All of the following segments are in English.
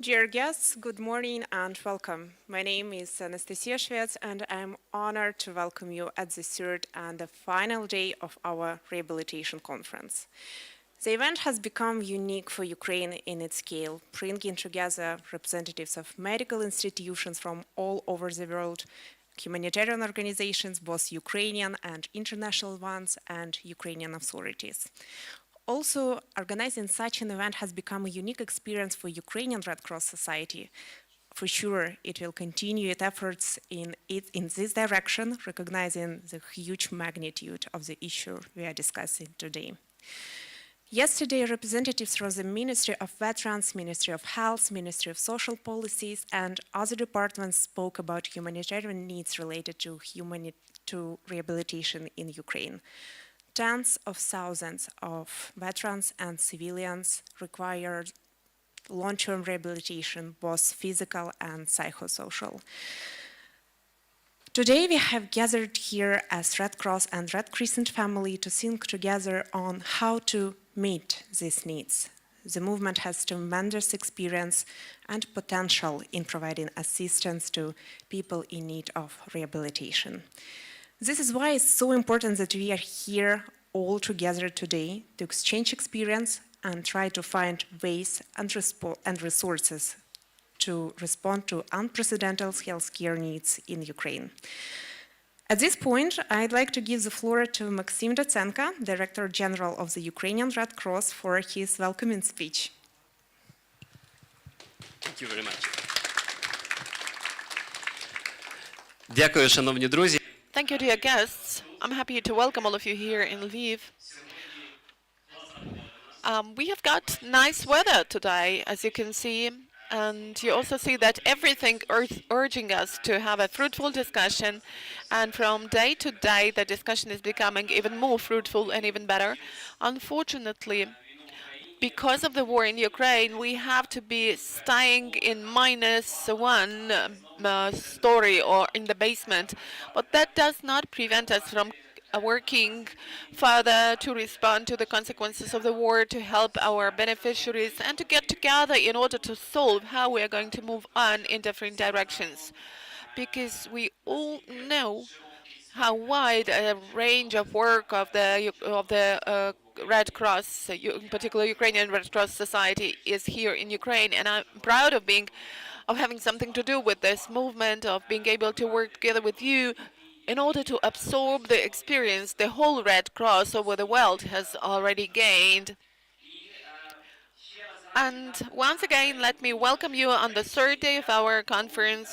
Dear guests, good morning and welcome. My name is Anastasia Shvets and I'm honored to welcome you at the third and the final day of our rehabilitation conference. The event has become unique for Ukraine in its scale, bringing together representatives of medical institutions from all over the world, humanitarian organizations, both Ukrainian and international ones, and Ukrainian authorities. Also, organizing such an event has become a unique experience for Ukrainian Red Cross Society. For sure, it will continue its efforts in this direction, recognizing the huge magnitude of the issue we are discussing today. Yesterday, representatives from the Ministry of Veterans, Ministry of Health, Ministry of Social Policies, and other departments spoke about humanitarian needs related to rehabilitation in Ukraine. Tens of thousands of veterans and civilians require long-term rehabilitation, both physical and psychosocial. Today we have gathered here as Red Cross and Red Crescent family to think together on how to meet these needs. The movement has tremendous experience and potential in providing assistance to people in need of rehabilitation. This is why it's so important that we are here all together today to exchange experience and try to find ways and resources to respond to unprecedented healthcare needs in Ukraine. At this point, I'd like to give the floor to Maxim Datsenko, Director General of the Ukrainian Red Cross, for his welcoming speech. Thank you very much. Дякую, шановні друзі. Thank you, dear guests. I'm happy to welcome all of you here in Lviv. We have got nice weather today, as you can see, and you also see that everything is urging us to have a fruitful discussion, and from day to day the discussion is becoming even more fruitful and even better. Unfortunately, because of the war in Ukraine, we have to be staying in -1 story or in the basement. But that does not prevent us from working further to respond to the consequences of the war, to help our beneficiaries, and to get together in order to solve how we are going to move on in different directions. Because we all know how wide a range of work of the Red Cross, in particular Ukrainian Red Cross Society, is here in Ukraine, and I'm proud of having something to do with this movement, of being able to work together with you in order to absorb the experience the whole Red Cross over the world has already gained. And once again, let me welcome you on the third day of our conference.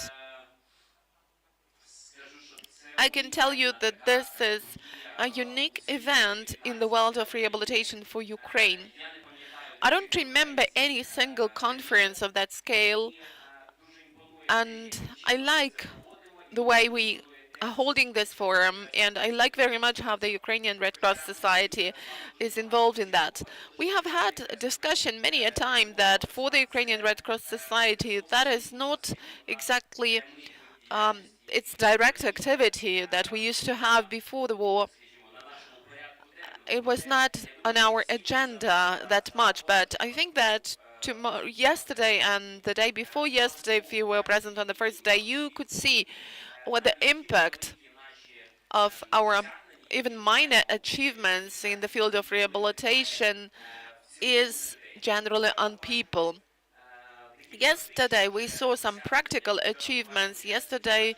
I can tell you that this is a unique event in the world of rehabilitation for Ukraine. I don't remember any single conference of that scale, and I like the way we are holding this forum, and I like very much how the Ukrainian Red Cross Society is involved in that. We have had a discussion many a time that for the Ukrainian Red Cross Society, that is not exactly its direct activity that we used to have before the war. It was not on our agenda that much, but I think that yesterday and the day before yesterday, if you were present on the first day, you could see what the impact of our even minor achievements in the field of rehabilitation is generally on people. Yesterday, we saw some practical achievements. Yesterday,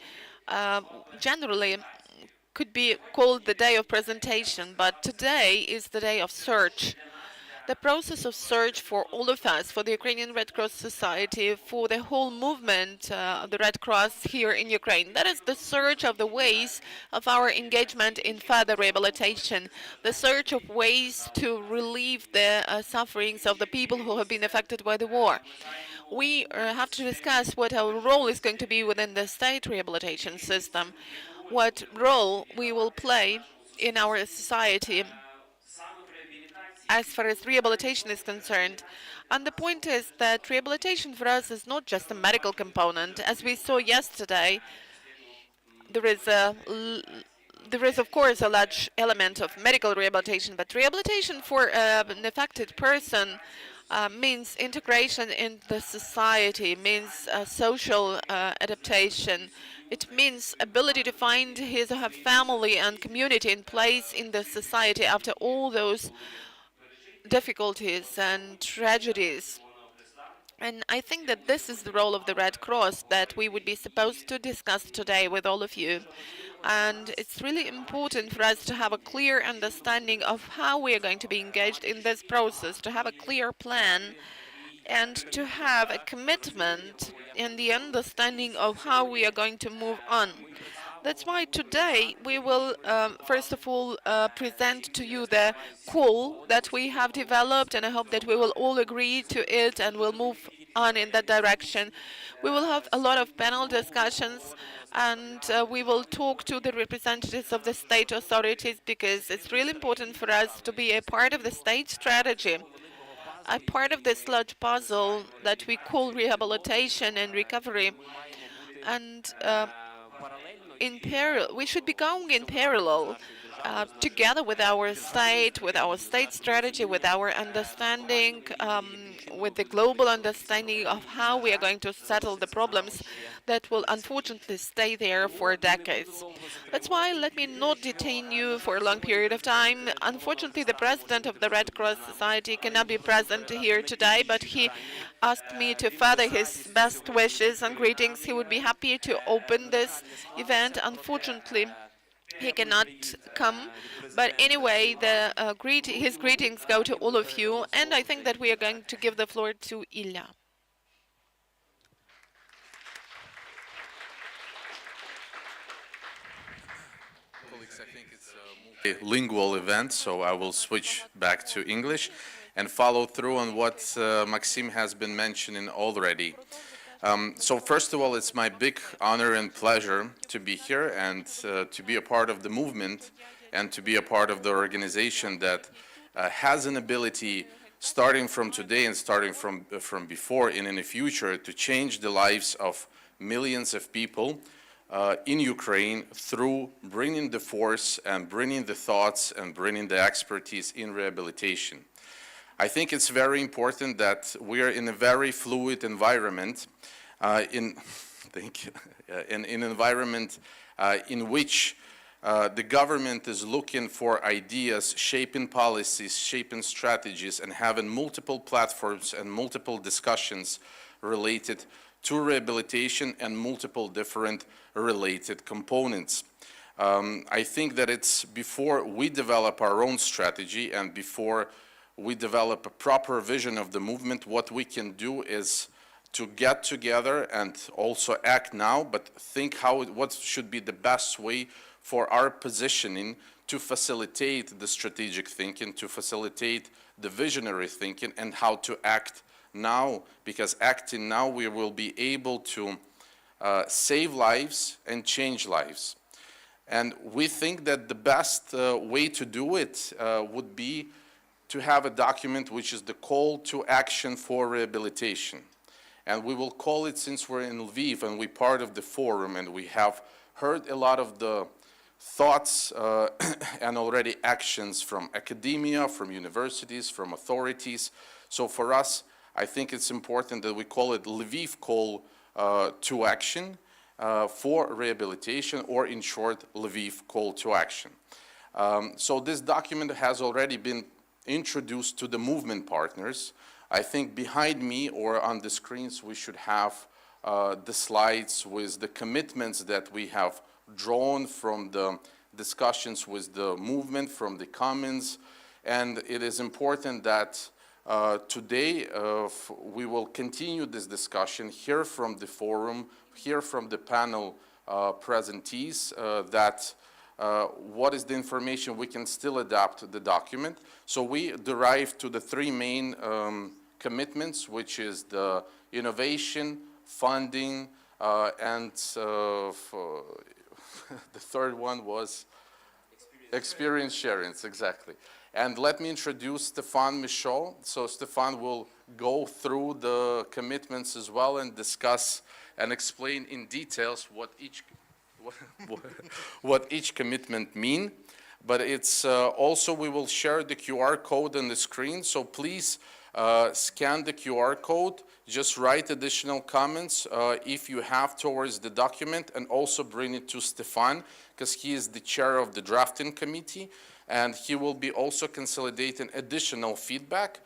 generally, could be called the day of presentation, but today is the day of search. The process of search for all of us, for the Ukrainian Red Cross Society, for the whole movement of the Red Cross here in Ukraine. That is the search of the ways of our engagement in further rehabilitation, the search of ways to relieve the sufferings of the people who have been affected by the war. We have to discuss what our role is going to be within the state rehabilitation system, what role we will play in our society as far as rehabilitation is concerned. And the point is that rehabilitation for us is not just a medical component. As we saw yesterday, there is of course a large element of medical rehabilitation, but rehabilitation for an affected person means integration in the society, means social adaptation. It means ability to find his or her family and community and place in the society after all those difficulties and tragedies. And I think that this is the role of the Red Cross that we would be supposed to discuss today with all of you. And it's really important for us to have a clear understanding of how we are going to be engaged in this process, to have a clear plan, and to have a commitment in the understanding of how we are going to move on. That's why today we will, first of all, present to you the call that we have developed, and I hope that we will all agree to it and will move on in that direction. We will have a lot of panel discussions, and we will talk to the representatives of the state authorities, because it's really important for us to be a part of the state strategy, a part of this large puzzle that we call rehabilitation and recovery. And in parallel, we should be going in parallel, together with our state strategy, with our understanding, with the global understanding of how we are going to settle the problems that will unfortunately stay there for decades. That's why let me not detain you for a long period of time. Unfortunately, the president of the Red Cross Society cannot be present here today, but he asked me to further his best wishes and greetings. He would be happy to open this event. Unfortunately, he cannot come, but anyway, his greetings go to all of you, and I think that we are going to give the floor to Ilya. Colleagues, I think it's a multilingual event, so I will switch back to English and follow through on what Maxim has been mentioning already. So first of all, it's my big honor and pleasure to be here and to be a part of the movement and to be a part of the organization that has an ability, starting from today and starting from before and in the future, to change the lives of millions of people in Ukraine through bringing the force and bringing the thoughts and bringing the expertise in rehabilitation. I think it's very important that we are in a very fluid environment, thank you, in an environment in which the government is looking for ideas, shaping policies, shaping strategies, and having multiple platforms and multiple discussions related to rehabilitation and multiple different related components. I think that it's before we develop our own strategy and before we develop a proper vision of the movement, what we can do is to get together and also act now, but think what should be the best way for our positioning to facilitate the strategic thinking, to facilitate the visionary thinking, and how to act now, because acting now we will be able to save lives and change lives. And we think that the best way to do it would be to have a document which is the call to action for rehabilitation. And we will call it, since we're in Lviv and we're part of the forum and we have heard a lot of the thoughts and already actions from academia, from universities, from authorities. So for us, I think it's important that we call it Lviv Call to Action for Rehabilitation, or in short, Lviv Call to Action. So this document has already been introduced to the movement partners. I think behind me or on the screens we should have the slides with the commitments that we have drawn from the discussions with the movement, from the comments, and it is important that today we will continue this discussion, hear from the forum, hear from the panel presentees that what is the information we can still adapt the document. So we derive to the three main commitments, which is the innovation, funding, and the third one was experience sharing, exactly. And let me introduce Stéphane Michaud. So Stéphane will go through the commitments as well and discuss and explain in details what each commitment mean. But it's also, we will share the QR code on the screen, so please scan the QR code, just write additional comments if you have towards the document, and also bring it to Stefan, because he is the chair of the drafting committee, and he will be also consolidating additional feedback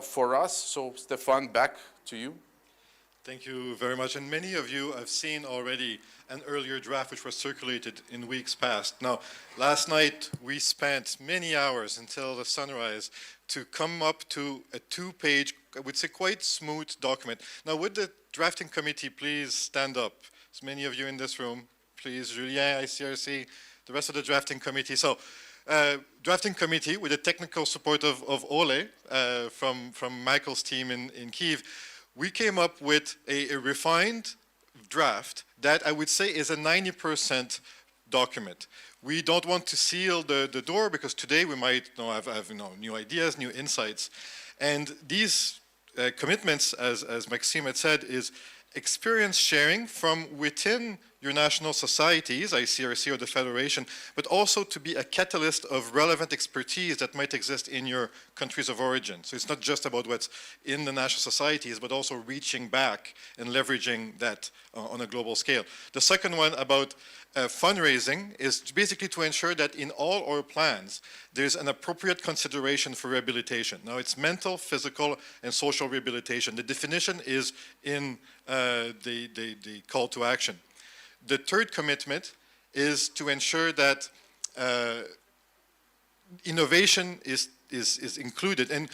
for us. So Stefan, back to you. Thank you very much. And many of you have seen already an earlier draft which was circulated in weeks past. Now, last night we spent many hours until the sunrise to come up to a two-page, I would say quite smooth document. Now, would the drafting committee please stand up? As many of you in this room, please, Julien, ICRC, the rest of the drafting committee. So, drafting committee with the technical support of Ole from Michael's team in Kyiv, we came up with a refined draft that I would say is a 90% document. We don't want to seal the door because today we might have new ideas, new insights. And these commitments, as Maxime had said, is experience sharing from within your national societies, ICRC or the Federation, but also to be a catalyst of relevant expertise that might exist in your countries of origin. So it's not just about what's in the national societies, but also reaching back and leveraging that on a global scale. The second one about fundraising is basically to ensure that in all our plans, there's an appropriate consideration for rehabilitation. Now it's mental, physical, and social rehabilitation. The definition is in the call to action. The third commitment is to ensure that innovation is included. And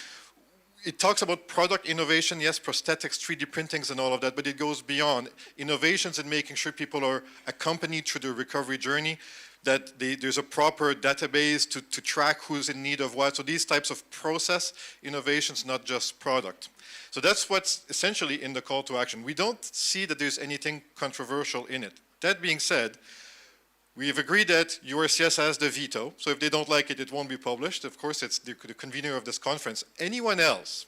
it talks about product innovation, yes, prosthetics, 3D printings and all of that, but it goes beyond. Innovations in making sure people are accompanied through the recovery journey, that there's a proper database to track who's in need of what. So these types of process innovations, not just product. So that's what's essentially in the call to action. We don't see that there's anything controversial in it. That being said, we have agreed that URCS has the veto, so if they don't like it, it won't be published. Of course, it's the convener of this conference. Anyone else,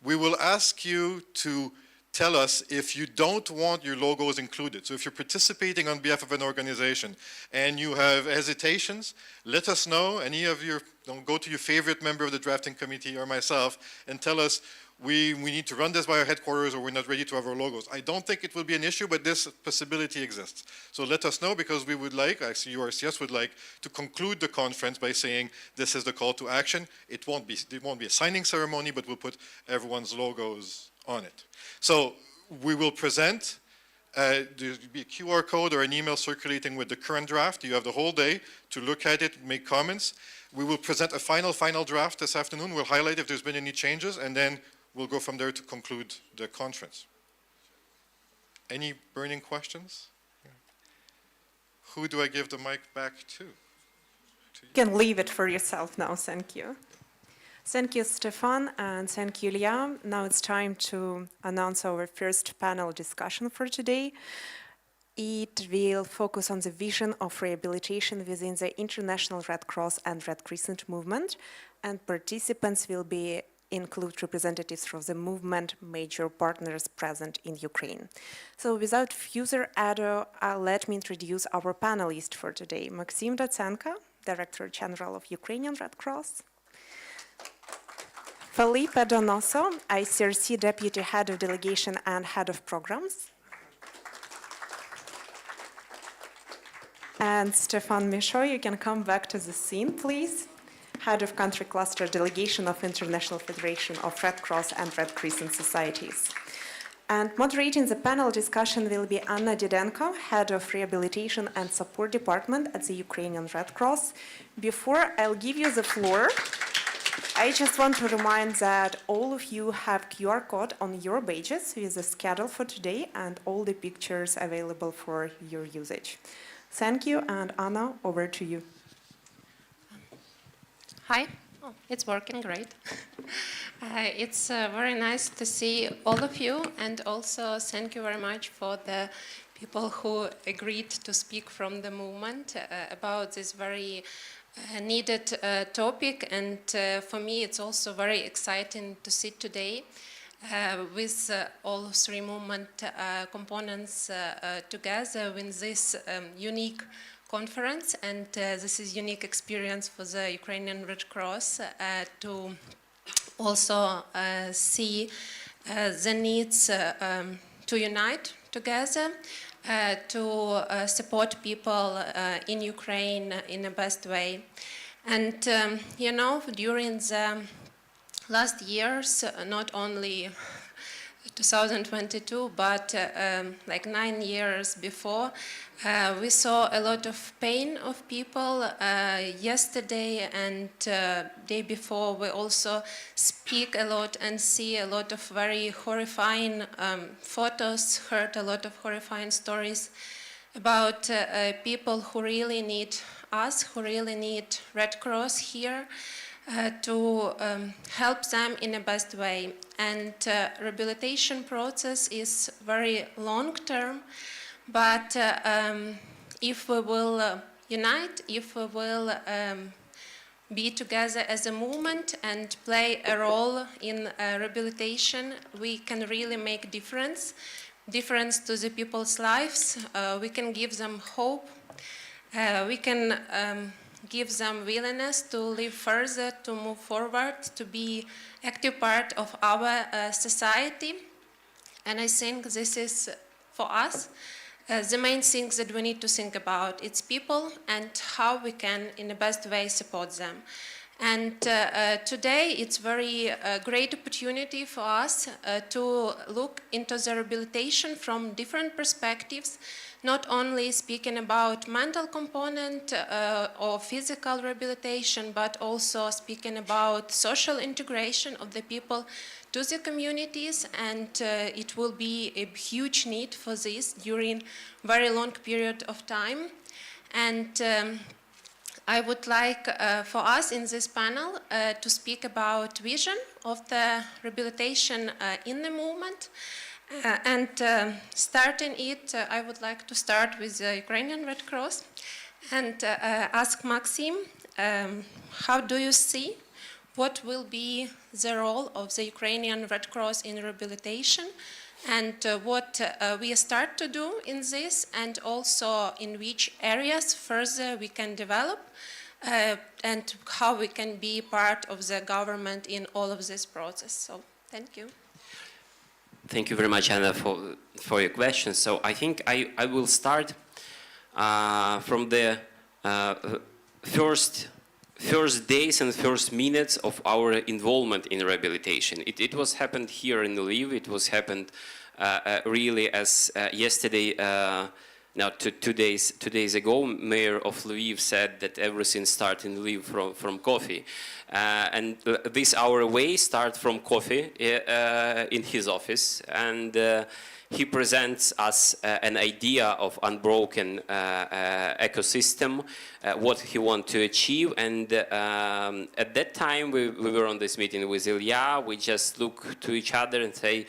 we will ask you to tell us if you don't want your logos included. So if you're participating on behalf of an organization and you have hesitations, let us know. Any of you, go to your favorite member of the drafting committee or myself and tell us, we need to run this by our headquarters or we're not ready to have our logos. I don't think it will be an issue, but this possibility exists. So let us know, because we would like, actually URCS would like, to conclude the conference by saying this is the call to action. It won't be a signing ceremony, but we'll put everyone's logos on it. So we will present, there'll be a QR code or an email circulating with the current draft. You have the whole day to look at it, make comments. We will present a final draft this afternoon. We'll highlight if there's been any changes, and then we'll go from there to conclude the conference. Any burning questions? Yeah. Who do I give the mic back to? You can leave it for yourself now, thank you. Thank you, Stefan, and thank you, Ilya. Now it's time to announce our first panel discussion for today. It will focus on the vision of rehabilitation within the International Red Cross and Red Crescent movement, and participants will include representatives from the movement major partners present in Ukraine. So without further ado, let me introduce our panelists for today. Maxim Datsenko, Director General of Ukrainian Red Cross. Felipe Donoso, ICRC Deputy Head of Delegation and Head of Programs. And Stefan Michaud, you can come back to the scene, please. Head of Country Cluster Delegation of International Federation of Red Cross and Red Crescent Societies. And moderating the panel discussion will be Anna Didenko, Head of Rehabilitation and Support Department at the Ukrainian Red Cross. Before I'll give you the floor, I just want to remind that all of you have QR code on your badges with the schedule for today and all the pictures available for your usage. Thank you, and Anna, over to you. Hi. Oh, it's working great. It's very nice to see all of you, and also thank you very much for the people who agreed to speak from the movement about this very needed topic. And for me, it's also very exciting to sit today with all three movement components together in this unique conference, and this is unique experience for the Ukrainian Red Cross to also see the needs to unite together, to support people in Ukraine in the best way. And you know, during the last years, not only 2022, but like 9 years before, we saw a lot of pain of people. Yesterday and day before, we also speak a lot and see a lot of very horrifying photos, heard a lot of horrifying stories about people who really need us, who really need Red Cross here. To help them in the best way. And rehabilitation process is very long term, but if we will unite, if we will be together as a movement and play a role in rehabilitation, we can really make difference to the people's lives. We can give them hope. We can give them willingness to live further, to move forward, to be active part of our society. And I think this is, for us, the main things that we need to think about. It's people and how we can, in the best way, support them. And today, it's very great opportunity for us to look into the rehabilitation from different perspectives, not only speaking about mental component or physical rehabilitation, but also speaking about social integration of the people to the communities, and it will be a huge need for this during very long period of time. And I would like for us in this panel to speak about vision of the rehabilitation in the movement. Starting it, I would like to start with the Ukrainian Red Cross and ask Maxim, how do you see what will be the role of the Ukrainian Red Cross in rehabilitation, and what we start to do in this, and also in which areas further we can develop, and how we can be part of the government in all of this process. So, thank you. Thank you very much, Anna, for your question. So I think I will start from the first days and first minutes of our involvement in rehabilitation. It was happened here in Lviv. It was happened really as yesterday. Now, two days ago, Mayor of Lviv said that everything starts in Lviv from coffee. And this our way starts from coffee in his office. And he presents us an idea of unbroken ecosystem, what he wants to achieve. And at that time, we were on this meeting with Ilya. We just look to each other and say,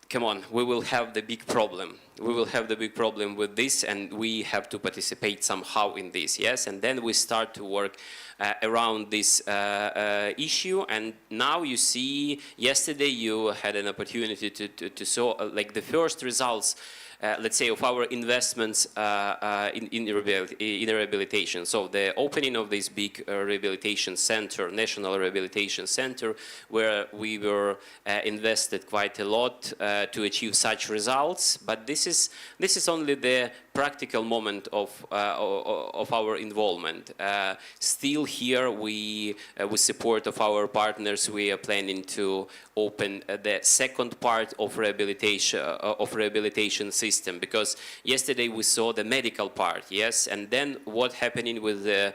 come on, we will have the big problem. We will have the big problem with this, and we have to participate somehow in this, yes? And then we start to work around this issue. And now you see, yesterday you had an opportunity to show like the first results, let's say, of our investments in rehabilitation. So the opening of this big rehabilitation center, National Rehabilitation Center, where we were invested quite a lot to achieve such results. But this is only the practical moment of our involvement. Still here, with support of our partners, we are planning to open the second part of rehabilitation system, because yesterday we saw the medical part, yes, and then what happening with the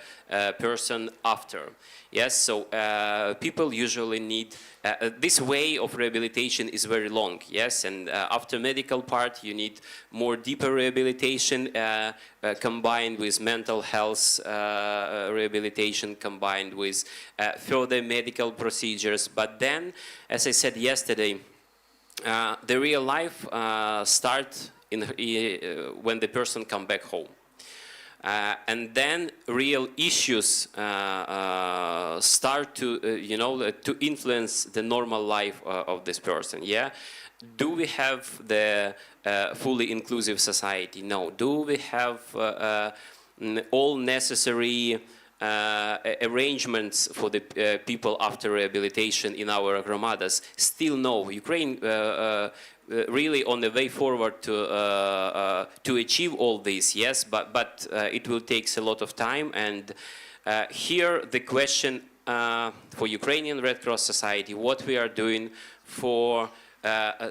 person after. Yes, so people usually need, this way of rehabilitation is very long, yes, and after medical part you need more deeper rehabilitation combined with mental health rehabilitation, combined with further medical procedures. But then, as I said yesterday, the real life starts when the person comes back home. And then real issues start to, to influence the normal life of this person, yeah? Do we have the fully inclusive society? No. Do we have all necessary arrangements for the people after rehabilitation in our gromadas. Still no. Ukraine really on the way forward to achieve all this, yes, but it will take a lot of time. And here the question for Ukrainian Red Cross Society, what we are doing for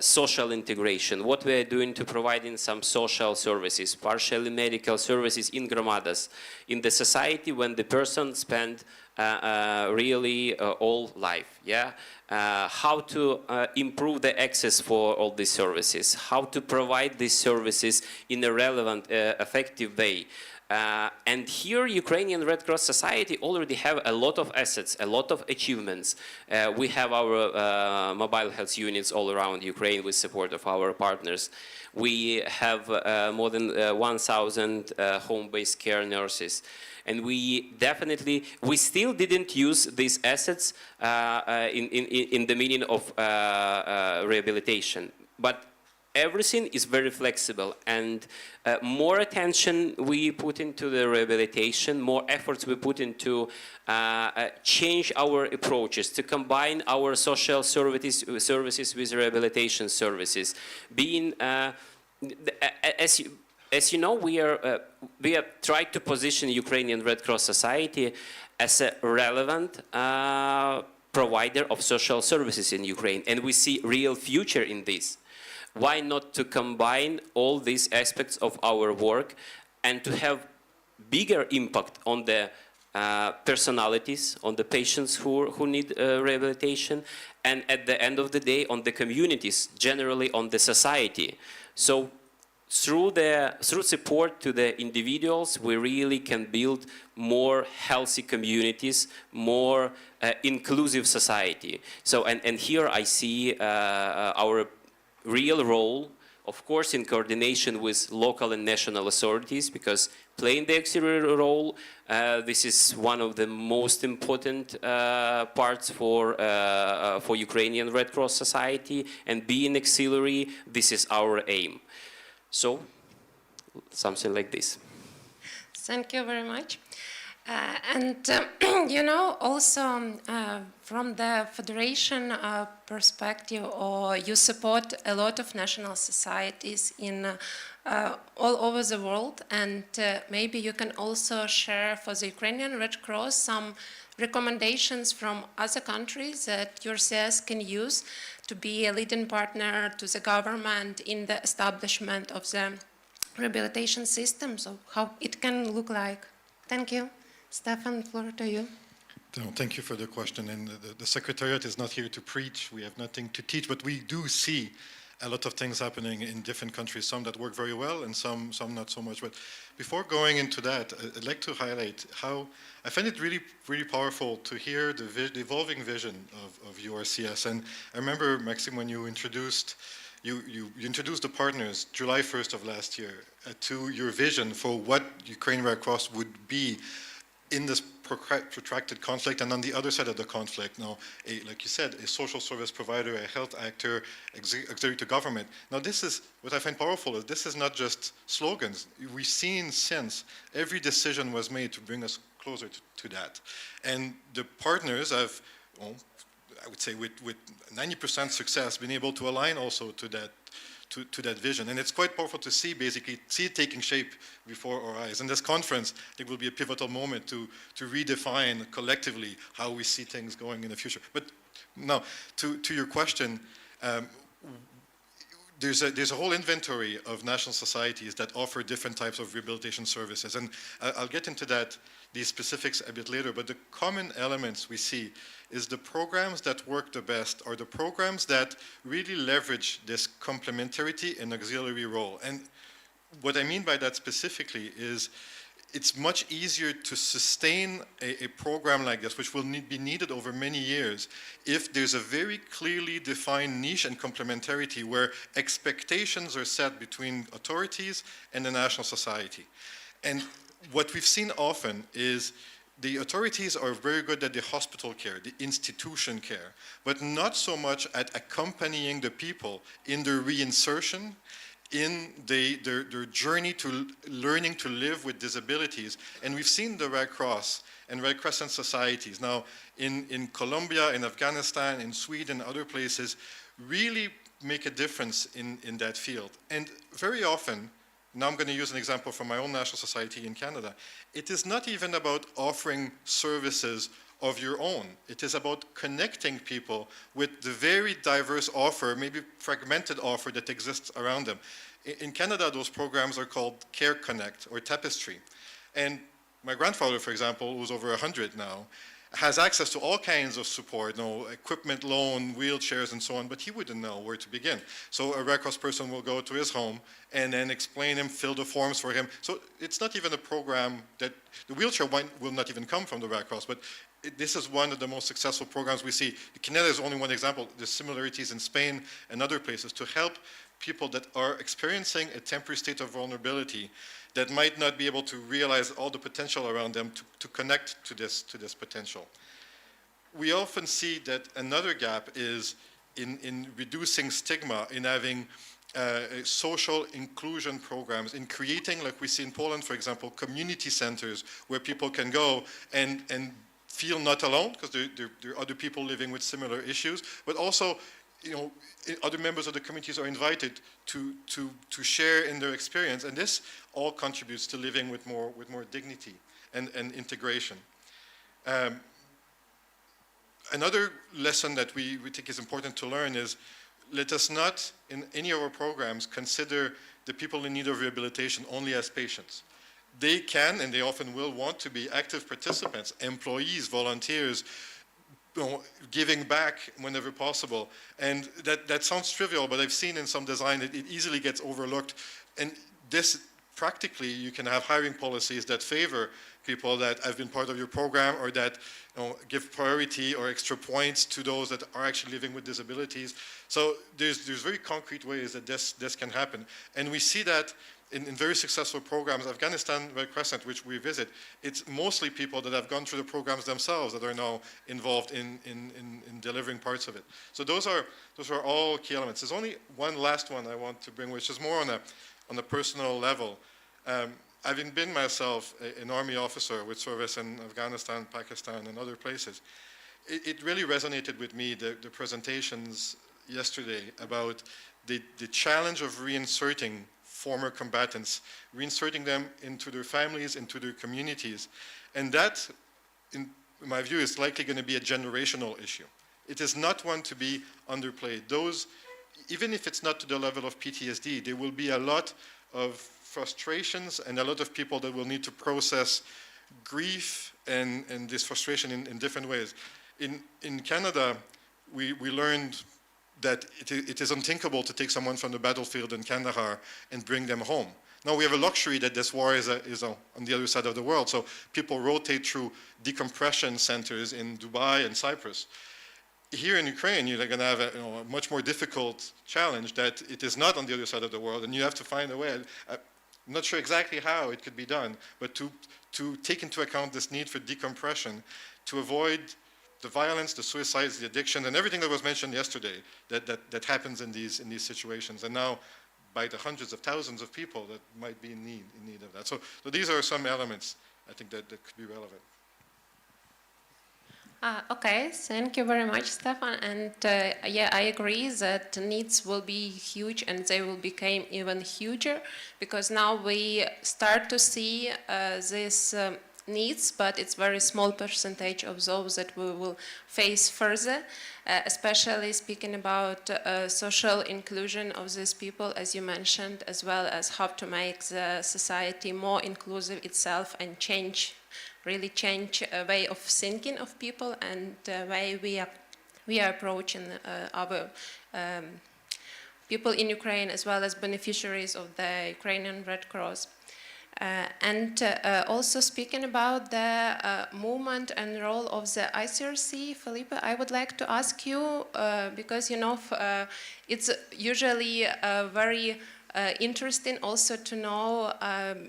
social integration, what we are doing to providing some social services, partially medical services in gromadas, in the society when the person spent really all life, yeah? How to improve the access for all these services, how to provide these services in a relevant, effective way. And here Ukrainian Red Cross Society already have a lot of assets, a lot of achievements. We have our mobile health units all around Ukraine with support of our partners. We have more than 1,000 home-based care nurses. And we still didn't use these assets in the meaning of rehabilitation. But everything is very flexible, and more attention we put into the rehabilitation, more efforts we put into change our approaches, to combine our social services with rehabilitation services. Being, as you know, we have tried to position Ukrainian Red Cross Society as a relevant provider of social services in Ukraine, and we see real future in this. Why not to combine all these aspects of our work and to have bigger impact on the personalities, on the patients who need rehabilitation, and at the end of the day on the communities, generally on the society. So through support to the individuals, we really can build more healthy communities, more inclusive society. So, and here I see our real role, of course, in coordination with local and national authorities, because playing the auxiliary role, this is one of the most important parts for Ukrainian Red Cross Society, and being auxiliary, this is our aim. So, something like this. Thank you very much. You know, also from the federation perspective, or you support a lot of national societies in all over the world, and maybe you can also share for the Ukrainian Red Cross some recommendations from other countries that your CS can use to be a leading partner to the government in the establishment of the rehabilitation system, so how it can look like. Thank you. Stefan, floor to you. No, thank you for the question. And the Secretariat is not here to preach. We have nothing to teach, but we do see a lot of things happening in different countries, some that work very well and some not so much. But before going into that, I'd like to highlight how I find it really, really powerful to hear the evolving vision of URCS. And I remember, Maxime, when you introduced you introduced the partners July 1st of last year to your vision for what Ukraine Red Cross would be in this protracted conflict, and on the other side of the conflict now, like you said, a social service provider, a health actor, auxiliary to government. Now this is, what I find powerful is this is not just slogans. We've seen since every decision was made to bring us closer to that. And the partners have, well, I would say with 90% success, been able to align also to that vision. And it's quite powerful to see it taking shape before our eyes. And this conference, I think, will be a pivotal moment to redefine collectively how we see things going in the future. But now, to your question, there's a whole inventory of national societies that offer different types of rehabilitation services. And I'll get into these specifics a bit later, but the common elements we see is the programs that work the best are the programs that really leverage this complementarity and auxiliary role. And what I mean by that specifically is it's much easier to sustain a program like this, which will be needed over many years, if there's a very clearly defined niche and complementarity where expectations are set between authorities and the national society. And what we've seen often is the authorities are very good at the hospital care, the institution care, but not so much at accompanying the people in their reinsertion, in their journey to learning to live with disabilities. And we've seen the Red Cross and Red Crescent societies now in Colombia, in Afghanistan, in Sweden, other places, really make a difference in that field. And very often, now I'm going to use an example from my own national society in Canada, it is not even about offering services of your own. It is about connecting people with the very diverse offer, maybe fragmented offer that exists around them. In Canada, those programs are called Care Connect or Tapestry. And my grandfather, for example, who's over 100 now, has access to all kinds of support, equipment loan, wheelchairs, and so on, but he wouldn't know where to begin. So a Red Cross person will go to his home and then explain him, fill the forms for him. So it's not even a program that, the wheelchair will not even come from the Red Cross, but this is one of the most successful programs we see. Canada is only one example. There's similarities in Spain and other places to help people that are experiencing a temporary state of vulnerability that might not be able to realize all the potential around them to connect to this potential. We often see that another gap is in reducing stigma, in having social inclusion programs, in creating, like we see in Poland, for example, community centers where people can go and feel not alone, because there are other people living with similar issues, but also, other members of the communities are invited to share in their experience, and this all contributes to living with more dignity and integration. Another lesson that we think is important to learn is, let us not, in any of our programs, consider the people in need of rehabilitation only as patients. They can, and they often will want to be active participants, employees, volunteers, giving back whenever possible. And that sounds trivial, but I've seen in some design it easily gets overlooked. And this, practically, you can have hiring policies that favor people that have been part of your program, or that give priority or extra points to those that are actually living with disabilities. So there's very concrete ways that this can happen. And we see that in very successful programs. Afghanistan Red Crescent, which we visit, it's mostly people that have gone through the programs themselves that are now involved in delivering parts of it. So those are all key elements. There's only one last one I want to bring, which is more on a personal level. Having been myself an army officer with service in Afghanistan, Pakistan, and other places, it really resonated with me, the presentations yesterday about the challenge of reinserting former combatants, reinserting them into their families, into their communities. And that, in my view, is likely going to be a generational issue. It is not one to be underplayed. Those, even if it's not to the level of PTSD, there will be a lot of frustrations and a lot of people that will need to process grief and this frustration in different ways. In Canada, we learned that it is unthinkable to take someone from the battlefield in Kandahar and bring them home. Now we have a luxury that this war is on the other side of the world, so people rotate through decompression centers in Dubai and Cyprus. Here in Ukraine, you're going to have a much more difficult challenge that it is not on the other side of the world, and you have to find a way. I'm not sure exactly how it could be done, but to take into account this need for decompression, to avoid the violence, the suicides, the addiction, and everything that was mentioned yesterday that happens in these situations, and now by the hundreds of thousands of people that might be in need of that. So these are some elements I think that could be relevant. Okay, thank you very much, Stefan. And yeah, I agree that needs will be huge, and they will become even huger, because now we start to see this needs, but it's very small percentage of those that we will face further, especially speaking about social inclusion of these people, as you mentioned, as well as how to make the society more inclusive itself and really change a way of thinking of people and the way we are approaching our people in Ukraine, as well as beneficiaries of the Ukrainian Red Cross. And also speaking about the movement and role of the ICRC, Felipe, I would like to ask you, because it's usually very interesting also to know,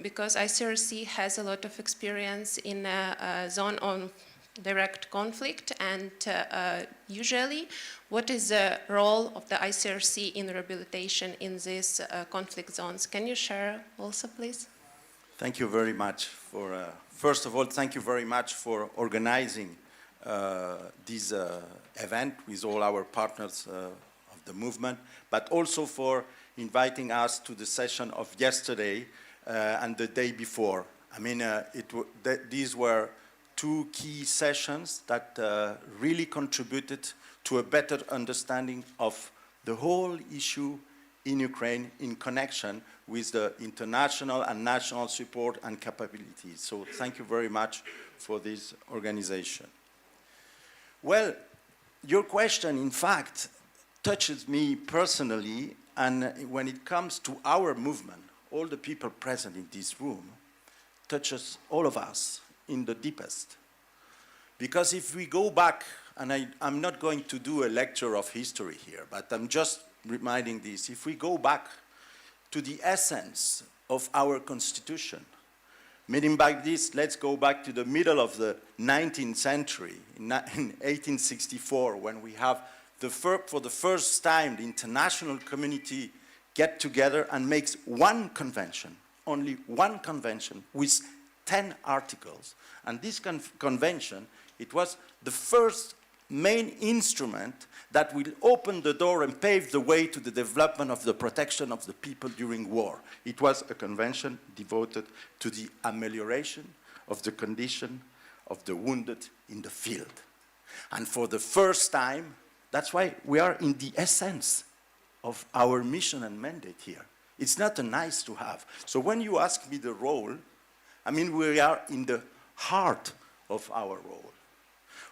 because ICRC has a lot of experience in a zone on direct conflict, and usually what is the role of the ICRC in rehabilitation in these conflict zones? Can you share also, please? Thank you very much for, first of all, thank you very much for organizing this event with all our partners of the movement, but also for inviting us to the session of yesterday and the day before. I mean, these were two key sessions that really contributed to a better understanding of the whole issue in Ukraine in connection with the international and national support and capabilities. So thank you very much for this organization. Well, your question, in fact, touches me personally, and when it comes to our movement, all the people present in this room, touches all of us in the deepest. Because if we go back, and I'm not going to do a lecture of history here, but I'm just reminding this, if we go back to the essence of our constitution, meaning by this, let's go back to the middle of the 19th century, in 1864, when we have, for the first time, the international community get together and makes one convention, only one convention with 10 articles. And this convention, it was the first main instrument that will open the door and pave the way to the development of the protection of the people during war. It was a convention devoted to the amelioration of the condition of the wounded in the field. And for the first time, that's why we are in the essence of our mission and mandate here. It's not a nice to have. So when you ask me the role, I mean, we are in the heart of our role.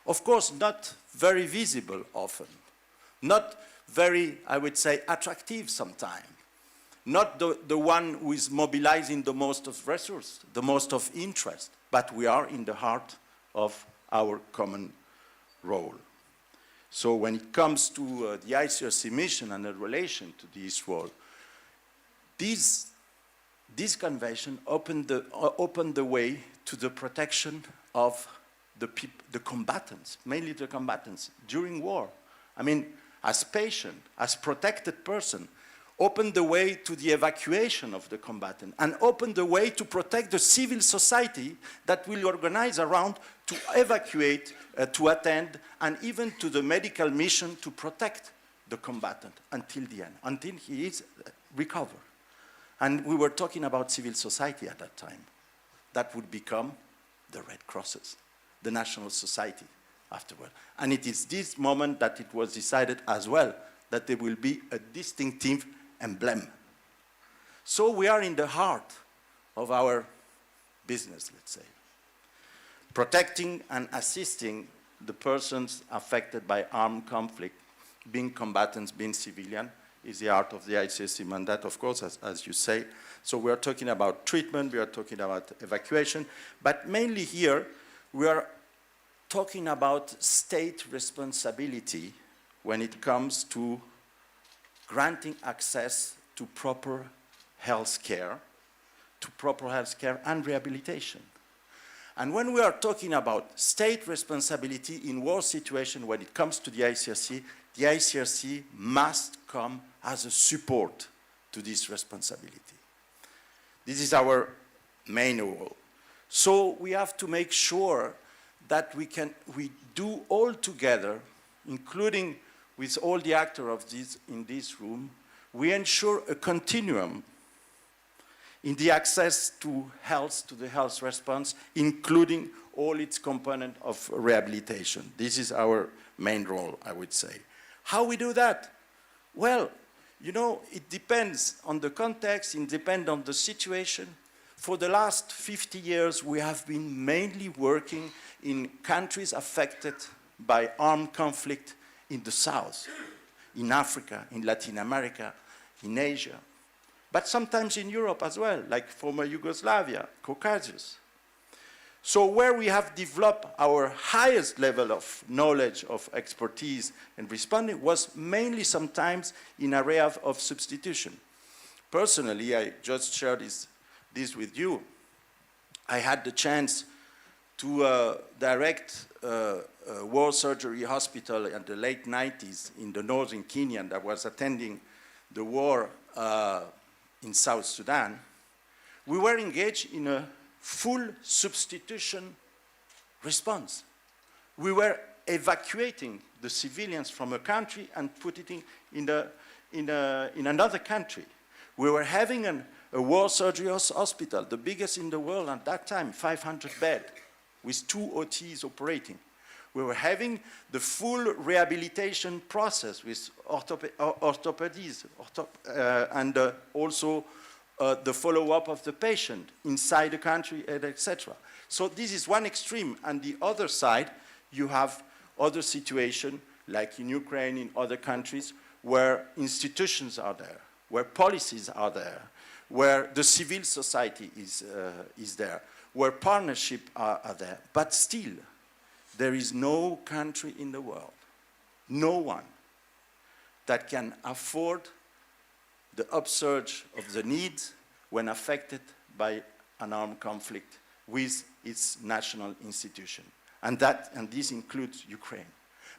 Of course, not very visible often, not very, I would say, attractive sometimes, not the one who is mobilizing the most of resources, the most of interest, but we are in the heart of our common role. So when it comes to the ICRC mission and the relation to this role, this convention opened the way to the protection of the combatants, mainly the combatants, during war. I mean, as patient, as protected person, opened the way to the evacuation of the combatant and opened the way to protect the civil society that will organize around to evacuate, to attend, and even to the medical mission to protect the combatant until the end, until he is recovered. And we were talking about civil society at that time. That would become the Red Crosses, the national society afterward. And it is this moment that it was decided as well that there will be a distinctive emblem. So we are in the heart of our business, let's say. Protecting and assisting the persons affected by armed conflict, being combatants, being civilian, is the art of the ICRC mandate, of course, as you say. So we are talking about treatment, we are talking about evacuation, but mainly here, we are talking about state responsibility when it comes to granting access to proper health care and rehabilitation. And when we are talking about state responsibility in war situation when it comes to the ICRC must come as a support to this responsibility. This is our main role. So we have to make sure that we do all together, including with all the actors in this room, we ensure a continuum in the access to health, to the health response, including all its components of rehabilitation. This is our main role, I would say. How we do that? Well, you know, it depends on the context, it depends on the situation. For the last 50 years, we have been mainly working in countries affected by armed conflict in the south, in Africa, in Latin America, in Asia, but sometimes in Europe as well, like former Yugoslavia, Caucasus. So where we have developed our highest level of knowledge, of expertise and responding was mainly sometimes in area of substitution. Personally, I just shared this with you. I had the chance to direct a war surgery hospital in the late 90s in the northern Kenya that was attending the war in South Sudan, we were engaged in a full substitution response. We were evacuating the civilians from a country and putting it in another country. We were having a war surgery hospital, the biggest in the world at that time, 500 beds, with 2 OTs operating. We were having the full rehabilitation process with orthopedists and also the follow-up of the patient inside the country, etc. So this is one extreme. And the other side, you have other situations, like in Ukraine, in other countries, where institutions are there, where policies are there, where the civil society is there, where partnerships are there. But still, there is no country in the world, no one, that can afford the upsurge of the needs when affected by an armed conflict with its national institution. And this includes Ukraine.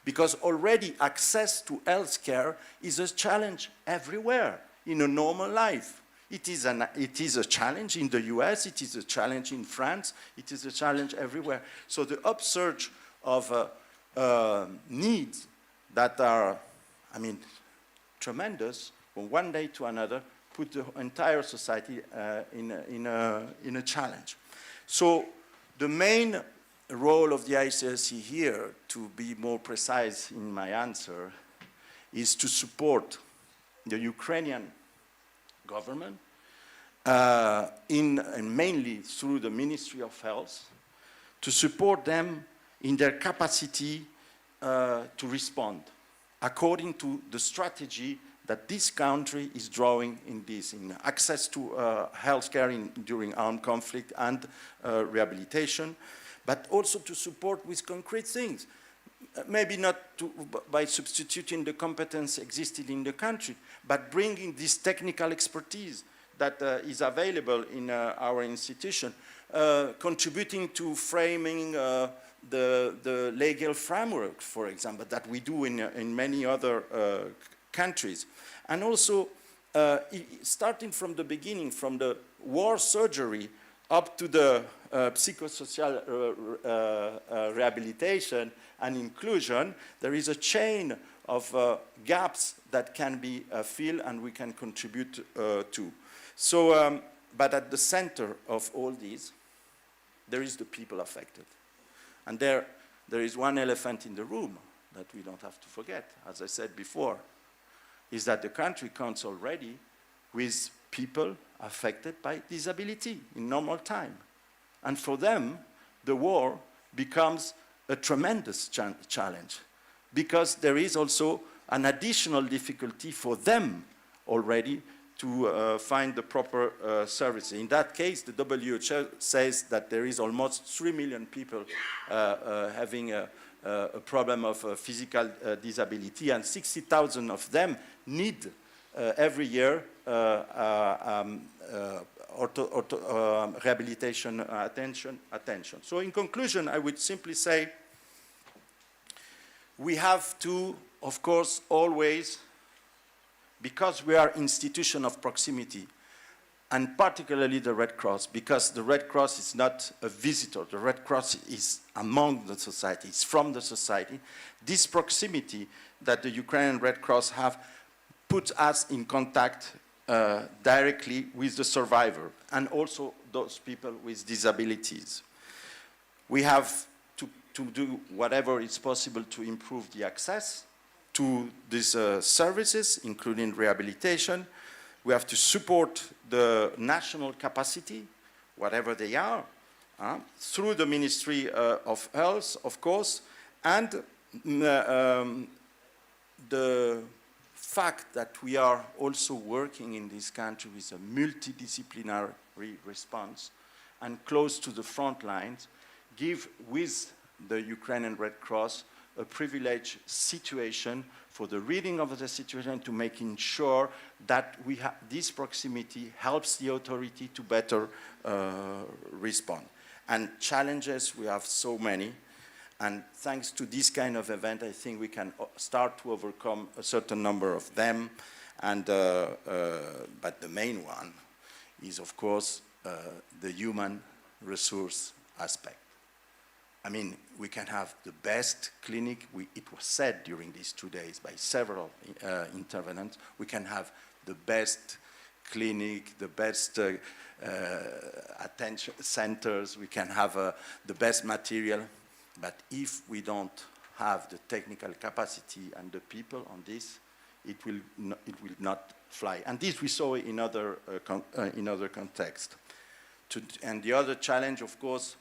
Because already access to healthcare is a challenge everywhere in a normal life. It is a challenge in the US, it is a challenge in France, it is a challenge everywhere. So the upsurge of needs that are, tremendous, from one day to another, put the entire society in a challenge. So the main role of the ICRC here, to be more precise in my answer, is to support the Ukrainian government and mainly through the Ministry of Health, to support them in their capacity to respond according to the strategy that this country is drawing in access to healthcare during armed conflict and rehabilitation, but also to support with concrete things. Maybe not by substituting the competence existing in the country, but bringing this technical expertise that is available in our institution, contributing to framing the legal framework, for example, that we do in many other countries. And also, starting from the beginning, from the war surgery up to the psychosocial rehabilitation and inclusion, there is a chain of gaps that can be filled and we can contribute to. So, but at the center of all these, there is the people affected. And there is one elephant in the room that we don't have to forget, as I said before, is that the country counts already with people affected by disability in normal time. And for them, the war becomes a tremendous challenge, because there is also an additional difficulty for them already to find the proper services. In that case, the WHO says that there is almost 3 million people having a problem of physical disability, and 60,000 of them need every year rehabilitation attention. So in conclusion, I would simply say we have to, of course, always, because we are an institution of proximity, and particularly the Red Cross, because the Red Cross is not a visitor, the Red Cross is among the society, it's from the society. This proximity that the Ukrainian Red Cross have put us in contact directly with the survivor and also those people with disabilities. We have to do whatever is possible to improve the access to these services, including rehabilitation. We have to support the national capacity, whatever they are, through the Ministry of Health, of course, and the fact that we are also working in this country with a multidisciplinary response and close to the front lines, give with the Ukrainian Red Cross a privileged situation for the reading of the situation, to making sure that this proximity helps the authority to better respond. And challenges, we have so many. And thanks to this kind of event, I think we can start to overcome a certain number of them. And, but the main one is, of course, the human resource aspect. I mean, we can have the best clinic. It was said during these 2 days by several intervenants. We can have the best clinic, the best attention centers. We can have the best material. But if we don't have the technical capacity and the people on this, it will not fly. And this we saw in other contexts. And the other challenge, of course,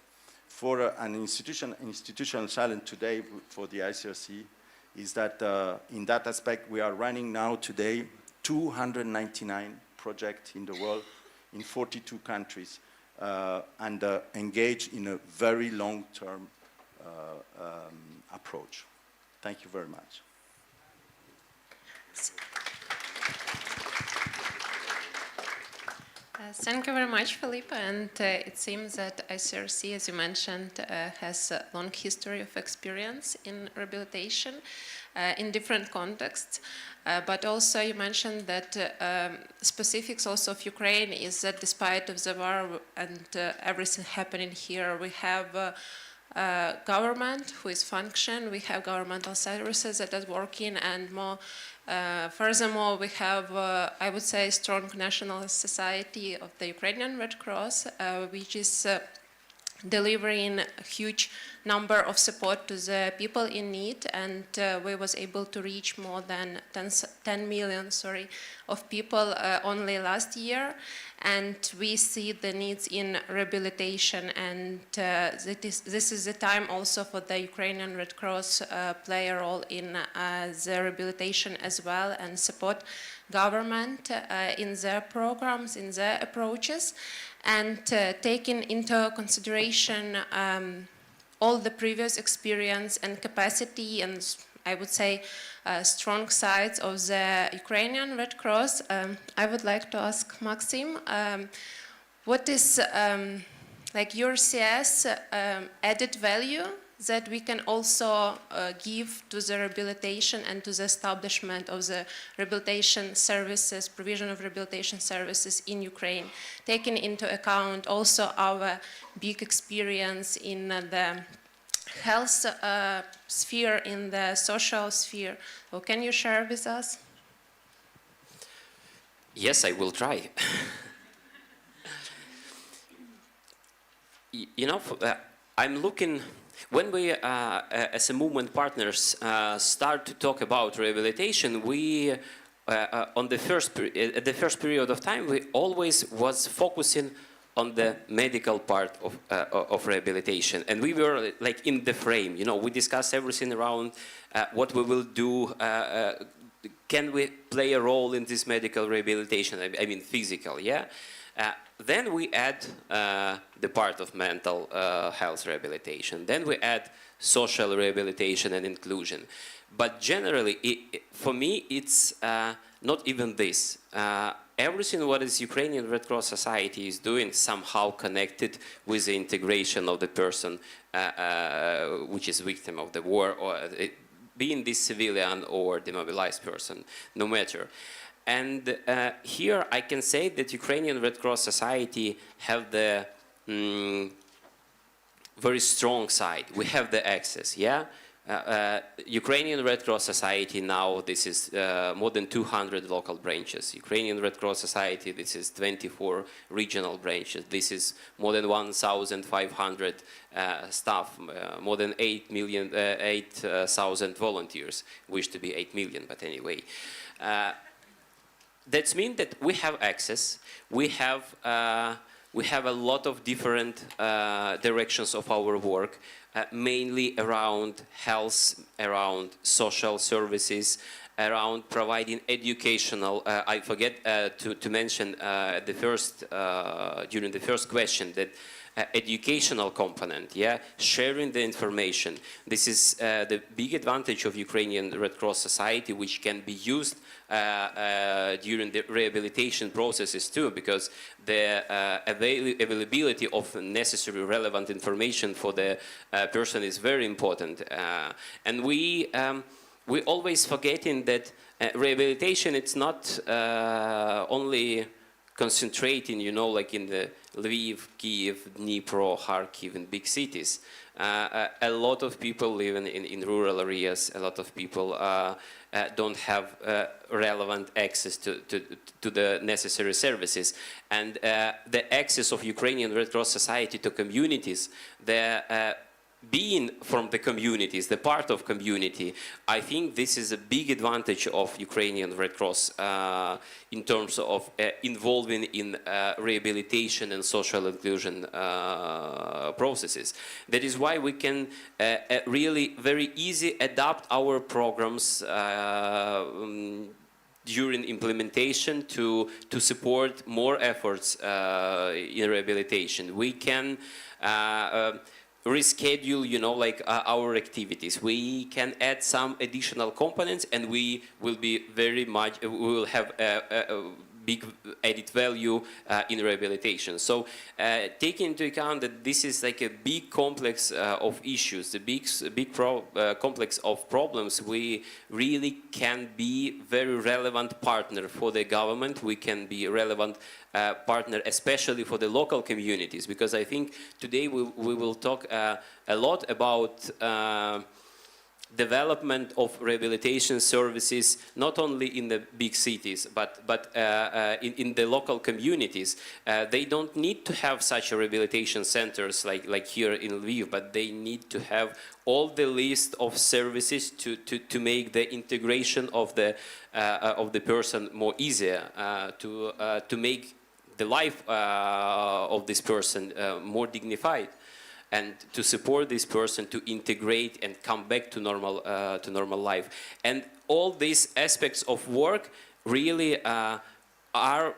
for an institutional challenge today for the ICRC is that in that aspect we are running now today 299 projects in the world in 42 countries and engaged in a very long-term approach. Thank you very much. Thank you very much, Felipe. And it seems that ICRC, as you mentioned, has a long history of experience in rehabilitation in different contexts. But also you mentioned that specifics also of Ukraine is that despite of the war and everything happening here, we have government who is functioning, we have governmental services that are working, and more furthermore, we have, I would say, strong national society of the Ukrainian Red Cross, which is delivering a huge number of support to the people in need, and we was able to reach more than 10 million of people only last year. And we see the needs in rehabilitation, and this is the time also for the Ukrainian Red Cross play a role in the rehabilitation as well and support government in their programs, in their approaches, and taking into consideration all the previous experience and capacity and I would say strong sides of the Ukrainian Red Cross. I would like to ask Maxim, what is like your CS added value that we can also give to the rehabilitation and to the establishment of the rehabilitation services, provision of rehabilitation services in Ukraine, taking into account also our big experience in the health sphere, in the social sphere. So can you share with us? Yes, I will try. You know, I'm looking, when we, as a movement partners, start to talk about rehabilitation, we, at the first period of time, we always was focusing on the medical part of rehabilitation, and we were like in the frame. You know, we discussed everything around what we will do. Can we play a role in this medical rehabilitation? I mean, physical, yeah. Then we add the part of mental health rehabilitation. Then we add social rehabilitation and inclusion. But generally, for me, it's not even this. Everything what is Ukrainian Red Cross Society is doing somehow connected with the integration of the person which is victim of the war, or being this civilian or demobilized person, no matter. And here I can say that Ukrainian Red Cross Society have the very strong side. We have the access, yeah? Ukrainian Red Cross Society now, this is more than 200 local branches. Ukrainian Red Cross Society, this is 24 regional branches. This is more than 1,500 staff, more than 8,000 volunteers. Wish to be 8 million, but anyway. That means that we have access. We have a lot of different directions of our work. Mainly around health, around social services, around providing educational. I forget to mention during the first question that educational component, yeah, sharing the information. This is the big advantage of Ukrainian Red Cross Society, which can be used during the rehabilitation processes too, because the availability of necessary relevant information for the person is very important. And we always forgetting that rehabilitation, it's not only concentrating, you know, like in the Lviv, Kiev, Dnipro, Kharkiv, in big cities. A lot of people live in rural areas. A lot of people don't have relevant access to the necessary services. And the access of Ukrainian Red Cross Society to communities, the being from the communities, the part of community, I think this is a big advantage of Ukrainian Red Cross in terms of involving in rehabilitation and social inclusion processes. That is why we can really very easy adapt our programs during implementation to support more efforts in rehabilitation. We can reschedule, you know, like our activities. We can add some additional components, and we will be we will have a big added value in rehabilitation. So taking into account that this is like a big complex of issues, the big complex of problems, we really can be very relevant partner for the government. We can be a relevant partner, especially for the local communities, because I think today we will talk a lot about development of rehabilitation services, not only in the big cities, but in the local communities. They don't need to have such a rehabilitation centers like here in Lviv, but they need to have all the list of services to make the integration of the person more easier, to make the life of this person more dignified, and to support this person to integrate and come back to normal life. And all these aspects of work really are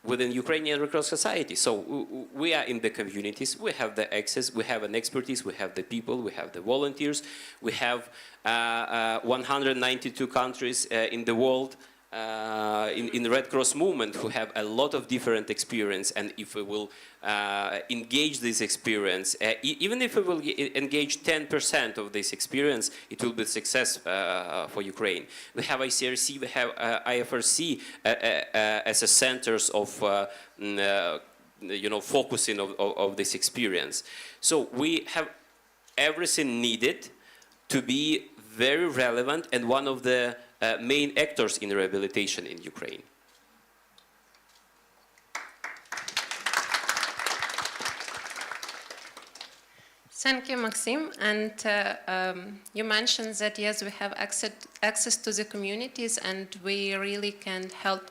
within Ukrainian Red Cross Society. So we are in the communities, we have the access, we have an expertise, we have the people, we have the volunteers, we have 192 countries in the world in the Red Cross movement who have a lot of different experience, and if we will engage this experience, even if we will engage 10% of this experience, it will be a success for Ukraine. We have ICRC, we have IFRC as a centers of you know, focusing of this experience. So we have everything needed to be very relevant and one of the main actors in rehabilitation in Ukraine. Thank you, Maxim. And you mentioned that, yes, we have access to the communities and we really can help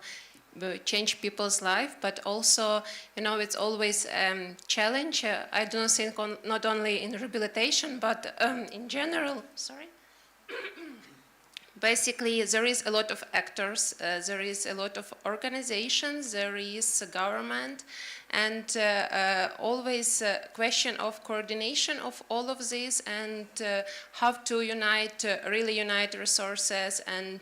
change people's life, but also, you know, it's always a challenge. I don't think not only in rehabilitation, but in general, sorry. Basically, there is a lot of actors, there is a lot of organizations, there is a government, and always a question of coordination of all of this and how to really unite resources and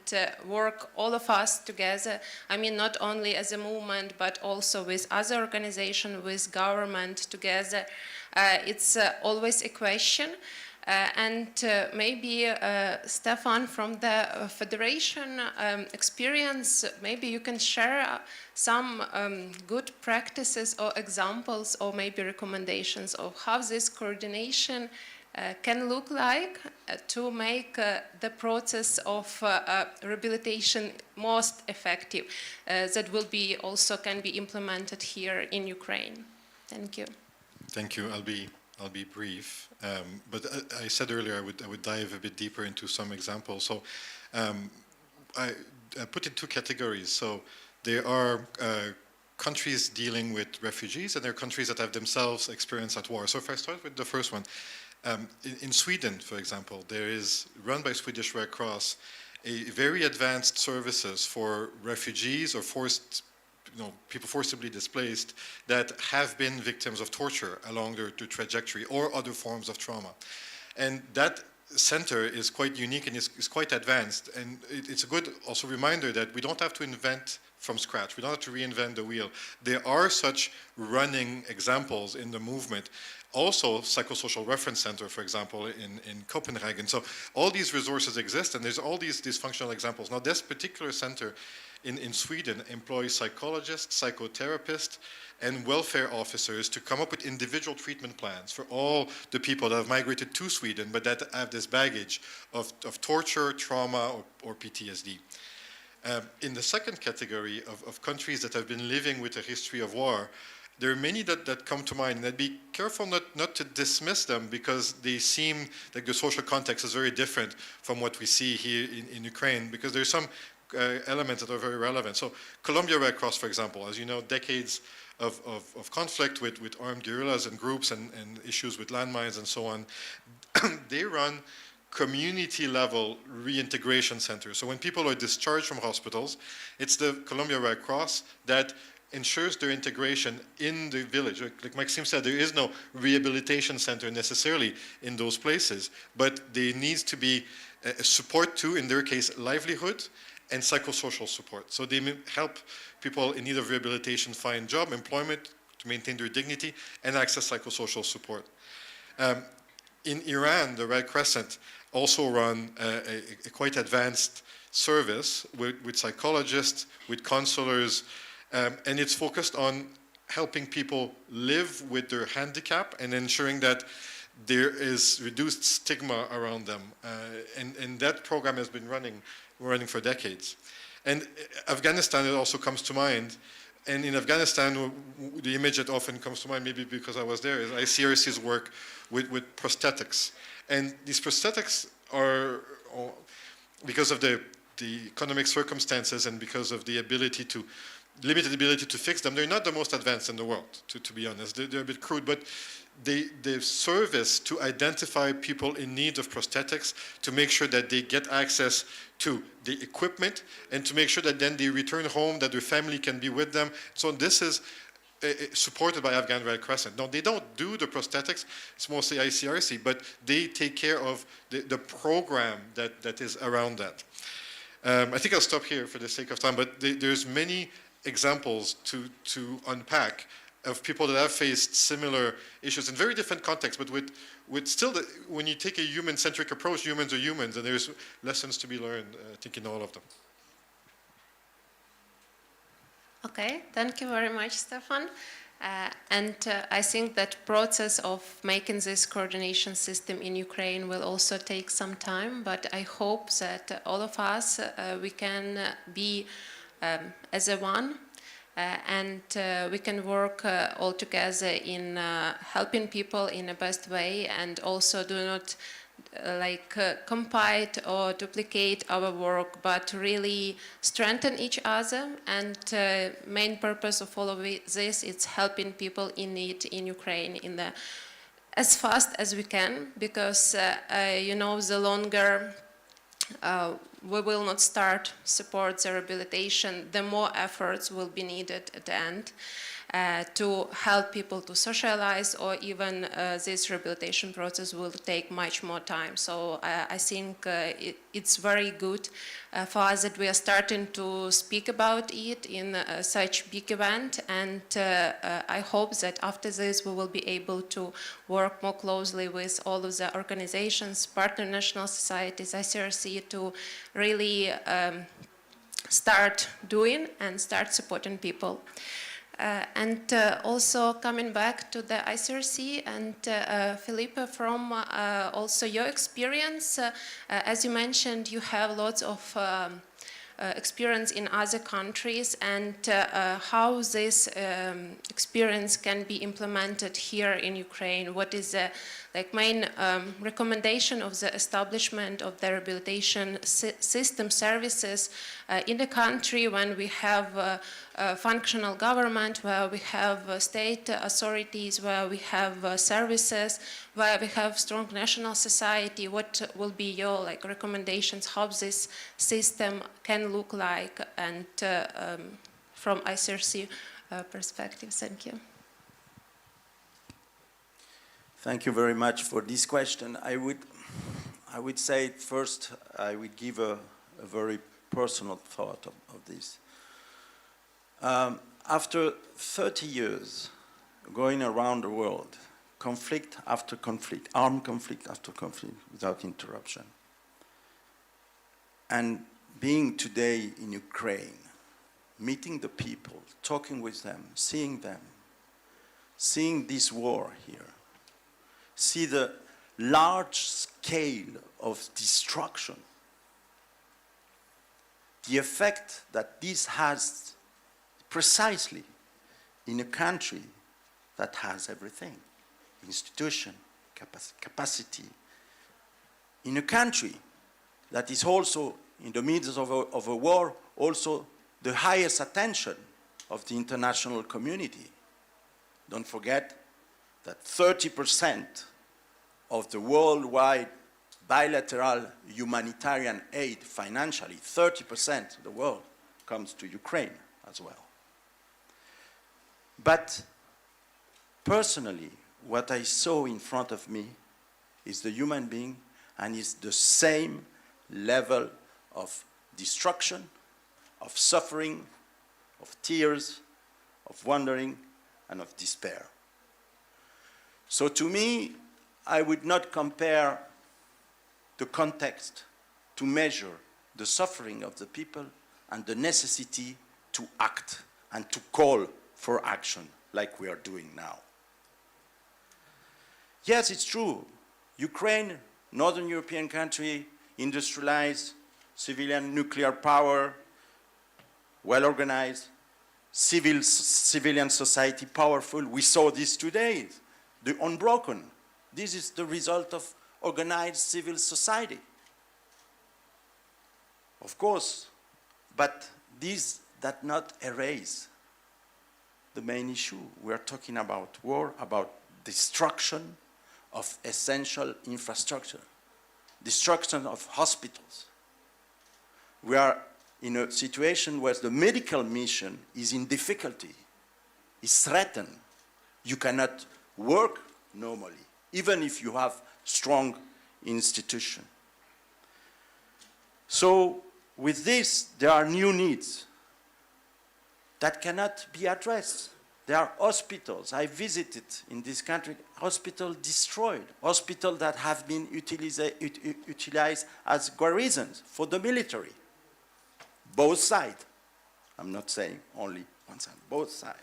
work all of us together. I mean, not only as a movement, but also with other organizations, with government together. It's always a question. Maybe Stefan from the Federation experience, maybe you can share some good practices or examples or maybe recommendations of how this coordination can look like to make the process of rehabilitation most effective. That will be also can be implemented here in Ukraine. Thank you. Thank you. I'll be brief, but I said earlier I would dive a bit deeper into some examples. So I put in two categories. So there are countries dealing with refugees, and there are countries that have themselves experienced at war. So if I start with the first one, in Sweden, for example, there is, run by Swedish Red Cross, a very advanced services for refugees or forced people forcibly displaced that have been victims of torture along their trajectory or other forms of trauma. And that center is quite unique and is quite advanced. And it's a good also reminder that we don't have to invent from scratch. We don't have to reinvent the wheel. There are such running examples in the movement. Also, Psychosocial Reference Center, for example, in Copenhagen. So all these resources exist, and there's all these functional examples. Now, this particular center in Sweden employs psychologists, psychotherapists, and welfare officers to come up with individual treatment plans for all the people that have migrated to Sweden, but that have this baggage of torture, trauma, or PTSD. In the second category of countries that have been living with a history of war, there are many that come to mind, and I'd be careful not to dismiss them because they seem like the social context is very different from what we see here in Ukraine, because there's some elements that are very relevant. So Colombia Red Cross, for example, as you know, decades of conflict with armed guerrillas and groups and issues with landmines and so on, they run community-level reintegration centers. So when people are discharged from hospitals, it's the Colombia Red Cross that ensures their integration in the village. Like Maxime said, there is no rehabilitation center necessarily in those places, but there needs to be support to, in their case, livelihood and psychosocial support. So they help people in need of rehabilitation find job, employment, to maintain their dignity, and access psychosocial support. In Iran, the Red Crescent also run a quite advanced service with psychologists, with counselors, and it's focused on helping people live with their handicap and ensuring that there is reduced stigma around them. And that program has been running for decades. And Afghanistan, it also comes to mind. And in Afghanistan, the image that often comes to mind, maybe because I was there, is ICRC's work with prosthetics. And these prosthetics are, because of the economic circumstances and because of the limited ability to fix them, they're not the most advanced in the world, to be honest. They're a bit crude, but the service to identify people in need of prosthetics, to make sure that they get access to the equipment, and to make sure that then they return home, that their family can be with them. So this is supported by Afghan Red Crescent. Now, they don't do the prosthetics, it's mostly ICRC, but they take care of the program that is around that. I think I'll stop here for the sake of time, but there's many examples to unpack of people that have faced similar issues in very different contexts, but with still, when you take a human-centric approach, humans are humans, and there's lessons to be learned, I think, in all of them. Okay, thank you very much, Stefan. I think that process of making this coordination system in Ukraine will also take some time, but I hope that all of us, we can be as a one, and we can work all together in helping people in the best way, and also do not compete or duplicate our work, but really strengthen each other. And main purpose of all of this is helping people in need in Ukraine as fast as we can, because the longer we will not start support the rehabilitation, the more efforts will be needed at the end to help people to socialize, or even this rehabilitation process will take much more time. So I think it's very good for us that we are starting to speak about it in such big event, and I hope that after this we will be able to work more closely with all of the organizations, partner national societies, ICRC, to really start doing and start supporting people. Also coming back to the ICRC, and Philippe, from also your experience, as you mentioned, you have lots of experience in other countries, and how this experience can be implemented here in Ukraine. What is the main recommendation of the establishment of the rehabilitation system services in the country when we have a functional government, where we have state authorities, where we have services, where we have strong national society? What will be your recommendations how this system can look like? And from ICRC perspective. Thank you. Thank you very much for this question. I would say first I would give a very personal thought of this. After 30 years going around the world, conflict after conflict, armed conflict after conflict without interruption, and being today in Ukraine, meeting the people, talking with them, seeing this war here, see the large scale of destruction, the effect that this has precisely in a country that has everything, institution, capacity, in a country that is also in the midst of a war, also the highest attention of the international community. Don't forget that 30% of the worldwide bilateral humanitarian aid financially, 30% of the world comes to Ukraine as well. But personally, what I saw in front of me is the human being, and is the same level of destruction, of suffering, of tears, of wandering, and of despair. So to me, I would not compare the context to measure the suffering of the people and the necessity to act and to call for action like we are doing now. Yes, it's true. Ukraine, Northern European country, industrialized, civilian nuclear power, well-organized, civilian society, powerful. We saw this today, the unbroken. This is the result of organized civil society. Of course, but this does not erase the main issue. We are talking about war, about destruction of essential infrastructure, destruction of hospitals. We are in a situation where the medical mission is in difficulty, is threatened. You cannot work normally, even if you have strong institutions. So with this, there are new needs that cannot be addressed. There are hospitals. I visited in this country, hospitals destroyed, hospitals that have been utilized as garrisons for the military. Both sides. I'm not saying only one side, both sides.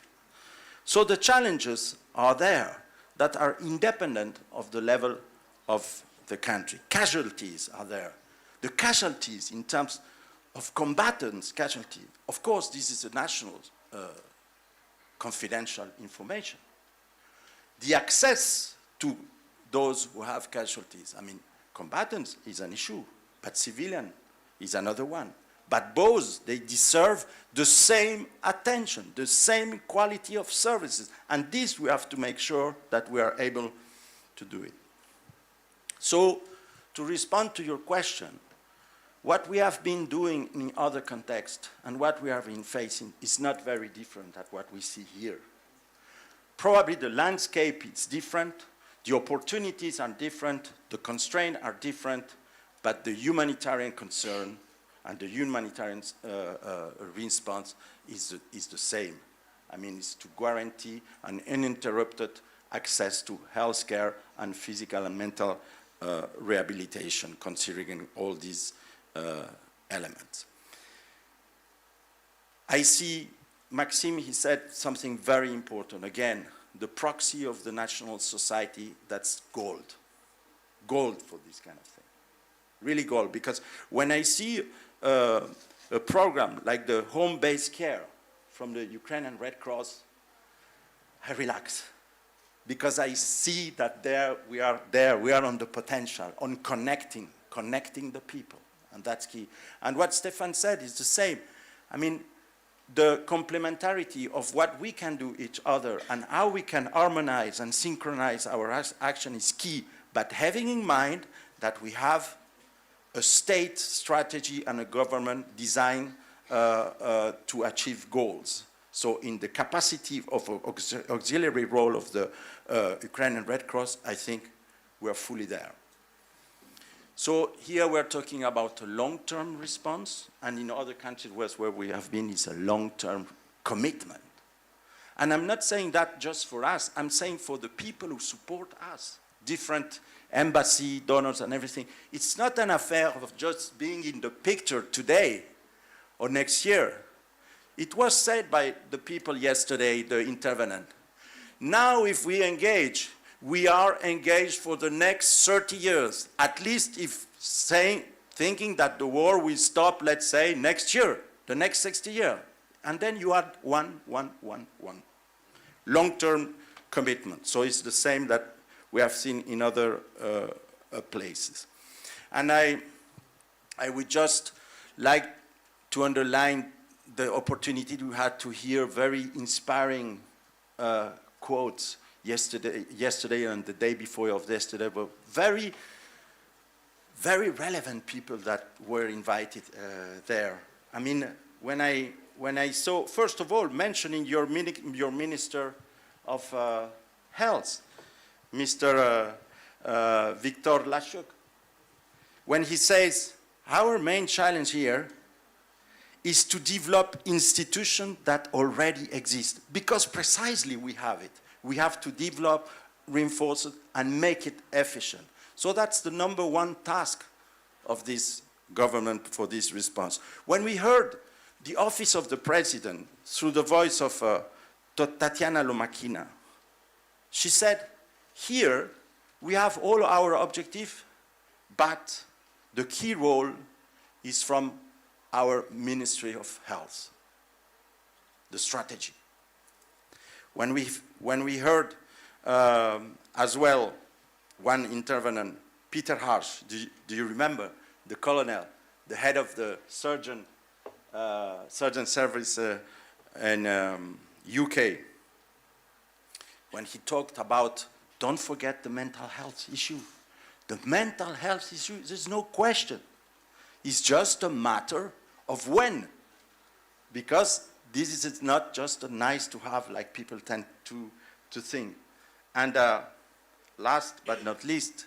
So the challenges are there that are independent of the level of the country. Casualties are there. The casualties in terms of combatants, casualty, of course, this is a national confidential information. The access to those who have casualties, I mean, combatants is an issue, but civilian is another one. But both, they deserve the same attention, the same quality of services. And this we have to make sure that we are able to do it. So, to respond to your question, what we have been doing in other contexts and what we have been facing is not very different than what we see here. Probably the landscape is different, the opportunities are different, the constraints are different, but the humanitarian concern and the humanitarian response is the same. I mean, it's to guarantee an uninterrupted access to healthcare and physical and mental rehabilitation, considering all these elements. I see Maxime, he said something very important. Again, the proxy of the national society, that's gold. Gold for this kind of thing. Really gold, because when I see a program like the home-based care from the Ukrainian Red Cross, I relax. Because I see that we are on the potential, on connecting the people, and that's key. And what Stefan said is the same. I mean, the complementarity of what we can do each other and how we can harmonize and synchronize our action is key, but having in mind that we have a state strategy and a government designed to achieve goals. So in the capacity of auxiliary role of the Ukrainian Red Cross, I think we are fully there. So here we're talking about a long-term response, and in other countries where we have been, it's a long-term commitment. And I'm not saying that just for us, I'm saying for the people who support us, different embassy, donors and everything. It's not an affair of just being in the picture today or next year. It was said by the people yesterday, the intervenant. Now if we engage, we are engaged for the next 30 years, at least if thinking that the war will stop, let's say, next year, the next 60 years. And then you add one. Long-term commitment. So it's the same that we have seen in other places. And I would just like to underline the opportunity we had to hear very inspiring quotes yesterday and the day before of yesterday were very, very relevant people that were invited there. I mean, when I saw, first of all, mentioning your Minister of Health, Mr. Victor Lashuk, when he says, our main challenge here is to develop institutions that already exist, because precisely we have it. We have to develop, reinforce it, and make it efficient. So that's the number one task of this government for this response. When we heard the office of the president through the voice of Tatiana Lomakina, she said, here we have all our objectives, but the key role is from our Ministry of Health, the strategy. When we heard as well one intervenant, Peter Harsh, do you remember, the colonel, the head of the surgeon service in UK, when he talked about, don't forget the mental health issue. The mental health issue, there's no question. It's just a matter of when. Because this is not just a nice to have like people tend to think. And last but not least,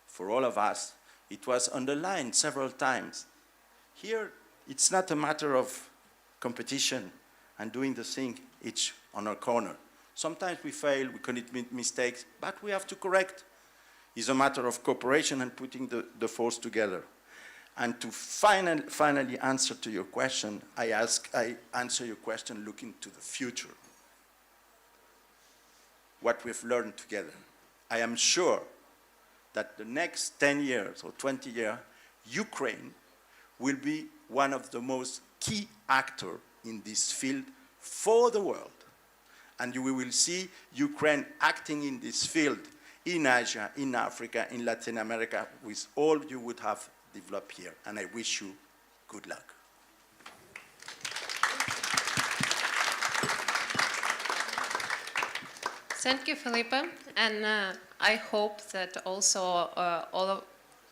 for all of us, it was underlined several times. Here, it's not a matter of competition and doing the thing each on our corner. Sometimes we fail, we commit mistakes, but we have to correct. It's a matter of cooperation and putting the force together. And to finally answer to your question, I answer your question looking to the future. What we've learned together. I am sure that the next 10 years or 20 years, Ukraine will be one of the most key actors in this field for the world. And we will see Ukraine acting in this field in Asia, in Africa, in Latin America, with all you would have developed here. And I wish you good luck. Thank you, Felipe. And I hope that also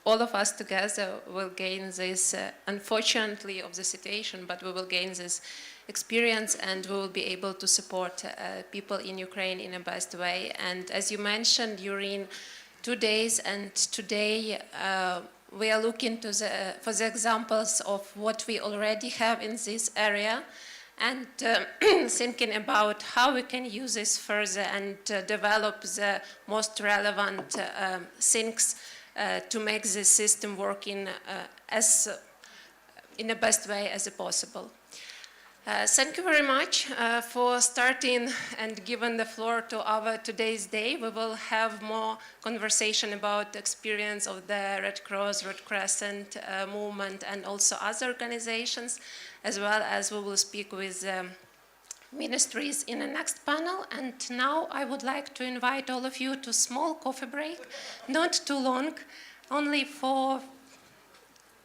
all of us together will gain this, unfortunately, of the situation, but we will gain this experience and we will be able to support people in Ukraine in the best way. And as you mentioned, during 2 days and today, we are looking to for the examples of what we already have in this area and thinking about how we can use this further and develop the most relevant things to make this system work in the best way as possible. Thank you very much for starting and giving the floor to our today's day. We will have more conversation about the experience of the Red Cross, Red Crescent movement and also other organizations, as well as we will speak with ministries in the next panel. And now I would like to invite all of you to a small coffee break, not too long, only for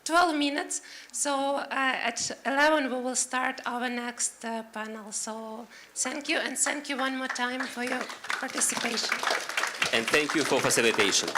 12 minutes. So at 11 we will start our next panel. So thank you, and thank you one more time for your participation. And thank you for facilitation.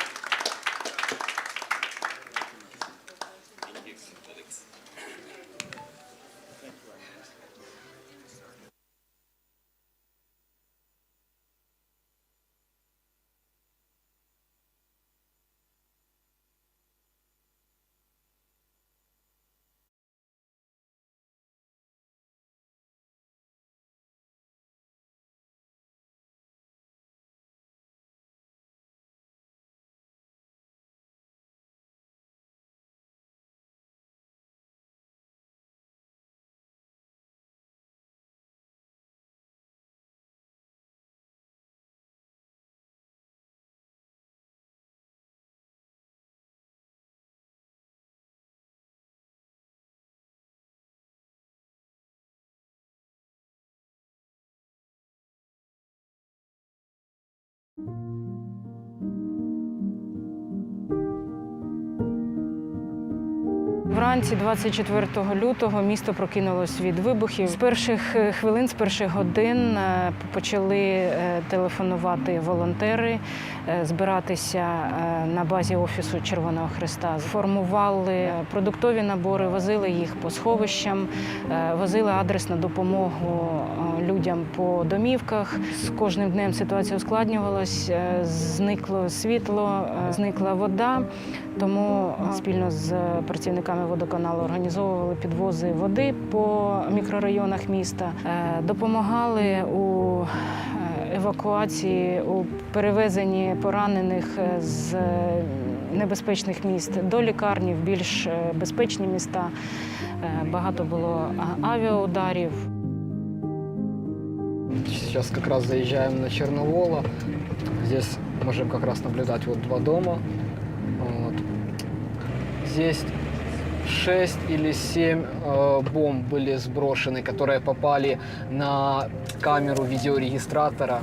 Вранці 24 лютого місто прокинулось від вибухів. З перших хвилин, з перших годин почали телефонувати волонтери, збиратися на базі Офісу Червоного Хреста. Формували продуктові набори, возили їх по сховищам, возили адресну допомогу людям по домівках. З кожним днем ситуація ускладнювалась, зникло світло, зникла вода. Тому спільно з працівниками водоканалу організовували підвози води по мікрорайонах міста, допомагали у евакуації, у перевезенні поранених з небезпечних міст до лікарні в більш безпечні міста. Багато було авіаударів. Сейчас как раз заезжаем на Черновола. Здесь можем как раз наблюдать вот два дома. Вот. Здесь 6 или 7 бомб были сброшены, которые попали на камеру видеорегистратора.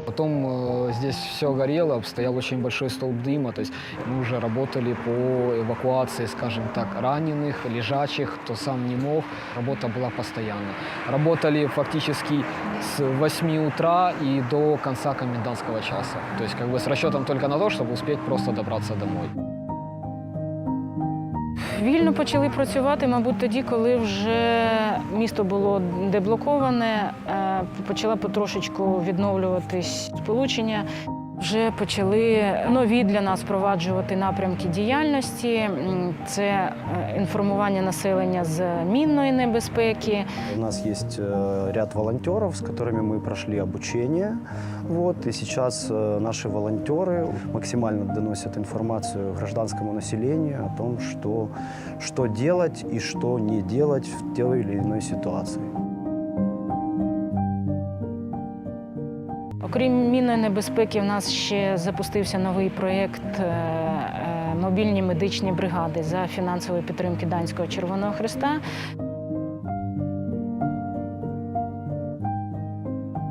Потом здесь все горело, стоял очень большой столб дыма, то есть мы уже работали по эвакуации, скажем так, раненых, лежачих, кто сам не мог. Работа была постоянно. Работали фактически с 8 утра и до конца комендантского часа. То есть как бы с расчетом только на то, чтобы успеть просто добраться домой. Вільно почали працювати, мабуть, тоді, коли вже місто було деблоковане, почала потрошечку відновлюватись сполучення. Вже почали нові для нас впроваджувати напрямки діяльності. Це інформування населення з мінної небезпеки. У нас есть ряд волонтеров, с которыми мы прошли обучение. Вот, и сейчас наши волонтеры максимально доносят информацию гражданскому населению о том, что делать и что не делать в той или иной ситуации. Окрім мінної небезпеки, в нас ще запустився новий проєкт «Мобільні медичні бригади» за фінансової підтримки Данського Червоного Хреста.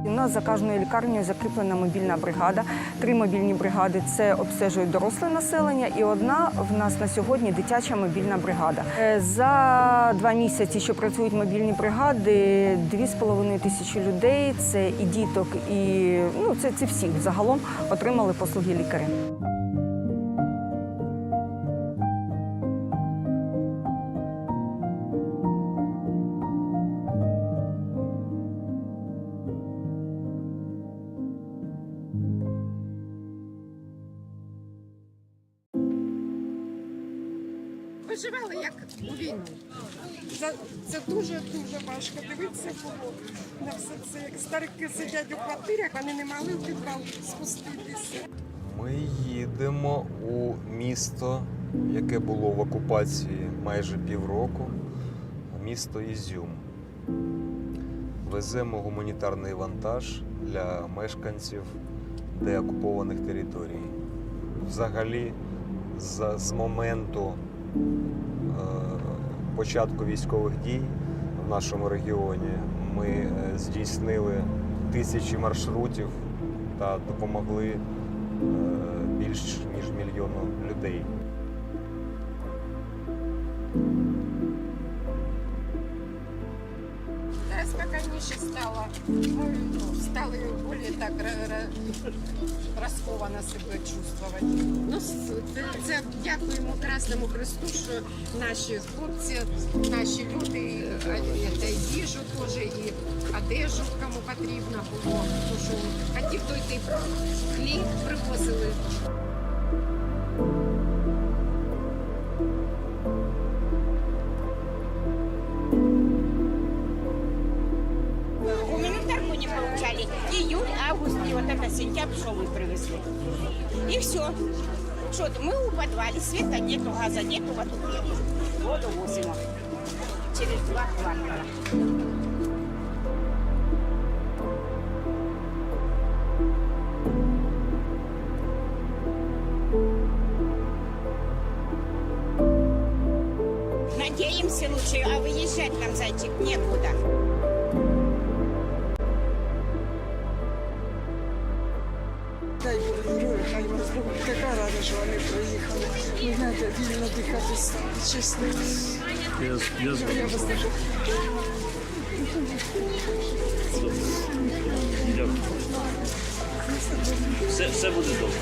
У нас за кожною лікарнею закріплена мобільна бригада. 3 мобільні бригади – це обстежують доросле населення, і одна в нас на сьогодні дитяча мобільна бригада. За 2 місяці, що працюють мобільні бригади, 2,5 тисячі людей, це і діток, і це всі загалом отримали послуги лікаря. Виживали як у війну. Це дуже-дуже важко дивитися було на все це. Як старики сидять у квартирах, вони не могли в підвал спуститися. Ми їдемо у місто, яке було в окупації майже півроку, місто Ізюм. Веземо гуманітарний вантаж для мешканців деокупованих територій. Взагалі, з моменту початку військових дій в нашому регіоні ми здійснили тисячі маршрутів та допомогли більш ніж 1 мільйону людей. Зараз спокійніше стало. Ми стали більш так розкованно себе чувствувати. Це дякуємо Красному Хресту, що наші хлопці, наші люди, їжу теж, і одежу, кому потрібно було. Хотів той хліб привозили. Гуманитарку не получали. Июль, август и вот это сентябрь, что мы привезли. И все. Что мы у подвале, света нету, газа нету, вот тут воду возим через 2 квартала. Надеемся лучше, а выезжать нам, зайчик, некуда. що вони приїхали. Ви знаєте, вільно дихати стало, чесно. Я вас дуже. Все буде добре.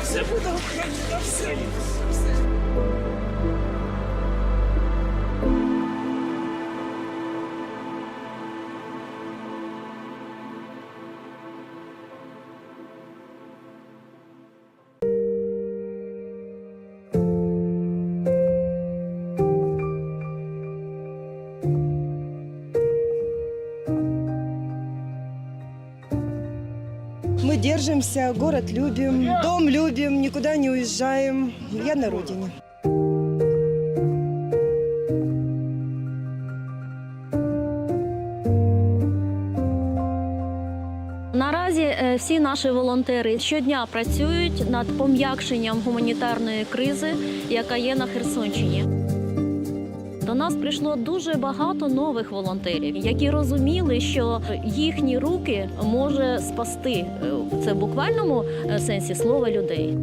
Все буде Україна, все. Мы держимся, город любим, дом любим, никуда не уезжаем. Я на родине. Наразі всі наші волонтери щодня працюють над пом'якшенням гуманітарної кризи, яка є на Херсонщині. До нас прийшло дуже багато нових волонтерів, які розуміли, що їхні руки може спасти в це буквальному сенсі слова людей.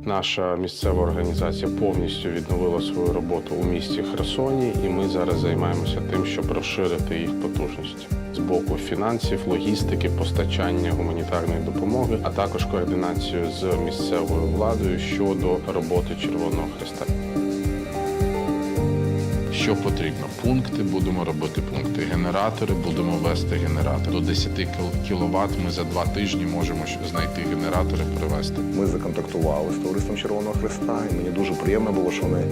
Наша місцева організація повністю відновила свою роботу у місті Херсоні, і ми зараз займаємося тим, щоб розширити їх потужності з боку фінансів, логістики, постачання гуманітарної допомоги, а також координацію з місцевою владою щодо роботи Червоного Хреста. Що потрібно? Пункти, будемо робити пункти. Генератори, будемо вести генератори. До 10 кВт ми за 2 тижні можемо знайти генератори, привезти. Ми законтактували з Товариством Червоного Хреста, і мені дуже приємно було, що вони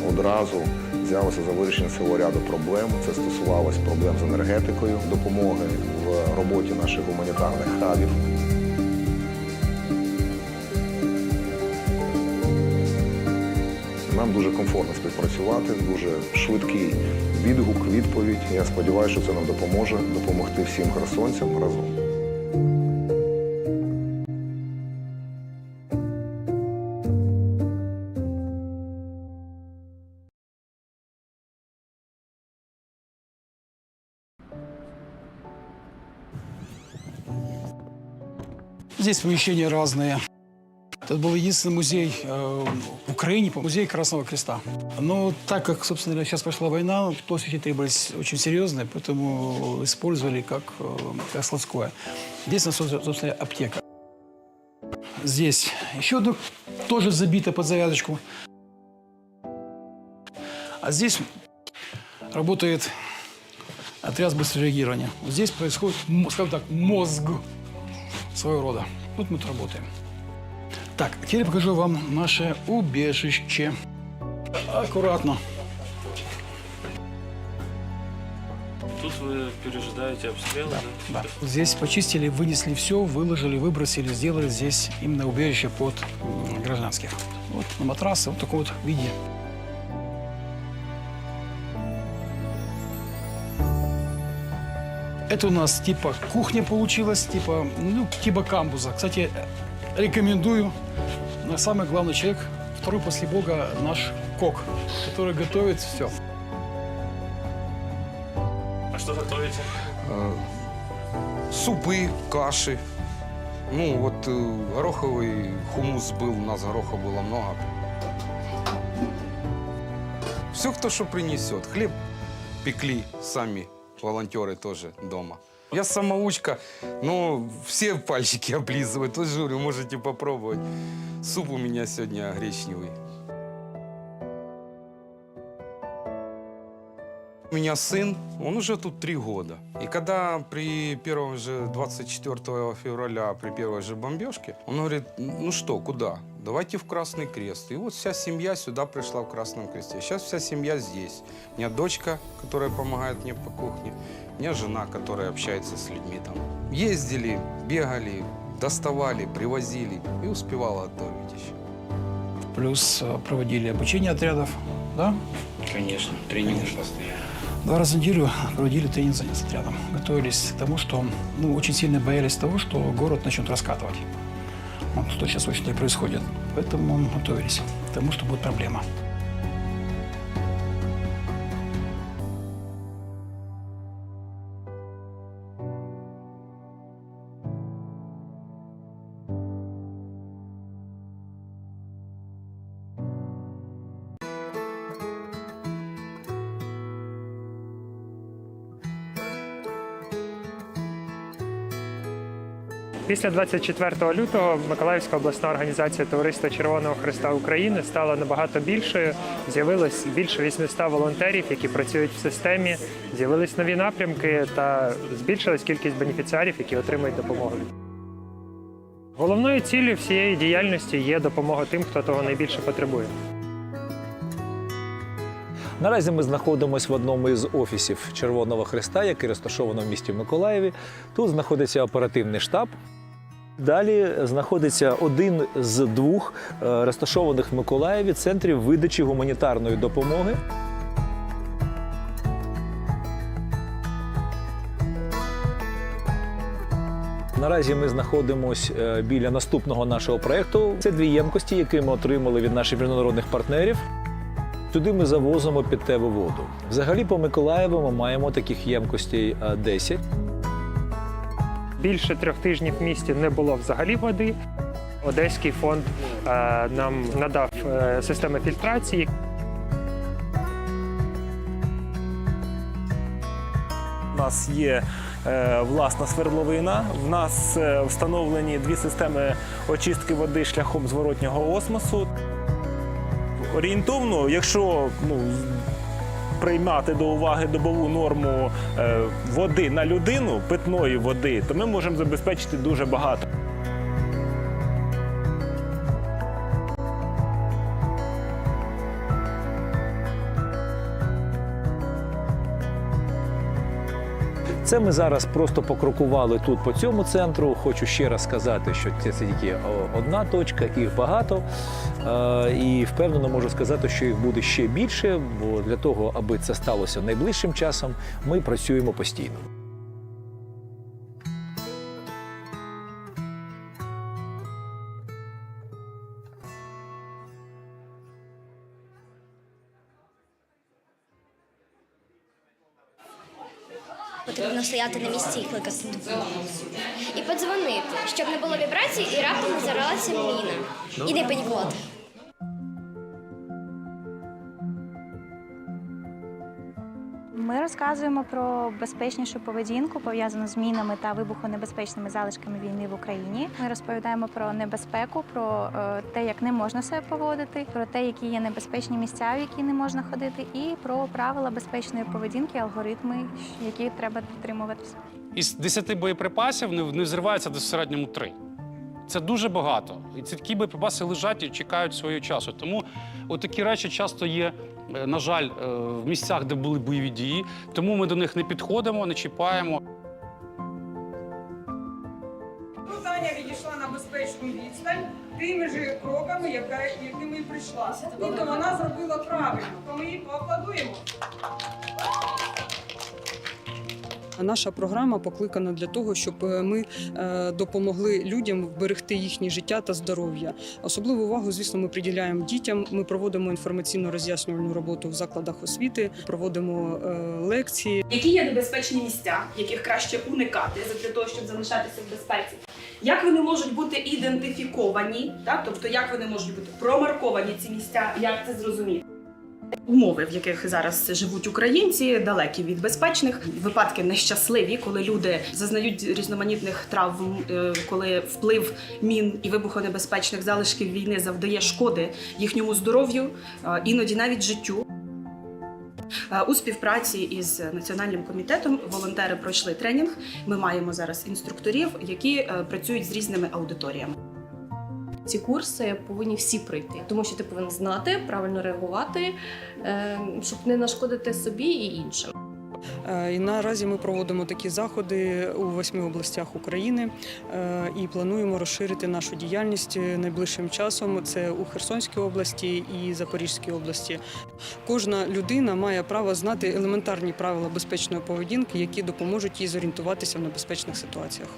одразу взялися за вирішення цього ряду проблем. Це стосувалось проблем з енергетикою, допомоги в роботі наших гуманітарних хабів. Нам дуже комфортно співпрацювати, дуже швидкий відгук, відповідь. Я сподіваюся, що це нам допоможе допомогти всім херсонцям разом. Здесь помещения разные. Это был единственный музей в Украине, музей Красного Креста. Но так как, собственно говоря, сейчас пошла война, площади требовались очень серьезные, поэтому использовали как складское. Здесь, собственно, аптека. Здесь еще одно тоже забито под завязочку. А здесь работает отряд быстрого реагирования. Вот здесь происходит, скажем так, мозг своего рода. Вот мы тут работаем. Так, теперь покажу вам наше убежище. Аккуратно. Тут вы пережидаете обстрелы, да? Да. Здесь почистили, вынесли все, выложили, выбросили, сделали здесь именно убежище под гражданских. Вот на матрасы, вот в таком вот виде. Это у нас типа кухня получилась, типа камбуза. Кстати, рекомендую. Но самый главный человек, второй после Бога, наш кок, который готовит все. А что готовите? Супы, каши. Ну, вот гороховый хумус был, у нас гороха было много. Все, кто что принесет. Хлеб пекли сами, волонтеры тоже дома. Я самоучка, но все пальчики облизывают. Вот говорю, можете попробовать. Суп у меня сегодня гречневый. У меня сын, он уже тут 3 года. И когда при 24 февраля, при первой же бомбежке, он говорит, ну что, куда? Давайте в Красный Крест. И вот вся семья сюда пришла в Красном Кресте. Сейчас вся семья здесь. У меня дочка, которая помогает мне по кухне. У меня жена, которая общается с людьми там. Ездили, бегали, доставали, привозили и успевала готовить еще. Плюс проводили обучение отрядов, да? Конечно, тренинги постоянно. 2 раза в неделю проводили тренинг с отрядом. Готовились к тому, что очень сильно боялись того, что город начнут раскатывать. Вот, что сейчас очень и происходит. Поэтому готовились к тому, что будет проблема. Після 24 лютого Миколаївська обласна організація Товариства Червоного Хреста України стала набагато більшою. З'явилось більше 800 волонтерів, які працюють в системі, з'явились нові напрямки та збільшилась кількість бенефіціарів, які отримують допомогу. Головною ціллю всієї діяльності є допомога тим, хто того найбільше потребує. Наразі ми знаходимося в одному із офісів Червоного Хреста, який розташовано в місті Миколаєві. Тут знаходиться оперативний штаб. Далі знаходиться один з двох розташованих в Миколаєві центрів видачі гуманітарної допомоги. Наразі ми знаходимося біля наступного нашого проєкту. Це 2 ємкості, які ми отримали від наших міжнародних партнерів. Сюди ми завозимо питтєву воду. Взагалі по Миколаєву ми маємо таких ємкостей 10. Більше 3 тижнів в місті не було взагалі води. Одеський фонд нам надав системи фільтрації. У нас є власна свердловина, в нас встановлені 2 системи очистки води шляхом зворотнього осмосу. Орієнтовно, якщо приймати до уваги добову норму води на людину, питної води, то ми можемо забезпечити дуже багато. Це ми зараз просто покрокували тут по цьому центру. Хочу ще раз сказати, що це тільки одна точка, їх багато. І впевнено можу сказати, що їх буде ще більше, бо для того, аби це сталося найближчим часом, ми працюємо постійно. Потрібно стояти на місці і кликати допомогу. І подзвонити, щоб не було вібрацій і раптом не заралася міна. І не панікувати. Ми розказуємо про безпечнішу поведінку, пов'язану з мінами та вибухонебезпечними залишками війни в Україні. Ми розповідаємо про небезпеку, про те, як не можна себе поводити, про те, які є небезпечні місця, в які не можна ходити, і про правила безпечної поведінки, алгоритми, які треба дотримуватися. Із 10 боєприпасів не взривається до середньому 3. Це дуже багато. І ці такі боєприпаси лежать і чекають свого часу. Тому такі речі часто є, на жаль, в місцях, де були бойові дії. Тому ми до них не підходимо, не чіпаємо. Тут Аня відійшла на безпечну відстань тими ж кроками, якими і прийшла. Тобто вона зробила правильно. То ми їй поаплодуємо. Наша програма покликана для того, щоб ми допомогли людям вберегти їхнє життя та здоров'я. Особливу увагу, звісно, ми приділяємо дітям. Ми проводимо інформаційно-роз'яснювальну роботу в закладах освіти, проводимо лекції. Які є небезпечні місця, яких краще уникати для того, щоб залишатися в безпеці? Як вони можуть бути ідентифіковані, тобто як вони можуть бути промарковані ці місця, як це зрозуміти? Умови, в яких зараз живуть українці, далекі від безпечних. Випадки нещасливі, коли люди зазнають різноманітних травм, коли вплив мін і вибухонебезпечних залишків війни завдає шкоди їхньому здоров'ю, іноді навіть життю. У співпраці із Національним комітетом волонтери пройшли тренінг. Ми маємо зараз інструкторів, які працюють з різними аудиторіями. Ці курси повинні всі пройти, тому що ти повинен знати, правильно реагувати, щоб не нашкодити собі і іншим. І наразі ми проводимо такі заходи у 8 областях України і плануємо розширити нашу діяльність найближчим часом. Це у Херсонській області і Запорізькій області. Кожна людина має право знати елементарні правила безпечної поведінки, які допоможуть їй зорієнтуватися в небезпечних ситуаціях.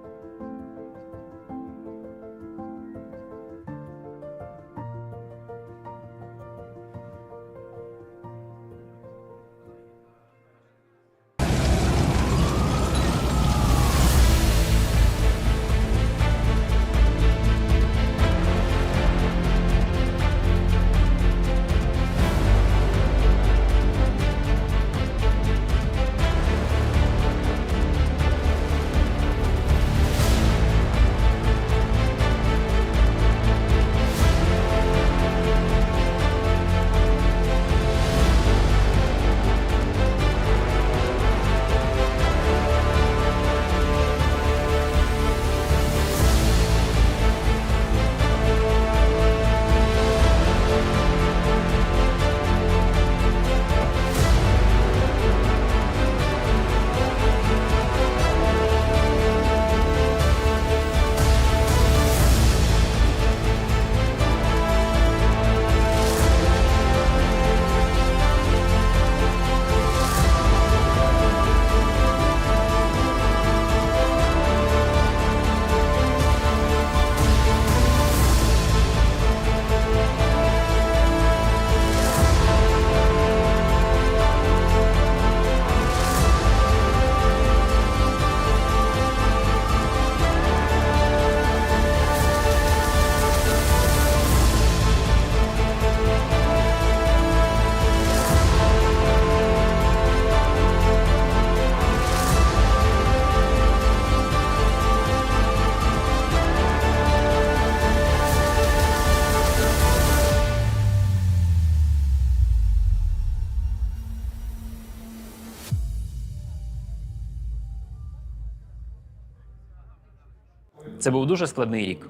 Це був дуже складний рік.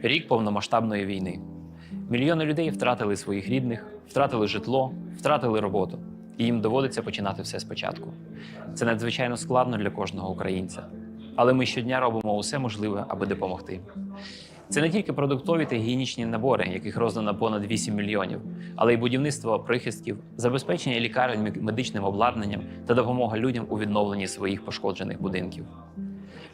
Рік повномасштабної війни. Мільйони людей втратили своїх рідних, втратили житло, втратили роботу. І їм доводиться починати все спочатку. Це надзвичайно складно для кожного українця. Але ми щодня робимо усе можливе, аби допомогти. Це не тільки продуктові та гігієнічні набори, яких роздано понад 8 мільйонів, але й будівництво прихистків, забезпечення лікарень медичним обладнанням та допомога людям у відновленні своїх пошкоджених будинків.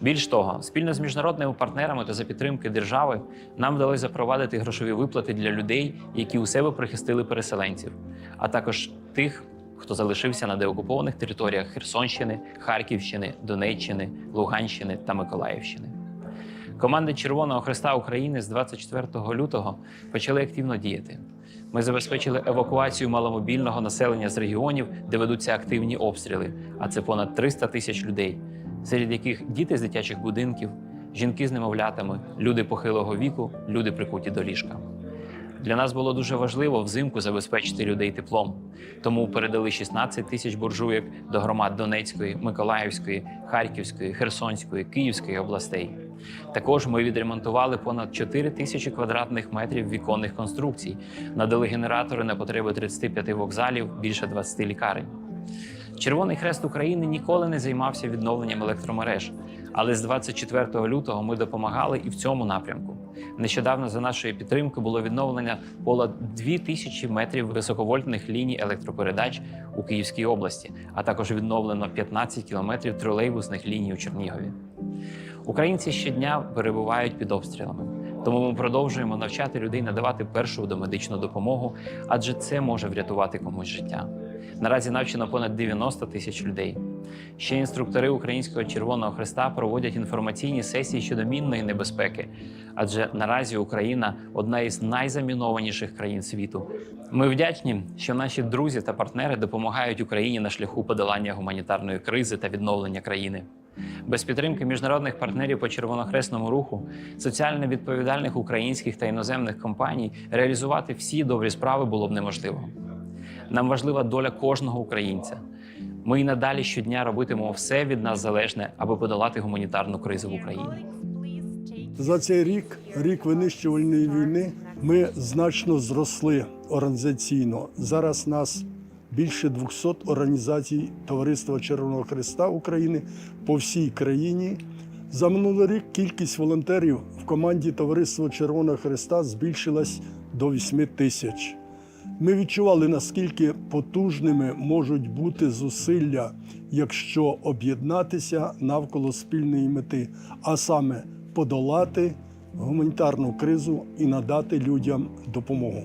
Більш того, спільно з міжнародними партнерами та за підтримки держави нам вдалося запровадити грошові виплати для людей, які у себе прихистили переселенців, а також тих, хто залишився на деокупованих територіях Херсонщини, Харківщини, Донеччини, Луганщини та Миколаївщини. Команди Червоного Хреста України з 24 лютого почали активно діяти. Ми забезпечили евакуацію маломобільного населення з регіонів, де ведуться активні обстріли, а це понад 300 тисяч людей, серед яких діти з дитячих будинків, жінки з немовлятами, люди похилого віку, люди прикуті до ліжка. Для нас було дуже важливо взимку забезпечити людей теплом, тому передали 16 тисяч буржуйок до громад Донецької, Миколаївської, Харківської, Херсонської, Київської областей. Також ми відремонтували понад 4 тисячі квадратних метрів віконних конструкцій, надали генератори на потреби 35 вокзалів, більше 20 лікарень. Червоний Хрест України ніколи не займався відновленням електромереж, але з 24 лютого ми допомагали і в цьому напрямку. Нещодавно за нашої підтримки було відновлено понад 2000 метрів високовольтних ліній електропередач у Київській області, а також відновлено 15 кілометрів тролейбусних ліній у Чернігові. Українці щодня перебувають під обстрілами, тому ми продовжуємо навчати людей надавати першу домедичну допомогу, адже це може врятувати комусь життя. Наразі навчено понад 90 тисяч людей. Ще інструктори Українського Червоного Хреста проводять інформаційні сесії щодо мінної небезпеки, адже наразі Україна – одна із найзамінованіших країн світу. Ми вдячні, що наші друзі та партнери допомагають Україні на шляху подолання гуманітарної кризи та відновлення країни. Без підтримки міжнародних партнерів по червонохресному руху, соціально відповідальних українських та іноземних компаній реалізувати всі добрі справи було б неможливо. Нам важлива доля кожного українця. Ми і надалі щодня робитимемо все від нас залежне, аби подолати гуманітарну кризу в Україні. За цей рік винищувальної війни, ми значно зросли організаційно. Зараз нас більше 200 організацій Товариства Червоного Хреста України по всій країні. За минулий рік кількість волонтерів в команді Товариства Червоного Хреста збільшилась до 8 тисяч. Ми відчували, наскільки потужними можуть бути зусилля, якщо об'єднатися навколо спільної мети, а саме подолати гуманітарну кризу і надати людям допомогу.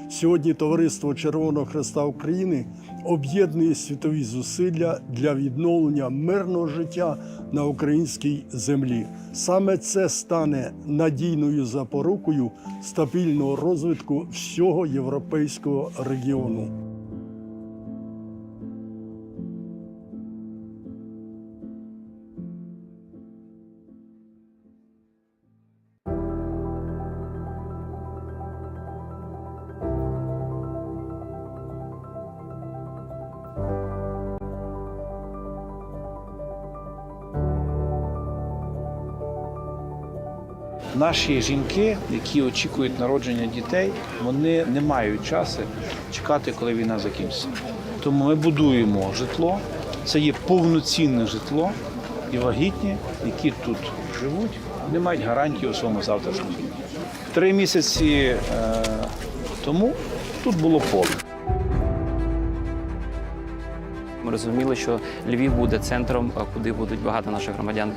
Сьогодні Товариство Червоного Хреста України об'єднує світові зусилля для відновлення мирного життя на українській землі. Саме це стане надійною запорукою стабільного розвитку всього європейського регіону. Наші жінки, які очікують народження дітей, вони не мають часу чекати, коли війна закінчиться. Тому ми будуємо житло, це є повноцінне житло, і вагітні, які тут живуть, вони мають гарантію у своєму завтрашньому. 3 місяці тому тут було поле. Ми розуміли, що Львів буде центром, куди будуть багато наших громадян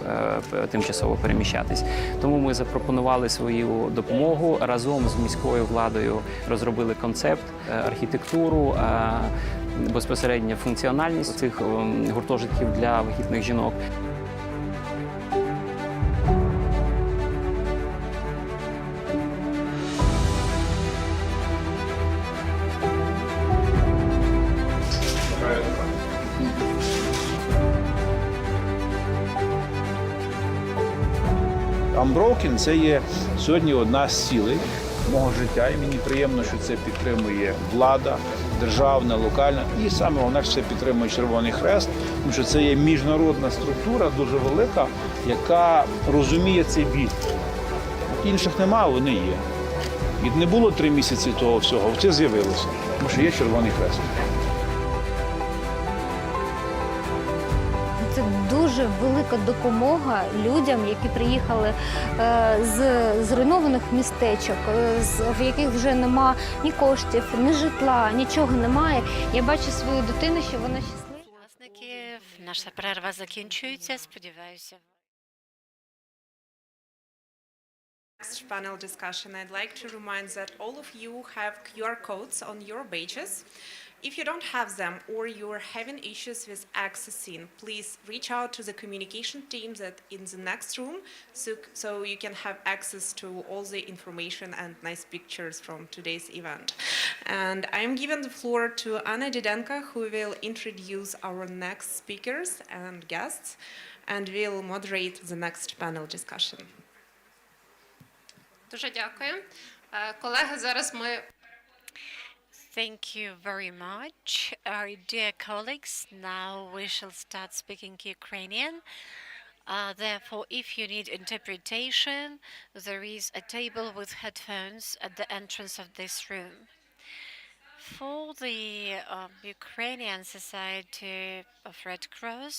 тимчасово переміщатись. Тому ми запропонували свою допомогу. Разом з міською владою розробили концепт, архітектуру, безпосередньо функціональність цих гуртожитків для вагітних жінок. Unbroken – це є сьогодні одна з цілей, мого життя. І мені приємно, що це підтримує влада, державна, локальна. І саме головне, що це підтримує Червоний Хрест, тому що це є міжнародна структура, дуже велика, яка розуміє цей біль. Інших немає, вони є. І не було 3 місяці того всього, це з'явилося, тому що є Червоний Хрест. Це дуже велика допомога людям, які приїхали з зруйнованих містечок, в яких вже нема ні коштів, ні житла, нічого немає. Я бачу свою дитину, що вона щаслива. Власників, наша перерва закінчується, сподіваюся. Next panel discussion, I'd like to remind that all of you have QR codes on your badges. If you don't have them or you're having issues with accessing, please reach out to the communication team that in the next room so you can have access to all the information and nice pictures from today's event. And I'm giving the floor to Anna Didenko, who will introduce our next speakers and guests and will moderate the next panel discussion. Дуже дякую. Колеги, зараз ми Thank you very much. Our dear colleagues, now we shall start speaking Ukrainian. Therefore, if you need interpretation, there is a table with headphones at the entrance of this room. For the Ukrainian Society of Red Cross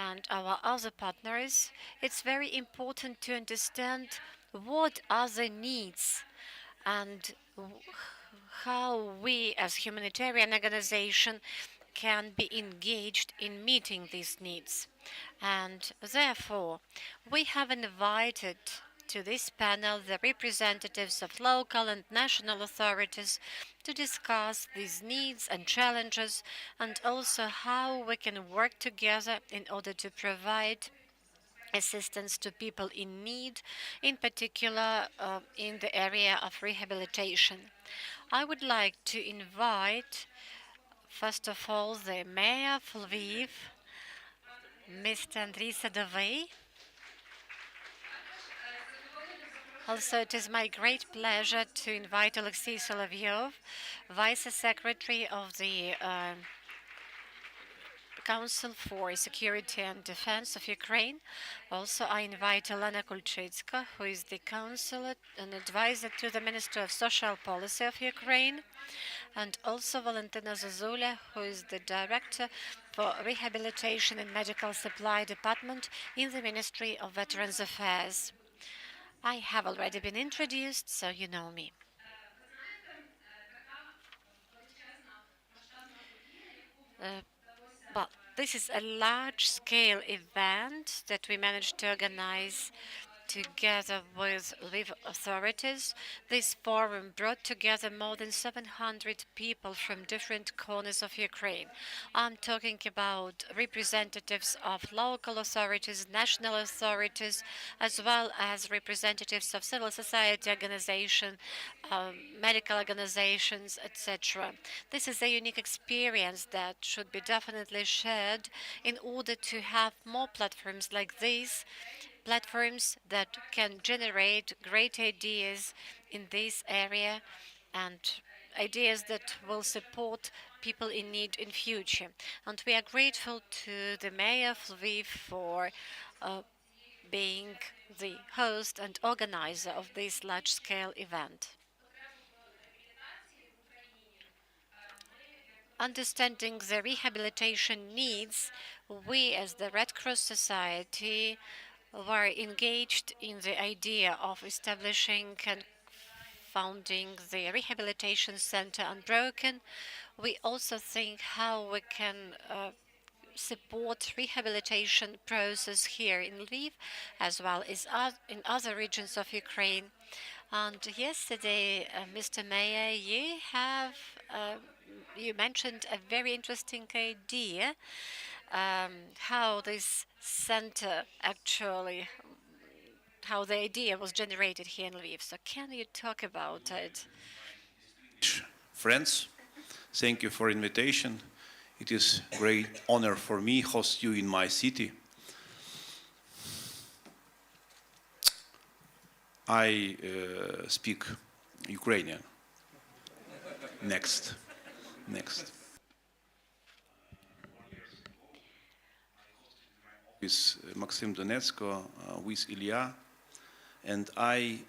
and our other partners, it's very important to understand what are the needs and how we as humanitarian organization can be engaged in meeting these needs. And therefore, we have invited to this panel the representatives of local and national authorities to discuss these needs and challenges, and also how we can work together in order to provide assistance to people in need, in particular in the area of rehabilitation. I would like to invite, first of all, the mayor of Lviv, Mr. Andriy Sadovey. Also, it is my great pleasure to invite Alexei Solovyov, Vice Secretary of the Council for Security and Defense of Ukraine. Also, I invite Elena Kulchitska, who is the counselor and advisor to the Minister of Social Policy of Ukraine, and also Valentina Zazula, who is the Director for Rehabilitation and Medical Supply Department in the Ministry of Veterans Affairs. I have already been introduced, so you know me. But this is a large-scale event that we managed to organize together with Lviv authorities. This forum brought together more than 700 people from different corners of Ukraine. I'm talking about representatives of local authorities, national authorities, as well as representatives of civil society organizations, medical organizations, etc. This is a unique experience that should be definitely shared in order to have more platforms like these, platforms that can generate great ideas in this area and ideas that will support people in need in future. And we are grateful to the mayor of Lviv for being the host and organizer of this large-scale event. Understanding the rehabilitation needs, we as the Red Cross Society were engaged in the idea of establishing and founding the Rehabilitation Center Unbroken. We also think how we can support rehabilitation process here in Lviv, as well as in other regions of Ukraine. And yesterday, Mr. Mayor, you mentioned a very interesting idea, how this center actually, how the idea was generated here in Lviv. So can you talk about it? Friends, thank you for invitation. It is great honor for me host you in my city. I speak Ukrainian. Next. With Maxim Donetsko, with Ilya, and I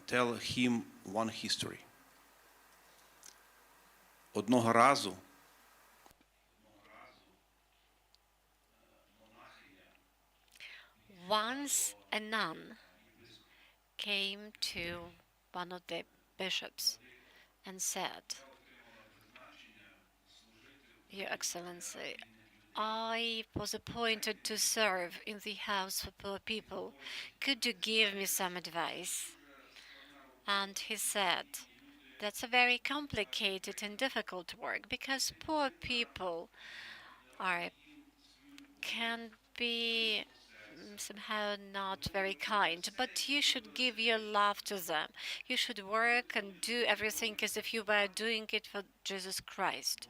tell him one history. Одного разу Once a nun came to one of the bishops and said, Your Excellency, I was appointed to serve in the house for poor people. Could you give me some advice? And he said, That's a very complicated and difficult work because poor people can be somehow not very kind, but you should give your love to them. You should work and do everything as if you were doing it for Jesus Christ.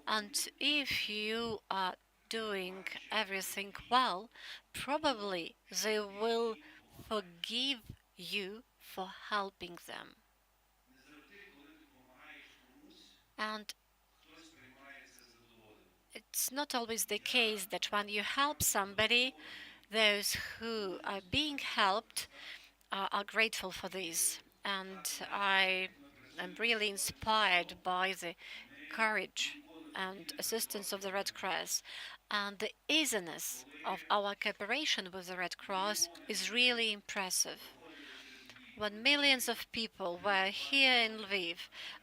And if you are doing everything well, probably they will forgive you for helping them. And it's not always the case that when you help somebody, those who are being helped are grateful for this. And I am really inspired by the courage and assistance of the Red Cross. And the easiness of our cooperation with the Red Cross is really impressive. When millions of people were here in Lviv,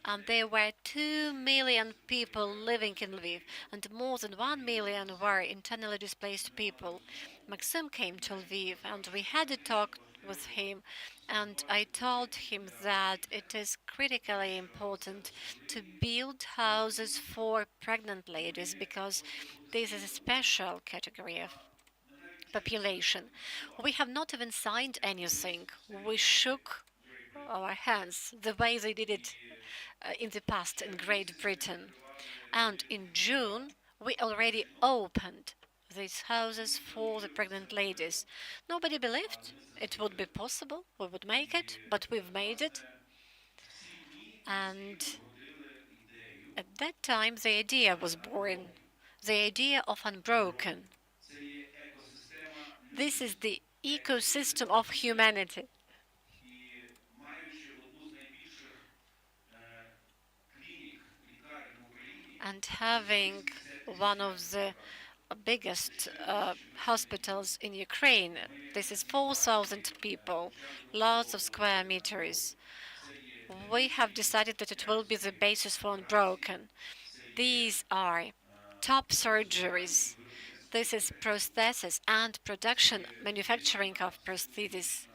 and there were 2 million people living in Lviv, and more than 1 million were internally displaced people, Maxim came to Lviv, and we had a talk with him, and I told him that it is critically important to build houses for pregnant ladies because this is a special category of population. We have not even signed anything. We shook our hands the way they did it in the past in Great Britain. And in June, we already opened these houses for the pregnant ladies. Nobody believed it would be possible, we would make it, but we've made it. And at that time, the idea was born, the idea of Unbroken. This is the ecosystem of humanity. And having one of the biggest hospitals in Ukraine, this is 4,000 people, lots of square meters. We have decided that it will be the basis for Unbroken. These are top surgeries. This is prosthesis and production, manufacturing of prosthesis.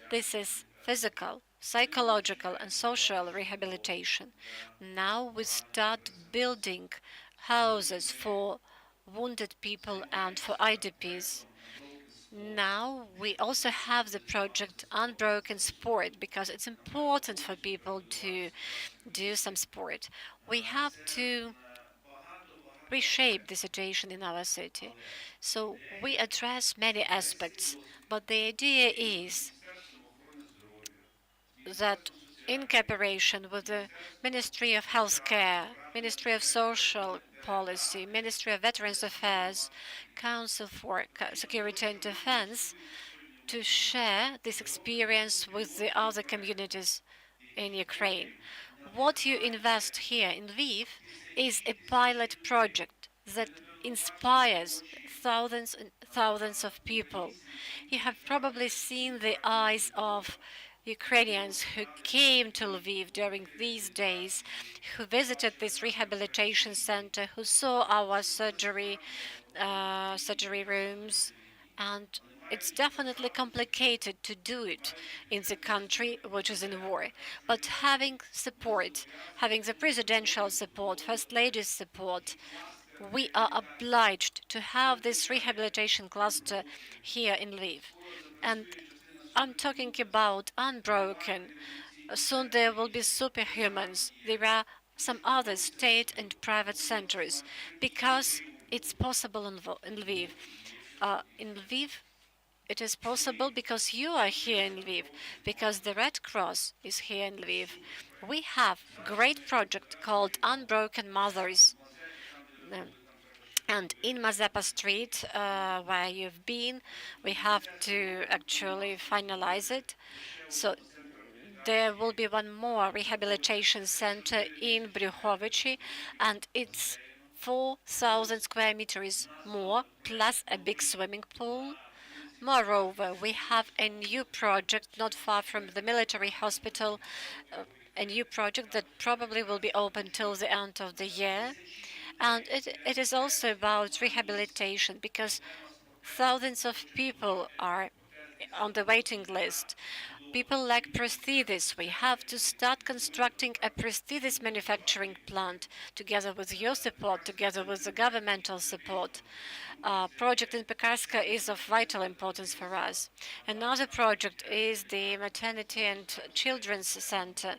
This is physical, psychological, and social rehabilitation. Now we start building houses for wounded people and for IDPs. Now we also have the project Unbroken Sport because it's important for people to do some sport. We have to reshape the situation in our city. So we address many aspects, but the idea is that in cooperation with the Ministry of Healthcare, Ministry of Social Policy, Ministry of Veterans Affairs, Council for Security and Defense, to share this experience with the other communities in Ukraine. What you invest here in Lviv is a pilot project that inspires thousands and thousands of people. You have probably seen the eyes of Ukrainians who came to Lviv during these days, who visited this rehabilitation center, who saw our surgery rooms, and it's definitely complicated to do it in the country which is in war. But having support, having the presidential support, First Lady's support, we are obliged to have this rehabilitation cluster here in Lviv. And I'm talking about Unbroken. Soon there will be superhumans. There are some other state and private centers because it's possible in Lviv. In Lviv, it is possible because you are here in Lviv, because the Red Cross is here in Lviv. We have a great project called Unbroken Mothers. Um, And in Mazepa Street, where you've been, we have to actually finalize it. So there will be one more rehabilitation center in Brюховичі, and it's 4,000 square meters more, plus a big swimming pool. Moreover, we have a new project not far from the military hospital, a new project that probably will be open till the end of the year. And it is also about rehabilitation because thousands of people are on the waiting list. People like prosthesis. We have to start constructing a prosthesis manufacturing plant together with your support, together with the governmental support. Project in Pekarska is of vital importance for us. Another project is the Maternity and Children's Center.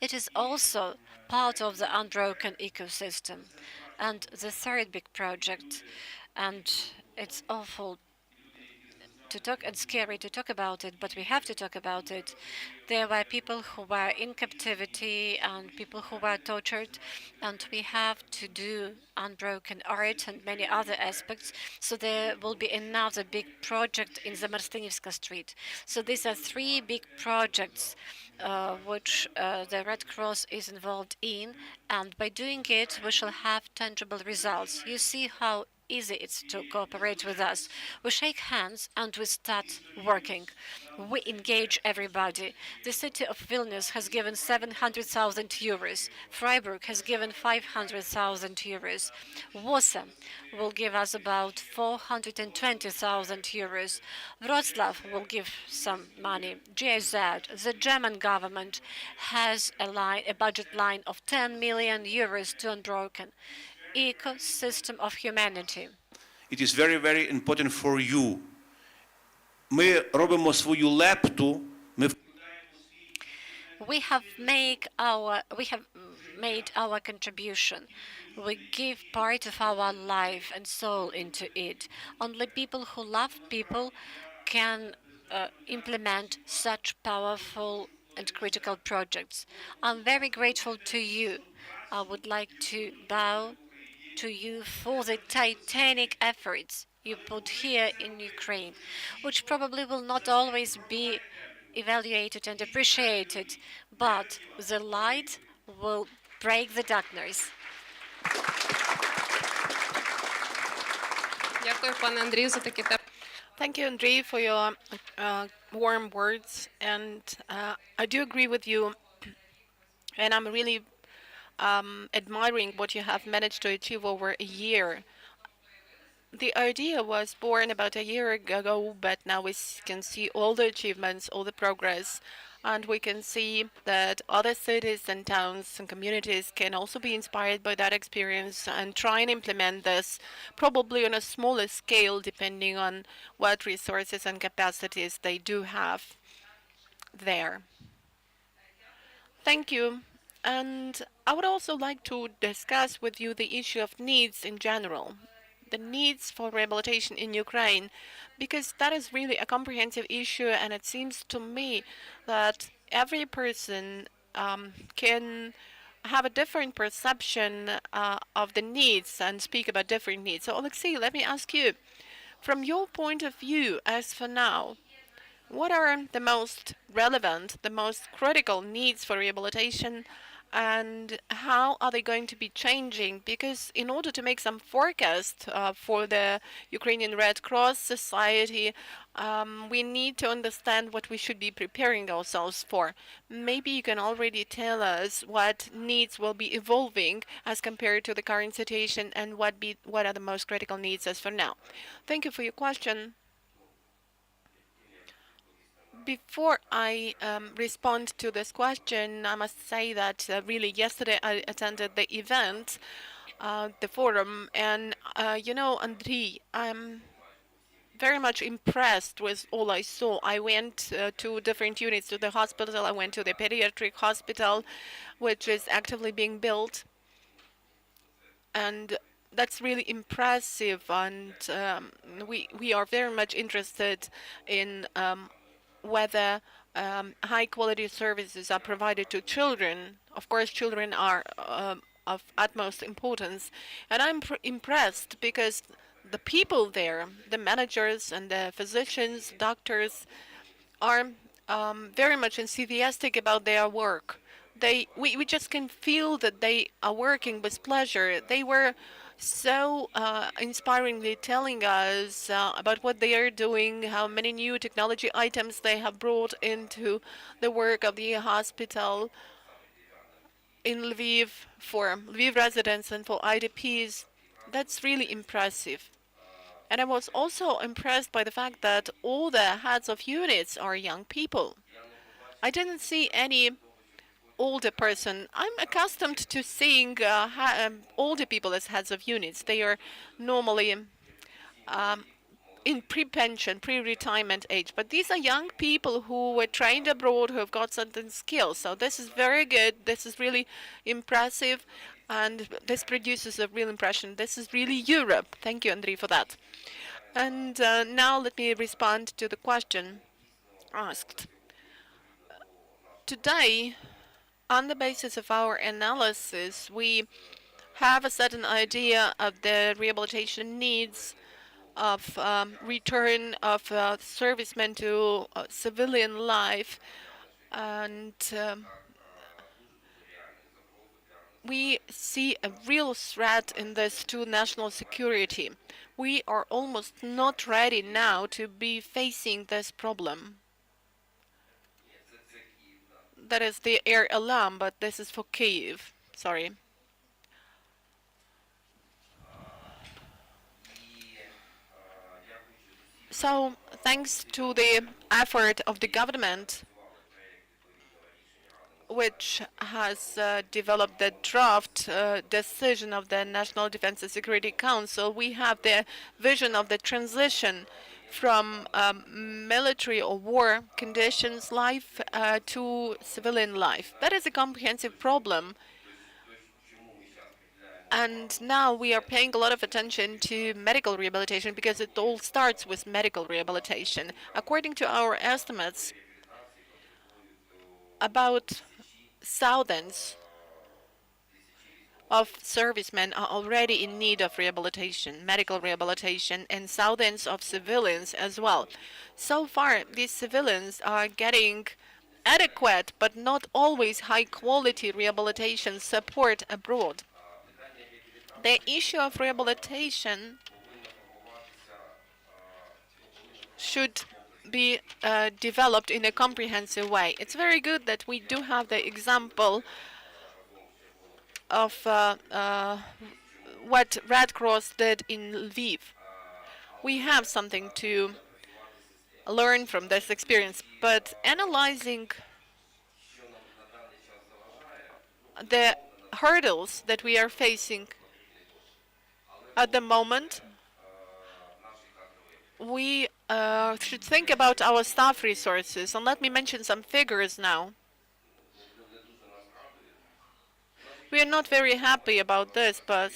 It is also part of the unbroken ecosystem. And the third big project, and it's awful to talk and scary to talk about it, but we have to talk about it. There were people who were in captivity and people who were tortured, and we have to do unbroken art and many other aspects. So there will be another big project in the Marstynivska Street. So these are three big projects which the Red Cross is involved in, and by doing it, we shall have tangible results. You see how easy it's to cooperate with us. We shake hands and we start working. We engage everybody. The city of Vilnius has given 700,000 euros. Freiburg has given 500,000 euros. Warsaw will give us about 420,000 euros. Wrocław will give some money. GIZ, the German government, has a budget line of 10 million euros to Unbroken ecosystem of humanity. It is very, very important for you. Ми робимо свою лепту, We have made our contribution. We give part of our life and soul into it. Only people who love people can implement such powerful and critical projects. I'm very grateful to you. I would like to bow to you for the titanic efforts you put here in Ukraine, which probably will not always be evaluated and appreciated, but the light will break the darkness. Thank you, Andrei, for your warm words, and I do agree with you, and I'm really admiring what you have managed to achieve over a year. The idea was born about a year ago, but now we can see all the achievements, all the progress, and we can see that other cities and towns and communities can also be inspired by that experience and try and implement this, probably on a smaller scale, depending on what resources and capacities they do have there. Thank you. And I would also like to discuss with you the issue of needs in general, the needs for rehabilitation in Ukraine, because that is really a comprehensive issue, and it seems to me that every person can have a different perception of the needs and speak about different needs. So, Alexei, let me ask you, from your point of view, as for now, what are the most relevant, the most critical needs for rehabilitation, and how are they going to be changing? Because in order to make some forecast for the Ukrainian Red Cross Society, we need to understand what we should be preparing ourselves for. Maybe you can already tell us what needs will be evolving as compared to the current situation, and what are the most critical needs as for now. Thank you for your question. Before I respond to this question, I must say that really yesterday I attended the event, the forum, and you know, Andriy, I'm very much impressed with all I saw. I went to different units to the hospital. I went to the pediatric hospital, which is actively being built. And that's really impressive, and we are very much interested in whether high quality services are provided to children. Of course, children are of utmost importance, and I'm impressed because the people there, the managers and the physicians, doctors, are very much enthusiastic about their work. We just can feel that they are working with pleasure. They were so inspiringly telling us about what they are doing, how many new technology items they have brought into the work of the hospital in Lviv for Lviv residents and for IDPs. That's really impressive. And I was also impressed by the fact that all the heads of units are young people. I didn't see any older person. I'm accustomed to seeing older people as heads of units. They are normally in pre-pension, pre-retirement age. But these are young people who were trained abroad, who have got certain skills. So this is very good. This is really impressive. And this produces a real impression. This is really Europe. Thank you, Andrei, for that. And now let me respond to the question asked. Today, on the basis of our analysis, we have a certain idea of the rehabilitation needs of return of servicemen to civilian life, and we see a real threat in this to national security. We are almost not ready now to be facing this problem. That is the air alarm, but this is for Kyiv. Sorry. So, thanks to the effort of the government, which has developed the draft decision of the National Defense and Security Council, we have the vision of the transition from military or war conditions life to civilian life. That is a comprehensive problem. And now we are paying a lot of attention to medical rehabilitation because it all starts with medical rehabilitation. According to our estimates, about thousands of servicemen are already in need of rehabilitation, medical rehabilitation, and thousands of civilians as well. So far, these civilians are getting adequate but not always high quality rehabilitation support abroad. The issue of rehabilitation should be developed in a comprehensive way. It's very good that we do have the example of what Red Cross did in Lviv. We have something to learn from this experience, but analyzing the hurdles that we are facing at the moment, we should think about our staff resources. And let me mention some figures now. We are not very happy about this, but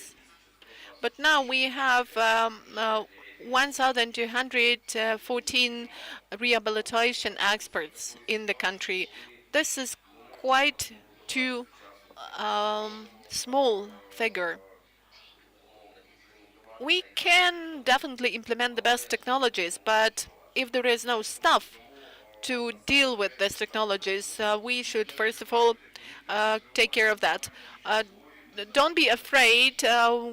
now we have 1,214 rehabilitation experts in the country. This is quite too small figure. We can definitely implement the best technologies, but if there is no staff to deal with these technologies, we should first of all take care of that. Don't be afraid.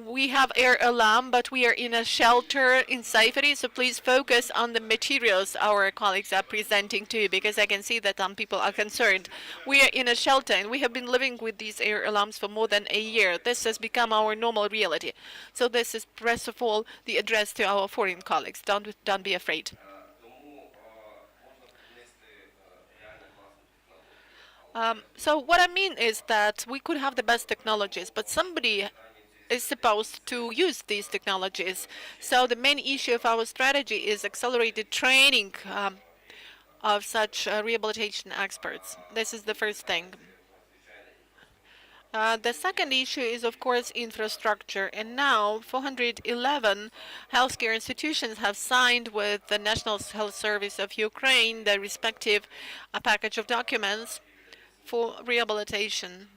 We have air alarm, but we are in a shelter in safety, so please focus on the materials our colleagues are presenting to you, because I can see that some people are concerned. We are in a shelter, and we have been living with these air alarms for more than a year. This has become our normal reality. So this is, first of all, the address to our foreign colleagues. Don't be afraid. So what I mean is that we could have the best technologies, but somebody is supposed to use these technologies. So the main issue of our strategy is accelerated training of such rehabilitation experts. This is the first thing. The second issue is, of course, infrastructure. And now 411 healthcare institutions have signed with the National Health Service of Ukraine the respective package of documents for rehabilitation.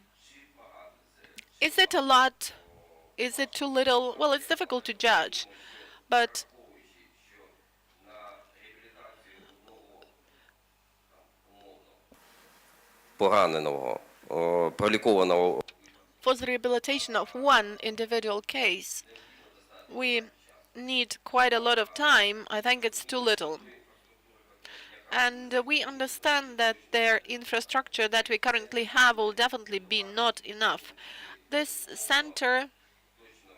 Is it a lot? Is it too little? Well, it's difficult to judge. But пораненого, пролікованого. for the rehabilitation of one individual case, we need quite a lot of time. I think it's too little. And we understand that their infrastructure that we currently have will definitely be not enough. This center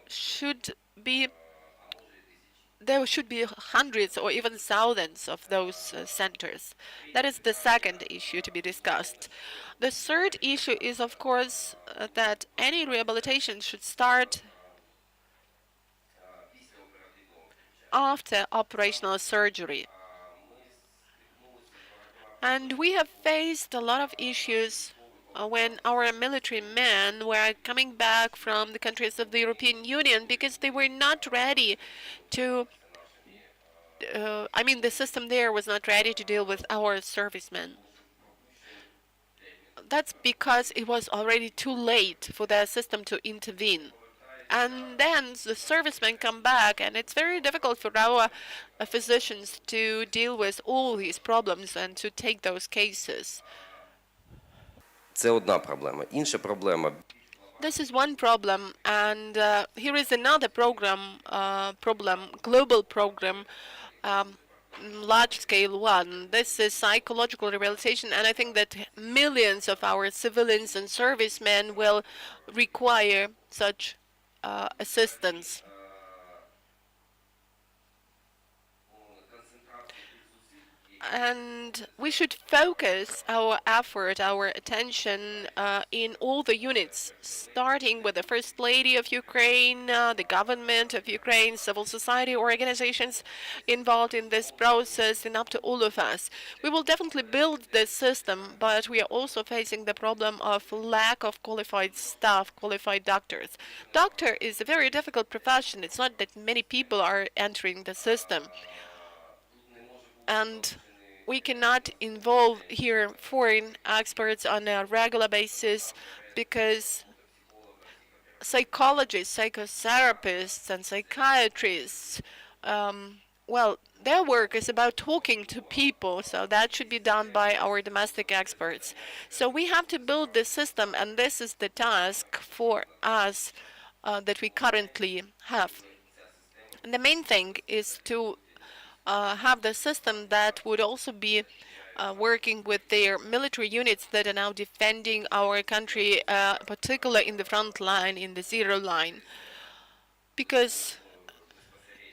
should be, there should be hundreds or even thousands of those centers. That is the second issue to be discussed. The third issue is, of course, that any rehabilitation should start after operational surgery. And we have faced a lot of issues when our military men were coming back from the countries of the European Union because they were not ready to, the system there was not ready to deal with our servicemen. That's because it was already too late for the system to intervene. And then the servicemen come back, and it's very difficult for our physicians to deal with all these problems and to take those cases. Це одна проблема. Інша проблема. This is one problem, and here is another problem, global problem, large-scale one. This is psychological rehabilitation, and I think that millions of our civilians and servicemen will require such assistance. And we should focus our effort, our attention in all the units, starting with the First Lady of Ukraine, the government of Ukraine, civil society organizations involved in this process, and up to all of us. We will definitely build this system, but we are also facing the problem of lack of qualified staff, qualified doctors. Doctor is a very difficult profession. It's not that many people are entering the system. And we cannot involve here foreign experts on a regular basis because psychologists, psychotherapists, and psychiatrists, their work is about talking to people, so that should be done by our domestic experts. So we have to build this system, and this is the task for us that we currently have. And the main thing is to have the system that would also be working with their military units that are now defending our country, particularly in the front line, in the zero line. Because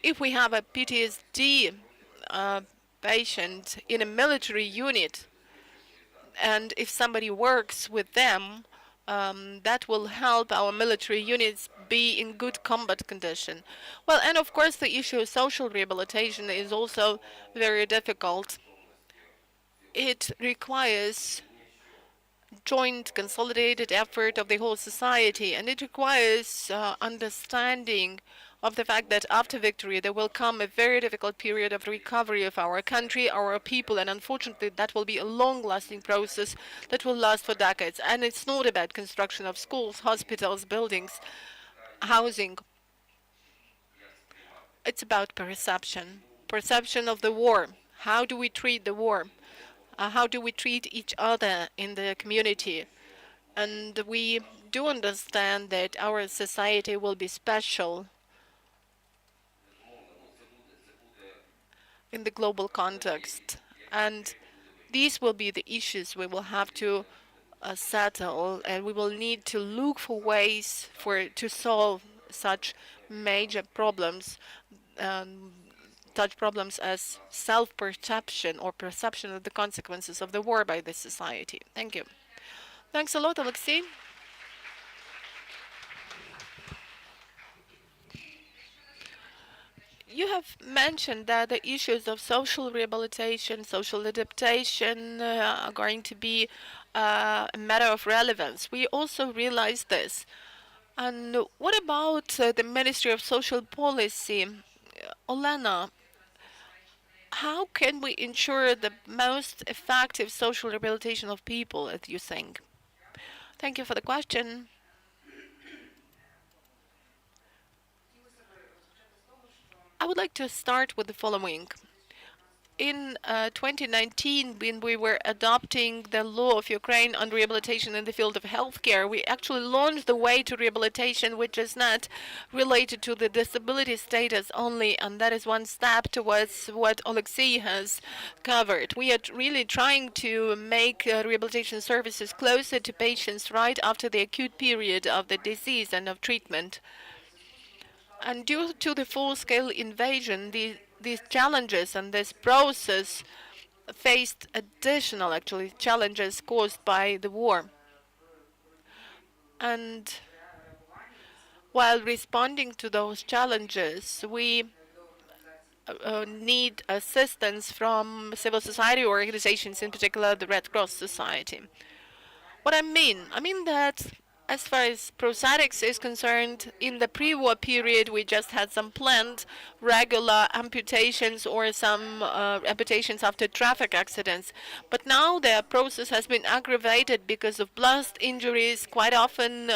if we have a PTSD patient in a military unit, and if somebody works with them, that will help our military units be in good combat condition. Well, and of course the issue of social rehabilitation is also very difficult. It requires joint consolidated effort of the whole society, and it requires understanding of the fact that after victory there will come a very difficult period of recovery of our country, our people, and unfortunately that will be a long-lasting process that will last for decades. And it's not about construction of schools, hospitals, buildings, housing. It's about perception of the war. How do we treat the war? How do we treat each other in the community? And we do understand that our society will be special in the global context. And these will be the issues we will have to settle, and we will need to look for ways to solve such major problems, such problems as self-perception or perception of the consequences of the war by the society. Thank you. Thanks a lot, Alexei. You have mentioned that the issues of social rehabilitation, social adaptation are going to be a matter of relevance. We also realize this. And what about the Ministry of Social Policy? Olena, how can we ensure the most effective social rehabilitation of people, as you think? Thank you for the question. I would like to start with the following. In 2019, when we were adopting the law of Ukraine on rehabilitation in the field of healthcare, we actually launched the way to rehabilitation, which is not related to the disability status only, and that is one step towards what Alexei has covered. We are really trying to make rehabilitation services closer to patients right after the acute period of the disease and of treatment. And due to the full-scale invasion, these challenges and this process faced additional, actually, challenges caused by the war. And while responding to those challenges, we need assistance from civil society organizations, in particular the Red Cross Society. What I mean that as far as prosthetics is concerned, in the pre-war period, we just had some planned regular amputations or some amputations after traffic accidents. But now the process has been aggravated because of blast injuries. Quite often,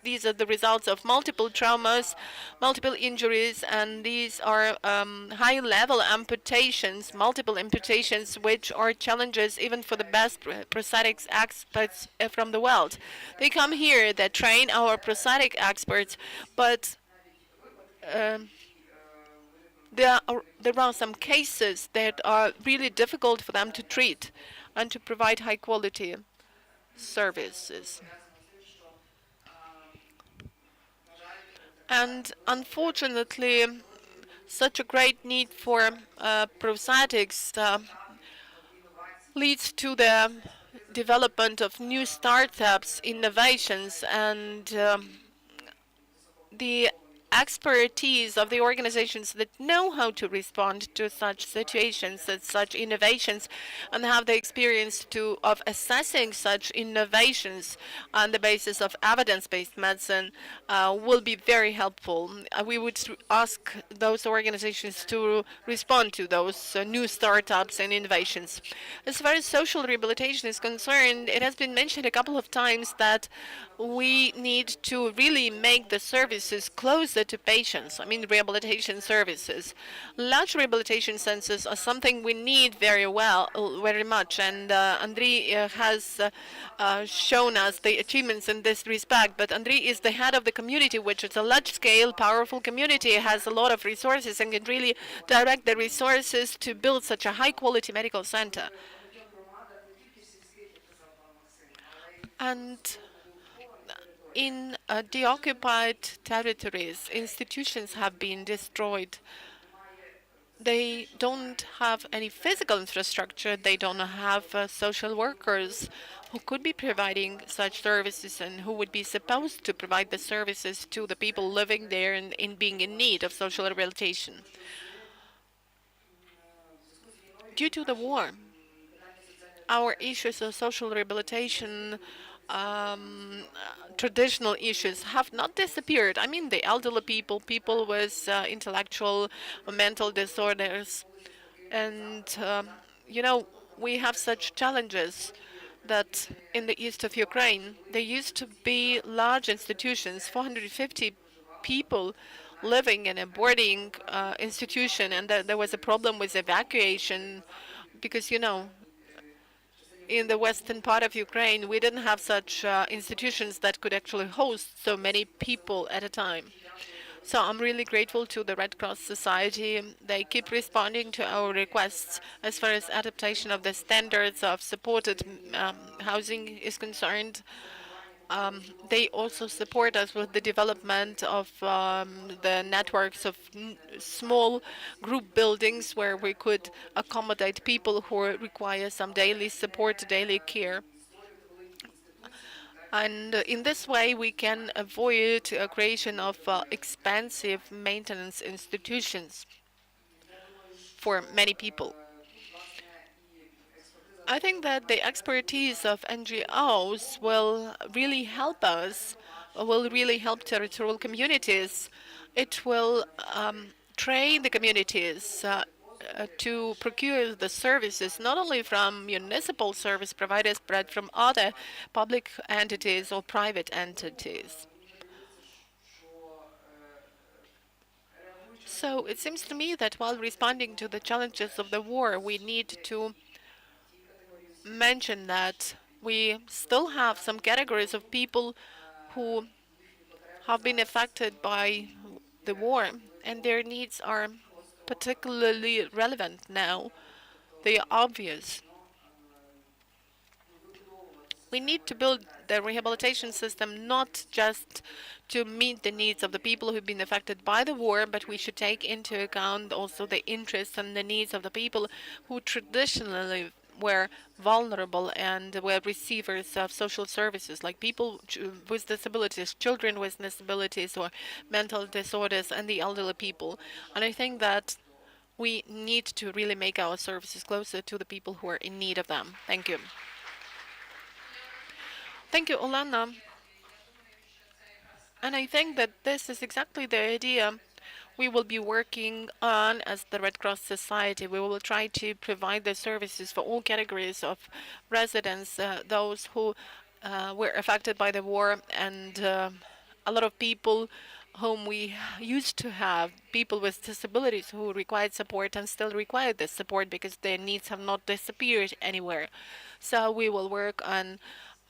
these are the results of multiple traumas, multiple injuries, and these are high-level amputations, multiple amputations, which are challenges even for the best prosthetics experts from the world. They come here, that train our prosthetic experts, but there are some cases that are really difficult for them to treat and to provide high quality services. And unfortunately, such a great need for prosthetics leads to the development of new startups, innovations, and the expertise of the organizations that know how to respond to such situations and such innovations and have the experience of assessing such innovations on the basis of evidence-based medicine will be very helpful. We would ask those organizations to respond to those new startups and innovations. As far as social rehabilitation is concerned, it has been mentioned a couple of times that we need to really make the services closer to patients. I mean, rehabilitation services. Large rehabilitation centers are something we need very much. And Andriy has shown us the achievements in this respect. But Andriy is the head of the community, which is a large-scale, powerful community, has a lot of resources and can really direct the resources to build such a high-quality medical center. And in deoccupied territories, institutions have been destroyed. They don't have any physical infrastructure. They don't have social workers who could be providing such services and who would be supposed to provide the services to the people living there and being in need of social rehabilitation. Due to the war, our issues of social rehabilitation, traditional issues have not disappeared. I mean, the elderly people, people with intellectual or mental disorders. And, we have such challenges that in the east of Ukraine, there used to be large institutions, 450 people living in a boarding institution, and there was a problem with evacuation because, in the western part of Ukraine, we didn't have such institutions that could actually host so many people at a time. So I'm really grateful to the Red Cross Society. They keep responding to our requests as far as adaptation of the standards of supported housing is concerned. They also support us with the development of the networks of small group buildings where we could accommodate people who require some daily support, daily care. And in this way, we can avoid a creation of expensive maintenance institutions for many people. I think that the expertise of NGOs will really help us, will really help territorial communities. It will train the communities to procure the services not only from municipal service providers but from other public entities or private entities. So it seems to me that while responding to the challenges of the war, we need to mention that we still have some categories of people who have been affected by the war, and their needs are particularly relevant now. They are obvious. We need to build the rehabilitation system not just to meet the needs of the people who've been affected by the war, but we should take into account also the interests and the needs of the people who traditionally were vulnerable and were receivers of social services, like people with disabilities, children with disabilities or mental disorders, and the elderly people. And I think that we need to really make our services closer to the people who are in need of them. Thank you. Thank you, Olana. And I think that this is exactly the idea we will be working on as the Red Cross Society. We will try to provide the services for all categories of residents, those who were affected by the war, and a lot of people whom we used to have, people with disabilities who required support and still require this support because their needs have not disappeared anywhere. So we will work on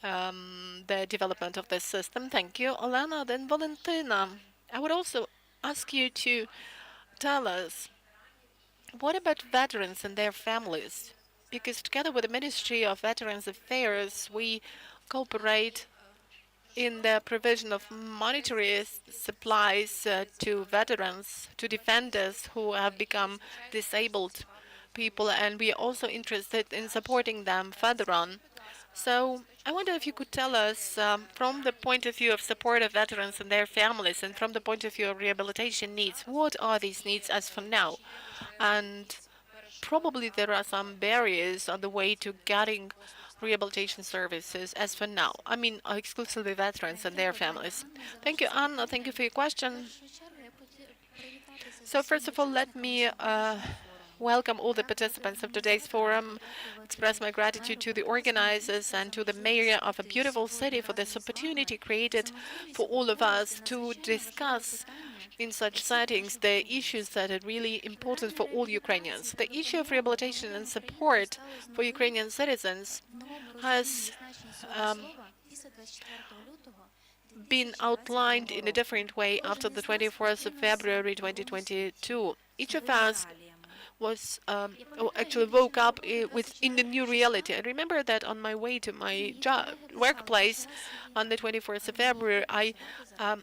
the development of this system. Thank you, Olena. Then Valentina, I would also ask you to tell us, what about veterans and their families? Because together with the Ministry of Veterans Affairs, we cooperate in the provision of monetary supplies to veterans, to defenders who have become disabled people, and we are also interested in supporting them further on. So I wonder if you could tell us, from the point of view of support of veterans and their families, and from the point of view of rehabilitation needs, what are these needs as for now? And probably there are some barriers on the way to getting rehabilitation services as for now. I mean, exclusively veterans and their families. Thank you, Anna. Thank you for your question. So first of all, let me welcome all the participants of today's forum, express my gratitude to the organizers and to the mayor of a beautiful city for this opportunity created for all of us to discuss in such settings the issues that are really important for all Ukrainians. The issue of rehabilitation and support for Ukrainian citizens has been outlined in a different way after the 24th of February 2022. Each of us was actually woke up in a new reality. I remember that on my way to my workplace on the 24th of February, I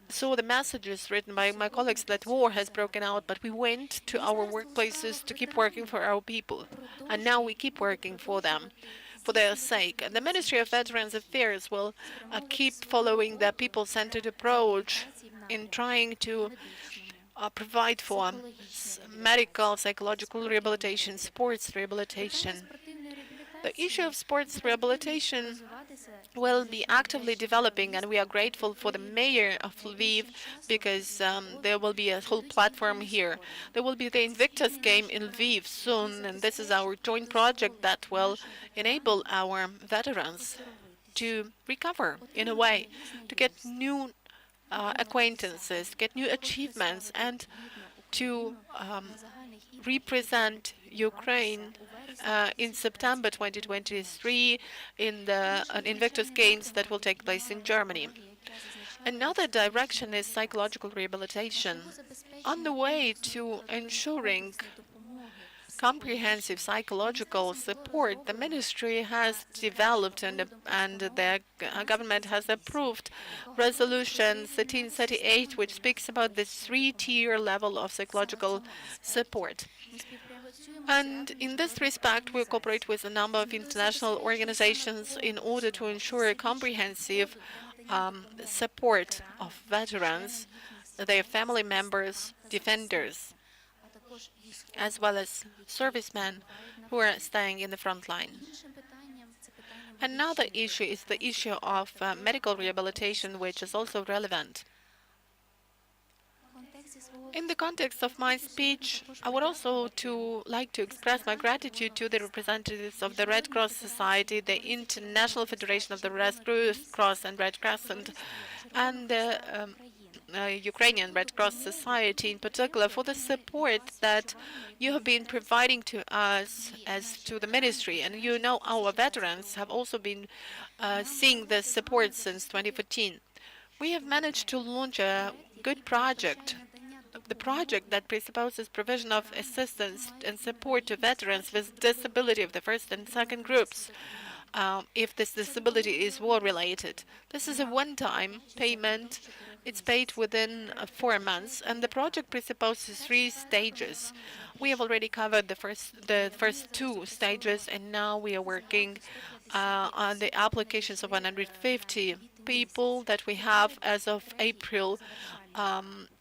saw the messages written by my colleagues that war has broken out, but we went to our workplaces to keep working for our people. And now we keep working for them, for their sake. And the Ministry of Veterans Affairs will keep following the people-centered approach in trying to provide for medical, psychological rehabilitation, sports rehabilitation. The issue of sports rehabilitation will be actively developing, and we are grateful for the mayor of Lviv because there will be a whole platform here. There will be the Invictus game in Lviv soon, and this is our joint project that will enable our veterans to recover in a way, to get new acquaintances, get new achievements, and to represent Ukraine in September 2023 in the Invictus Games that will take place in Germany. Another direction is psychological rehabilitation. On the way to ensuring comprehensive psychological support, the ministry has developed and the government has approved Resolution 1338, which speaks about the three-tier level of psychological support. And in this respect, we cooperate with a number of international organizations in order to ensure a comprehensive support of veterans, their family members, defenders, as well as servicemen who are staying in the front line. Another issue is the issue of medical rehabilitation, which is also relevant. In the context of my speech, I would also like to express my gratitude to the representatives of the Red Cross Society, the International Federation of the Red Cross and Red Crescent, and the Ukrainian Red Cross Society in particular for the support that you have been providing to us as to the ministry. And you know our veterans have also been seeing this support since 2014. We have managed to launch a good project, the project that presupposes provision of assistance and support to veterans with disability of the first and second groups, if this disability is war-related. This is a one-time payment. It's paid within 4 months, and the project presupposes 3 stages. We have already covered the first 2 stages, and now we are working on the applications of 150 people that we have as of April,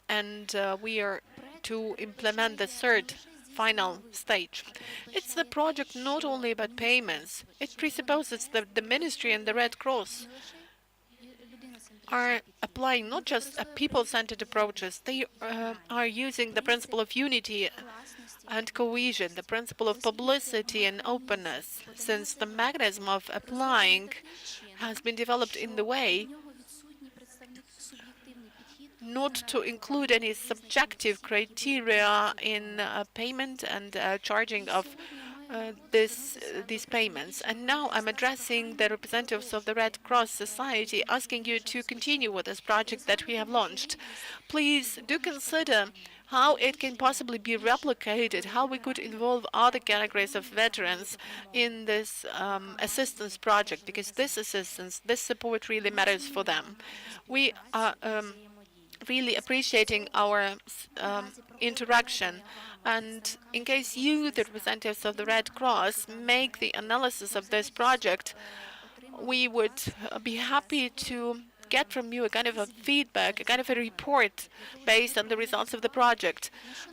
and we are to implement the third final stage. It's the project not only about payments. It presupposes that the ministry and the Red Cross are applying not just a people-centered approaches, they are using the principle of unity and cohesion, the principle of publicity and openness, since the mechanism of applying has been developed in the way not to include any subjective criteria in payment and charging of these payments. And now I'm addressing the representatives of the Red Cross Society, asking you to continue with this project that we have launched. Please do consider how it can possibly be replicated, how we could involve other categories of veterans in this assistance project, because this assistance, this support really matters for them. We are really appreciating our interaction. And in case you, the representatives of the Red Cross, make the analysis of this project, we would be happy to get from you a kind of a feedback, a kind of a report based on the results of the project,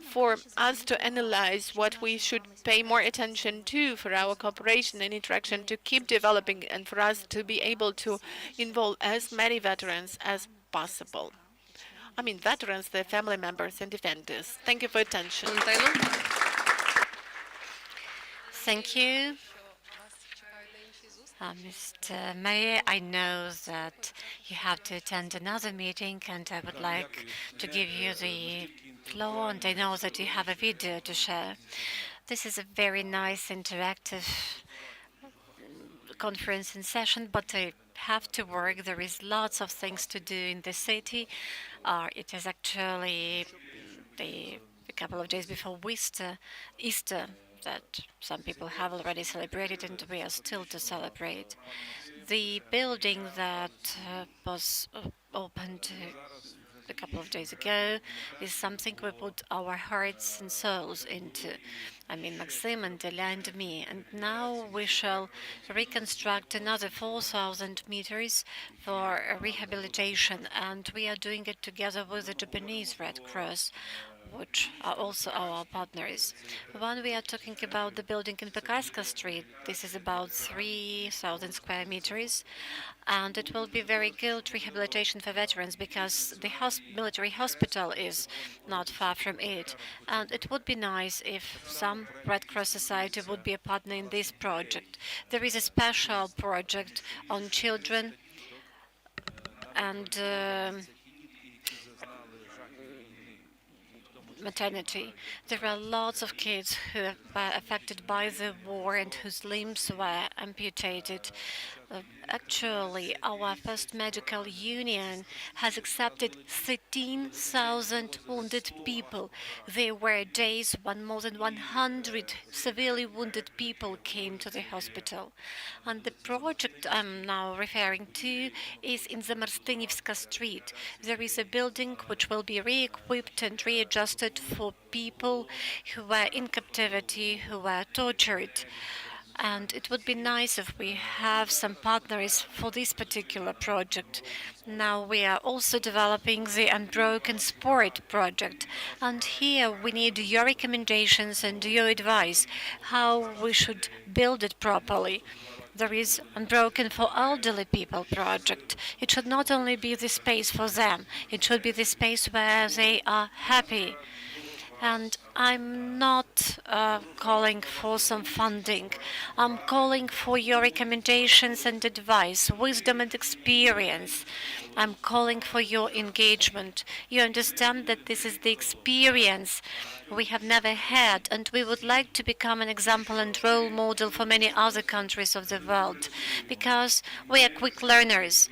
for us to analyze what we should pay more attention to for our cooperation and interaction to keep developing, and for us to be able to involve as many veterans as possible. I mean, veterans, their family members, and defenders. Thank you for your attention. Thank you. Mr. Mayor, I know that you have to attend another meeting, and I would like to give you the floor, and I know that you have a video to share. This is a very nice interactive conference and session, but I have to work. There is lots of things to do in the city. It is actually a couple of days before Easter that some people have already celebrated, and we are still to celebrate. The building that was opened a couple of days ago is something we put our hearts and souls into. I mean, Maxim and Delia and me. And now we shall reconstruct another 4,000 meters for rehabilitation. And we are doing it together with the Japanese Red Cross, which are also our partners. When we are talking about the building in Pekarska Street, this is about 3,000 square meters, and it will be very good rehabilitation for veterans because the military hospital is not far from it. And it would be nice if some Red Cross Society would be a partner in this project. There is a special project on children and maternity. There are lots of kids who were affected by the war and whose limbs were amputated. Actually, our first medical union has accepted 13,000 wounded people. There were days when more than 100 severely wounded people came to the hospital. And the project I'm now referring to is in the Marstynivska Street. There is a building which will be re-equipped and readjusted for people who were in captivity, who were tortured. And it would be nice if we have some partners for this particular project. Now we are also developing the Unbroken Sport project. And here we need your recommendations and your advice how we should build it properly. There is Unbroken for Elderly People project. It should not only be the space for them, it should be the space where they are happy. And I'm not calling for some funding. I'm calling for your recommendations and advice, wisdom and experience. I'm calling for your engagement. You understand that this is the experience we have never had, and we would like to become an example and role model for many other countries of the world, because we are quick learners.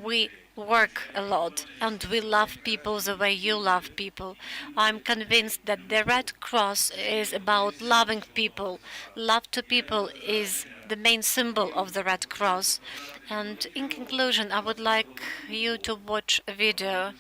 We work a lot and we love people the way you love people. I'm convinced that the Red Cross is about loving people. Love to people is the main symbol of the Red Cross. And in conclusion, I would like you to watch a video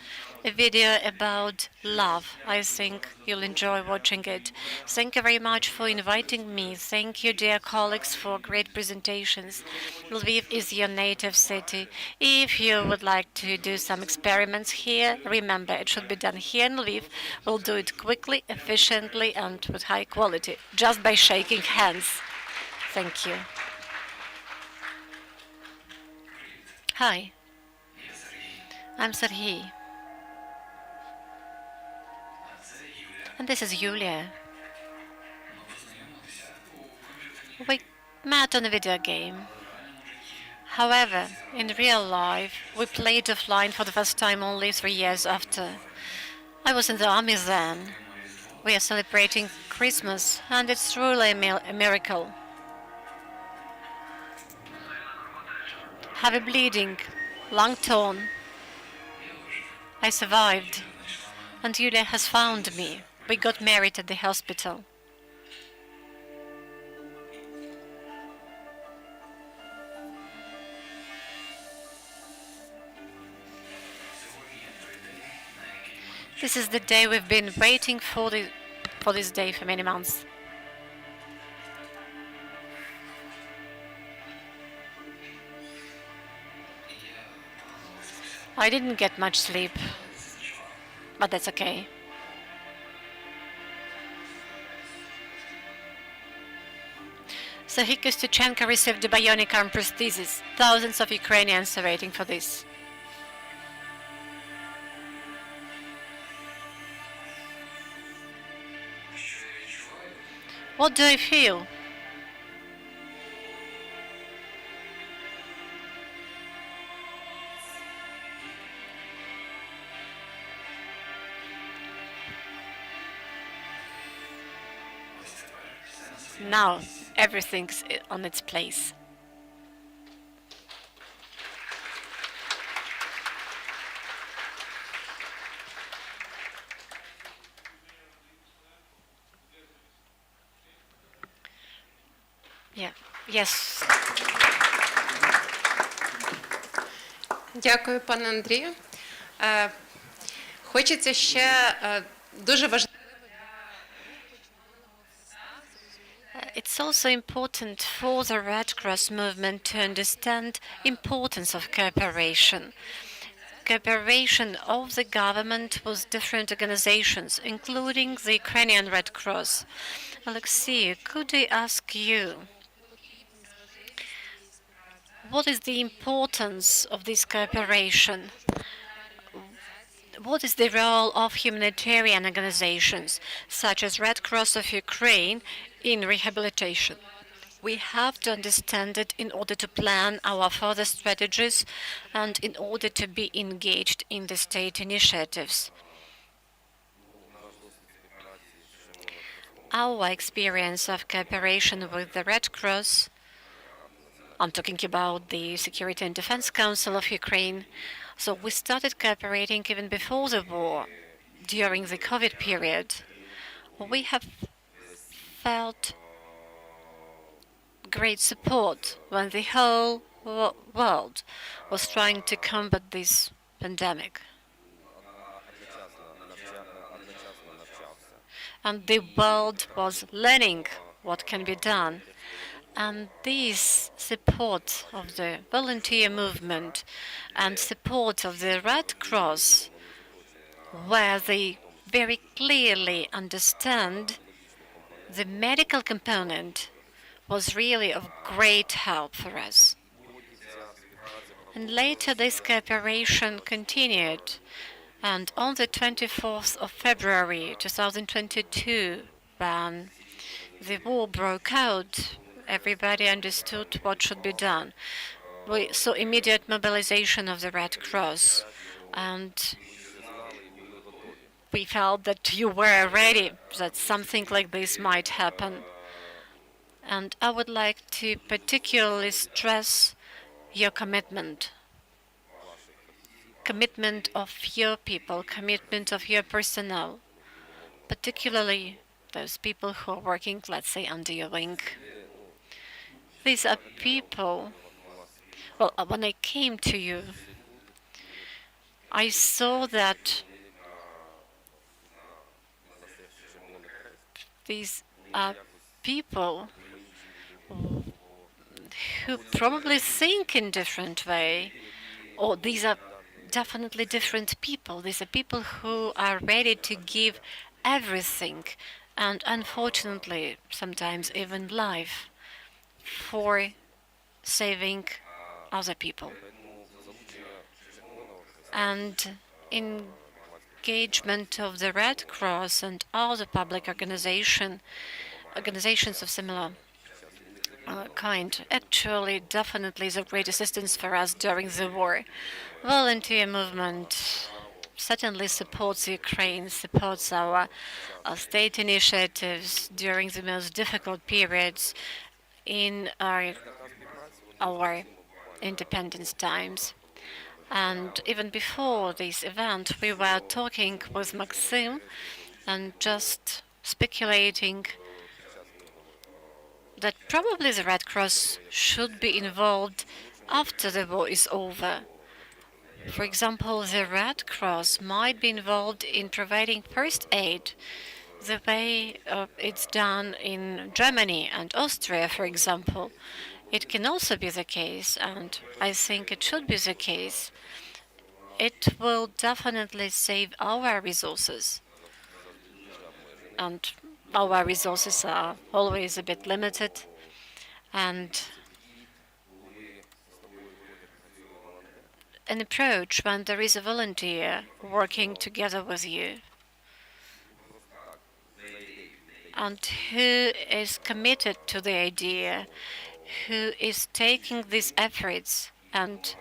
about love. I think you'll enjoy watching it. Thank you very much for inviting me. Thank you, dear colleagues, for great presentations. Lviv is your native city. If you would like to do some experiments here, remember it should be done here in Lviv. We'll do it quickly, efficiently, and with high quality, just by shaking hands. Thank you. Hi, I'm Serhiy. And this is Yulia. We met on a video game. However, in real life, we played offline for the first time only 3 years after. I was in the army then. We are celebrating Christmas, and it's truly a miracle. Heavy bleeding, lung torn. I survived, and Yulia has found me. We got married at the hospital. This is the day we've been waiting for this day for many months. I didn't get much sleep, but that's okay. Serhiy Kostyuchenko received a bionic arm prosthesis. Thousands of Ukrainians are waiting for this. What do I feel? Now everything's on its place. Yeah. Yes. Дякую, пане Андрію. Хочеться ще дуже важливо. It's also important for the Red Cross movement to understand importance of cooperation. Cooperation of the government with different organizations, including the Ukrainian Red Cross. Alexei, could I ask you, what is the importance of this cooperation? What is the role of humanitarian organizations, such as Red Cross of Ukraine, in rehabilitation? We have to understand it in order to plan our further strategies and in order to be engaged in the state initiatives. Our experience of cooperation with the Red Cross, I'm talking about the Security and Defense Council of Ukraine, so we started cooperating even before the war, during the COVID period. We have felt great support when the whole world was trying to combat this pandemic. And the world was learning what can be done. And this support of the volunteer movement and support of the Red Cross, where they very clearly understand the medical component, was really of great help for us. And later this cooperation continued, and on the 24th of February 2022, when the war broke out, everybody understood what should be done. We saw immediate mobilization of the Red Cross, and we felt that you were ready, that something like this might happen. And I would like to particularly stress your commitment. Commitment of your people, commitment of your personnel, particularly those people who are working, let's say, under your wing. These are people, well, when I came to you, I saw that these are people who probably think in different way, or these are definitely different people. These are people who are ready to give everything, and unfortunately, sometimes even life, for saving other people. And engagement of the Red Cross and other public organizations of similar kind actually definitely is a great assistance for us during the war. Volunteer movement certainly supports Ukraine, supports our state initiatives during the most difficult periods in our independence times. And even before this event, we were talking with Maxim and just speculating that probably the Red Cross should be involved after the war is over. For example, the Red Cross might be involved in providing first aid the way it's done in Germany and Austria, for example. It can also be the case, and I think it should be the case. It will definitely save our resources. And our resources are always a bit limited, and an approach when there is a volunteer working together with you and who is committed to the idea, who is taking these efforts and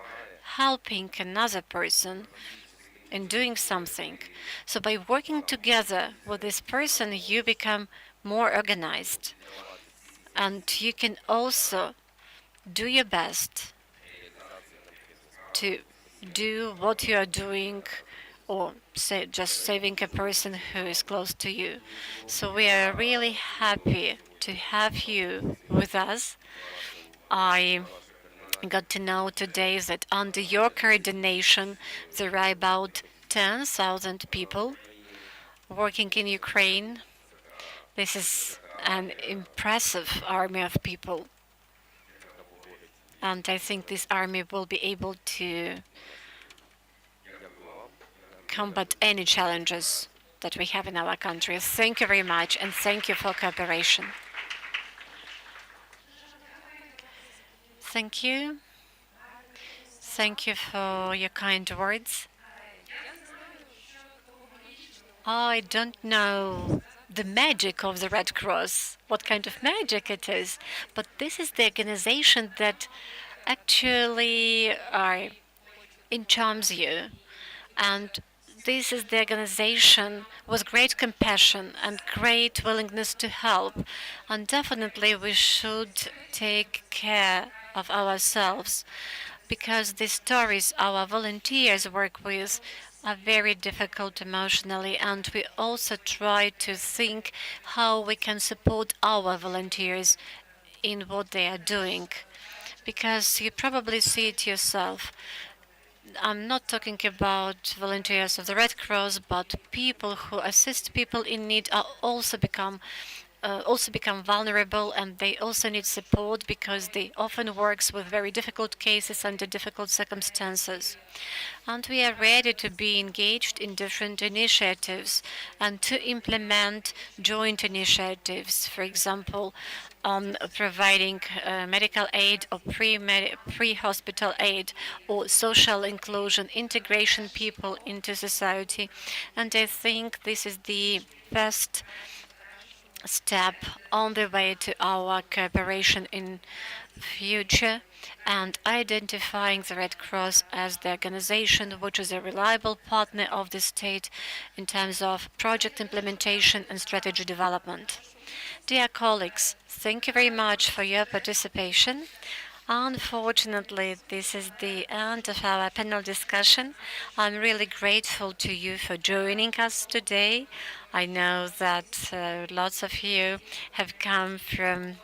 helping another person in doing something. So by working together with this person, you become more organized, and you can also do your best to do what you are doing, or say just saving a person who is close to you. So we are really happy to have you with us. I got to know today that under your coordination there are about 10,000 people working in Ukraine. This is an impressive army of people. And I think this army will be able to combat any challenges that we have in our country. Thank you very much, and thank you for cooperation. Thank you. Thank you for your kind words. I don't know the magic of the Red Cross, what kind of magic it is, but this is the organization that actually enchants you. And this is the organization with great compassion and great willingness to help. And definitely we should take care of ourselves, because the stories our volunteers work with are very difficult emotionally, and we also try to think how we can support our volunteers in what they are doing, because you probably see it yourself. I'm not talking about volunteers of the Red Cross, but people who assist people in need are also become also become vulnerable, and they also need support because they often works with very difficult cases under difficult circumstances. And we are ready to be engaged in different initiatives and to implement joint initiatives, for example, on providing medical aid or pre-hospital aid or social inclusion, integration people into society. And I think this is the first step on the way to our cooperation in future, and identifying the Red Cross as the organization which is a reliable partner of the state in terms of project implementation and strategy development. Dear colleagues, thank you very much for your participation. Unfortunately, this is the end of our panel discussion. I'm really grateful to you for joining us today. I know that lots of you have come from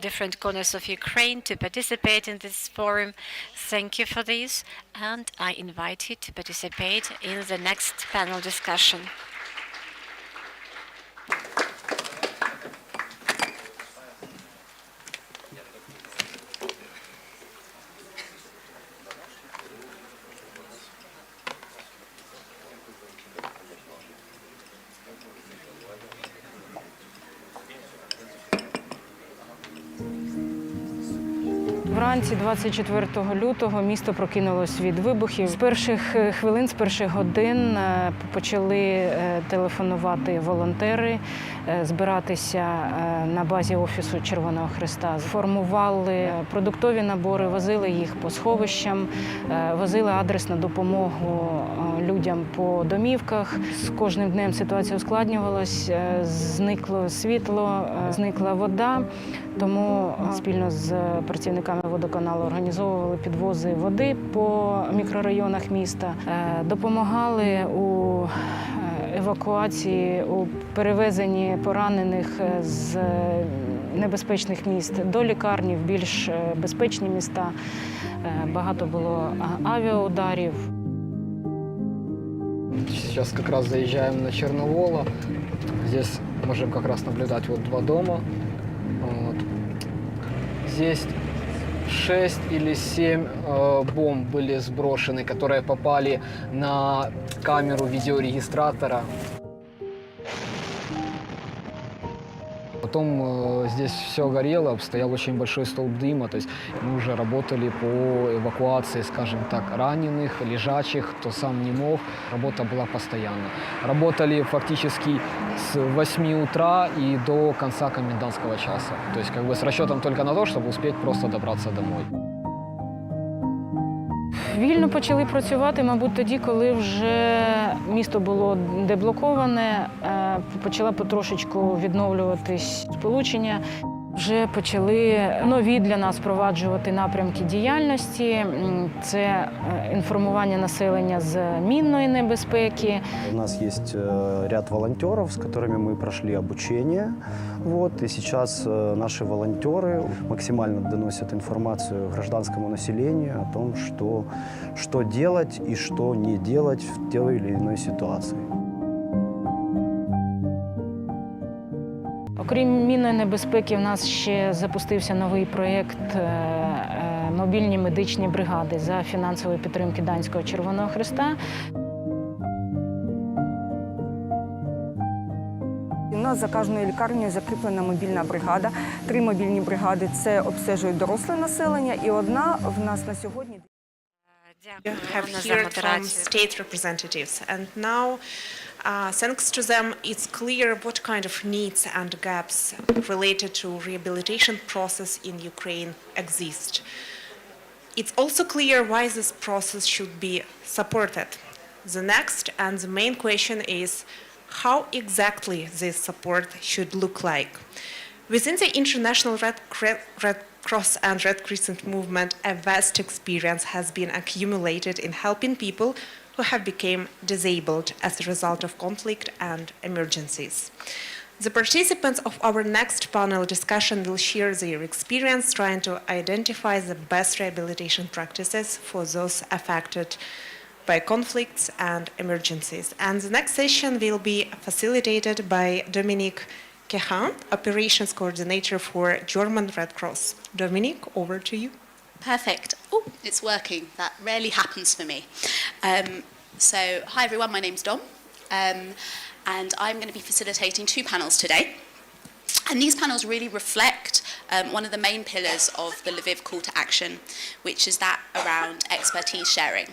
different corners of Ukraine to participate in this forum. Thank you for this, and I invite you to participate in the next panel discussion. Вранці 24 лютого місто прокинулось від вибухів. З перших хвилин, з перших годин почали телефонувати волонтери, збиратися на базі Офісу Червоного Хреста. Формували продуктові набори, возили їх по сховищам, возили адресну допомогу людям по домівках. З кожним днем ситуація ускладнювалась, зникло світло, зникла вода. Тому спільно з працівниками водоканалу організовували підвози води по мікрорайонах міста, допомагали у евакуації, у перевезенні поранених з небезпечних міст до лікарні в більш безпечні міста. Багато було авіаударів. Сейчас как раз заезжаем на Черновола. Здесь можем как раз наблюдать вот два дома. Вот. Здесь 6 или 7 бомб были сброшены, которые попали на камеру видеорегистратора. Потом здесь все горело, стоял очень большой столб дыма, то есть мы уже работали по эвакуации, скажем так, раненых, лежачих, кто сам не мог. Работа была постоянно. Работали фактически с 8 утра и до конца комендантского часа. То есть как бы с расчетом только на то, чтобы успеть просто добраться домой. Вільно почали працювати, мабуть, тоді, коли вже місто було деблоковане, почала потрошечку відновлюватись сполучення. Вже почали нові для нас впроваджувати напрямки діяльності. Це інформування населення з мінної небезпеки. У нас есть ряд волонтеров, с которыми мы прошли обучение. Вот, и сейчас наши волонтеры максимально доносят информацию гражданскому населению о том, что делать и что не делать в той или иной ситуации. Окрім мінної небезпеки, в нас ще запустився новий проєкт «Мобільні медичні бригади» за фінансової підтримки Данського Червоного Хреста. У нас за кожною лікарнею закріплена мобільна бригада. 3 мобільні бригади – це обстежують доросле населення, і одна в нас на сьогодні. Have heard from state representatives, and now, thanks to them, it's clear what kind of needs and gaps related to rehabilitation process in Ukraine exist. It's also clear why this process should be supported. The next and the main question is how exactly this support should look like. Within the International Red Cross and Red Crescent movement, a vast experience has been accumulated in helping people who have become disabled as a result of conflict and emergencies. The participants of our next panel discussion will share their experience trying to identify the best rehabilitation practices for those affected by conflicts and emergencies. And the next session will be facilitated by Dominique Kehan, Operations Coordinator for German Red Cross. Dominic, over to you. Perfect. Oh, it's working. That rarely happens for me. So, hi everyone, my name's Dom, and I'm going to be facilitating 2 panels today. And these panels really reflect one of the main pillars of the Lviv call to action, which is that around expertise sharing.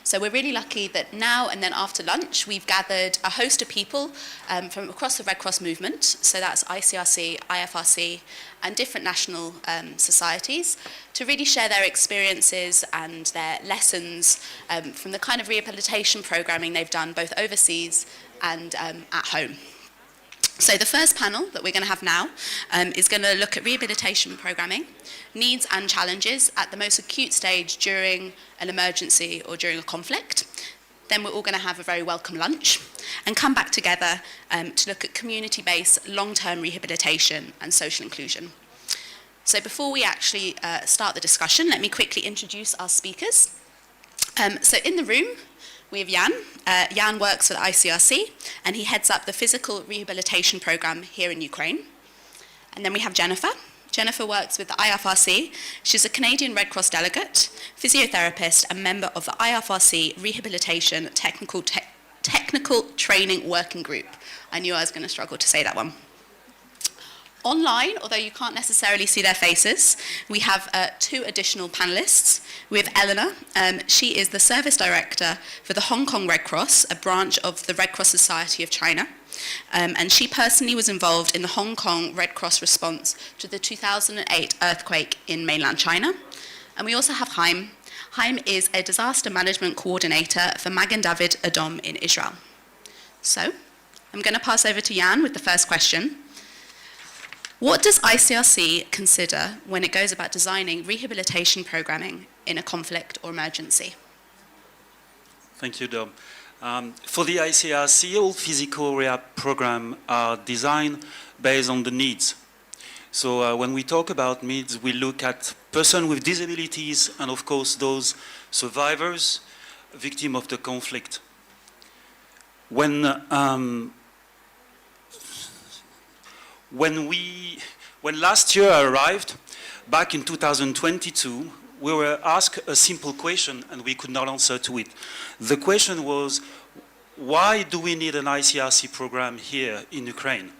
So we're really lucky that now and then after lunch, we've gathered a host of people from across the Red Cross movement. So that's ICRC, IFRC, and different national societies to really share their experiences and their lessons from the kind of rehabilitation programming they've done both overseas and at home. So the first panel that we're going to have now is going to look at rehabilitation programming, needs and challenges at the most acute stage during an emergency or during a conflict. Then we're all going to have a very welcome lunch and come back together to look at community-based long-term rehabilitation and social inclusion. So before we actually start the discussion, let me quickly introduce our speakers. So in the room, we have Jan. Jan works for the ICRC, and he heads up the physical rehabilitation program here in Ukraine. And then we have Jennifer. Jennifer works with the IFRC. She's a Canadian Red Cross delegate, physiotherapist, and member of the IFRC Rehabilitation Technical Training Working Group. I knew I was going to struggle to say that one. Online, although you can't necessarily see their faces, we have 2 additional panelists. We have Eleanor. She is the Service Director for the Hong Kong Red Cross, a branch of the Red Cross Society of China. And she personally was involved in the Hong Kong Red Cross response to the 2008 earthquake in mainland China. And we also have Chaim. Chaim is a disaster management coordinator for Magen David Adom in Israel. So, I'm going to pass over to Jan with the first question. What does ICRC consider when it goes about designing rehabilitation programming in a conflict or emergency? Thank you, Dom. For the ICRC, all physical rehab programs are designed based on the needs. So when we talk about needs, we look at persons with disabilities and, of course, those survivors, victims of the conflict. When last year arrived, back in 2022, we were asked a simple question and we could not answer to it. The question was, why do we need an ICRC program here in Ukraine?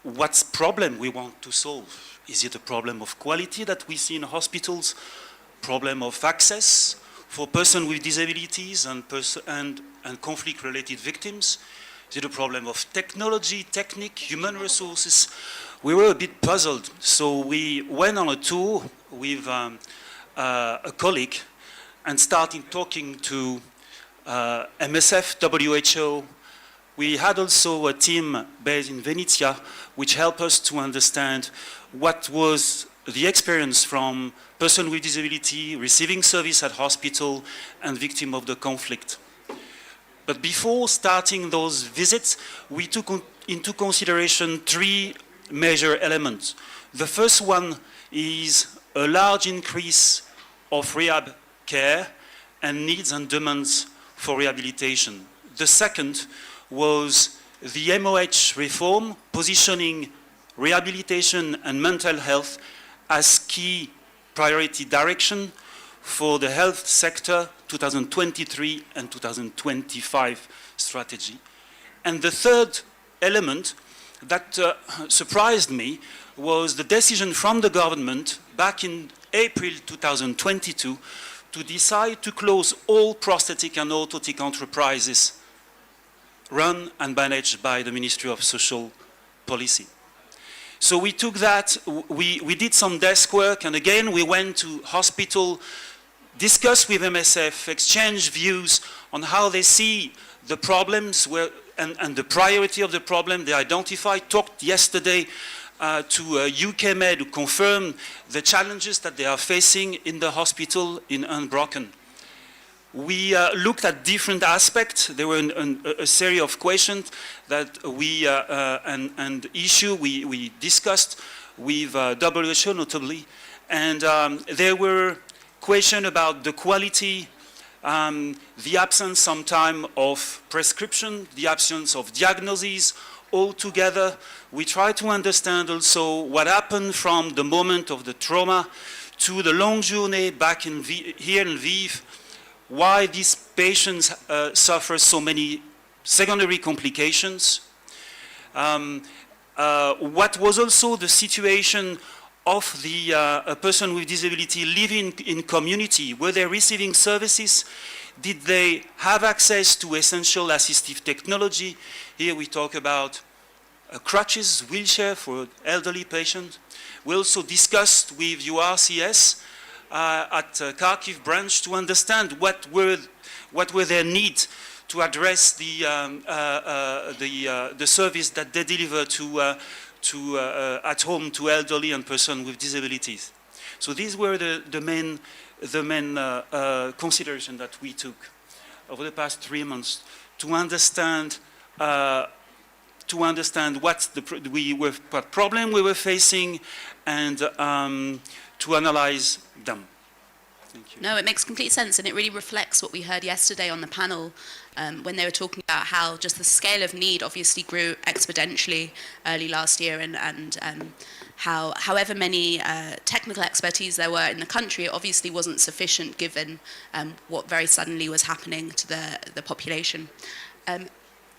What's the problem we want to solve? Is it a problem of quality that we see in hospitals? Problem of access for persons with disabilities and conflict-related victims? Is it a problem of technology, technique, human resources? We were a bit puzzled, so we went on a tour with a colleague and started talking to MSF, WHO. We had also a team based in Venezia, which helped us to understand what was the experience from persons with disability receiving service at hospital and victims of the conflict. But before starting those visits, we took into consideration 3 major elements. The first one is a large increase of rehab care and needs and demands for rehabilitation. The second was the MOH reform, positioning rehabilitation and mental health as key priority direction for the health sector 2023 and 2025 strategy. And the third element that surprised me was the decision from the government back in April 2022 to decide to close all prosthetic and orthotic enterprises run and managed by the Ministry of Social Policy. So we took that, we did some desk work, and again we went to hospital, discuss with MSF, exchange views on how they see the problems and the priority of the problem they identified. Talked yesterday to UK Med who confirmed the challenges that they are facing in the hospital in Unbroken. We looked at different aspects. There were a series of questions that we and issues we discussed with WHO notably, and there were question about the quality, the absence sometimes of prescription, the absence of diagnosis all together. We try to understand also what happened from the moment of the trauma to the long journey back here in Lviv, why these patients suffer so many secondary complications. What was also the situation of the a person with disability living in community? Were they receiving services? Did they have access to essential assistive technology? Here we talk about crutches, wheelchair for elderly patients. We also discussed with URCS at Kharkiv branch to understand what were their needs to address the service that they deliver at home to elderly and persons with disabilities. So these were the main consideration that we took over the past 3 months to understand what problem we were facing and to analyze them. Thank you. No, it makes complete sense, and it really reflects what we heard yesterday on the panel when they were talking about how just the scale of need obviously grew exponentially early last year, and how however many technical expertise there were in the country, it obviously wasn't sufficient given what very suddenly was happening to the population.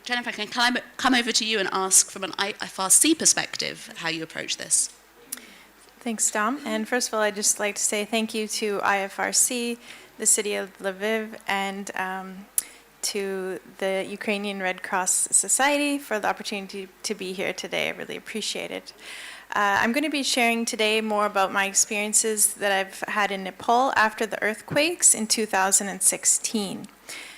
Jennifer, can I come over to you and ask from an IFRC perspective how you approach this? Thanks, Dom. And first of all, I'd just like to say thank you to IFRC, the city of Lviv, and to the Ukrainian Red Cross Society for the opportunity to be here today. I really appreciate it. I'm going to be sharing today more about my experiences that I've had in Nepal after the earthquakes in 2016.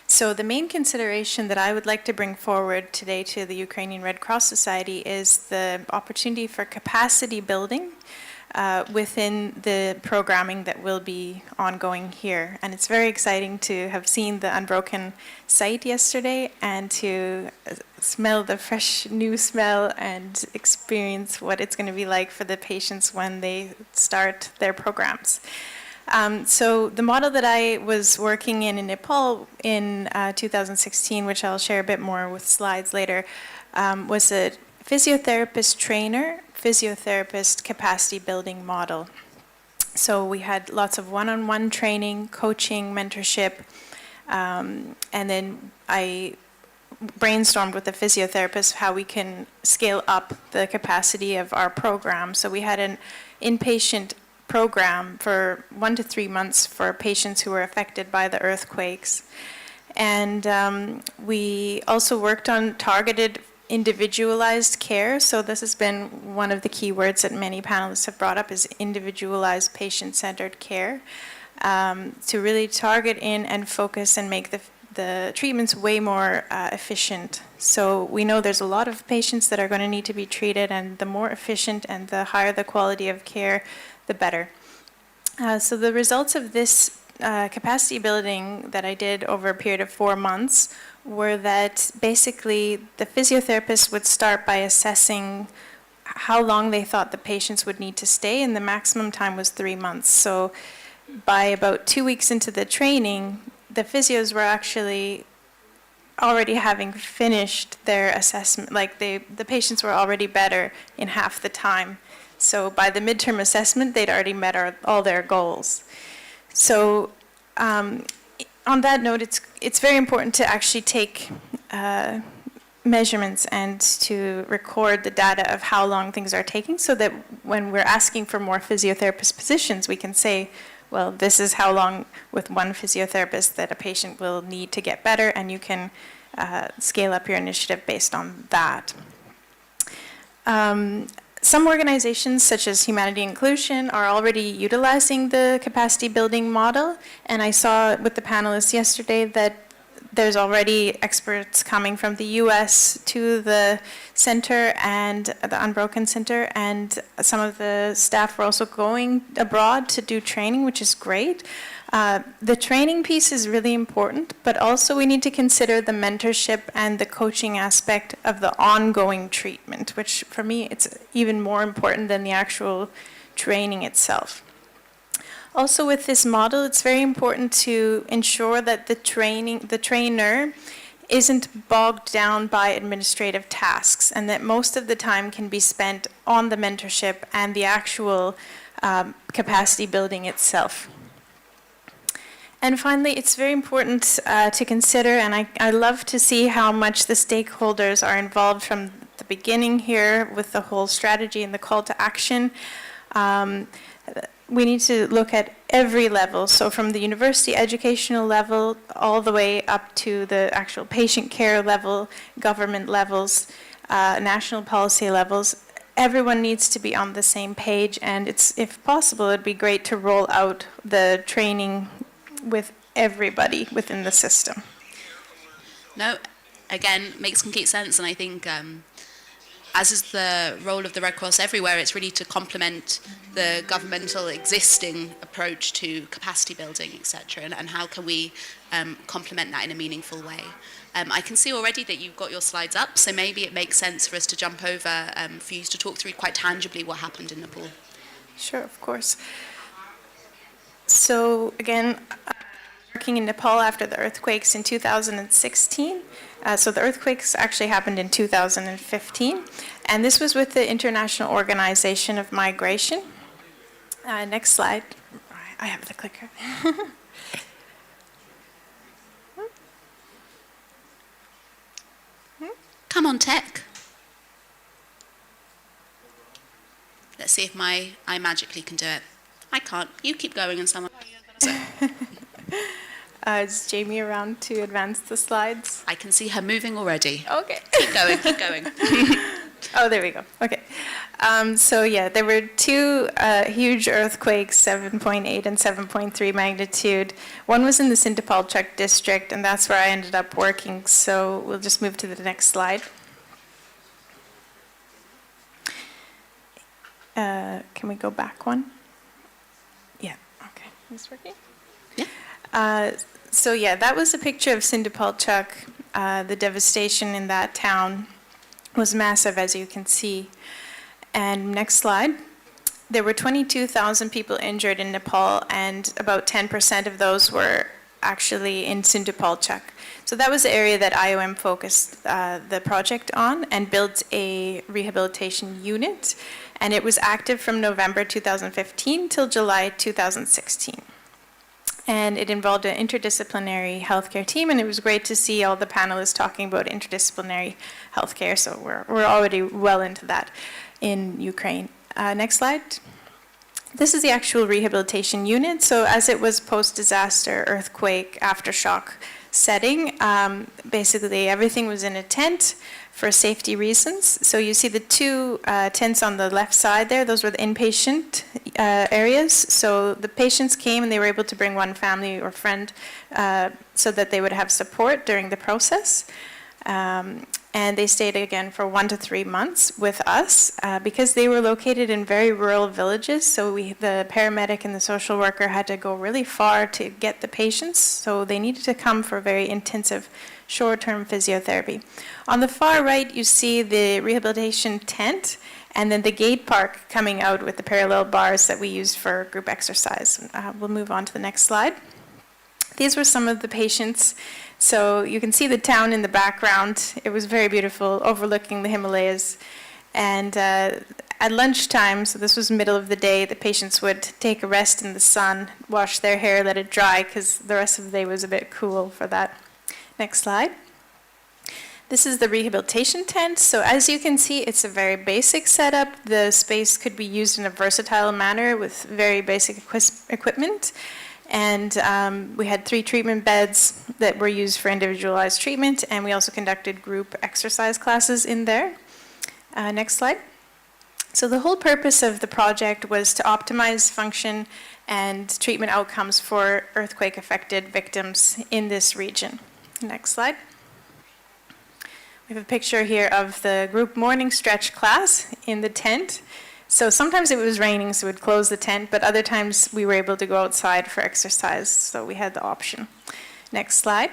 So the main consideration that I would like to bring forward today to the Ukrainian Red Cross Society is the opportunity for capacity building within the programming that will be ongoing here. And it's very exciting to have seen the unbroken site yesterday and to smell the fresh new smell and experience what it's going to be like for the patients when they start their programs. So the model that I was working in Nepal in 2016, which I'll share a bit more with slides later, was a physiotherapist trainer, physiotherapist capacity building model. So we had lots of one-on-one training, coaching, mentorship, and then I brainstormed with the physiotherapist how we can scale up the capacity of our program. So we had an inpatient program for 1 to 3 months for patients who were affected by the earthquakes. And we also worked on targeted individualized care. So this has been one of the key words that many panelists have brought up, is individualized patient-centered care, to really target in and focus and make the treatments way more efficient. So we know there's a lot of patients that are going to need to be treated, and the more efficient and the higher the quality of care, the better. So the results of this capacity building that I did over a period of 4 months were that basically the physiotherapists would start by assessing how long they thought the patients would need to stay, and the maximum time was 3 months. So by about 2 weeks into the training, the physios were actually already having finished their assessment, like the patients were already better in half the time. So by the midterm assessment, they'd already met all their goals. So on that note, it's very important to actually take measurements and to record the data of how long things are taking, so that when we're asking for more physiotherapist positions, we can say, well, this is how long with one physiotherapist that a patient will need to get better, and you can scale up your initiative based on that. Some organizations, such as Humanity Inclusion, are already utilizing the capacity building model, and I saw with the panelists yesterday that there's already experts coming from the US to the center and the Unbroken Center, and some of the staff were also going abroad to do training, which is great. The training piece is really important, but also we need to consider the mentorship and the coaching aspect of the ongoing treatment, which for me it's even more important than the actual training itself. Also with this model, it's very important to ensure that the trainer isn't bogged down by administrative tasks, and that most of the time can be spent on the mentorship and the actual capacity building itself. And finally, it's very important to consider, and I love to see how much the stakeholders are involved from the beginning here with the whole strategy and the call to action. We need to look at every level, so from the university educational level all the way up to the actual patient care level, government levels, national policy levels. Everyone needs to be on the same page, and it's, if possible, it'd be great to roll out the training with everybody within the system. No, again, makes complete sense, and I think as is the role of the Red Cross everywhere, it's really to complement the governmental existing approach to capacity building, etc., and how can we complement that in a meaningful way. I can see already that you've got your slides up, so maybe it makes sense for us to jump over for you to talk through quite tangibly what happened in Nepal. Sure, of course. So again, working in Nepal after the earthquakes in 2016. So the earthquakes actually happened in 2015, and this was with the International Organization of Migration. Next slide. I have the clicker. Come on, tech. Let's see if I magically can do it. I can't. You keep going and someone... Is Jamie around to advance the slides? I can see her moving already. Okay. Keep going, keep going. Oh, there we go. Okay. So yeah, there were two huge earthquakes, 7.8 and 7.3 magnitude. One was in the Sindhupalchak district, and that's where I ended up working. So we'll just move to the next slide. Can we go back one? Yeah, okay. Is this working? Yeah. So yeah, that was a picture of Sindhupalchak. The devastation in that town was massive, as you can see. And next slide. There were 22,000 people injured in Nepal, and about 10% of those were actually in Sindhupalchak. So that was the area that IOM focused the project on and built a rehabilitation unit. And it was active from November 2015 till July 2016. And it involved an interdisciplinary healthcare team, and it was great to see all the panelists talking about interdisciplinary healthcare, so we're already well into that in Ukraine. Next slide. This is the actual rehabilitation unit. So as it was post-disaster, earthquake, aftershock setting, basically everything was in a tent for safety reasons. So you see the two tents on the left side there, those were the inpatient areas. So the patients came and they were able to bring one family or friend so that they would have support during the process. And they stayed again for 1 to 3 months with us because they were located in very rural villages. So the paramedic and the social worker had to go really far to get the patients. So they needed to come for very intensive short-term physiotherapy. On the far right, you see the rehabilitation tent and then the gate park coming out with the parallel bars that we used for group exercise. We'll move on to the next slide. These were some of the patients. So you can see the town in the background. It was very beautiful, overlooking the Himalayas. And at lunchtime, so this was middle of the day, the patients would take a rest in the sun, wash their hair, let it dry, because the rest of the day was a bit cool for that. Next slide. This is the rehabilitation tent. So as you can see, it's a very basic setup. The space could be used in a versatile manner with very basic equipment. And we had 3 treatment beds that were used for individualized treatment, and we also conducted group exercise classes in there. Next slide. So the whole purpose of the project was to optimize function and treatment outcomes for earthquake-affected victims in this region. Next slide. We have a picture here of the group morning stretch class in the tent. So sometimes it was raining, so we'd close the tent, but other times we were able to go outside for exercise, so we had the option. Next slide.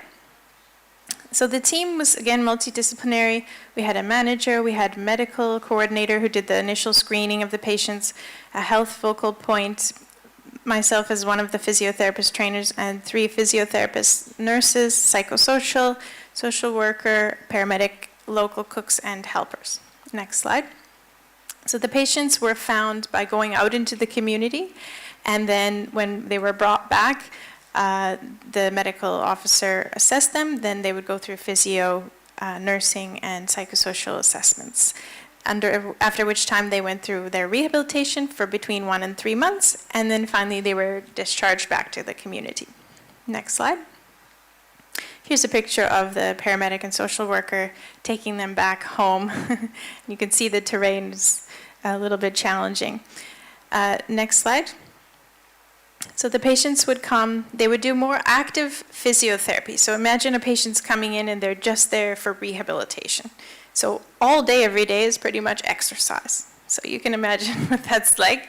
So the team was, again, multidisciplinary. We had a manager, we had a medical coordinator who did the initial screening of the patients, a health focal point, myself as one of the physiotherapist trainers, and 3 physiotherapist nurses, psychosocial, social worker, paramedic, local cooks, and helpers. Next slide. So the patients were found by going out into the community, and then when they were brought back, the medical officer assessed them, then they would go through physio, nursing, and psychosocial assessments. After which time they went through their rehabilitation for between 1 and 3 months, and then finally they were discharged back to the community. Next slide. Here's a picture of the paramedic and social worker taking them back home. You can see the terrain is a little bit challenging. Next slide. So the patients would come, they would do more active physiotherapy. So imagine a patient's coming in and they're just there for rehabilitation. So all day, every day is pretty much exercise. So you can imagine what that's like.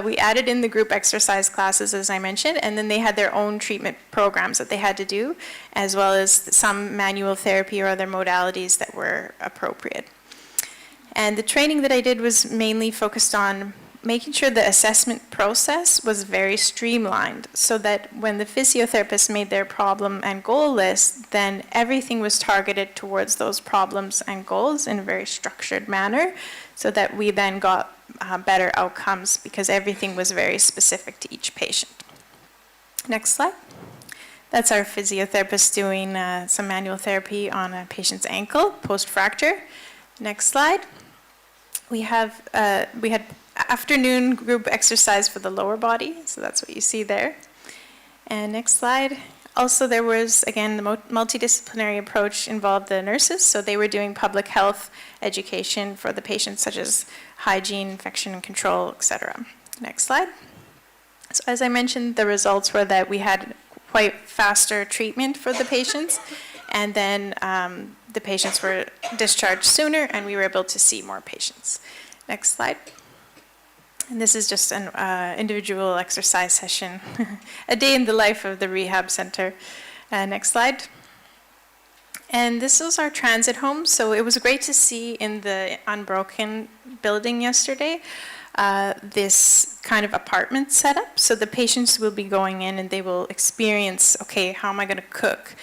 We added in the group exercise classes, as I mentioned, and then they had their own treatment programs that they had to do, as well as some manual therapy or other modalities that were appropriate. And the training that I did was mainly focused on making sure the assessment process was very streamlined, so that when the physiotherapists made their problem and goal list, then everything was targeted towards those problems and goals in a very structured manner, so that we then got better outcomes because everything was very specific to each patient. Next slide. That's our physiotherapist doing some manual therapy on a patient's ankle post-fracture. Next slide. We had afternoon group exercise for the lower body, so that's what you see there. And next slide. Also, there was, again, the multidisciplinary approach involved the nurses, so they were doing public health education for the patients, such as hygiene, infection control, etc. Next slide. So as I mentioned, the results were that we had quite faster treatment for the patients, and then the patients were discharged sooner, and we were able to see more patients. Next slide. And this is just an individual exercise session, a day in the life of the rehab center. Next slide. And this was our transit home. So it was great to see in the Unbroken building yesterday this kind of apartment setup. So the patients will be going in and they will experience, okay, how am I going to cook?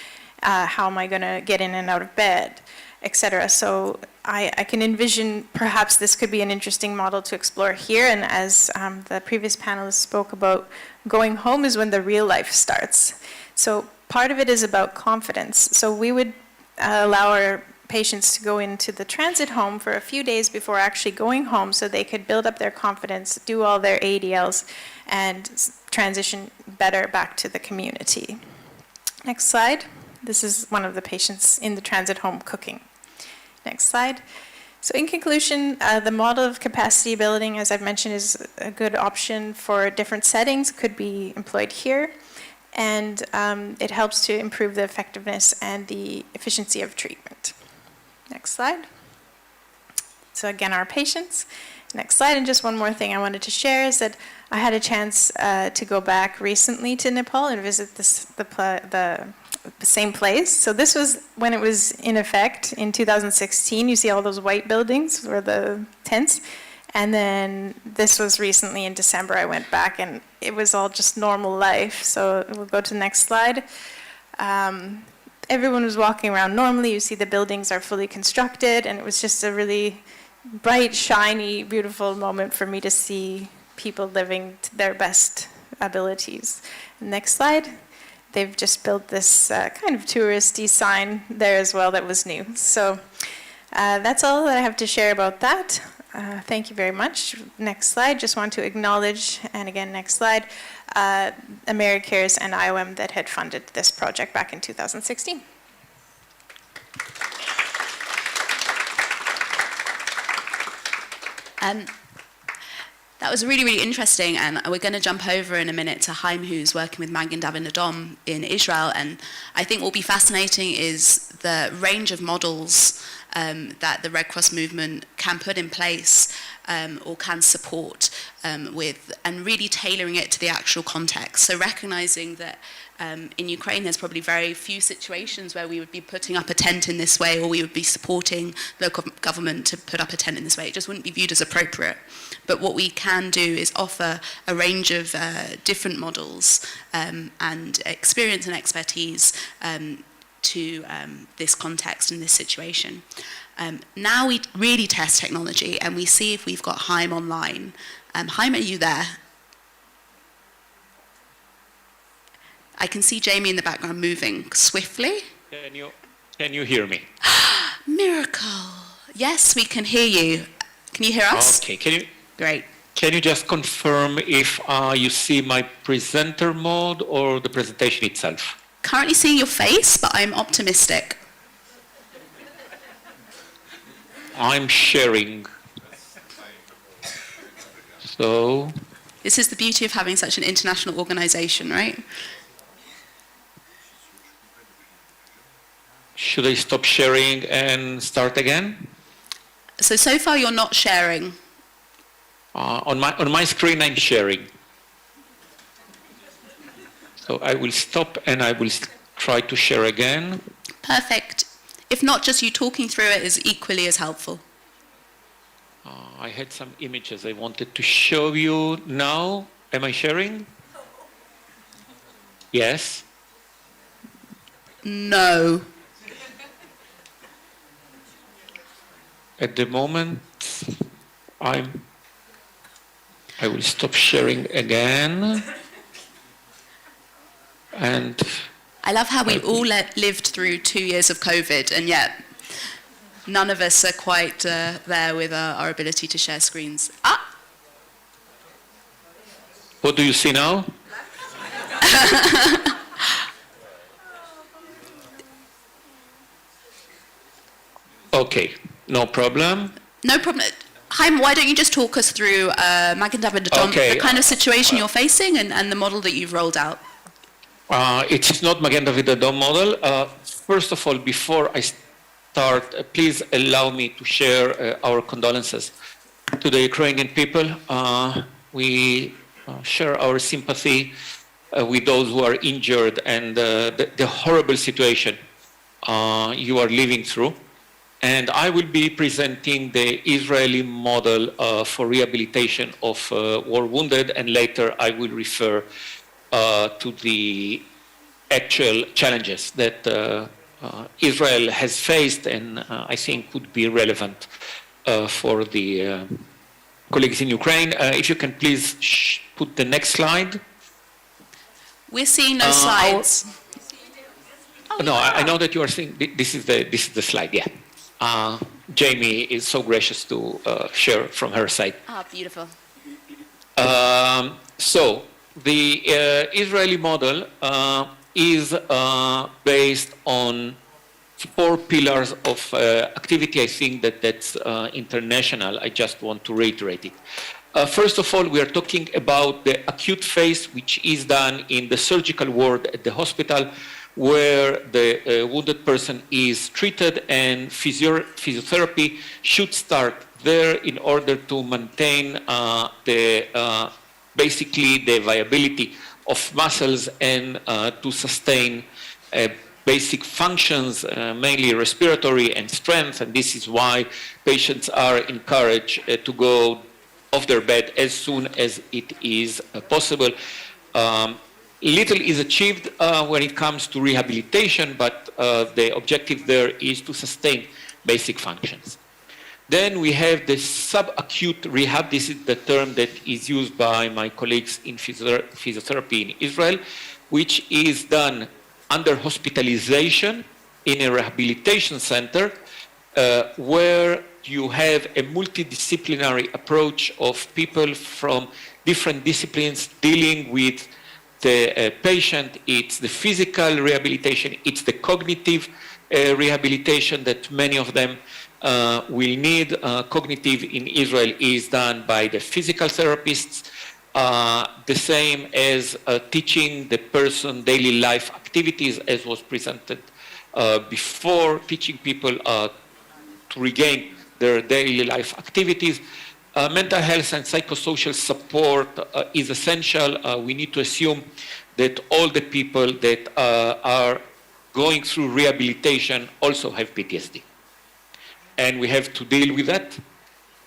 How am I going to get in and out of bed, etc. So I can envision perhaps this could be an interesting model to explore here. And as the previous panelists spoke about, going home is when the real life starts. So part of it is about confidence. So we would allow our patients to go into the transit home for a few days before actually going home, so they could build up their confidence, do all their ADLs, and transition better back to the community. Next slide. This is one of the patients in the transit home cooking. Next slide. So in conclusion, the model of capacity building, as I've mentioned, is a good option for different settings, could be employed here, and it helps to improve the effectiveness and the efficiency of treatment. Next slide. So again, our patients. Next slide. And just one more thing I wanted to share is that I had a chance to go back recently to Nepal and visit the same place. So this was when it was in effect in 2016. You see all those white buildings were the tents. And then this was recently in December. I went back and it was all just normal life. So we'll go to the next slide. Everyone was walking around normally. You see the buildings are fully constructed, and it was just a really bright, shiny, beautiful moment for me to see people living to their best abilities. Next slide. They've just built this kind of touristy sign there as well that was new. So that's all that I have to share about that. Thank you very much. Next slide. Just want to acknowledge, and again, next slide, AmeriCares and IOM that had funded this project back in 2016. That was really, really interesting, and we're going to jump over in a minute to Haim, who's working with Magen David Adom in Israel, and I think what will be fascinating is the range of models that the Red Cross movement can put in place or can support with, and really tailoring it to the actual context. So recognizing that in Ukraine there's probably very few situations where we would be putting up a tent in this way, or we would be supporting local government to put up a tent in this way. It just wouldn't be viewed as appropriate. But what we can do is offer a range of different models and experience and expertise to this context and this situation. Now we really test technology and we see if we've got Haim online. Haim, are you there? I can see Jamie in the background moving swiftly. Can you hear me? Miracle. Yes, we can hear you. Can you hear us? Okay. Great. Can you just confirm if you see my presenter mode or the presentation itself? Currently seeing your face, but I'm optimistic. I'm sharing. So. This is the beauty of having such an international organization, right? Should I stop sharing and start again? So far you're not sharing. On my screen, I'm sharing. So I will stop and I will try to share again. Perfect. If not, just you talking through it is equally as helpful. I had some images I wanted to show you now. Am I sharing? Yes? No. At the moment, I will stop sharing again. And I love how we all lived through 2 years of COVID, and yet none of us are quite there with our ability to share screens. What do you see now? Okay, no problem. No problem. Haim, why don't you just talk us through Magen David Adom, the kind of situation you're facing and the model that you've rolled out? It is not Magen David Adom model. First of all, before I start, please allow me to share our condolences to the Ukrainian people. We share our sympathy with those who are injured and the horrible situation you are living through. And I will be presenting the Israeli model for rehabilitation of war wounded, and later I will refer to the actual challenges that Israel has faced and I think would be relevant for the colleagues in Ukraine. If you can please put the next slide. We're seeing no slides. No, I know that you are seeing, this is the slide, yeah. Jamie is so gracious to share from her side. Beautiful. So the Israeli model is based on 4 pillars of activity. I think that's international. I just want to reiterate it. First of all, we are talking about the acute phase, which is done in the surgical ward at the hospital, where the wounded person is treated, and physiotherapy should start there in order to maintain basically the viability of muscles and to sustain basic functions, mainly respiratory and strength. And this is why patients are encouraged to go off their bed as soon as it is possible. Little is achieved when it comes to rehabilitation, but the objective there is to sustain basic functions. Then we have the subacute rehab. This is the term that is used by my colleagues in physiotherapy in Israel, which is done under hospitalization in a rehabilitation center where you have a multidisciplinary approach of people from different disciplines dealing with the patient. It's the physical rehabilitation, it's the cognitive rehabilitation that many of them will need. Cognitive in Israel is done by the physical therapists, the same as teaching the person daily life activities, as was presented before, teaching people to regain their daily life activities. Mental health and psychosocial support is essential. We need to assume that all the people that are going through rehabilitation also have PTSD. And we have to deal with that.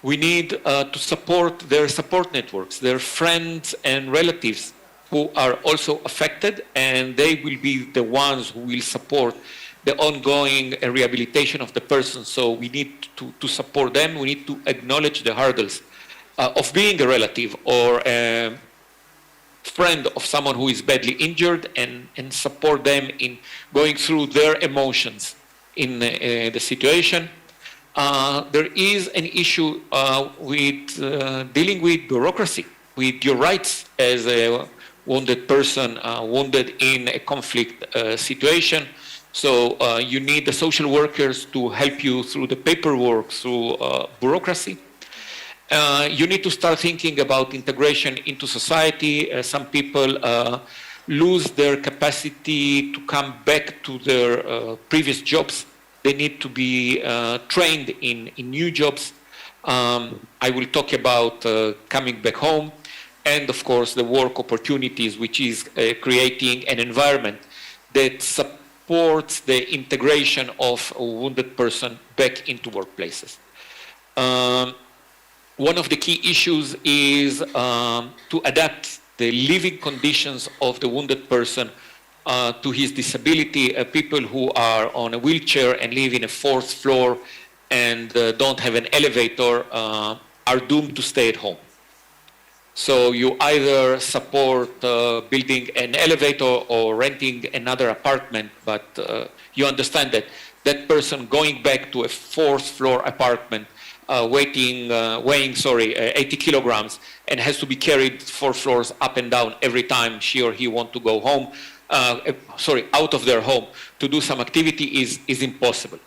We need to support their support networks, their friends and relatives who are also affected, and they will be the ones who will support the ongoing rehabilitation of the person. So we need to support them. We need to acknowledge the hurdles of being a relative or a friend of someone who is badly injured, and support them in going through their emotions in the situation. There is an issue with dealing with bureaucracy, with your rights as a wounded person, wounded in a conflict situation. So you need the social workers to help you through the paperwork, through bureaucracy. You need to start thinking about integration into society. Some people lose their capacity to come back to their previous jobs. They need to be trained in new jobs. I will talk about coming back home, and of course the work opportunities, which is creating an environment that supports the integration of a wounded person back into workplaces. One of the key issues is to adapt the living conditions of the wounded person to his disability. People who are on a wheelchair and live in a fourth floor and don't have an elevator are doomed to stay at home. So you either support building an elevator or renting another apartment, but you understand that that person going back to a fourth floor apartment weighing 80 kilograms and has to be carried 4 floors up and down every time she or he want to go home, out of their home to do some activity is impossible.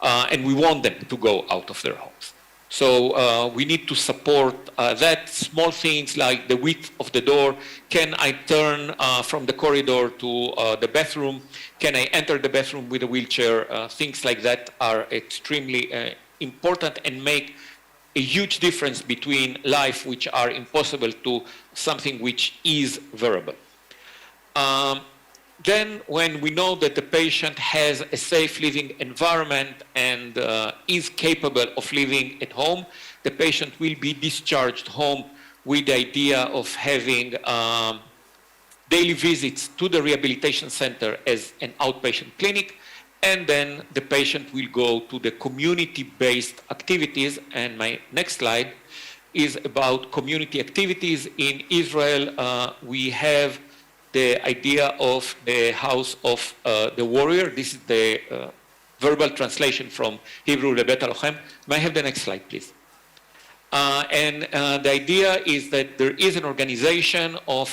And we want them to go out of their homes. So we need to support that. Small things like the width of the door. Can I turn from the corridor to the bathroom? Can I enter the bathroom with a wheelchair? Things like that are extremely important and make a huge difference between life which are impossible to something which is variable. Then when we know that the patient has a safe living environment and is capable of living at home, the patient will be discharged home with the idea of having daily visits to the rehabilitation center as an outpatient clinic, and then the patient will go to the community-based activities. And my next slide is about community activities. In Israel, we have the idea of the House of the Warrior. This is the verbal translation from Hebrew, Lebet Alochem. May I have the next slide, please? And the idea is that there is an organization of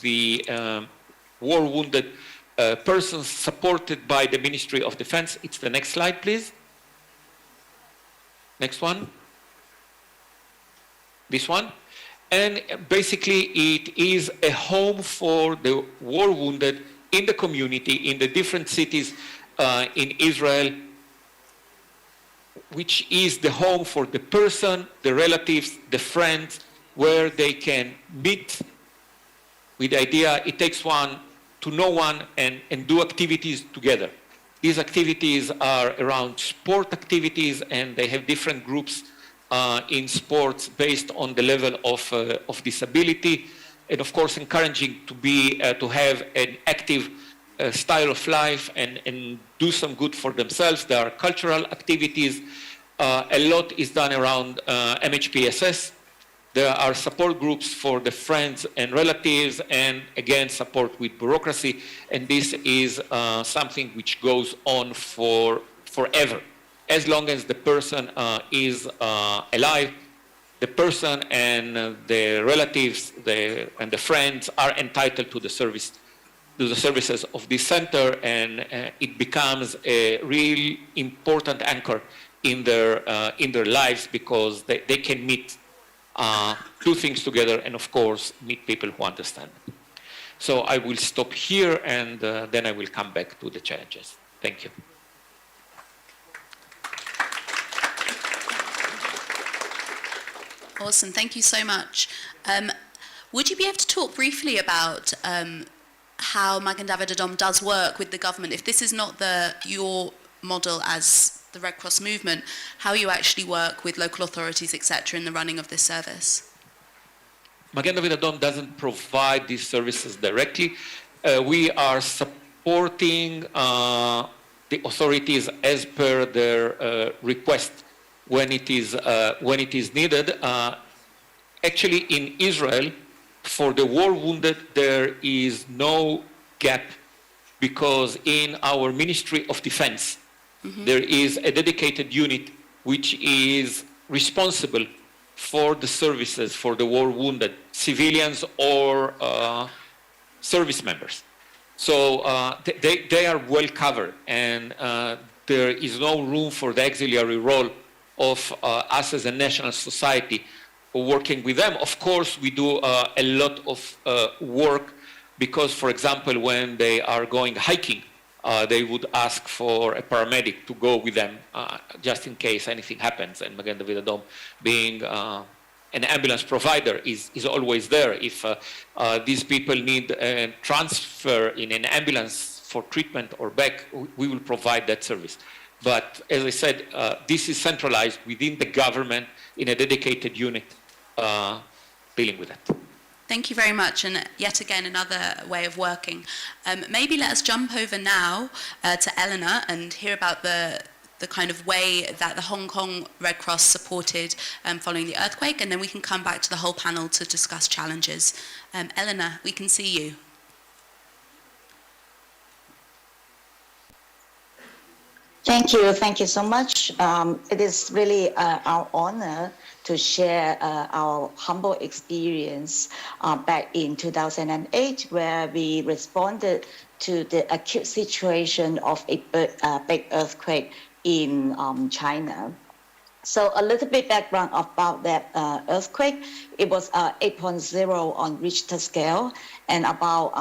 the war-wounded persons supported by the Ministry of Defense. It's the next slide, please. Next one. This one. And basically it is a home for the war wounded in the community, in the different cities in Israel, which is the home for the person, the relatives, the friends, where they can meet with the idea it takes one to know one and do activities together. These activities are around sport activities, and they have different groups in sports based on the level of disability, and of course encouraging to have an active style of life and do some good for themselves. There are cultural activities. A lot is done around MHPSS. There are support groups for the friends and relatives, and again support with bureaucracy, and this is something which goes on forever. As long as the person is alive, the person and the relatives and the friends are entitled to the services of this center, and it becomes a real important anchor in their lives, because they can meet do things together and of course meet people who understand. So I will stop here, and then I will come back to the challenges. Thank you. Awesome, thank you so much. Would you be able to talk briefly about how Magen David Adom does work with the government? If this is not your model as the Red Cross movement, how you actually work with local authorities, etc., in the running of this service? Magen David Adom doesn't provide these services directly. We are supporting the authorities as per their request when it is needed. Actually, in Israel, for the war wounded, there is no gap because in our Ministry of Defense, there is a dedicated unit which is responsible for the services for the war wounded, civilians or service members. So they are well covered, and there is no room for the auxiliary role of us as a national society working with them. Of course, we do a lot of work because, for example, when they are going hiking, they would ask for a paramedic to go with them just in case anything happens. And Magen David Adom, being an ambulance provider, is always there. If these people need a transfer in an ambulance for treatment or back, we will provide that service. But as I said, this is centralized within the government in a dedicated unit dealing with that. Thank you very much, and yet again another way of working. Maybe let us jump over now to Eleanor and hear about the kind of way that the Hong Kong Red Cross supported following the earthquake, and then we can come back to the whole panel to discuss challenges. Eleanor, we can see you. Thank you so much. It is really our honor to share our humble experience back in 2008, where we responded to the acute situation of a big earthquake in China. So a little bit background about that earthquake. It was 8.0 on Richter scale, and about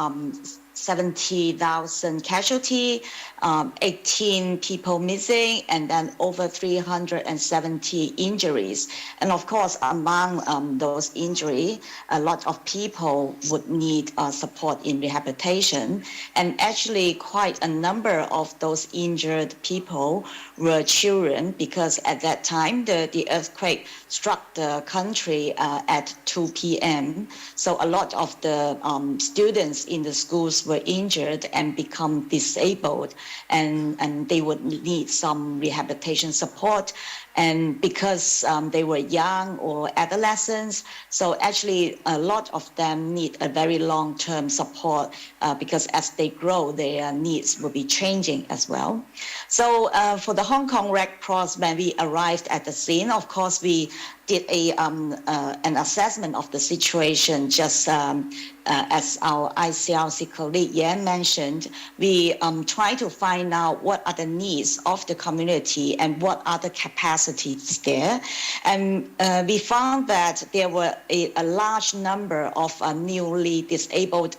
70,000 casualty, 18 people missing, and then over 370 injuries. And of course, among those injuries, a lot of people would need support in rehabilitation. And actually, quite a number of those injured people were children, because at that time, the earthquake struck the country at 2 p.m. So a lot of the students in the schools were injured and become disabled, and they would need some rehabilitation support. And because they were young or adolescents, so actually a lot of them need a very long-term support because as they grow, their needs will be changing as well. So for the Hong Kong Red Cross, when we arrived at the scene, of course, we did an assessment of the situation, just as our ICRC colleague Yan mentioned. We try to find out what are the needs of the community and what are the capacities there. And we found that there were a large number of newly disabled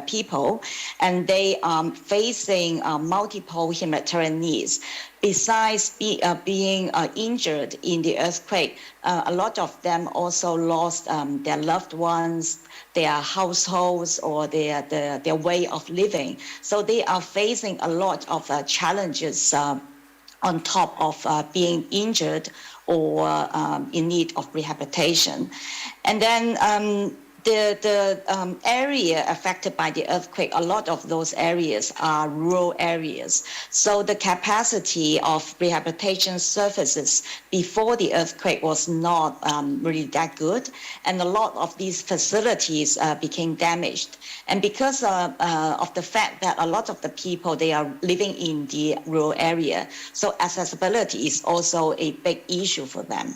people, and they are facing multiple humanitarian needs. Besides being injured in the earthquake, a lot of them also lost their loved ones, their households, or their way of living. So they are facing a lot of challenges on top of being injured or in need of rehabilitation. And then the area affected by the earthquake, a lot of those areas are rural areas. So the capacity of rehabilitation services before the earthquake was not really that good. And a lot of these facilities became damaged. And because of the fact that a lot of the people, they are living in the rural area, so accessibility is also a big issue for them.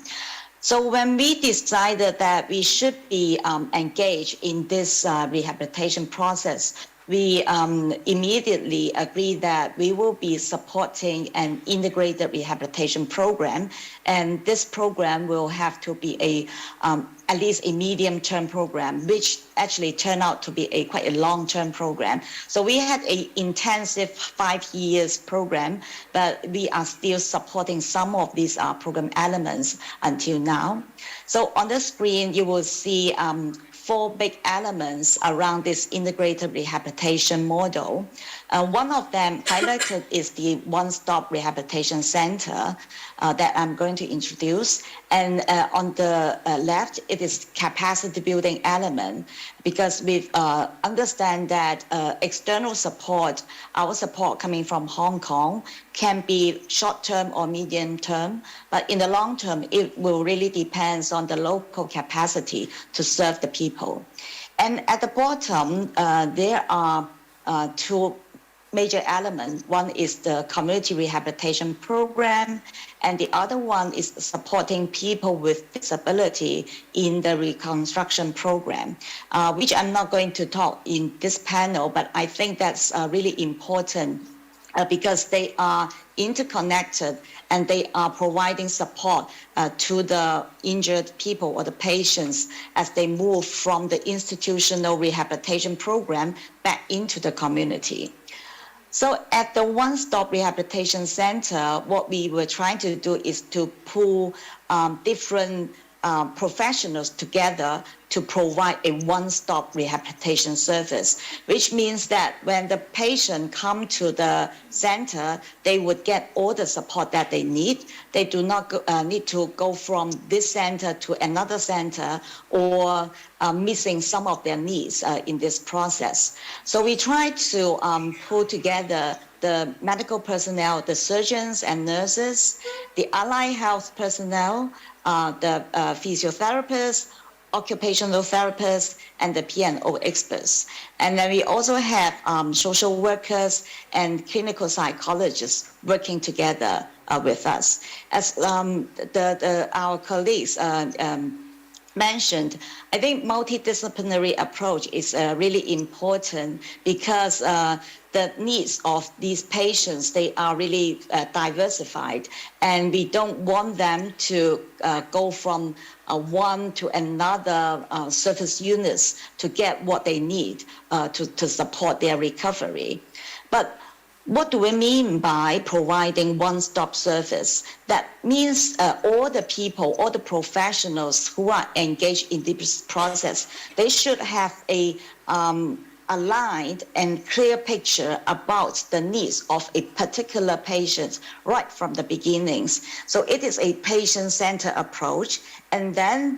So when we decided that we should be engaged in this rehabilitation process, we immediately agreed that we will be supporting an integrated rehabilitation program. And this program will have to be at least a medium-term program, which actually turned out to be quite a long-term program. So we had an intensive 5 years program, but we are still supporting some of these program elements until now. So on the screen, you will see four big elements around this integrated rehabilitation model. One of them highlighted is the one-stop rehabilitation center that I'm going to introduce. And on the left, it is capacity building element, because we understand that external support, our support coming from Hong Kong, can be short-term or medium-term, but in the long term, it will really depend on the local capacity to serve the people. And at the bottom, there are two major elements. One is the community rehabilitation program, and the other one is supporting people with disability in the reconstruction program, which I'm not going to talk in this panel, but I think that's really important because they are interconnected and they are providing support to the injured people or the patients as they move from the institutional rehabilitation program back into the community. So at the One-Stop Rehabilitation Center, what we were trying to do is to pull different professionals together to provide a one-stop rehabilitation service, which means that when the patient come to the center, they would get all the support that they need. They do not need to go from this center to another center or missing some of their needs in this process. So we try to pull together the medical personnel, the surgeons and nurses, the allied health personnel, the physiotherapists, occupational therapists, and the P&O experts. And then we also have social workers and clinical psychologists working together with us. As our colleagues mentioned, I think multidisciplinary approach is really important because the needs of these patients, they are really diversified, and we don't want them to go from one to another service units to get what they need to support their recovery. But what do we mean by providing one-stop service? That means all the people, all the professionals who are engaged in this process, they should have a aligned and clear picture about the needs of a particular patient right from the beginnings. So it is a patient-centered approach, and then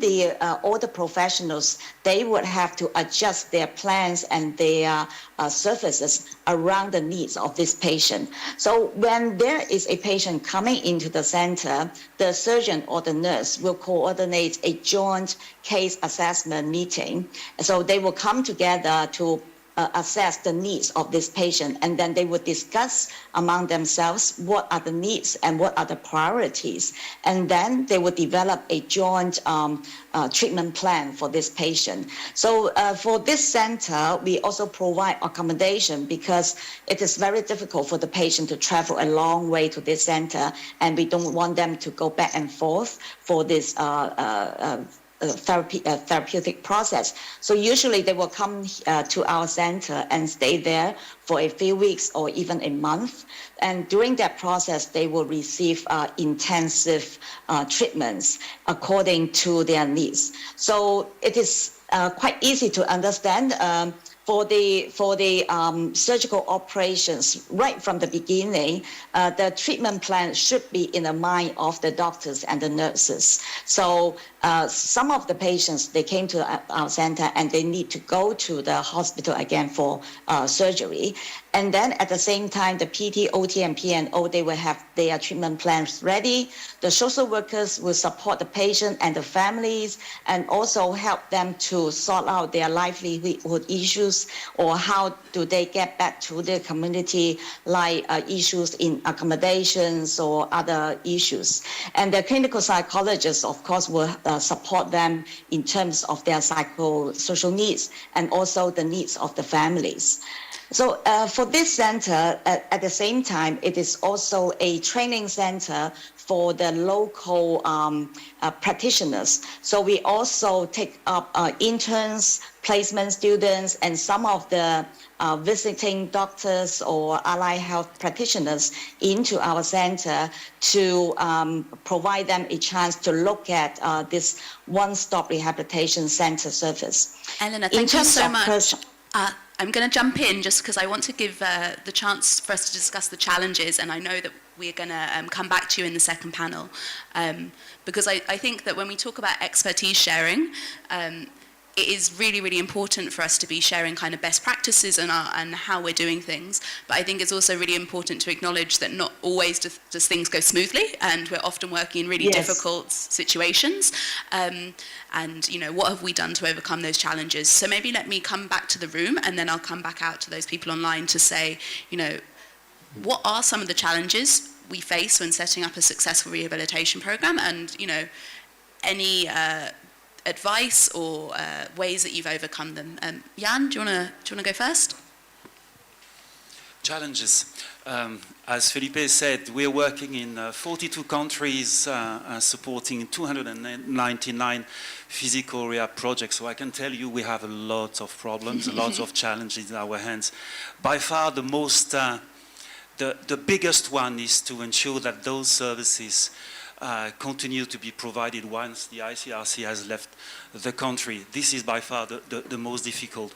all the professionals, they would have to adjust their plans and their services around the needs of this patient. So when there is a patient coming into the center, the surgeon or the nurse will coordinate a joint case assessment meeting. So they will come together to assess the needs of this patient, and then they would discuss among themselves what are the needs and what are the priorities, and then they would develop a joint treatment plan for this patient. So for this center, we also provide accommodation because it is very difficult for the patient to travel a long way to this center, and we don't want them to go back and forth for this therapeutic process. So usually they will come to our center and stay there for a few weeks or even a month. And during that process, they will receive intensive treatments according to their needs. So it is quite easy to understand. For the surgical operations, right from the beginning, the treatment plan should be in the mind of the doctors and the nurses. So some of the patients, they came to our center and they need to go to the hospital again for surgery. And then at the same time, the PT, OT, and P&O, they will have their treatment plans ready. The social workers will support the patient and the families and also help them to sort out their livelihood issues or how do they get back to the community, like issues in accommodations or other issues. And the clinical psychologists, of course, will support them in terms of their psychosocial needs and also the needs of the families. So for this center, at the same time, it is also a training center for the local practitioners. So we also take up interns, placement students and some of the visiting doctors or allied health practitioners into our center to provide them a chance to look at this one-stop rehabilitation center service. Eleanor, thank you so much. I'm going to jump in just because I want to give the chance for us to discuss the challenges, and I know that we're going to come back to you in the second panel, because I think that when we talk about expertise sharing, it is really, really important for us to be sharing kind of best practices and how we're doing things. But I think it's also really important to acknowledge that not always does things go smoothly, and we're often working in really difficult situations. And, you know, what have we done to overcome those challenges? So maybe let me come back to the room, and then I'll come back out to those people online to say, you know, what are some of the challenges we face when setting up a successful rehabilitation program, and, you know, any advice or ways that you've overcome them. Jan, do you want to go first? Challenges. As Felipe said, we're working in 42 countries, supporting 299 physical rehab projects. So I can tell you we have a lot of problems, lots of challenges in our hands. By far the most, the biggest one is to ensure that those services continue to be provided once the ICRC has left the country. This is by far the most difficult.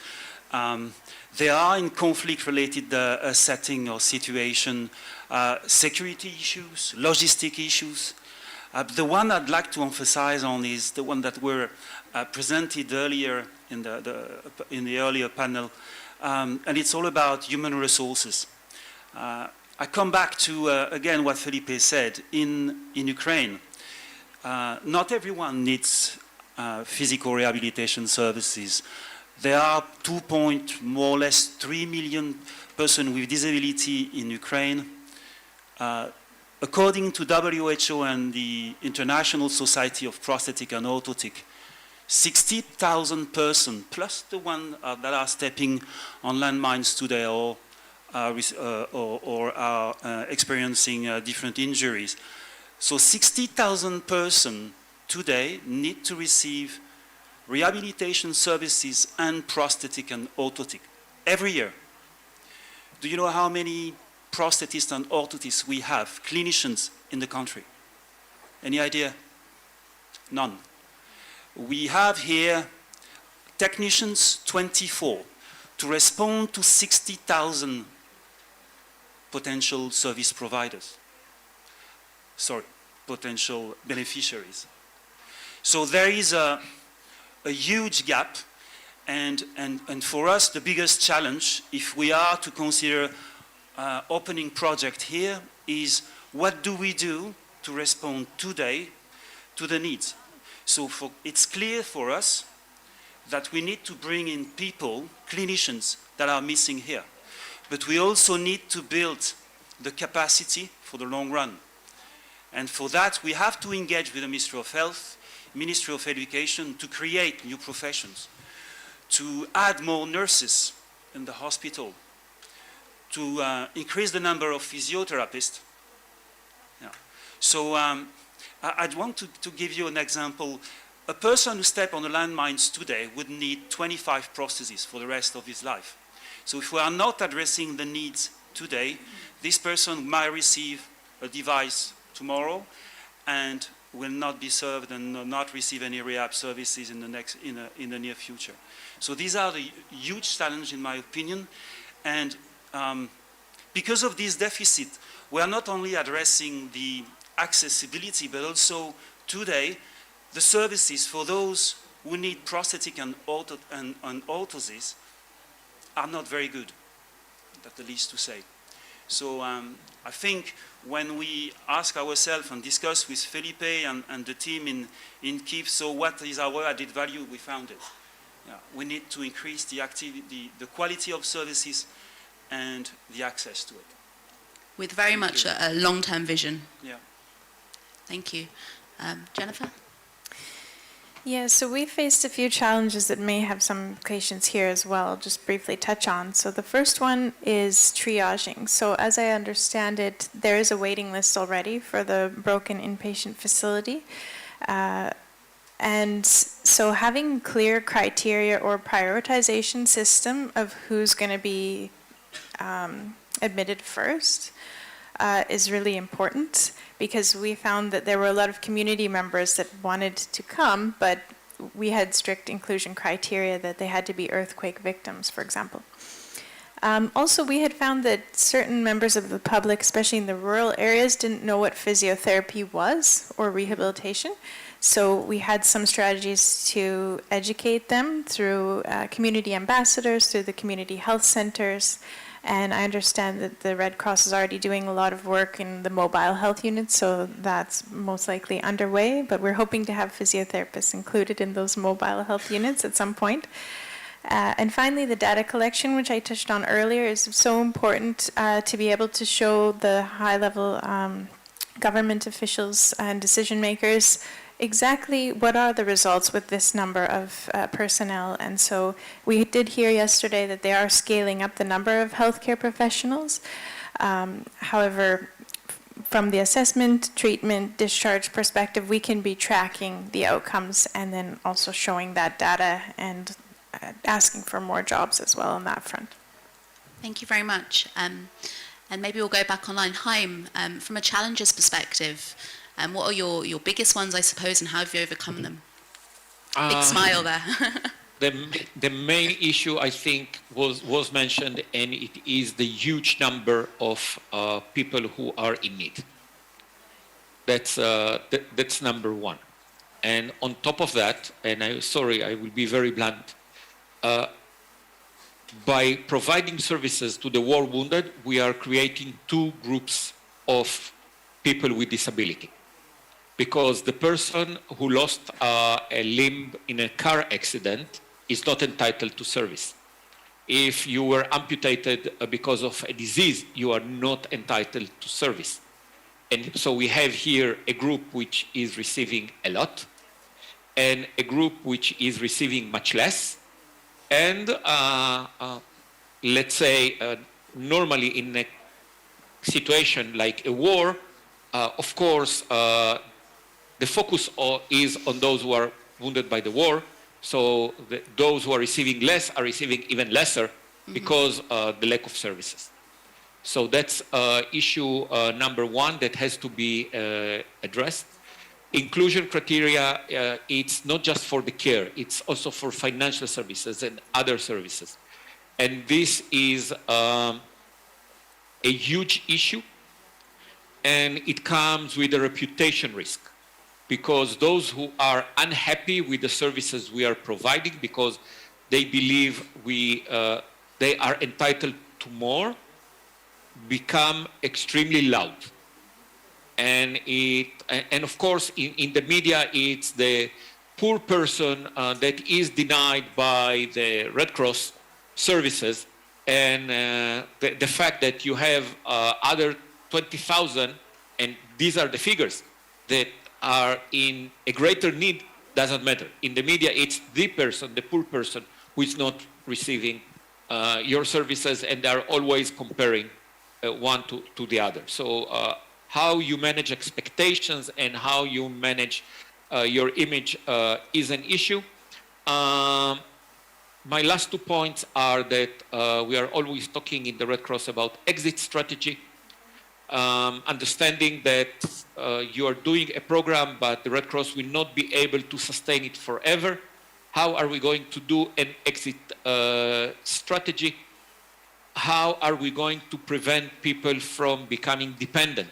There are in conflict-related setting or situation, security issues, logistic issues. The one I'd like to emphasize on is the one that were presented earlier in the earlier panel, and it's all about human resources. I come back to, again, what Felipe said. In Ukraine, not everyone needs physical rehabilitation services. There are more or less 3 million persons with disability in Ukraine. According to WHO and the International Society of Prosthetic and Orthotic, 60,000 persons, plus the ones that are stepping on landmines today or are experiencing different injuries. So 60,000 persons today need to receive rehabilitation services and prosthetic and orthotic every year. Do you know how many prosthetists and orthotists we have, clinicians in the country? Any idea? None. We have here technicians, 24, to respond to 60,000 potential service providers. Sorry, potential beneficiaries. So there is a huge gap, and for us the biggest challenge, if we are to consider opening project here, is what do we do to respond today to the needs? So it's clear for us that we need to bring in people, clinicians, that are missing here. But we also need to build the capacity for the long run. And for that, we have to engage with the Ministry of Health, Ministry of Education, to create new professions, to add more nurses in the hospital, to increase the number of physiotherapists. Yeah. So I'd want to give you an example. A person who steps on the landmines today would need 25 prostheses for the rest of his life. So if we are not addressing the needs today, this person might receive a device tomorrow and will not be served and not receive any rehab services in the near future. So these are the huge challenges, in my opinion. And because of this deficit, we are not only addressing the accessibility, but also today the services for those who need prosthetic and orthoses are not very good, that's the least to say. So I think when we ask ourselves and discuss with Felipe and the team in Kyiv, so what is our added value, we found it. Yeah, we need to increase the activity, the quality of services and the access to it. With very much a long-term vision. Yeah. Thank you. Jennifer? Yeah, so we faced a few challenges that may have some implications here as well. I'll just briefly touch on. So the first one is triaging. So as I understand it, there is a waiting list already for the broken inpatient facility. And so having clear criteria or prioritization system of who's going to be admitted first is really important, because we found that there were a lot of community members that wanted to come, but we had strict inclusion criteria that they had to be earthquake victims, for example. Also, we had found that certain members of the public, especially in the rural areas, didn't know what physiotherapy was or rehabilitation. So we had some strategies to educate them through community ambassadors, through the community health centers. And I understand that the Red Cross is already doing a lot of work in the mobile health units, so that's most likely underway. But we're hoping to have physiotherapists included in those mobile health units at some point. And finally, the data collection, which I touched on earlier, is so important to be able to show the high-level government officials and decision makers exactly what are the results with this number of personnel. And so we did hear yesterday that they are scaling up the number of healthcare professionals. However, from the assessment, treatment, discharge perspective, we can be tracking the outcomes and then also showing that data and asking for more jobs as well on that front. Thank you very much. And maybe we'll go back online. Haim, from a challenges perspective, what are your biggest ones, I suppose, and how have you overcome them? Big smile there. The main issue, I think, was mentioned, and it is the huge number of people who are in need. That's number one. And on top of that, and I will be very blunt, by providing services to the war wounded, we are creating two groups of people with disability. Because the person who lost a limb in a car accident is not entitled to service. If you were amputated because of a disease, you are not entitled to service. And so we have here a group which is receiving a lot, and a group which is receiving much less. And let's say, normally in a situation like a war, of course, the focus is on those who are wounded by the war. So those who are receiving less are receiving even lesser because the lack of services. So that's issue number one that has to be addressed. Inclusion criteria, it's not just for the care, it's also for financial services and other services. And this is a huge issue, and it comes with a reputation risk, because those who are unhappy with the services we are providing because they believe they are entitled to more, become extremely loud. And of course, in the media, it's the poor person that is denied by the Red Cross services, and the fact that you have other 20,000, and these are the figures, that are in a greater need, doesn't matter. In the media, it's the person, the poor person, who is not receiving your services, and they are always comparing one to the other. So how you manage expectations and how you manage your image is an issue. My last 2 points are that we are always talking in the Red Cross about exit strategy, understanding that you are doing a program, but the Red Cross will not be able to sustain it forever. How are we going to do an exit strategy? How are we going to prevent people from becoming dependent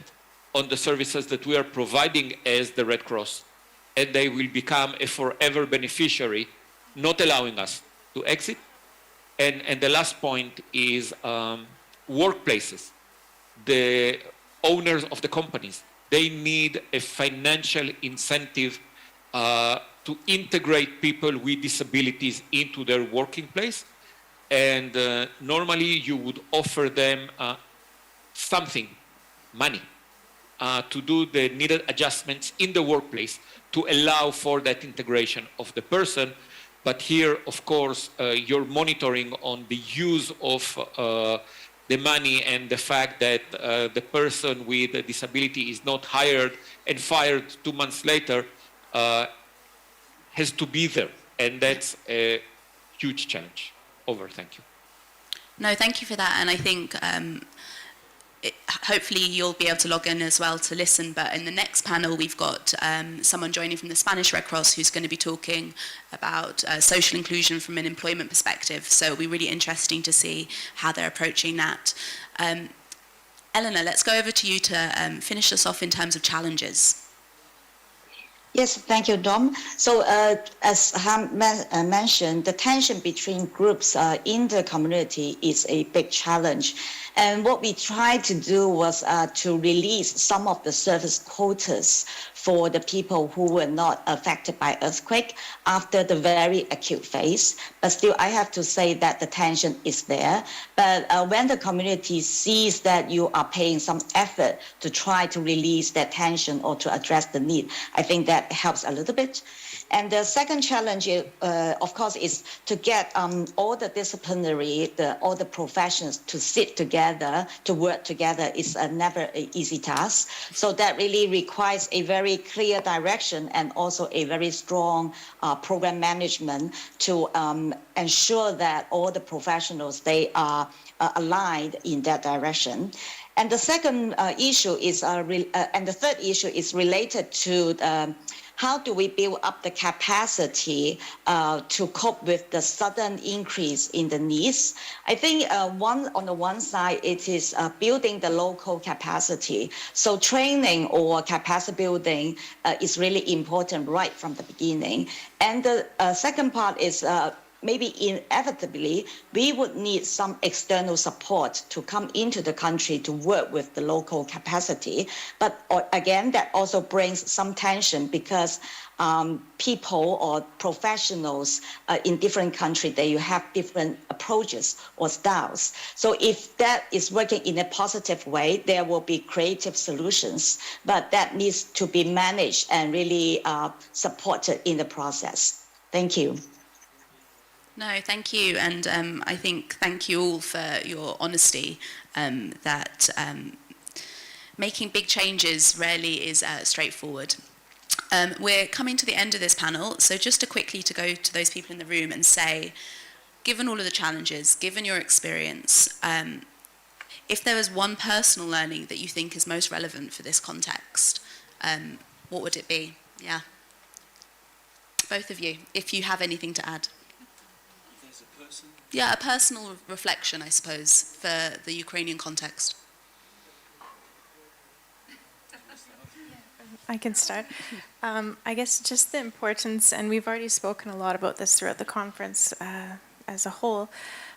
on the services that we are providing as the Red Cross, and they will become a forever beneficiary, not allowing us to exit? And the last point is workplaces. The owners of the companies, they need a financial incentive to integrate people with disabilities into their working place. And normally you would offer them something, money, to do the needed adjustments in the workplace to allow for that integration of the person. But here, of course, you're monitoring on the use of the money and the fact that the person with a disability is not hired and fired 2 months later. has to be there, and that's a huge challenge. Over, thank you. No, thank you for that. And I think hopefully you'll be able to log in as well to listen. But in the next panel, we've got someone joining from the Spanish Red Cross who's going to be talking about social inclusion from an employment perspective. So it'll be really interesting to see how they're approaching that. Eleanor, let's go over to you to finish us off in terms of challenges. Yes, thank you, Dom. So as Ham mentioned, the tension between groups in the community is a big challenge. And what we tried to do was to release some of the service quotas for the people who were not affected by earthquake after the very acute phase. But still, I have to say that the tension is there. But when the community sees that you are paying some effort to try to release that tension or to address the need, I think that helps a little bit. And the second challenge, of course, is to get all the disciplinary, all the professions to sit together, to work together is never an easy task. So that really requires a very clear direction and also a very strong program management to ensure that all the professionals, they are aligned in that direction. And the second issue is, and the third issue is related to how do we build up the capacity to cope with the sudden increase in the needs? I think on the one side, it is building the local capacity. So training or capacity building is really important right from the beginning. And the second part is maybe inevitably, we would need some external support to come into the country to work with the local capacity. But again, that also brings some tension because people or professionals in different countries, they have different approaches or styles. So if that is working in a positive way, there will be creative solutions, but that needs to be managed and really supported in the process. Thank you. No, thank you. And I think thank you all for your honesty that making big changes rarely is straightforward. We're coming to the end of this panel, so just to quickly to go to those people in the room and say, given all of the challenges, given your experience, if there was one personal learning that you think is most relevant for this context, what would it be? Yeah. Both of you, if you have anything to add. Yeah, a personal reflection, I suppose, for the Ukrainian context. I can start. I guess just the importance, and we've already spoken a lot about this throughout the conference as a whole,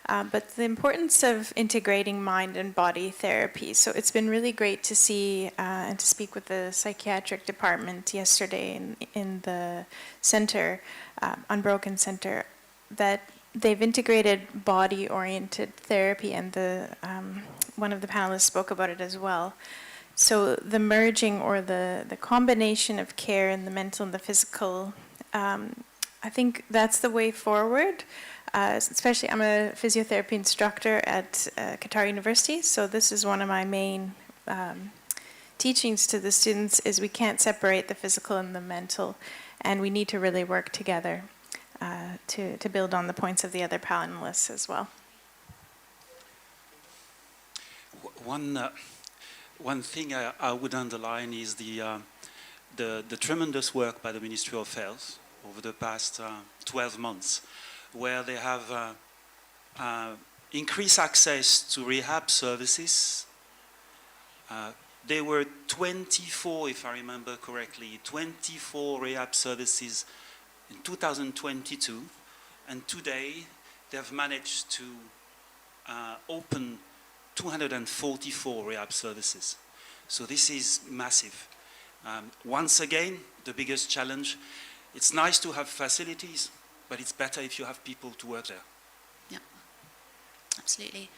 but the importance of integrating mind and body therapy. So it's been really great to see and to speak with the psychiatric department yesterday in the center, Unbroken Center, that they've integrated body-oriented therapy, and one of the panelists spoke about it as well. So the merging or the combination of care in the mental and the physical, I think that's the way forward. Especially, I'm a physiotherapy instructor at Qatar University, so this is one of my main teachings to the students is we can't separate the physical and the mental, and we need to really work together. To build on the points of the other panelists as well. One thing I would underline is the tremendous work by the Ministry of Health over the past 12 months, where they have increased access to rehab services. There were 24, if I remember correctly, 24 rehab services in 2022, and today they've managed to open 244 rehab services. So this is massive. Once again, the biggest challenge, it's nice to have facilities, but it's better if you have people to work there. Yeah, absolutely.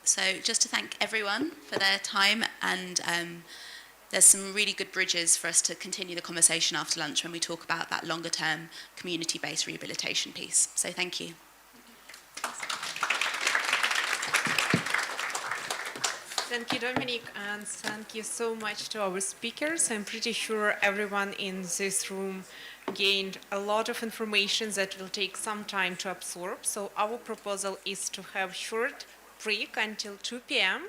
So just to thank everyone for their time, and there's some really good bridges for us to continue the conversation after lunch when we talk about that longer term community-based rehabilitation piece. So thank you. Thank you, Dominic, and thank you so much to our speakers. I'm pretty sure everyone in this room gained a lot of information that will take some time to absorb. So our proposal is to have short break until 2 p.m.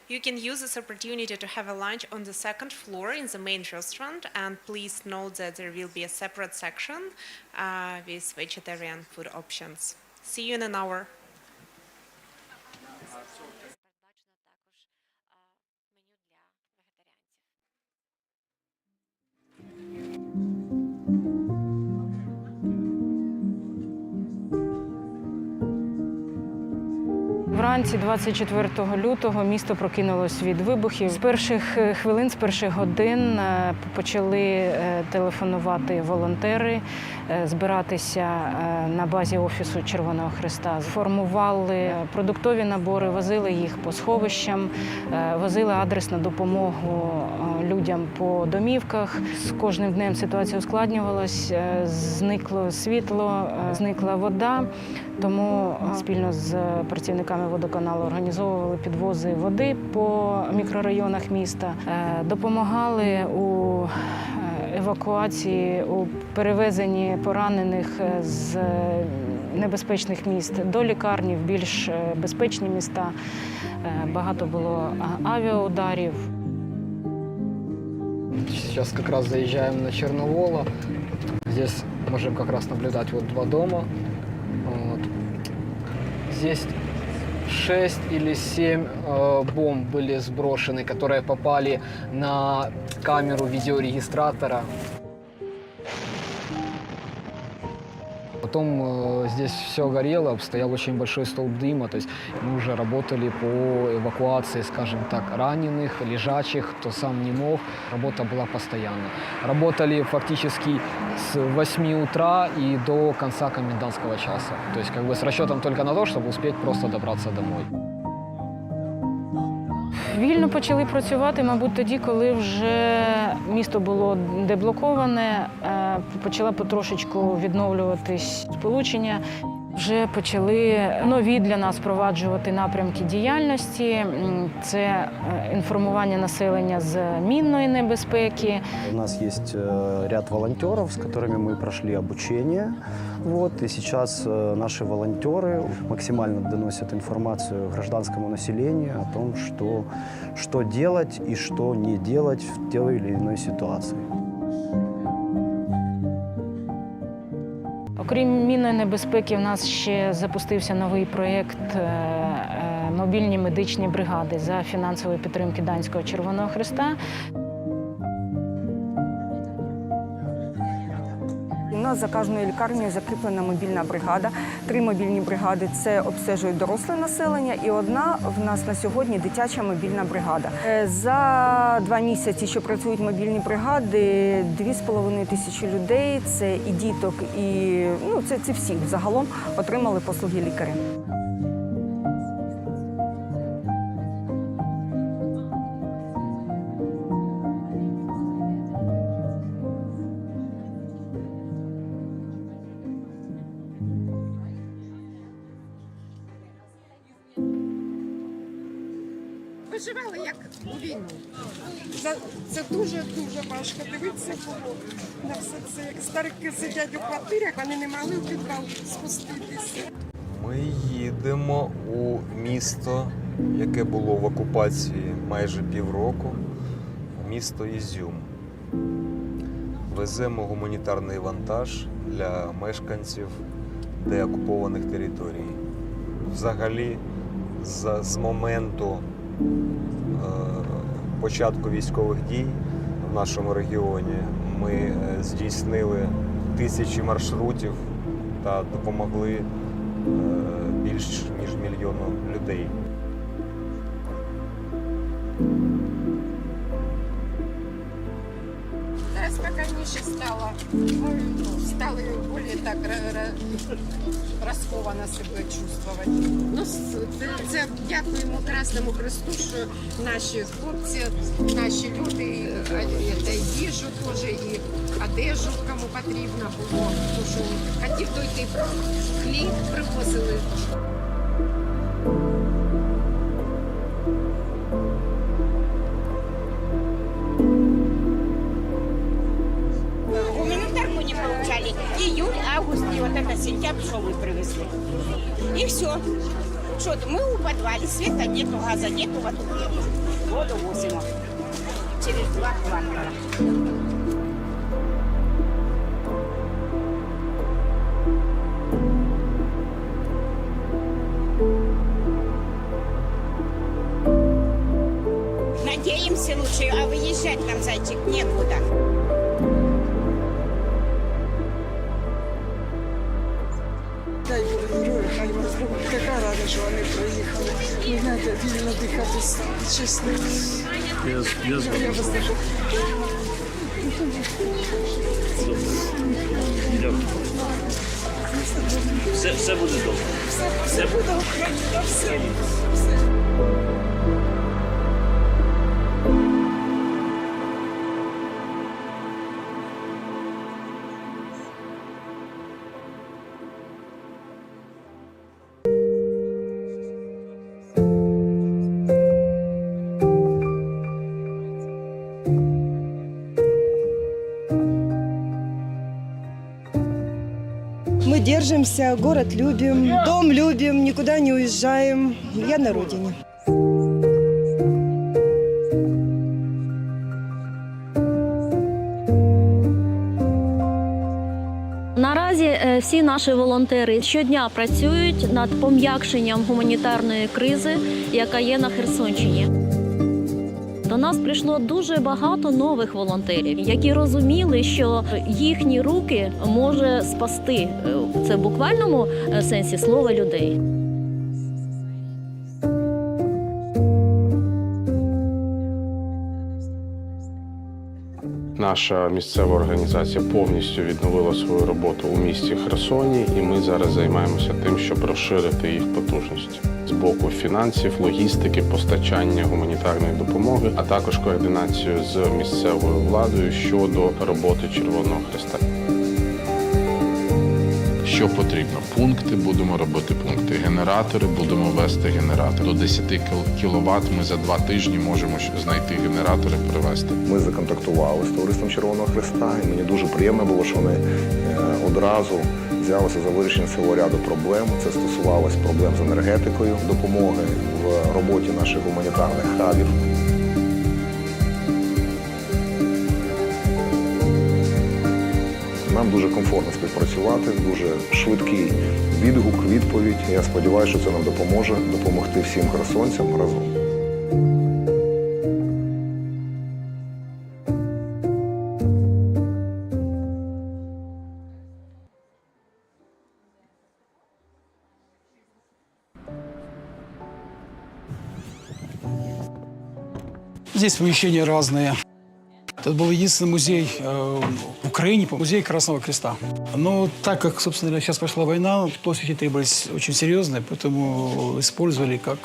You can use this opportunity to have a lunch on the second floor in the main restaurant, and please note that there will be a separate section with vegetarian food options. See you in an hour. Вранці 24 лютого місто прокинулось від вибухів. З перших хвилин, з перших годин почали телефонувати волонтери, збиратися на базі Офісу Червоного Хреста. Формували продуктові набори, возили їх по сховищам, возили адресну допомогу людям по домівках. З кожним днем ситуація ускладнювалась, зникло світло, зникла вода. Тому спільно з працівниками водоканалу організовували підвози води по мікрорайонах міста, допомагали у евакуації, у перевезенні поранених з небезпечних міст до лікарні в більш безпечні міста. Багато було авіаударів. Сейчас как раз заезжаем на Черновола. Здесь можем как раз наблюдать вот два дома. Вот. Здесь 6 или 7 бомб были сброшены, которые попали на камеру видеорегистратора. Потом здесь все горело, стоял очень большой столб дыма, то есть мы уже работали по эвакуации, скажем так, раненых, лежачих, кто сам не мог. Работа была постоянно. Работали фактически с 8 утра и до конца комендантского часа. То есть как бы с расчетом только на то, чтобы успеть просто добраться домой. Вільно почали працювати, мабуть, тоді, коли вже місто було деблоковане, почала потрошечку відновлюватись сполучення. Вже почали нові для нас впроваджувати напрямки діяльності. Це інформування населення з мінної небезпеки. У нас есть ряд волонтеров, с которыми мы прошли обучение. Вот, и сейчас наши волонтеры максимально доносят информацию гражданскому населению о том, что делать и что не делать в той или иной ситуации. Окрім мінної небезпеки, в нас ще запустився новий проєкт «Мобільні медичні бригади» за фінансової підтримки Данського Червоного Хреста. У нас за кожною лікарнею закріплена мобільна бригада. 3 мобільні бригади – це обстежують доросле населення, і одна в нас на сьогодні дитяча мобільна бригада. За 2 місяці, що працюють мобільні бригади, 2,5 тисячі людей, це і діток, і це всі загалом отримали послуги лікаря. Виживали як у війну. Це дуже важко дивитися було на все це. Як старики сидять у квартирах, вони не могли в підвал спуститися. Ми їдемо у місто, яке було в окупації майже півроку, місто Ізюм. Веземо гуманітарний вантаж для мешканців деокупованих територій. Взагалі, з моменту початку військових дій в нашому регіоні ми здійснили тисячі маршрутів та допомогли більш ніж 1 мільйону людей. Спокійніше стало. Стали більш так розховано себе чувствувати. Це дякуємо Красному Хресту, що наші хлопці, наші люди, і їжу теж, і одежу, кому потрібно було. Тому що хотів дойти хліб, привозили. Гуманитарку не получали. сентябрь, что вы привезли. И все. Что, мы у подвале, света нету, газа нету, воду возим через 2 квартала. Надеемся лучше, а выезжать нам, зайчик, некуда. Дай Бог здоров'я, хай вас Бог. Така рада, що вони приїхали. Ви знаєте, вільно дихати, чесно. Я вас дуже. Все буде добре. Все буде Україна, все. Мы держимся, город любим, дом любим, никуда не уезжаем. Я на родине. Наразі всі наші волонтери щодня працюють над пом'якшенням гуманітарної кризи, яка є на Херсонщині. До нас прийшло дуже багато нових волонтерів, які розуміли, що їхні руки може спасти, це в буквальному сенсі слова, людей. Наша місцева організація повністю відновила свою роботу у місті Херсоні, і ми зараз займаємося тим, щоб розширити їх потужність з боку фінансів, логістики, постачання гуманітарної допомоги, а також координацію з місцевою владою щодо роботи Червоного Хреста. Що потрібно? Пункти, будемо робити пункти. Генератори, будемо вести генератори. До 10 кВт ми за 2 тижні можемо знайти генератори, привезти. Ми законтактували з Товариством Червоного Хреста, і мені дуже приємно було, що вони одразу взялися за вирішення цього ряду проблем. Це стосувалось проблем з енергетикою, допомоги в роботі наших гуманітарних хабів. Нам дуже комфортно співпрацювати, дуже швидкий відгук, відповідь. Я сподіваюся, що це нам допоможе допомогти всім херсонцям разом. Здесь помещения разные. Это был единственный музей в Украине, музей Красного Креста. Но так как, собственно говоря, сейчас пошла война, площади требовались очень серьезные, поэтому использовали как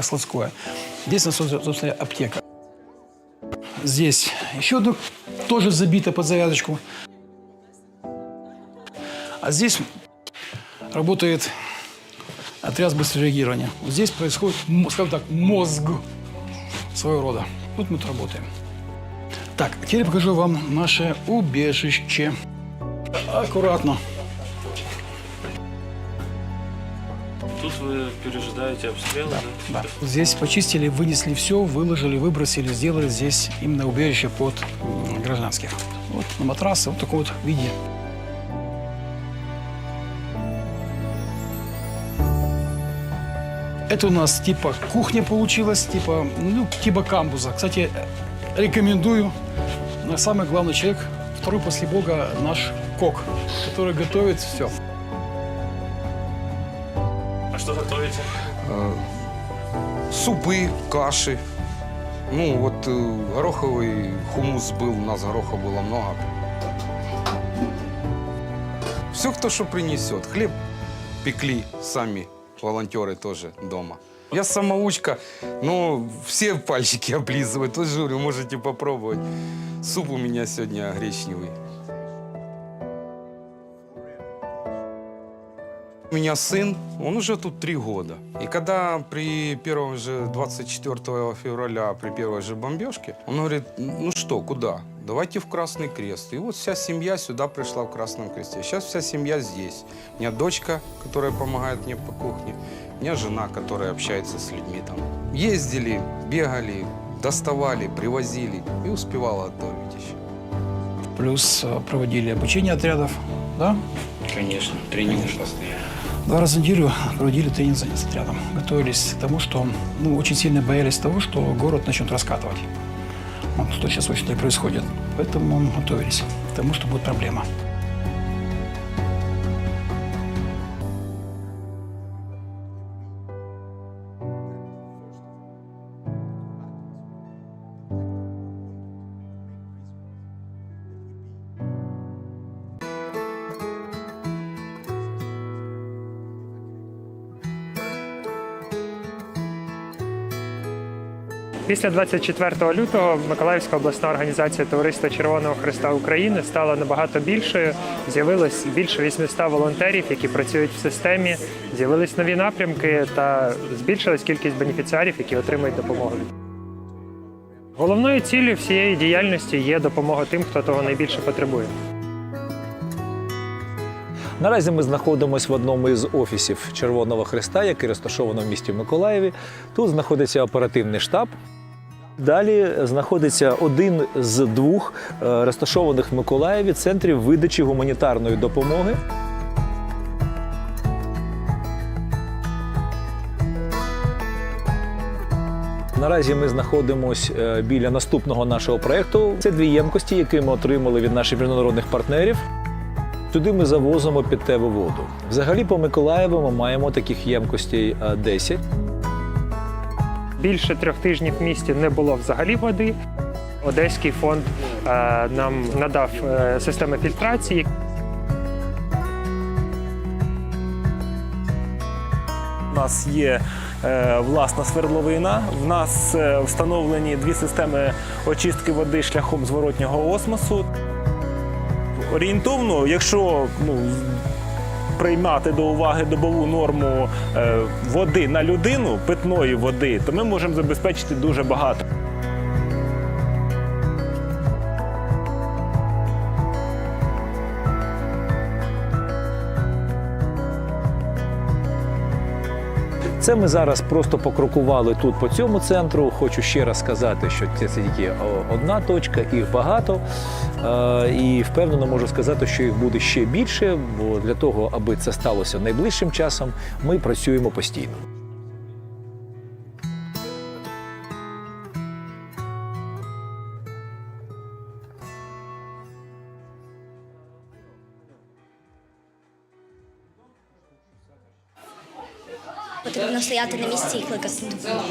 складское. Здесь, собственно, аптека. Здесь еще одно, тоже забито под завязочку. А здесь работает отряд быстрого реагирования. Вот здесь происходит, скажем так, мозг своего рода. Тут мы тут работаем. Так, а теперь покажу вам наше убежище. Аккуратно. Тут вы пережидаете обстрелы, да? Да. Здесь почистили, вынесли все, выложили, выбросили, сделали здесь именно убежище под гражданских. Вот на матрасы, вот в таком вот виде. Это у нас типа кухня получилась, типа камбуза. Кстати, рекомендую. Но самый главный человек, второй после Бога, наш кок, который готовит все. А что готовите? Супы, каши. Ну, вот гороховый хумус был, у нас гороха было много. Все, кто что принесет. Хлеб пекли сами, волонтеры тоже дома. Я самоучка, но все пальчики облизывают. Вот же говорю, можете попробовать. Суп у меня сегодня гречневый. У меня сын, он уже тут 3 года. И когда при 24 февраля, при первой же бомбежке, он говорит, ну что, куда? давайте в Красный Крест. И вот вся семья сюда пришла в Красном Кресте. Сейчас вся семья здесь. У меня дочка, которая помогает мне по кухне. У меня жена, которая общается с людьми там. Ездили, бегали, доставали, привозили и успевала готовить еще. Плюс проводили обучение отрядов, да? Конечно, тренинги постоянно. 2 раза в неделю проводили тренинг с отрядом. Готовились к тому, что очень сильно боялись того, что город начнет раскатывать. Вот, что сейчас, в общем-то, и происходит. Поэтому готовились к тому, что будет проблема. Після 24 лютого Миколаївська обласна організація Товариства Червоного Хреста України стала набагато більшою. З'явилось більше 800 волонтерів, які працюють в системі, з'явились нові напрямки та збільшилась кількість бенефіціарів, які отримують допомогу. Головною ціллю всієї діяльності є допомога тим, хто того найбільше потребує. Наразі ми знаходимося в одному із офісів Червоного Хреста, який розташовано в місті Миколаєві. Тут знаходиться оперативний штаб. Далі знаходиться один з 2 розташованих в Миколаєві центрів видачі гуманітарної допомоги. Наразі ми знаходимося біля наступного нашого проєкту. Це 2 ємкості, які ми отримали від наших міжнародних партнерів. Туди ми завозимо питтєву воду. Взагалі по Миколаєву ми маємо таких ємкостей 10. Більше 3 тижнів в місті не було взагалі води. Одеський фонд нам надав системи фільтрації. У нас є власна свердловина, в нас встановлені 2 системи очистки води шляхом зворотнього осмосу. Орієнтовно, якщо приймати до уваги добову норму води на людину, питної води, то ми можемо забезпечити дуже багато. Це ми зараз просто покрокували тут по цьому центру. Хочу ще раз сказати, що це тільки одна точка, їх багато. І впевнено можу сказати, що їх буде ще більше, бо для того, аби це сталося найближчим часом, ми працюємо постійно. Потрібно стояти на місці і кликати допомогу.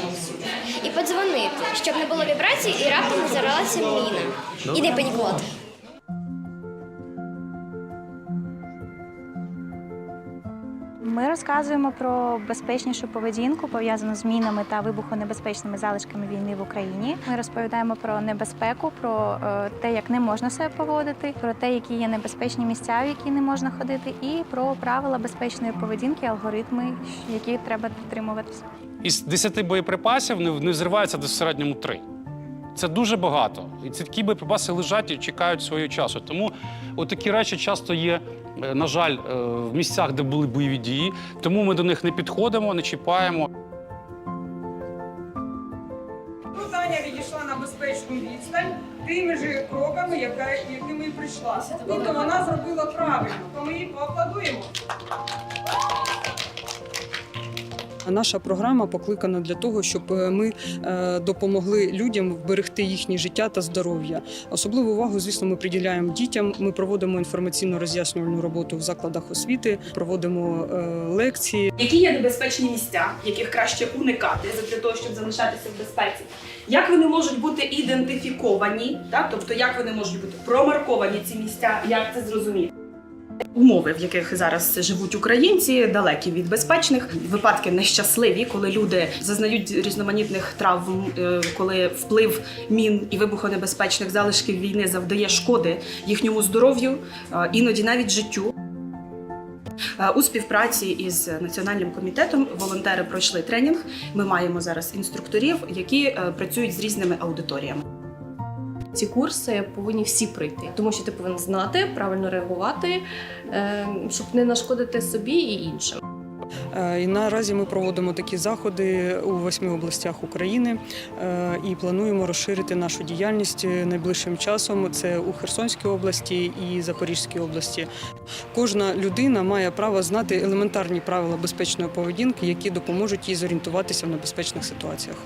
І подзвонити, щоб не було вібрацій і раптом не заралася міна. І не панікувати. Ми розказуємо про безпечнішу поведінку, пов'язану з мінами та вибухонебезпечними залишками війни в Україні. Ми розповідаємо про небезпеку, про те, як не можна себе поводити, про те, які є небезпечні місця, в які не можна ходити, і про правила безпечної поведінки, алгоритми, які треба дотримуватися. Із 10 боєприпасів не взривається до середньому 3. Це дуже багато. І ці такі боєприпаси лежать і чекають свого часу. Тому такі речі часто є, на жаль, в місцях, де були бойові дії. Тому ми до них не підходимо, не чіпаємо. Тут Аня відійшла на безпечну відстань тими ж кроками, якими і прийшла. Тобто вона зробила правильно. То ми їй поаплодуємо. Наша програма покликана для того, щоб ми допомогли людям вберегти їхнє життя та здоров'я. Особливу увагу, звісно, ми приділяємо дітям. Ми проводимо інформаційно-роз'яснювальну роботу в закладах освіти, проводимо лекції. Які є небезпечні місця, яких краще уникати для того, щоб залишатися в безпеці? Як вони можуть бути ідентифіковані, тобто як вони можуть бути промарковані ці місця, як це зрозуміти? Умови, в яких зараз живуть українці, далекі від безпечних. Випадки нещасливі, коли люди зазнають різноманітних травм, коли вплив мін і вибухонебезпечних залишків війни завдає шкоди їхньому здоров'ю, іноді навіть життю. У співпраці із Національним комітетом волонтери пройшли тренінг. Ми маємо зараз інструкторів, які працюють з різними аудиторіями. ці курси повинні всі пройти, тому що ти повинен знати, правильно реагувати, щоб не нашкодити собі і іншим. І наразі ми проводимо такі заходи у 8 областях України і плануємо розширити нашу діяльність найближчим часом. Це у Херсонській області і Запорізькій області. Кожна людина має право знати елементарні правила безпечної поведінки, які допоможуть їй зорієнтуватися в небезпечних ситуаціях.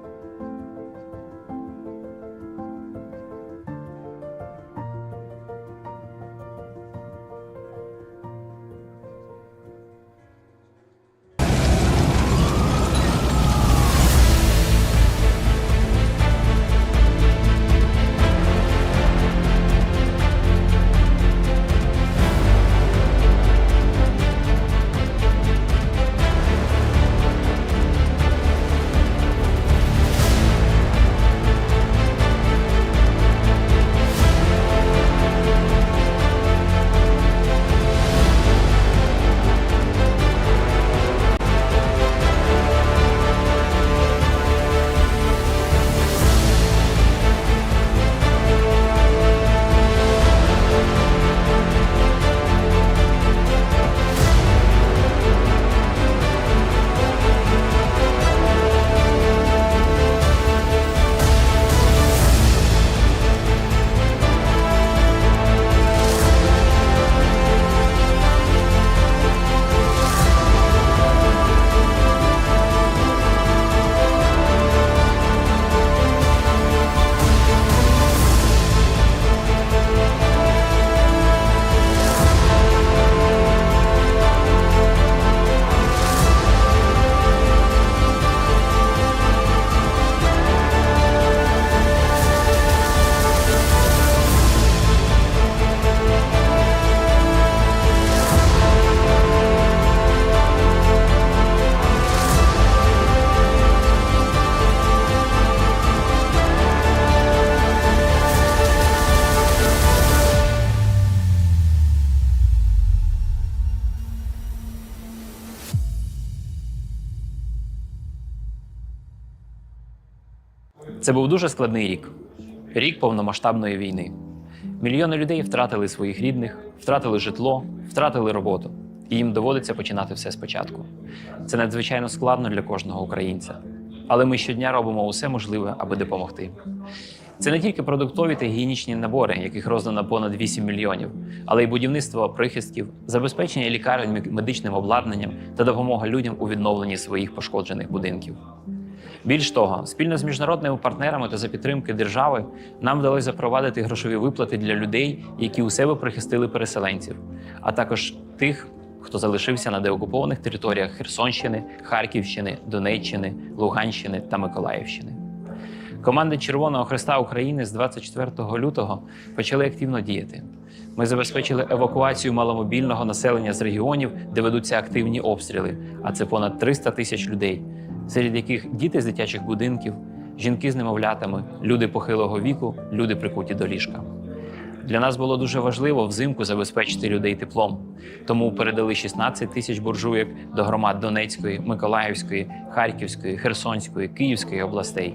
Це був дуже складний рік. Рік повномасштабної війни. Мільйони людей втратили своїх рідних, втратили житло, втратили роботу. І їм доводиться починати все спочатку. Це надзвичайно складно для кожного українця. Але ми щодня робимо усе можливе, аби допомогти. Це не тільки продуктові та гігієнічні набори, яких роздано понад 8 мільйонів, але й будівництво прихистків, забезпечення лікарень медичним обладнанням та допомога людям у відновленні своїх пошкоджених будинків. Більш того, спільно з міжнародними партнерами та за підтримки держави нам вдалося запровадити грошові виплати для людей, які у себе прихистили переселенців, а також тих, хто залишився на деокупованих територіях Херсонщини, Харківщини, Донеччини, Луганщини та Миколаївщини. Команди Червоного Хреста України з 24 лютого почали активно діяти. Ми забезпечили евакуацію маломобільного населення з регіонів, де ведуться активні обстріли, а це понад 300 тисяч людей, серед яких діти з дитячих будинків, жінки з немовлятами, люди похилого віку, люди прикуті до ліжка. Для нас було дуже важливо взимку забезпечити людей теплом, тому передали 16 тисяч буржуйок до громад Донецької, Миколаївської, Харківської, Херсонської, Київської областей.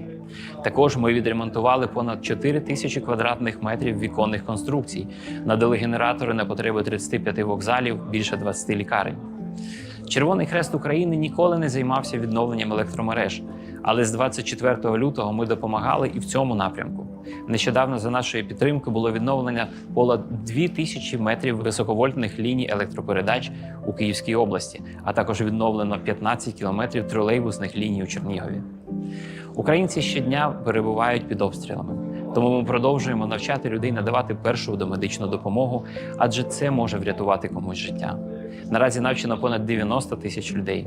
Також ми відремонтували понад 4 тисячі квадратних метрів віконних конструкцій, надали генератори на потреби 35 вокзалів, більше 20 лікарень. Червоний Хрест України ніколи не займався відновленням електромереж, але з 24 лютого ми допомагали і в цьому напрямку. Нещодавно за нашої підтримки було відновлено понад 2000 метрів високовольтних ліній електропередач у Київській області, а також відновлено 15 кілометрів тролейбусних ліній у Чернігові. Українці щодня перебувають під обстрілами, тому ми продовжуємо навчати людей надавати першу домедичну допомогу, адже це може врятувати комусь життя. Наразі навчено понад 90 тисяч людей.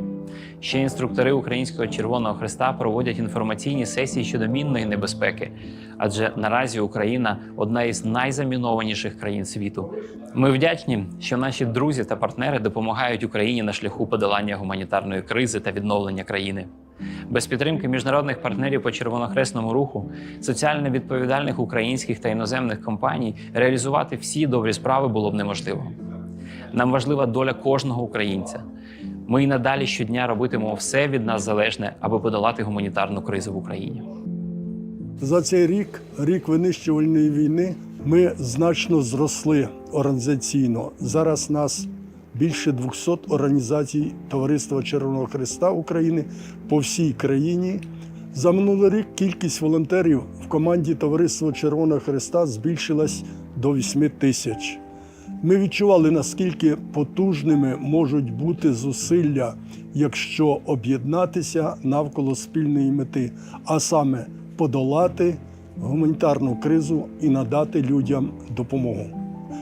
Ще інструктори Українського Червоного Хреста проводять інформаційні сесії щодо мінної небезпеки, адже наразі Україна – одна із найзамінованіших країн світу. Ми вдячні, що наші друзі та партнери допомагають Україні на шляху подолання гуманітарної кризи та відновлення країни. Без підтримки міжнародних партнерів по червонохресному руху, соціально відповідальних українських та іноземних компаній реалізувати всі добрі справи було б неможливо. Нам важлива доля кожного українця. Ми й надалі щодня робитимемо все від нас залежне, аби подолати гуманітарну кризу в Україні. За цей рік винищувальної війни, ми значно зросли організаційно. Зараз нас більше 200 організацій Товариства Червоного Хреста України по всій країні. За минулий рік кількість волонтерів в команді Товариства Червоного Хреста збільшилась до 8 тисяч. Ми відчували, наскільки потужними можуть бути зусилля, якщо об'єднатися навколо спільної мети, а саме подолати гуманітарну кризу і надати людям допомогу.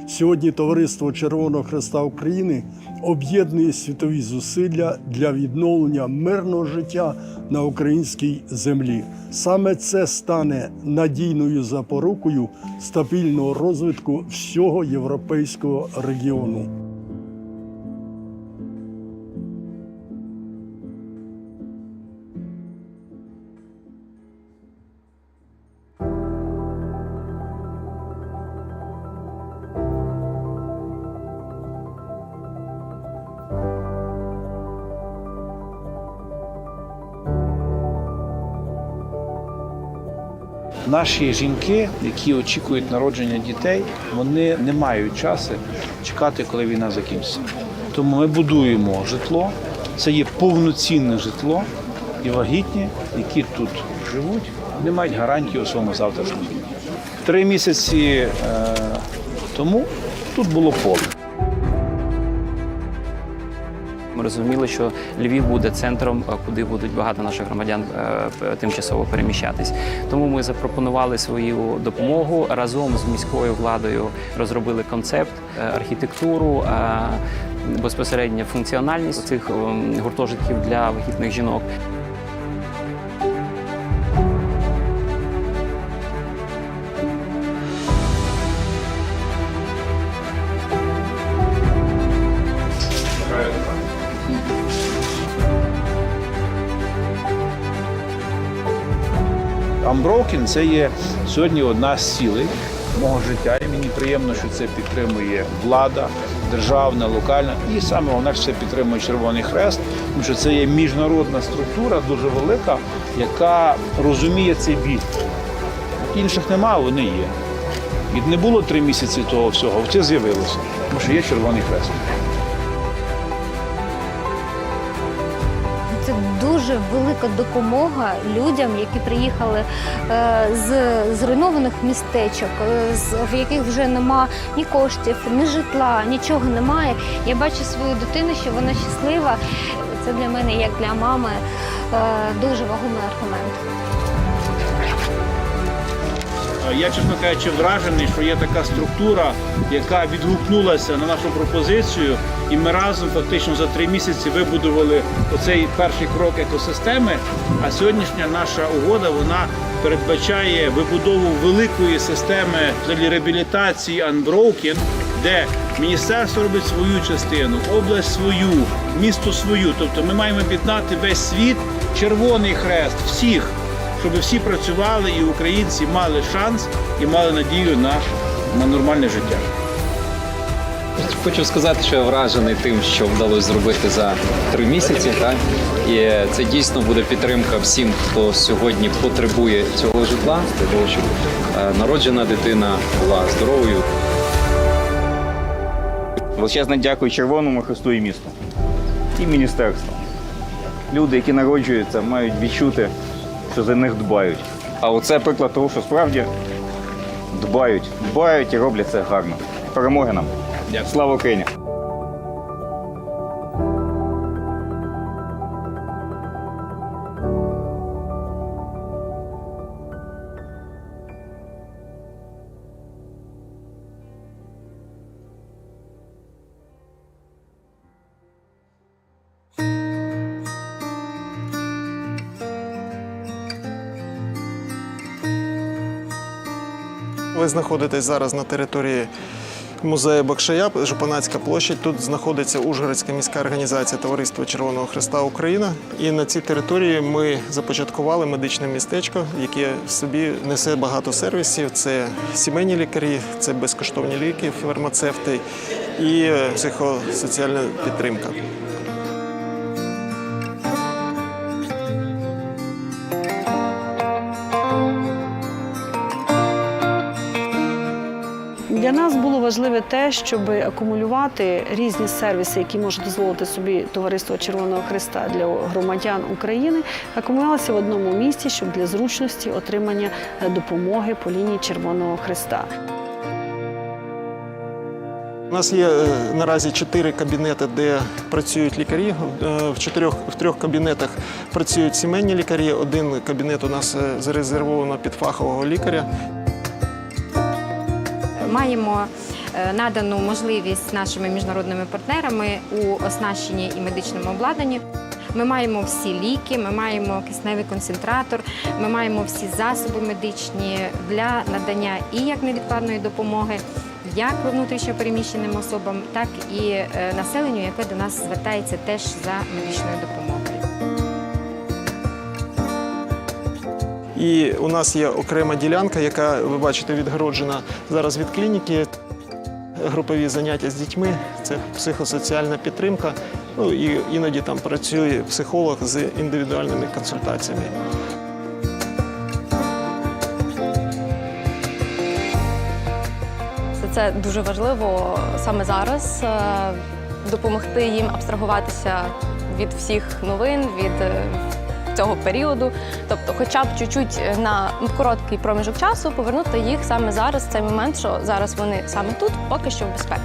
Сьогодні Товариство Червоного Хреста України об'єднує світові зусилля для відновлення мирного життя на українській землі. Саме це стане надійною запорукою стабільного розвитку всього європейського регіону. Наші жінки, які очікують народження дітей, вони не мають часу чекати, коли війна закінчиться. Тому ми будуємо житло, це є повноцінне житло, і вагітні, які тут живуть, вони мають гарантію у своєму завтрашньому дні. 3 місяці тому тут було поле. Ми розуміли, що Львів буде центром, куди будуть багато наших громадян тимчасово переміщатись. Тому ми запропонували свою допомогу. Разом з міською владою розробили концепт, архітектуру, безпосередньо функціональність цих гуртожитків для вагітних жінок. Unbroken – це є сьогодні одна з цілей мого життя. І мені приємно, що це підтримує влада, державна, локальна. І саме головне, що це підтримує Червоний Хрест, тому що це є міжнародна структура, дуже велика, яка розуміє цей біль. Інших немає, вони є. І не було 3 місяці того всього, це з'явилося, тому що є Червоний Хрест. Це дуже велика допомога людям, які приїхали з зруйнованих містечок, в яких вже нема ні коштів, ні житла, нічого немає. Я бачу свою дитину, що вона щаслива. Це для мене, як для мами, дуже вагомий аргумент. Я, чесно кажучи, вражений, що є така структура, яка відгукнулася на нашу пропозицію, і ми разом фактично за 3 місяці вибудували оцей перший крок екосистеми, а сьогоднішня наша угода, вона передбачає вибудову великої системи реабілітації Unbroken, де міністерство робить свою частину, область свою, місто свою. Тобто ми маємо об'єднати весь світ, Червоний Хрест, всіх, щоб всі працювали і українці мали шанс і мали надію на нормальне життя. Хочу сказати, що я вражений тим, що вдалося зробити за 3 місяці. Так? І це дійсно буде підтримка всім, хто сьогодні потребує цього житла, для того, щоб народжена дитина була здоровою. Величезне дякую Червоному Хресту і місту, і міністерству. Люди, які народжуються, мають відчути, що за них дбають. А оце приклад того, що справді дбають і роблять це гарно. Перемоги нам! Слава Україні! Ви знаходитесь зараз на території музею Бакшая, Жупанацька площадь. Тут знаходиться Ужгородська міська організація Товариства Червоного Хреста Україна. І на цій території ми започаткували медичне містечко, яке в собі несе багато сервісів. Це сімейні лікарі, це безкоштовні ліки, фармацевти і психосоціальна підтримка. Для нас було важливе те, щоб акумулювати різні сервіси, які може дозволити собі Товариство Червоного Хреста для громадян України, акумулювалися в одному місці, щоб для зручності отримання допомоги по лінії Червоного Хреста. У нас є наразі 4 кабінети, де працюють лікарі. В 3 кабінетах працюють сімейні лікарі, 1 кабінет у нас зарезервовано під фахового лікаря. Маємо надану можливість нашими міжнародними партнерами у оснащенні і медичному обладнанні. Ми маємо всі ліки, ми маємо кисневий концентратор, ми маємо всі засоби медичні для надання і як невідкладної допомоги, як внутрішньо переміщеним особам, так і населенню, яке до нас звертається теж за медичною допомогою. І у нас є окрема ділянка, яка, ви бачите, відгороджена зараз від клініки. Групові заняття з дітьми, це психосоціальна підтримка. Ну, і іноді там працює психолог з індивідуальними консультаціями. Це дуже важливо саме зараз допомогти їм абстрагуватися від всіх новин, від цього періоду. Тобто хоча б чуть-чуть на короткий проміжок часу повернути їх саме зараз, в цей момент, що зараз вони саме тут, поки що в безпеці.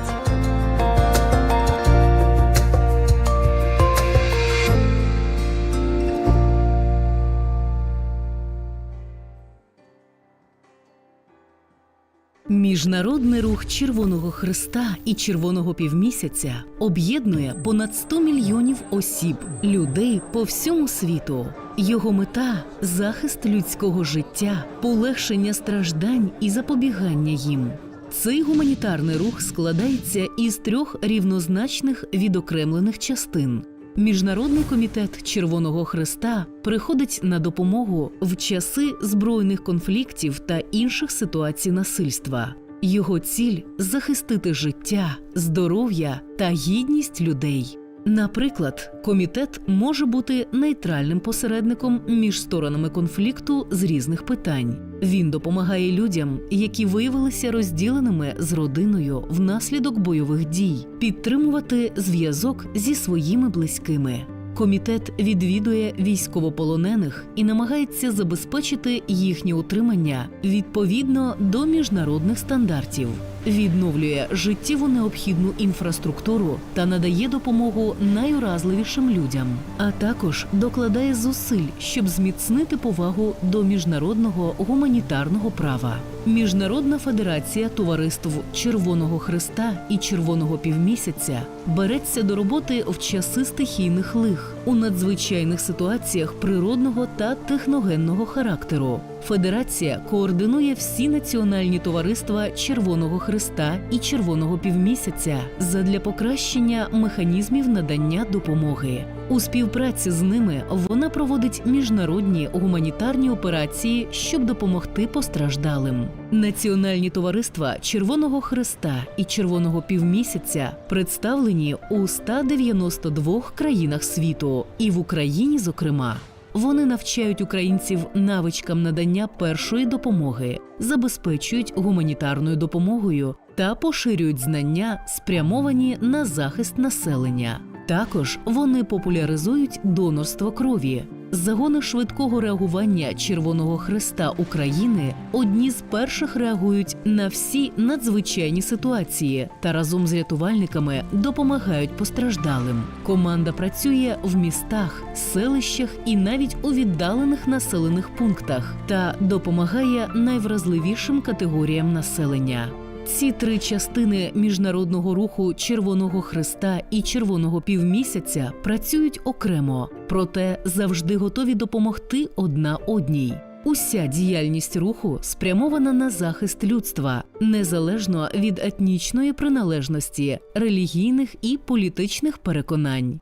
Міжнародний рух Червоного Хреста і Червоного Півмісяця об'єднує понад 100 мільйонів осіб, людей по всьому світу. Його мета – захист людського життя, полегшення страждань і запобігання їм. Цей гуманітарний рух складається із 3 рівнозначних відокремлених частин. Міжнародний комітет Червоного Хреста приходить на допомогу в часи збройних конфліктів та інших ситуацій насильства. Його ціль – захистити життя, здоров'я та гідність людей. Наприклад, комітет може бути нейтральним посередником між сторонами конфлікту з різних питань. Він допомагає людям, які виявилися розділеними з родиною внаслідок бойових дій, підтримувати зв'язок зі своїми близькими. Комітет відвідує військовополонених і намагається забезпечити їхнє утримання відповідно до міжнародних стандартів, відновлює життєво необхідну інфраструктуру та надає допомогу найуразливішим людям, а також докладає зусиль, щоб зміцнити повагу до міжнародного гуманітарного права. Міжнародна федерація товариств Червоного Хреста і Червоного Півмісяця береться до роботи в часи стихійних лих, у надзвичайних ситуаціях природного та техногенного характеру. Федерація координує всі національні товариства Червоного Хреста і Червоного Півмісяця задля покращення механізмів надання допомоги. У співпраці з ними вона проводить міжнародні гуманітарні операції, щоб допомогти постраждалим. Національні товариства Червоного Хреста і Червоного Півмісяця представлені у 192 країнах світу, і в Україні, зокрема. Вони навчають українців навичкам надання першої допомоги, забезпечують гуманітарною допомогою та поширюють знання, спрямовані на захист населення. Також вони популяризують донорство крові. Загони швидкого реагування Червоного Хреста України одні з перших реагують на всі надзвичайні ситуації та разом з рятувальниками допомагають постраждалим. Команда працює в містах, селищах і навіть у віддалених населених пунктах та допомагає найвразливішим категоріям населення. Ці 3 частини міжнародного руху Червоного Хреста і Червоного Півмісяця працюють окремо, проте завжди готові допомогти одна одній. Уся діяльність руху спрямована на захист людства, незалежно від етнічної приналежності, релігійних і політичних переконань.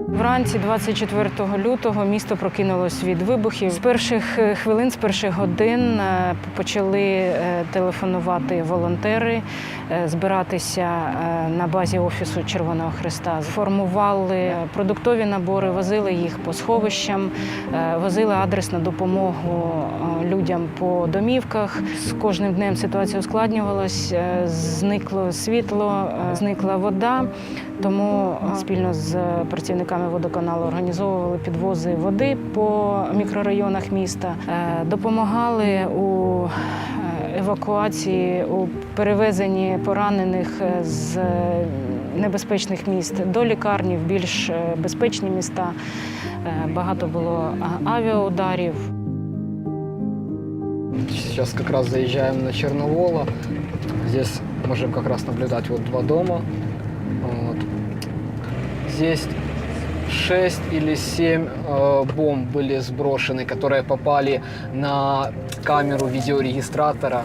В Вранці 24 лютого місто прокинулось від вибухів. З перших хвилин, з перших годин почали телефонувати волонтери, збиратися на базі Офісу Червоного Хреста. Формували продуктові набори, возили їх по сховищам, возили адресну допомогу людям по домівках. З кожним днем ситуація ускладнювалась, зникло світло, зникла вода. Тому спільно з працівниками водоканалу організовували підвози води по мікрорайонах міста, допомагали у евакуації, у перевезенні поранених з небезпечних міст до лікарні в більш безпечні міста. Багато було авіаударів. Сейчас как раз заезжаем на Черновола. Здесь можем как раз наблюдать вот 2 дома. Вот. Здесь 6 или 7 бомб были сброшены, которые попали на камеру видеорегистратора.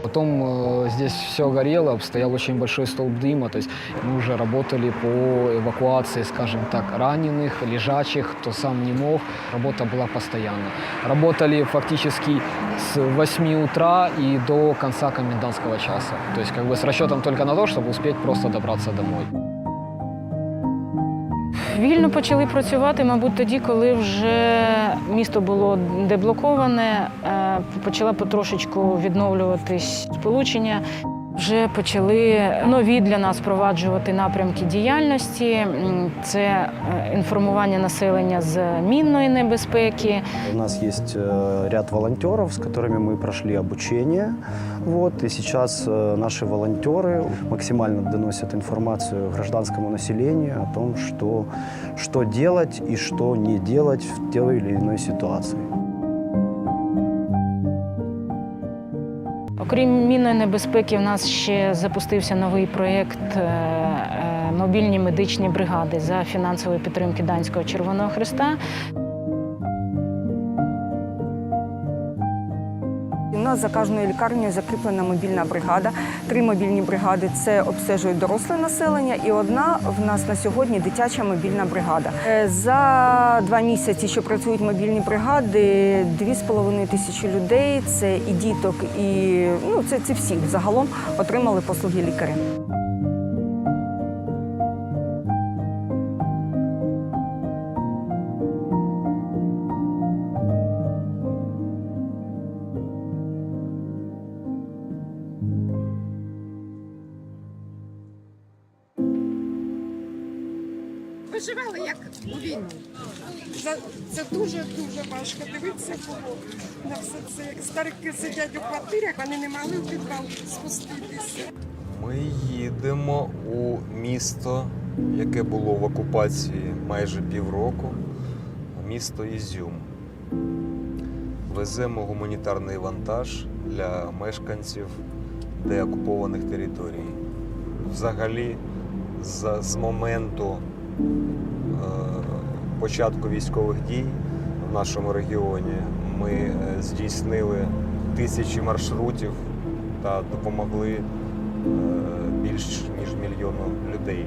Потом здесь все горело, стоял очень большой столб дыма, то есть мы уже работали по эвакуации, скажем так, раненых, лежачих, кто сам не мог. Работа была постоянно. Работали фактически с 8 утра и до конца комендантского часа. То есть как бы с расчетом только на то, чтобы успеть просто добраться домой. Вільно почали працювати, мабуть, тоді, коли вже місто було деблоковане, почала потрошечку відновлюватись сполучення. Вже почали нові для нас впроваджувати напрямки діяльності. Це інформування населення з мінної небезпеки. У нас есть ряд волонтеров, с которыми мы прошли обучение. Вот, и сейчас наши волонтеры максимально доносят информацию гражданскому населению о том, что делать и что не делать в той или иной ситуации. Окрім мінної небезпеки, в нас ще запустився новий проєкт «Мобільні медичні бригади» за фінансової підтримки Данського Червоного Хреста. У нас за кожною лікарнею закріплена мобільна бригада. 3 мобільні бригади – це обстежують доросле населення, і 1 в нас на сьогодні дитяча мобільна бригада. За 2 місяці, що працюють мобільні бригади, 2,5 тисячі людей, це і діток, і це всі загалом отримали послуги лікаря. Виживали як у війну. Це дуже-дуже важко дивитися було на все це. Як старики сидять у квартирах, вони не могли в підвал спуститися. Ми їдемо у місто, яке було в окупації майже півроку, місто Ізюм. Веземо гуманітарний вантаж для мешканців деокупованих територій. Взагалі, з моменту початку військових дій в нашому регіоні ми здійснили 1000 маршрутів та допомогли більш ніж 1 мільйону людей.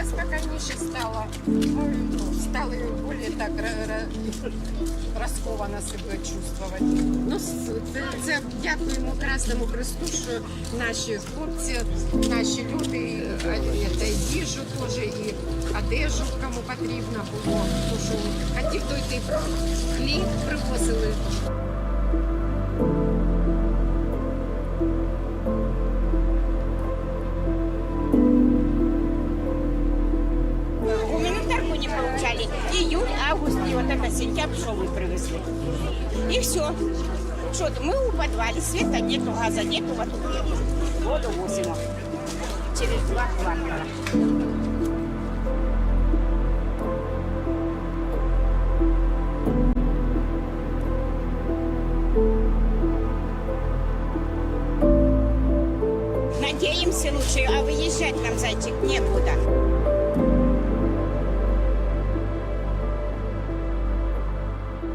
Спокійніше стало. Стали більш так розкованно себе чувствувати. Це дякуємо Красному Хресту, що наші хлопці, наші люди, і їжу теж, і одежу, кому потрібно було. Тому що хотів дойти про хліб привозили. Гуманитарку не получали. Июль, август и вот это сентябрь, что вы привезли. И все. Что, мы у подвале, света нету, газа нету, вот тут воду возим через 2 квартала. Надеемся лучше, а выезжать нам, зайчик, некуда.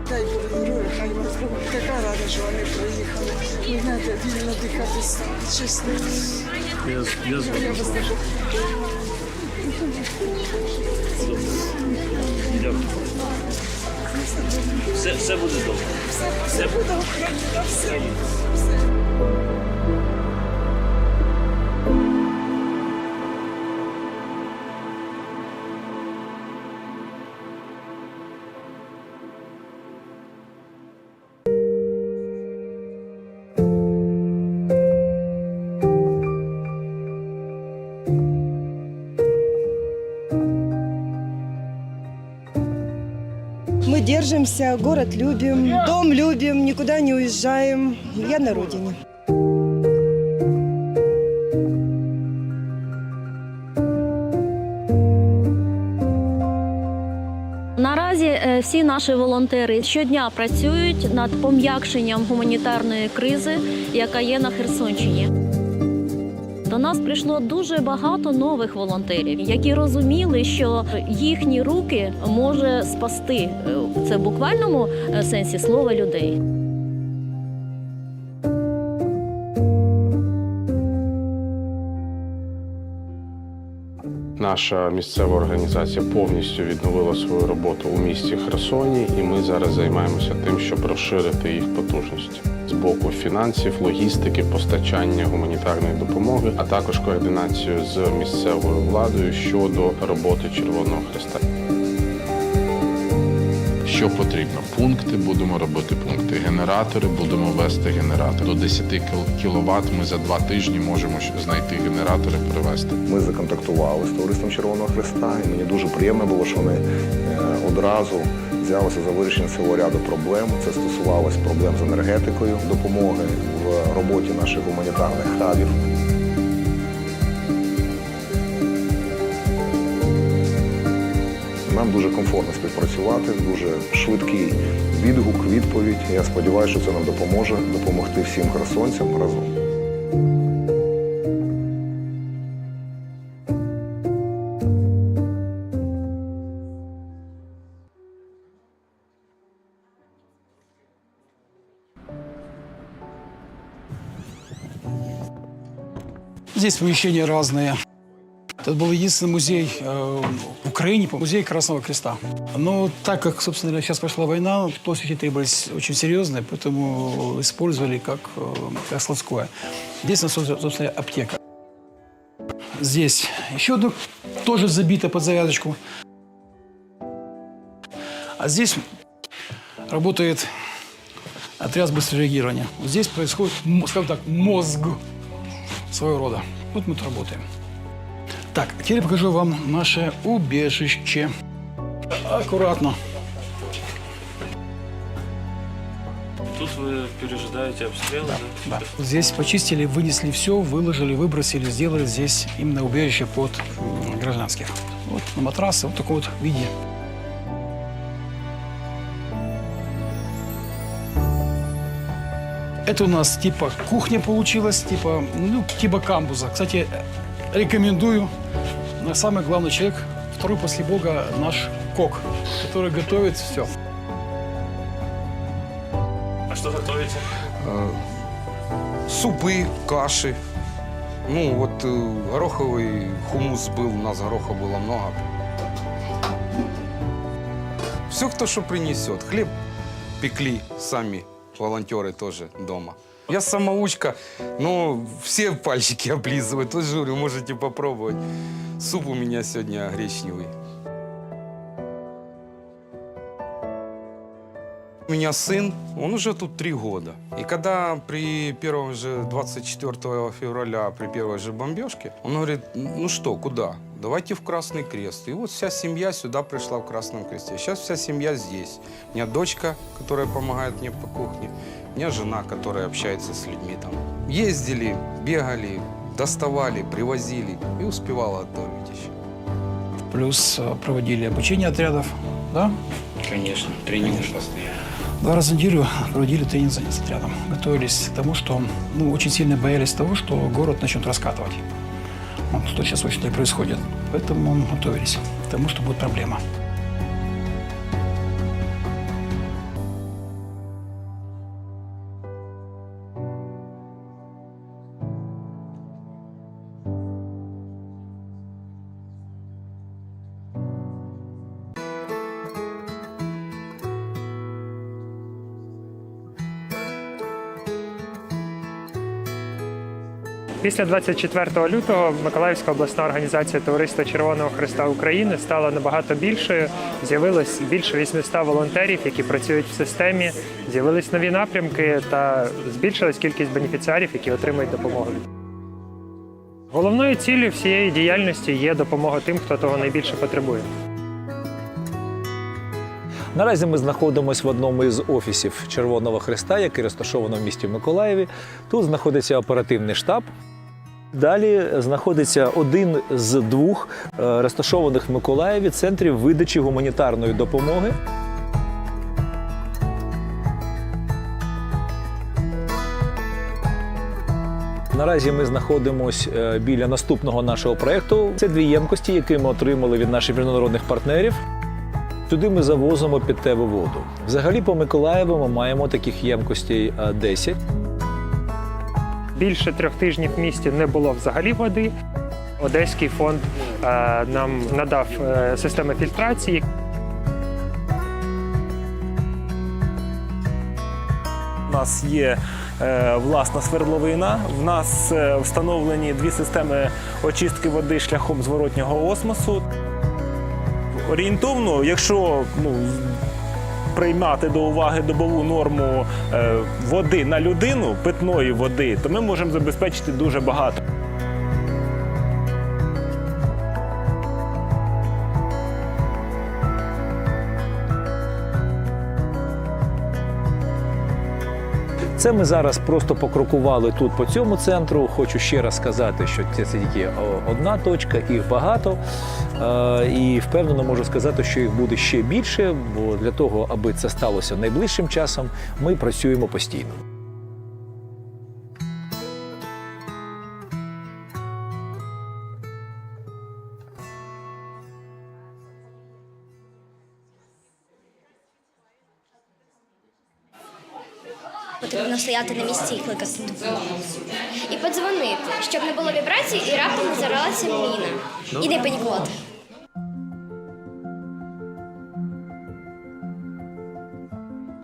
Дай Бог здоров'я, хай вас Бог. Така рада, що вони приїхали. чесно. Я Дякую. Все буде добре. Все буде Україна, все. Мы держимся, город любим, дом любим, никуда не уезжаем. Я на родине. Наразі всі наші волонтери щодня працюють над пом'якшенням гуманітарної кризи, яка є на Херсонщині. До нас прийшло дуже багато нових волонтерів, які розуміли, що їхні руки може спасти, це в буквальному сенсі слова, людей. Наша місцева організація повністю відновила свою роботу у місті Херсоні, і ми зараз займаємося тим, щоб розширити їх потужності з боку фінансів, логістики, постачання гуманітарної допомоги, а також координацію з місцевою владою щодо роботи Червоного Хреста. Що потрібно? Пункти, будемо робити пункти. Генератори, будемо вести генератори. До 10 кВт ми за 2 тижні можемо знайти генератори, привезти. Ми законтактували з Товариством Червоного Хреста, і мені дуже приємно було, що вони одразу взялися за вирішення цього ряду проблем. Це стосувалось проблем з енергетикою, допомоги в роботі наших гуманітарних хабів. Нам дуже комфортно співпрацювати, дуже швидкий відгук, відповідь. Я сподіваюся, що це нам допоможе допомогти всім херсонцям разом. Здесь помещения разные. Это был единственный музей в Украине, музей Красного Креста. Но так как, собственно говоря, сейчас пошла война, площади требовались очень серьезные, поэтому использовали как складское. Здесь, собственно, аптека. Здесь еще одно, тоже забито под завязочку. А здесь работает отряд быстрого реагирования. Вот здесь происходит, скажем так, мозг своего рода. Вот мы тут работаем. Так, а теперь покажу вам наше убежище. Аккуратно. Тут вы пережидаете обстрелы, да? Да. Здесь почистили, вынесли все, выложили, выбросили, сделали здесь именно убежище под гражданских. Вот на матрасы, вот в таком вот виде. Это у нас типа кухня получилась, типа камбуза. Кстати, рекомендую. Но самый главный человек, второй после Бога, наш кок, который готовит все. А что готовите? Супы, каши. Ну, вот гороховый хумус был, у нас гороха было много. Все, кто что принесет. Хлеб пекли сами, волонтеры тоже дома. Я самоучка, но все пальчики облизывают. Вот же говорю, можете попробовать. Суп у меня сегодня гречневый. У меня сын, он уже тут 3 года. И когда при 24 февраля, при первой же бомбежке, он говорит, ну что, куда? Давайте в Красный Крест. И вот вся семья сюда пришла в Красном Кресте. Сейчас вся семья здесь. У меня дочка, которая помогает мне по кухне. У меня жена, которая общается с людьми там. Ездили, бегали, доставали, привозили и успевала готовить еще. Плюс проводили обучение отрядов, да? Конечно, тренинг постоянно. 2 раза в неделю проводили тренинг с отрядом. Готовились к тому, что очень сильно боялись того, что город начнет раскатывать. Вот, что сейчас очень и происходит. Поэтому готовились к тому, что будет проблема. Після 24 лютого Миколаївська обласна організація Товариства Червоного Хреста України стала набагато більшою. З'явилось більше 800 волонтерів, які працюють в системі, з'явились нові напрямки та збільшилась кількість бенефіціарів, які отримують допомогу. Головною ціллю всієї діяльності є допомога тим, хто того найбільше потребує. Наразі ми знаходимося в одному із офісів Червоного Хреста, який розташовано в місті Миколаєві. Тут знаходиться оперативний штаб. Далі знаходиться один з двох розташованих в Миколаєві центрів видачі гуманітарної допомоги. Наразі ми знаходимося біля наступного нашого проєкту. Це 2 ємкості, які ми отримали від наших міжнародних партнерів. Туди ми завозимо питтєву воду. Взагалі по Миколаєву ми маємо таких ємкостей 10. Більше 3 тижнів в місті не було взагалі води. Одеський фонд нам надав системи фільтрації. У нас є власна свердловина, в нас встановлені 2 системи очистки води шляхом зворотнього осмосу. Орієнтовно, якщо приймати до уваги добову норму води на людину, питної води, то ми можемо забезпечити дуже багато. Це ми зараз просто покрокували тут по цьому центру. Хочу ще раз сказати, що це тільки одна точка, їх багато. І впевнено можу сказати, що їх буде ще більше, бо для того, аби це сталося найближчим часом, ми працюємо постійно. Потрібно стояти на місці і кликати допомогу. І подзвонити, щоб не було вібрацій і раптом не заралася міна. І не панікувати.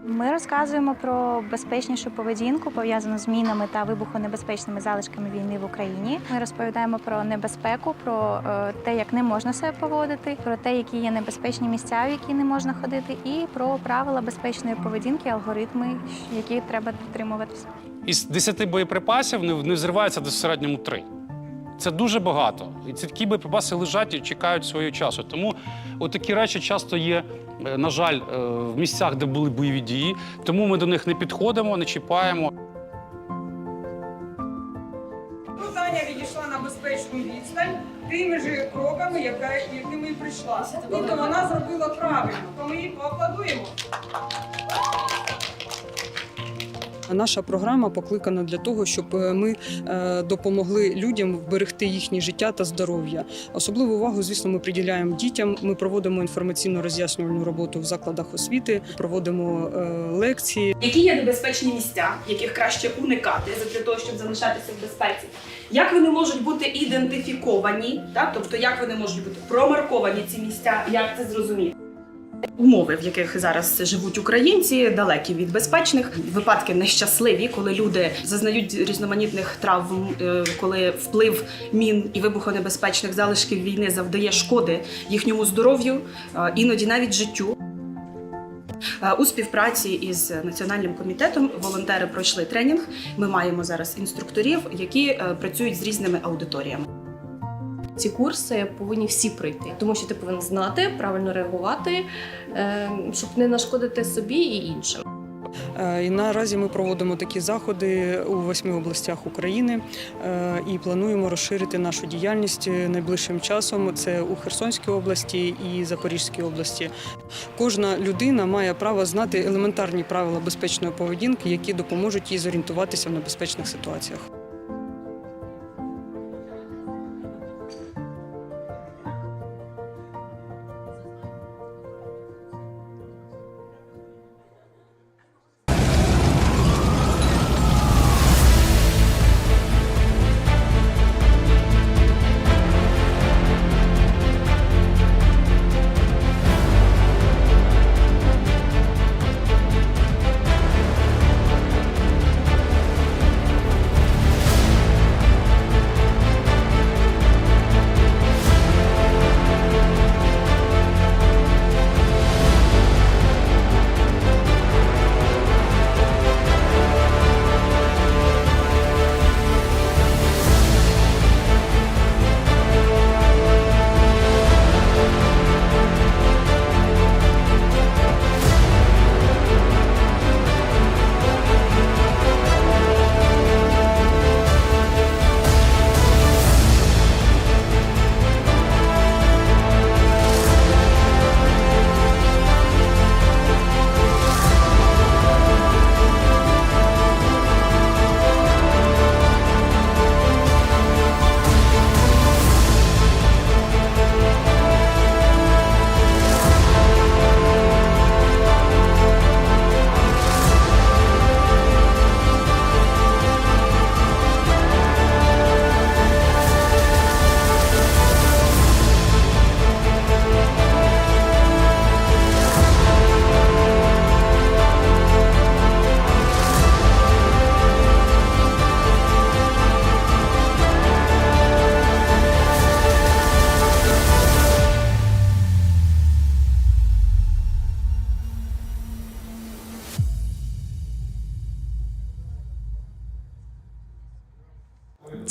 Ми розказуємо про безпечнішу поведінку, пов'язану з мінами та вибухонебезпечними залишками війни в Україні. Ми розповідаємо про небезпеку, про те, як не можна себе поводити, про те, які є небезпечні місця, в які не можна ходити, і про правила безпечної поведінки, алгоритми, які треба дотримуватися. Із 10 боєприпасів не взривається до середньому 3. Це дуже багато. І ці такі боєприпаси лежать і чекають свого часу. Тому такі речі часто є, на жаль, в місцях, де були бойові дії. Тому ми до них не підходимо, не чіпаємо. Тут Аня відійшла на безпечну відстань тими ж кроками, якими і прийшла. Тобто вона зробила правильно. То ми їй поаплодуємо. Наша програма покликана для того, щоб ми допомогли людям вберегти їхнє життя та здоров'я. Особливу увагу, звісно, ми приділяємо дітям. Ми проводимо інформаційно-роз'яснювальну роботу в закладах освіти, проводимо лекції. Які є небезпечні місця, яких краще уникати для того, щоб залишатися в безпеці? Як вони можуть бути ідентифіковані, тобто як вони можуть бути промарковані ці місця, як це зрозуміти? Умови, в яких зараз живуть українці, далекі від безпечних. Випадки нещасливі, коли люди зазнають різноманітних травм, коли вплив мін і вибухонебезпечних залишків війни завдає шкоди їхньому здоров'ю, іноді навіть життю. У співпраці із Національним комітетом волонтери пройшли тренінг. Ми маємо зараз інструкторів, які працюють з різними аудиторіями. Ці курси повинні всі пройти, тому що ти повинен знати, правильно реагувати, щоб не нашкодити собі і іншим. І наразі ми проводимо такі заходи у 8 областях України і плануємо розширити нашу діяльність найближчим часом. Це у Херсонській області і Запорізькій області. Кожна людина має право знати елементарні правила безпечної поведінки, які допоможуть їй зорієнтуватися в небезпечних ситуаціях.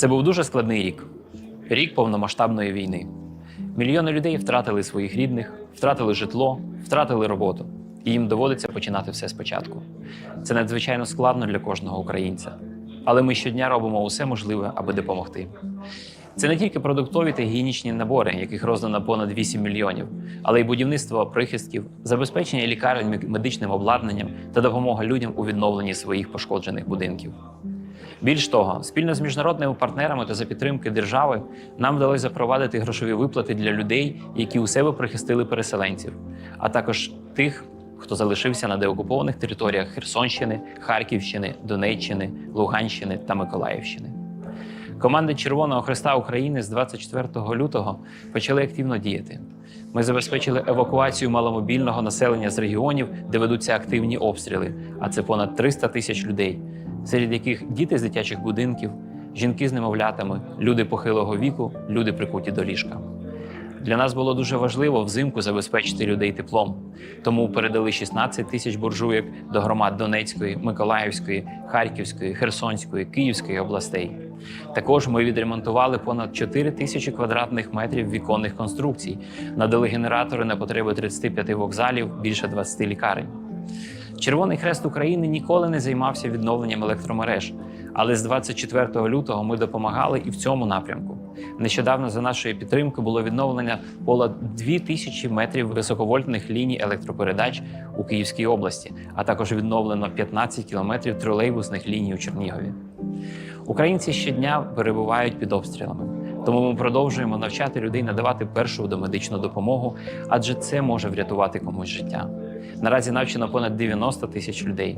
Це був дуже складний рік. Рік повномасштабної війни. Мільйони людей втратили своїх рідних, втратили житло, втратили роботу. І їм доводиться починати все спочатку. Це надзвичайно складно для кожного українця. Але ми щодня робимо усе можливе, аби допомогти. Це не тільки продуктові та гігієнічні набори, яких роздано понад 8 мільйонів, але й будівництво прихистків, забезпечення лікарень медичним обладнанням та допомога людям у відновленні своїх пошкоджених будинків. Більш того, спільно з міжнародними партнерами та за підтримки держави нам вдалося запровадити грошові виплати для людей, які у себе прихистили переселенців, а також тих, хто залишився на деокупованих територіях Херсонщини, Харківщини, Донеччини, Луганщини та Миколаївщини. Команди Червоного Хреста України з 24 лютого почали активно діяти. Ми забезпечили евакуацію маломобільного населення з регіонів, де ведуться активні обстріли, а це понад 300 тисяч людей, серед яких діти з дитячих будинків, жінки з немовлятами, люди похилого віку, люди прикуті до ліжка. Для нас було дуже важливо взимку забезпечити людей теплом, тому передали 16 тисяч буржуйок до громад Донецької, Миколаївської, Харківської, Херсонської, Київської областей. Також ми відремонтували понад 4 тисячі квадратних метрів віконних конструкцій, надали генератори на потреби 35 вокзалів, більше 20 лікарень. Червоний Хрест України ніколи не займався відновленням електромереж, але з 24 лютого ми допомагали і в цьому напрямку. Нещодавно за нашої підтримки було відновлено понад 2000 метрів високовольтних ліній електропередач у Київській області, а також відновлено 15 кілометрів тролейбусних ліній у Чернігові. Українці щодня перебувають під обстрілами, тому ми продовжуємо навчати людей надавати першу домедичну допомогу, адже це може врятувати комусь життя. Наразі навчено понад 90 тисяч людей.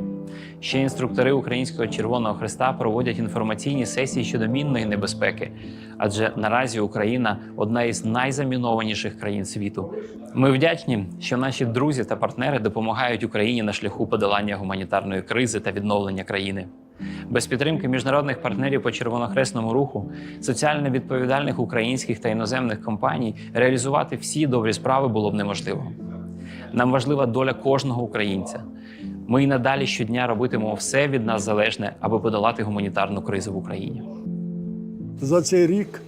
Ще інструктори Українського Червоного Хреста проводять інформаційні сесії щодо мінної небезпеки, адже наразі Україна – одна із найзамінованіших країн світу. Ми вдячні, що наші друзі та партнери допомагають Україні на шляху подолання гуманітарної кризи та відновлення країни. Без підтримки міжнародних партнерів по червонохресному руху, соціально відповідальних українських та іноземних компаній реалізувати всі добрі справи було б неможливо. Нам важлива доля кожного українця. Ми і надалі щодня робитимемо все від нас залежне, аби подолати гуманітарну кризу в Україні. За цей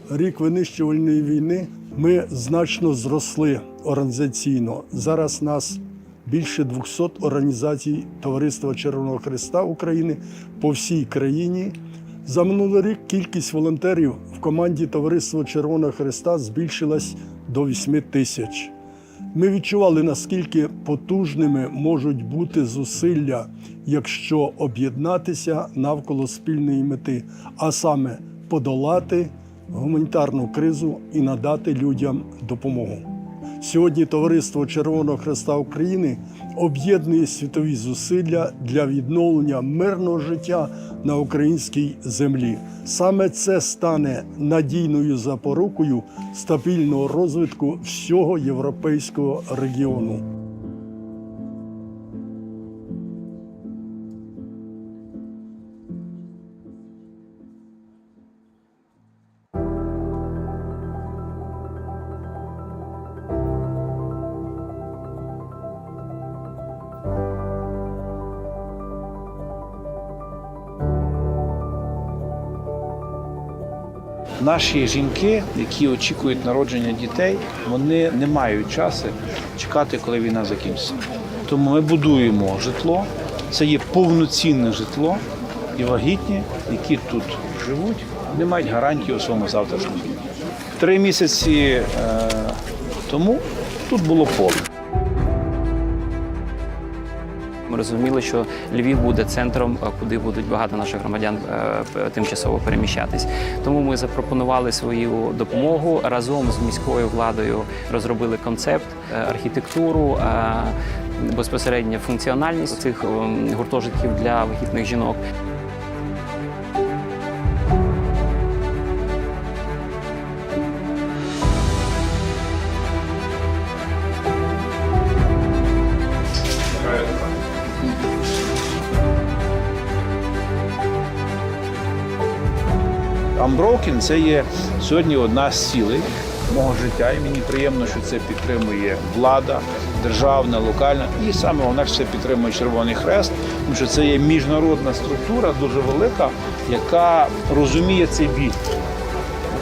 рік винищувальної війни, ми значно зросли організаційно. Зараз нас більше 200 організацій Товариства Червоного Хреста України по всій країні. За минулий рік кількість волонтерів в команді Товариства Червоного Хреста збільшилась до 8 тисяч. Ми відчували, наскільки потужними можуть бути зусилля, якщо об'єднатися навколо спільної мети, а саме подолати гуманітарну кризу і надати людям допомогу. Сьогодні Товариство Червоного Хреста України об'єднує світові зусилля для відновлення мирного життя на українській землі. Саме це стане надійною запорукою стабільного розвитку всього європейського регіону. Наші жінки, які очікують народження дітей, вони не мають часу чекати, коли війна закінчиться. Тому ми будуємо житло, це є повноцінне житло, і вагітні, які тут живуть, не мають гарантії у своєму завтрашньому дні. 3 місяці тому тут було поле. Ми розуміли, що Львів буде центром, куди будуть багато наших громадян тимчасово переміщатись. Тому ми запропонували свою допомогу. Разом з міською владою розробили концепт, архітектуру, безпосередньо функціональність цих гуртожитків для вагітних жінок. Unbroken – це є сьогодні одна з цілей мого життя, і мені приємно, що це підтримує влада, державна, локальна, і саме головне, що це підтримує Червоний Хрест, тому що це є міжнародна структура, дуже велика, яка розуміє цей біль.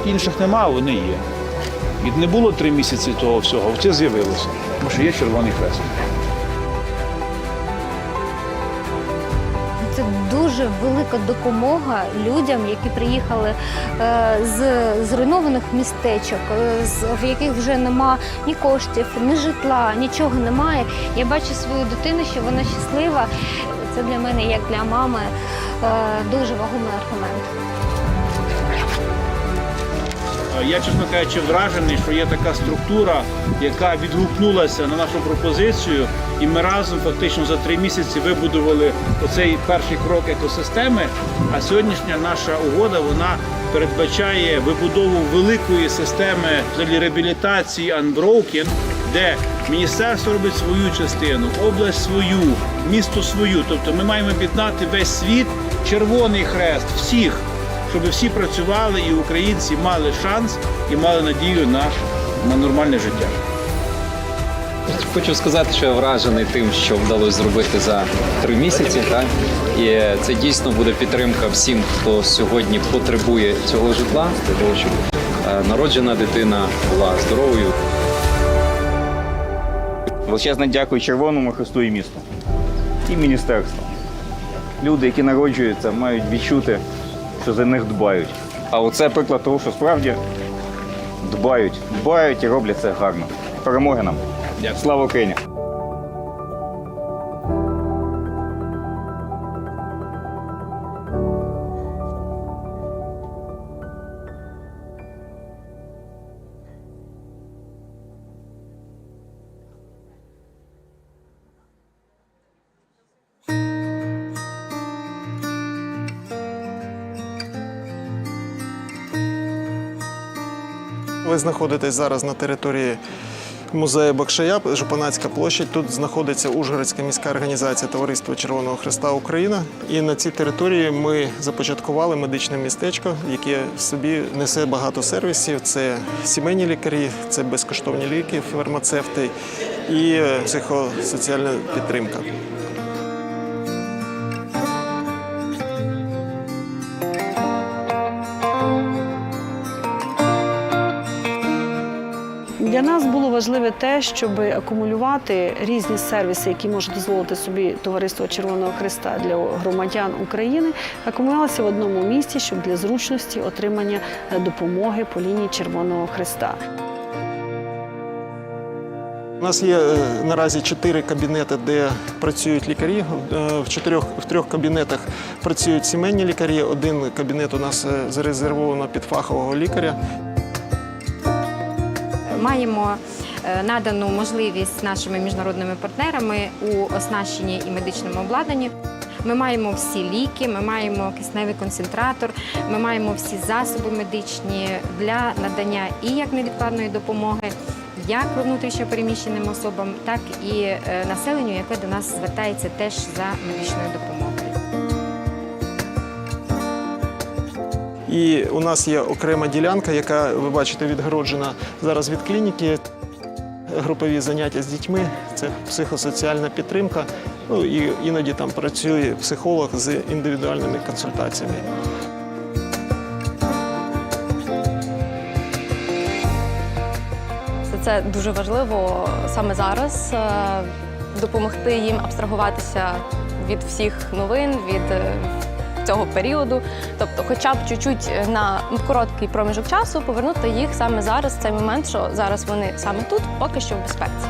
інших нема, а вони є. І не було 3 місяці того всього, а це з'явилося, тому що є Червоний Хрест. Це дуже велика допомога людям, які приїхали з зруйнованих містечок, в яких вже нема ні коштів, ні житла, нічого немає. Я бачу свою дитину, що вона щаслива. Це для мене, як для мами, дуже вагомий аргумент. Я, чесно кажучи, вражений, що є така структура, яка відгукнулася на нашу пропозицію, і ми разом фактично за 3 місяці вибудували оцей перший крок екосистеми, а сьогоднішня наша угода, вона передбачає вибудову великої системи реабілітації Unbroken, де міністерство робить свою частину, область свою, місто свою. Тобто ми маємо об'єднати весь світ, Червоний Хрест, всіх, щоб всі працювали і українці мали шанс і мали надію на нормальне життя. Хочу сказати, що я вражений тим, що вдалося зробити за 3 місяці. Так? І це дійсно буде підтримка всім, хто сьогодні потребує цього житла, для того, щоб народжена дитина була здоровою. Величезне дякую Червоному Хресту і місту, і міністерству. Люди, які народжуються, мають відчути, що за них дбають. А оце приклад того, що справді дбають і роблять це гарно. Перемоги нам. Слава Україні! Ви знаходитесь зараз на території музею Бакшая, Жупанацька площадь. Тут знаходиться Ужгородська міська організація Товариства Червоного Хреста Україна. І на цій території ми започаткували медичне містечко, яке в собі несе багато сервісів. Це сімейні лікарі, це безкоштовні ліки, фармацевти і психосоціальна підтримка. Для нас було важливе те, щоб акумулювати різні сервіси, які може дозволити собі Товариство Червоного Хреста для громадян України, акумулювалися в одному місці, щоб для зручності отримання допомоги по лінії Червоного Хреста. У нас є наразі 4 кабінети, де працюють лікарі. В 3 кабінетах працюють сімейні лікарі. 1 кабінет у нас зарезервовано під фахового лікаря. Маємо надану можливість нашими міжнародними партнерами у оснащенні і медичному обладнанні. Ми маємо всі ліки, ми маємо кисневий концентратор, ми маємо всі засоби медичні для надання і як невідкладної допомоги, як внутрішньо переміщеним особам, так і населенню, яке до нас звертається теж за медичною допомогою. І у нас є окрема ділянка, яка, ви бачите, відгороджена зараз від клініки. Групові заняття з дітьми, це психосоціальна підтримка. Ну, і іноді там працює психолог з індивідуальними консультаціями. Це дуже важливо саме зараз допомогти їм абстрагуватися від всіх новин, від цього періоду, тобто хоча б чуть-чуть на короткий проміжок часу повернути їх саме зараз, в цей момент, що зараз вони саме тут, поки що в безпеці.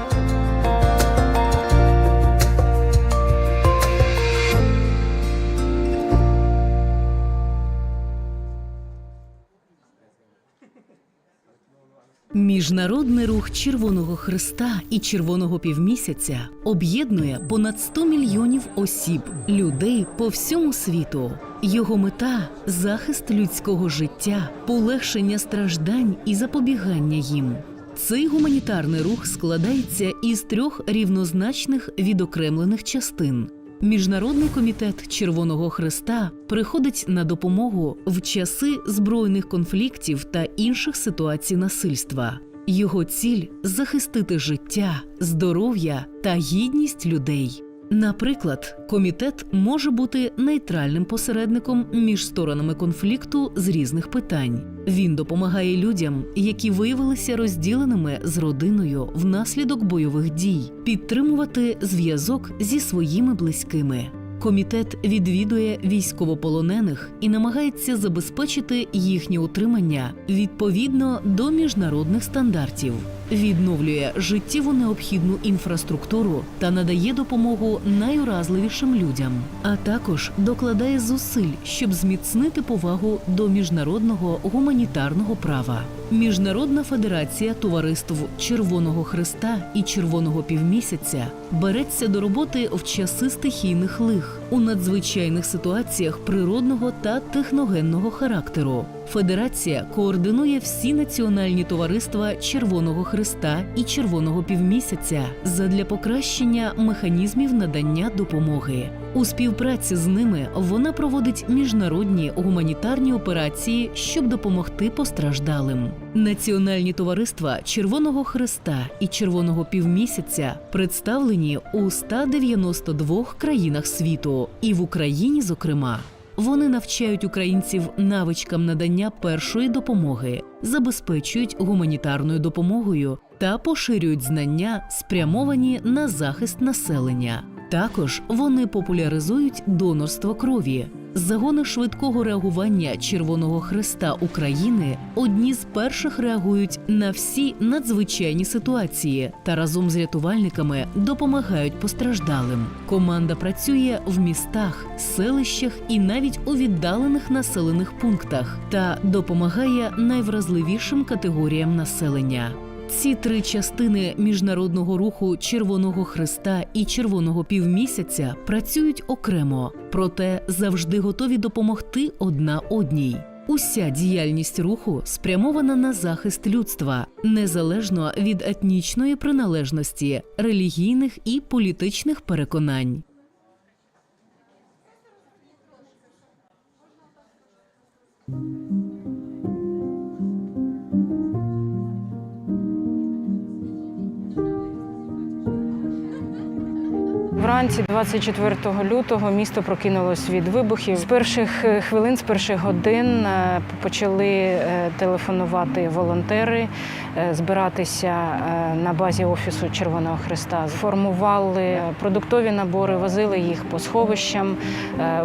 Міжнародний рух Червоного Хреста і Червоного Півмісяця об'єднує понад 100 мільйонів осіб, людей по всьому світу. Його мета – захист людського життя, полегшення страждань і запобігання їм. Цей гуманітарний рух складається із 3 рівнозначних відокремлених частин. Міжнародний комітет Червоного Хреста приходить на допомогу в часи збройних конфліктів та інших ситуацій насильства. Його ціль – захистити життя, здоров'я та гідність людей. Наприклад, комітет може бути нейтральним посередником між сторонами конфлікту з різних питань. Він допомагає людям, які виявилися розділеними з родиною внаслідок бойових дій, підтримувати зв'язок зі своїми близькими. Комітет відвідує військовополонених і намагається забезпечити їхнє утримання відповідно до міжнародних стандартів, відновлює життєво необхідну інфраструктуру та надає допомогу найуразливішим людям, а також докладає зусиль, щоб зміцнити повагу до міжнародного гуманітарного права. Міжнародна федерація товариств Червоного Хреста і Червоного Півмісяця береться до роботи в часи стихійних лих, у надзвичайних ситуаціях природного та техногенного характеру. Федерація координує всі національні товариства Червоного Хреста і Червоного Півмісяця задля покращення механізмів надання допомоги. У співпраці з ними вона проводить міжнародні гуманітарні операції, щоб допомогти постраждалим. Національні товариства Червоного Хреста і Червоного Півмісяця представлені у 192 країнах світу, і в Україні, зокрема. Вони навчають українців навичкам надання першої допомоги, забезпечують гуманітарною допомогою та поширюють знання, спрямовані на захист населення. Також вони популяризують донорство крові. Загони швидкого реагування Червоного Хреста України одні з перших реагують на всі надзвичайні ситуації та разом з рятувальниками допомагають постраждалим. Команда працює в містах, селищах і навіть у віддалених населених пунктах та допомагає найвразливішим категоріям населення. Ці три частини міжнародного руху Червоного Хреста і Червоного Півмісяця працюють окремо, проте завжди готові допомогти одна одній. Уся діяльність руху спрямована на захист людства, незалежно від етнічної приналежності, релігійних і політичних переконань. Вранці 24 лютого місто прокинулось від вибухів. З перших хвилин, з перших годин почали телефонувати волонтери, збиратися на базі Офісу Червоного Хреста. Формували продуктові набори, возили їх по сховищам,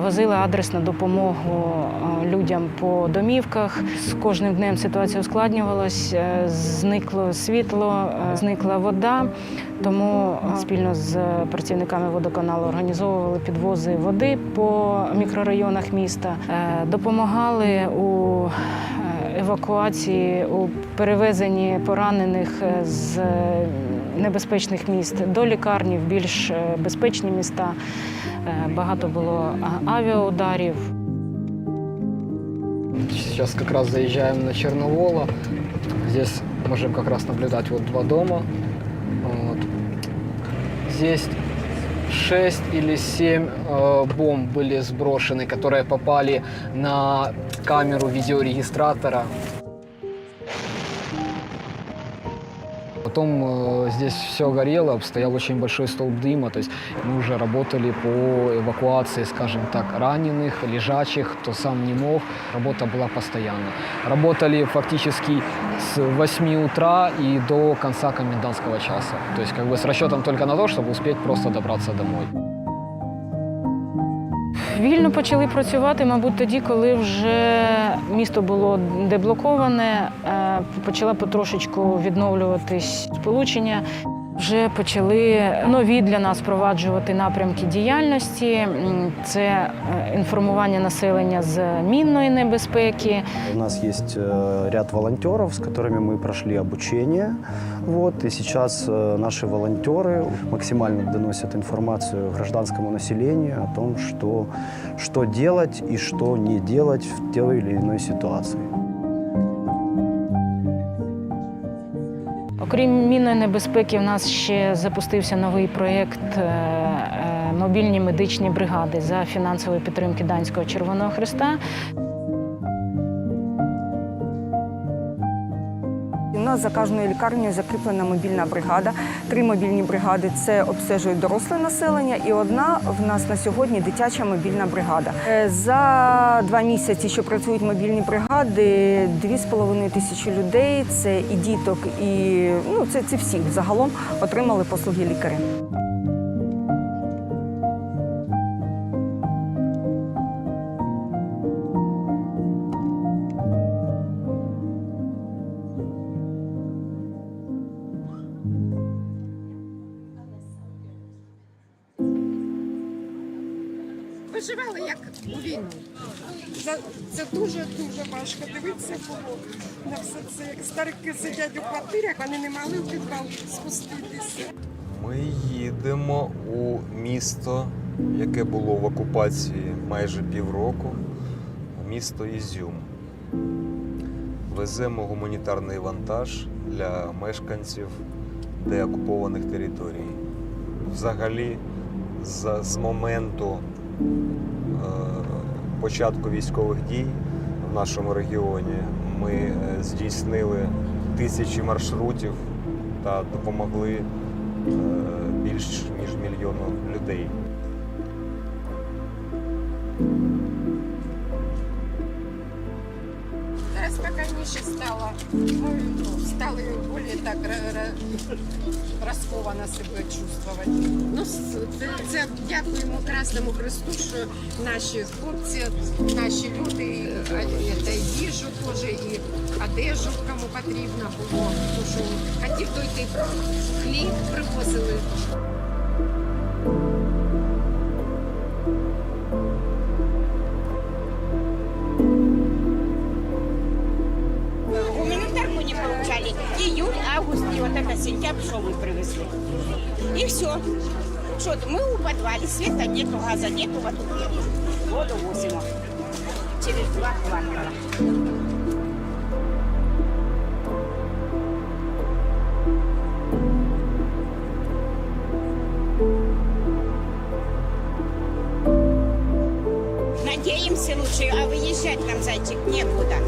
возили адресну допомогу людям по домівках. З кожним днем ситуація ускладнювалась, зникло світло, зникла вода. Тому спільно з працівниками водоканалу організовували підвози води по мікрорайонах міста, допомагали у евакуації, у перевезенні поранених з небезпечних міст до лікарні в більш безпечні міста. Багато було авіаударів. Сейчас как раз заезжаем на Черновола. Здесь можем как раз наблюдать вот два дома. Вот. Здесь 6 или 7 бомб были сброшены, которые попали на камеру видеорегистратора. Потом здесь все горело, стоял очень большой столб дыма, то есть мы уже работали по эвакуации, скажем так, раненых, лежачих, кто сам не мог, работа была постоянно. Работали фактически с 8 утра и до конца комендантского часа, то есть как бы с расчетом только на то, чтобы успеть просто добраться домой. Вільно почали працювати, мабуть, тоді, коли вже місто було деблоковане, почала потрошечку відновлюватись сполучення. Вже почали нові для нас впроваджувати напрямки діяльності. Це інформування населення з мінної небезпеки. У нас есть ряд волонтеров, с которыми мы прошли обучение. Вот, и сейчас наши волонтеры максимально доносят информацию гражданскому населению о том, что делать и что не делать в той или иной ситуации. Окрім мінної небезпеки, в нас ще запустився новий проєкт «Мобільні медичні бригади» за фінансової підтримки Данського Червоного Хреста. нас за кожною лікарнею закріплена мобільна бригада. 3 мобільні бригади – це обстежують доросле населення, і одна в нас на сьогодні дитяча мобільна бригада. За 2 місяці, що працюють мобільні бригади, 2,5 тисячі людей, це і діток, і це всі загалом отримали послуги лікаря. Виживали як у війну. Це дуже важко дивитися було на все це. Як старики сидять у квартирах, вони не могли в підвал спуститися. Ми їдемо у місто, яке було в окупації майже півроку, місто Ізюм. Веземо гуманітарний вантаж для мешканців деокупованих територій. Взагалі, з моменту початку військових дій в нашому регіоні ми здійснили тисячі маршрутів та допомогли більш ніж 1 мільйону людей. Зараз спокійніше стало. Ми стали більш так розкованно себе чувствувати. Це дякуємо Красному Христу, що наші хлопці, наші люди, і їжу теж, і одежу, кому потрібно було. Тому що хотів дойти хліб привозили. Гуманитарку не получали. Июль, август и вот это сентябрь, что мы привезли. И все. Что, мы у подвале, света нету, газа нету, вот тут воду возим. Через 2 квартала. Надеемся лучше, а выезжать нам, зайчик, некуда.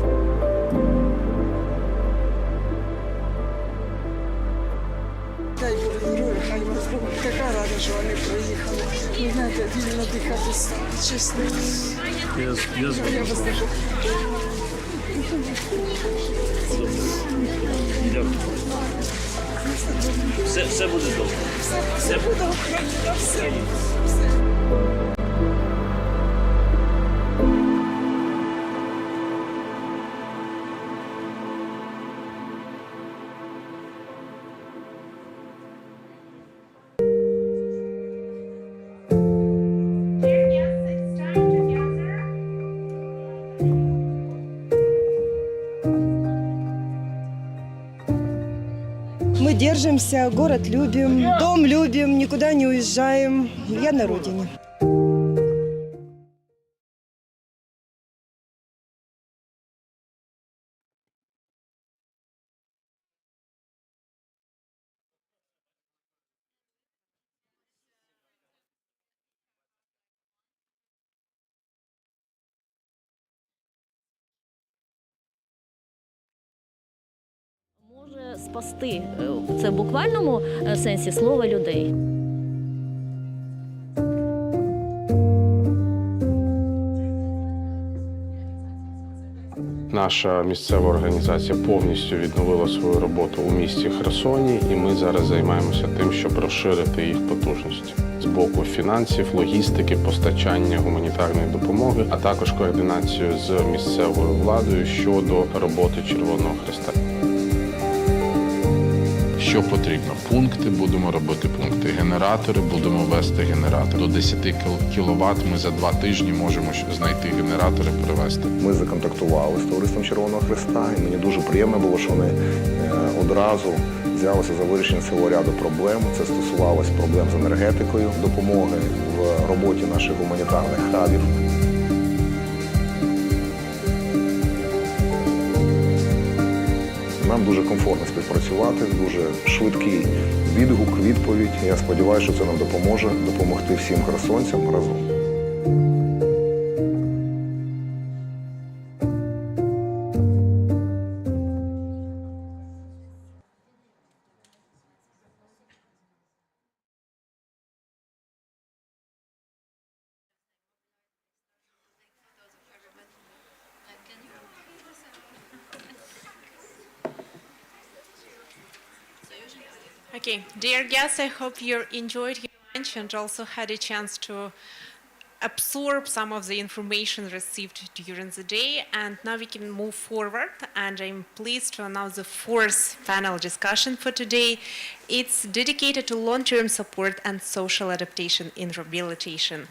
Дай Бог здоров'я, хай вас Бог. Така рада, що вони приїхали. Ви знаєте, вільно дихати стало, чесно. Я вас дуже. Все буде добре. Все буде добре. Все. Мы держимся, город любим, дом любим, никуда не уезжаем. Я на родине. Може спасти, це в буквальному сенсі слова, людей. Наша місцева організація повністю відновила свою роботу у місті Херсоні, і ми зараз займаємося тим, щоб розширити їх потужності з боку фінансів, логістики, постачання гуманітарної допомоги, а також координацію з місцевою владою щодо роботи Червоного Хреста. Що потрібно? Пункти, будемо робити пункти. Генератори, будемо вести генератори. До 10 кВт ми за 2 тижні можемо знайти генератори, привезти. Ми законтактували з Товариством Червоного Хреста, і мені дуже приємно було, що вони одразу взялися за вирішення цього ряду проблем. Це стосувалося проблем з енергетикою, допомоги в роботі наших гуманітарних хабів. Нам дуже комфортно співпрацювати, дуже швидкий відгук, відповідь. Я сподіваюся, що це нам допоможе допомогти всім херсонцям разом. Okay, dear guests, I hope you enjoyed your lunch and also had a chance to absorb some of the information received during the day. And now we can move forward. And I'm pleased to announce the fourth panel discussion for today. It's dedicated to long-term support and social adaptation in rehabilitation.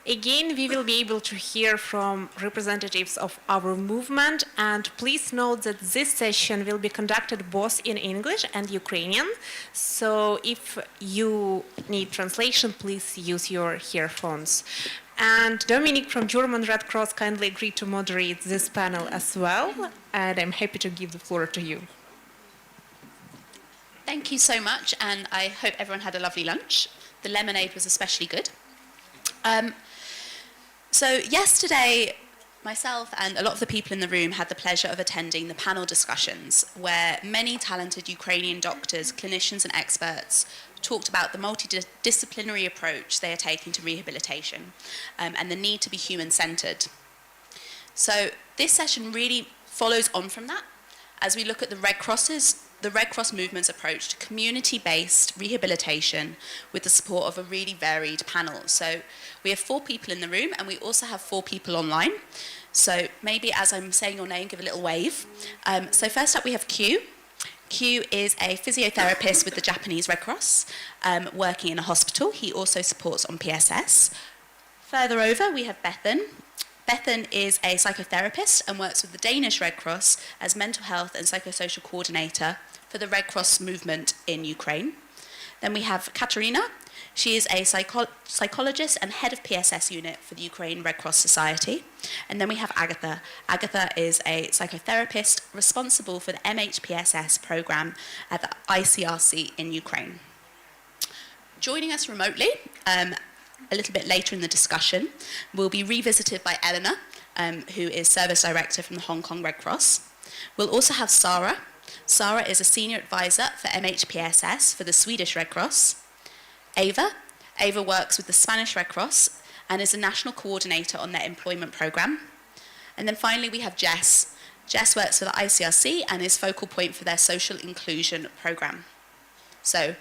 Again, we will be able to hear from representatives of our movement, and please note that this session will be conducted both in English and Ukrainian. So if you need translation, please use your earphones. And Dominic from German Red Cross kindly agreed to moderate this panel as well, and I'm happy to give the floor to you. Thank you so much, and I hope everyone had a lovely lunch. The lemonade was especially good. So yesterday, myself and a lot of the people in the room had the pleasure of attending the panel discussions where many talented Ukrainian doctors, clinicians and experts talked about the multidisciplinary approach they are taking to rehabilitation and the need to be human-centered. So this session really follows on from that as we look at the Red Cross movement's approach to community-based rehabilitation with the support of a really varied panel. So we have 4 people in the room and we also have 4 people online. So maybe as I'm saying your name, give a little wave. So first up we have Q. Q is a physiotherapist with the Japanese Red Cross, working in a hospital. He also supports on PSS. Further over we have Bethan. Bethan is a psychotherapist and works with the Danish Red Cross as mental health and psychosocial coordinator for the Red Cross movement in Ukraine. Then we have Katerina. She is a psychologist and head of PSS unit for the Ukraine Red Cross Society. And then we have Agatha. Agatha is a psychotherapist responsible for the MHPSS program at the ICRC in Ukraine. Joining us remotely, a little bit later in the discussion, will be revisited by Eleanor, who is Service Director from the Hong Kong Red Cross. We'll also have Sarah. Sarah is a Senior Advisor for MHPSS for the Swedish Red Cross. Ava. Ava works with the Spanish Red Cross and is a National Coordinator on their employment program. And then finally we have Jess. Jess works for the ICRC and is focal point for their social inclusion program. So,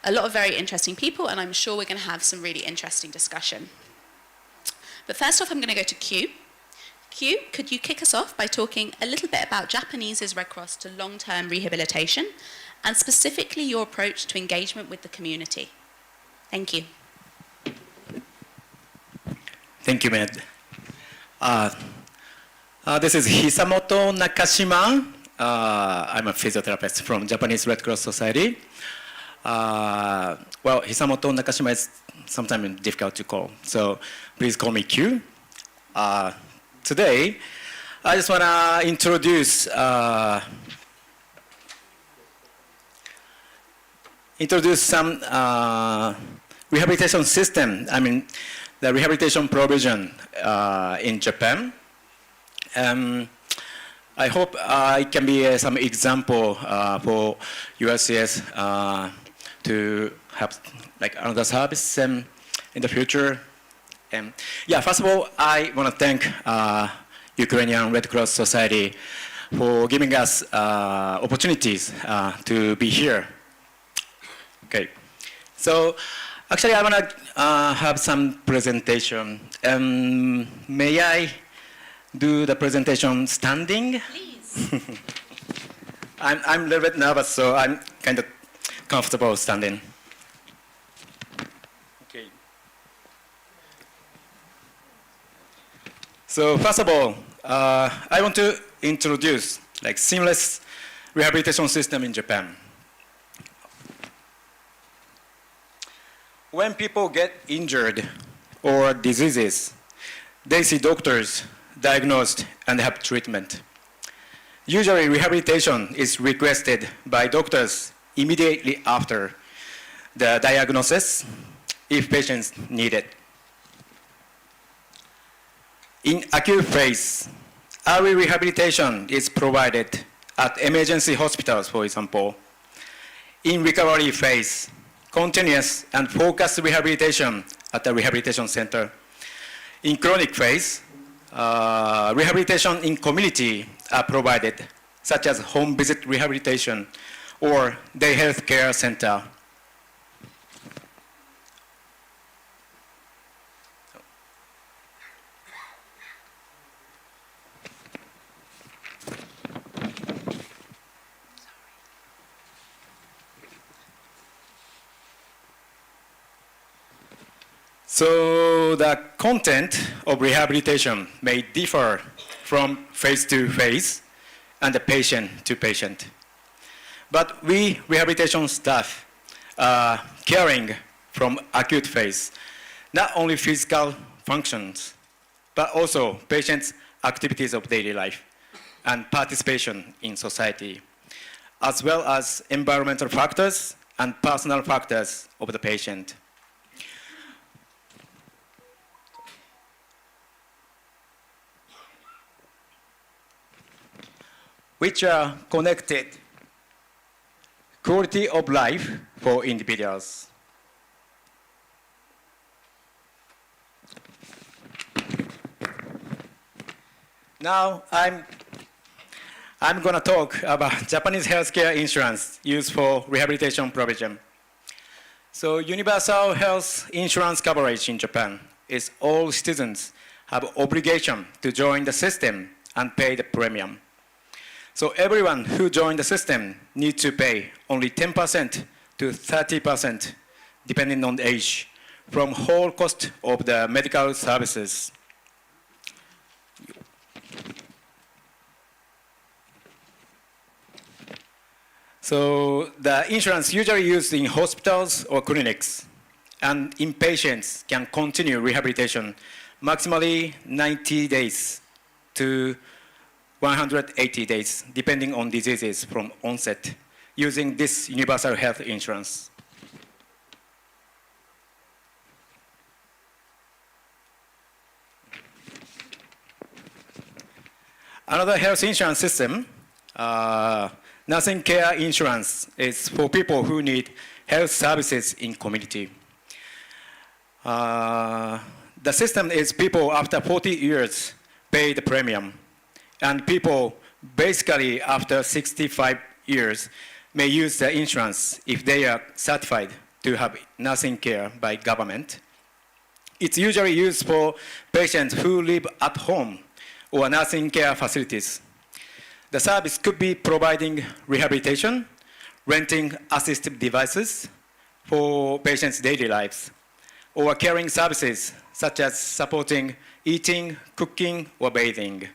a lot of very interesting people, and I'm sure we're going to have some really interesting discussion. But first off, I'm going to go to Q. Q, could you kick us off by talking a little bit about Japanese's Red Cross to long-term rehabilitation, and specifically your approach to engagement with the community? Thank you. Thank you, Med. This is Hisamoto Nakashima. I'm a physiotherapist from Japanese Red Cross Society. Well, Hisamoto Nakashima is sometimes difficult to call, so please call me Q. Today, I just want to introduce some rehabilitation system. I mean, the rehabilitation provision in Japan. I hope it can be some example for USCS to have like another service in the future. Yeah, first of all, I want to thank Ukrainian Red Cross Society for giving us opportunities to be here. Okay, so actually I want to have some presentation. May I do the presentation standing? Please. I'm a little bit nervous, so I'm kind of comfortable standing. Okay. So first of all, I want to introduce like seamless rehabilitation system in Japan. When people get injured or diseases, they see doctors, diagnosed, and have treatment. Usually rehabilitation is requested by doctors immediately after the diagnosis if patients need it. In acute phase, early rehabilitation is provided at emergency hospitals, for example. In recovery phase, continuous and focused rehabilitation at the rehabilitation center. In chronic phase, rehabilitation in community are provided, such as home visit rehabilitation or day health care center. So the content of rehabilitation may differ from phase to phase and the patient to patient. But we rehabilitation staff are caring from acute phase, not only physical functions, but also patients' activities of daily life and participation in society, as well as environmental factors and personal factors of the patient. Which are connected quality of life for individuals. Now I'm going to talk about Japanese healthcare insurance used for rehabilitation provision. So universal health insurance coverage in Japan is all citizens have obligation to join the system and pay the premium. So everyone who joined the system needs to pay only 10% to 30%, depending on the age, from whole cost of the medical services. So the insurance usually used in hospitals or clinics, and inpatients can continue rehabilitation maximally 90 days to 180 days, depending on diseases from onset, using this universal health insurance. Another health insurance system, nursing care insurance, is for people who need health services in community. The system is people after 40 years pay the premium, and people basically after 65 years may use the insurance if they are certified to have nursing care by government. It's usually used for patients who live at home or nursing care facilities. The service could be providing rehabilitation, renting assistive devices for patients' daily lives, or caring services such as supporting eating, cooking, or bathing.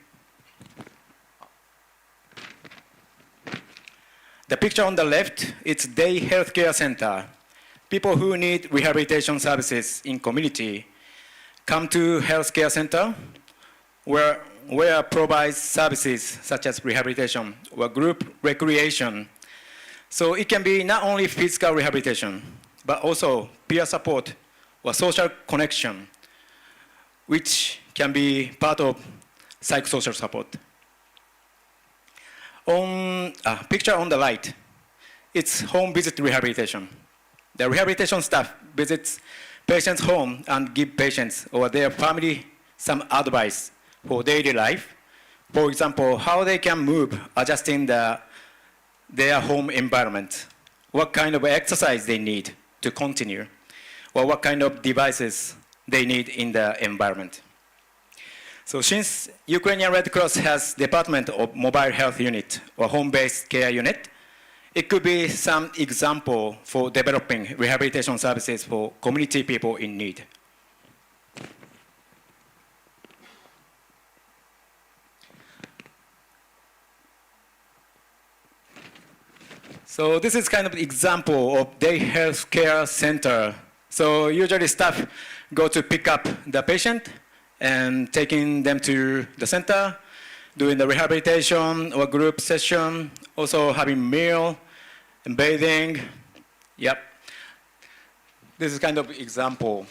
The picture on the left, it's day healthcare center. People who need rehabilitation services in community come to healthcare center where provides services such as rehabilitation or group recreation. So it can be not only physical rehabilitation, but also peer support or social connection, which can be part of psychosocial support. On picture on the right, it's home visit rehabilitation. The rehabilitation staff visits patients' home and give patients or their family some advice for daily life. For example, how they can move, adjusting their home environment, what kind of exercise they need to continue, or what kind of devices they need in the environment. So since Ukrainian Red Cross has Department of Mobile Health Unit or Home-Based Care Unit, it could be some example for developing rehabilitation services for community people in need. So this is kind of example of day health care center. So usually staff go to pick up the patient and taking them to the center, doing the rehabilitation or group session, also having meal and bathing. Yep. This is kind of example.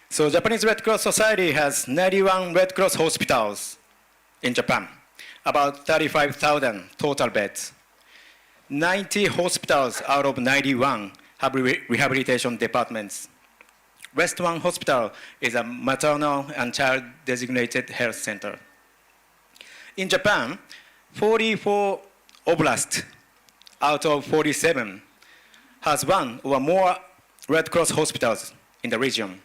So Japanese Red Cross Society has 91 Red Cross hospitals in Japan, about 35,000 total beds. 90 hospitals out of 91 have rehabilitation departments. West One Hospital is a maternal and child designated health center. In Japan, 44 oblasts out of 47 has one or more Red Cross hospitals in the region.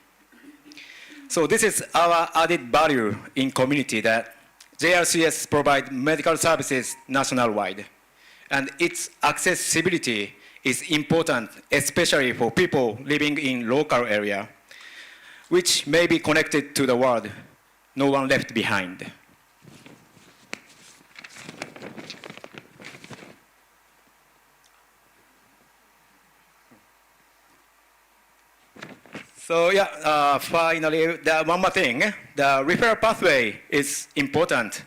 So this is our added value in community, that JRCS provide medical services nationwide, and its accessibility is important, especially for people living in local area, which may be connected to the world, no one left behind. So yeah, finally, one more thing. The referral pathway is important.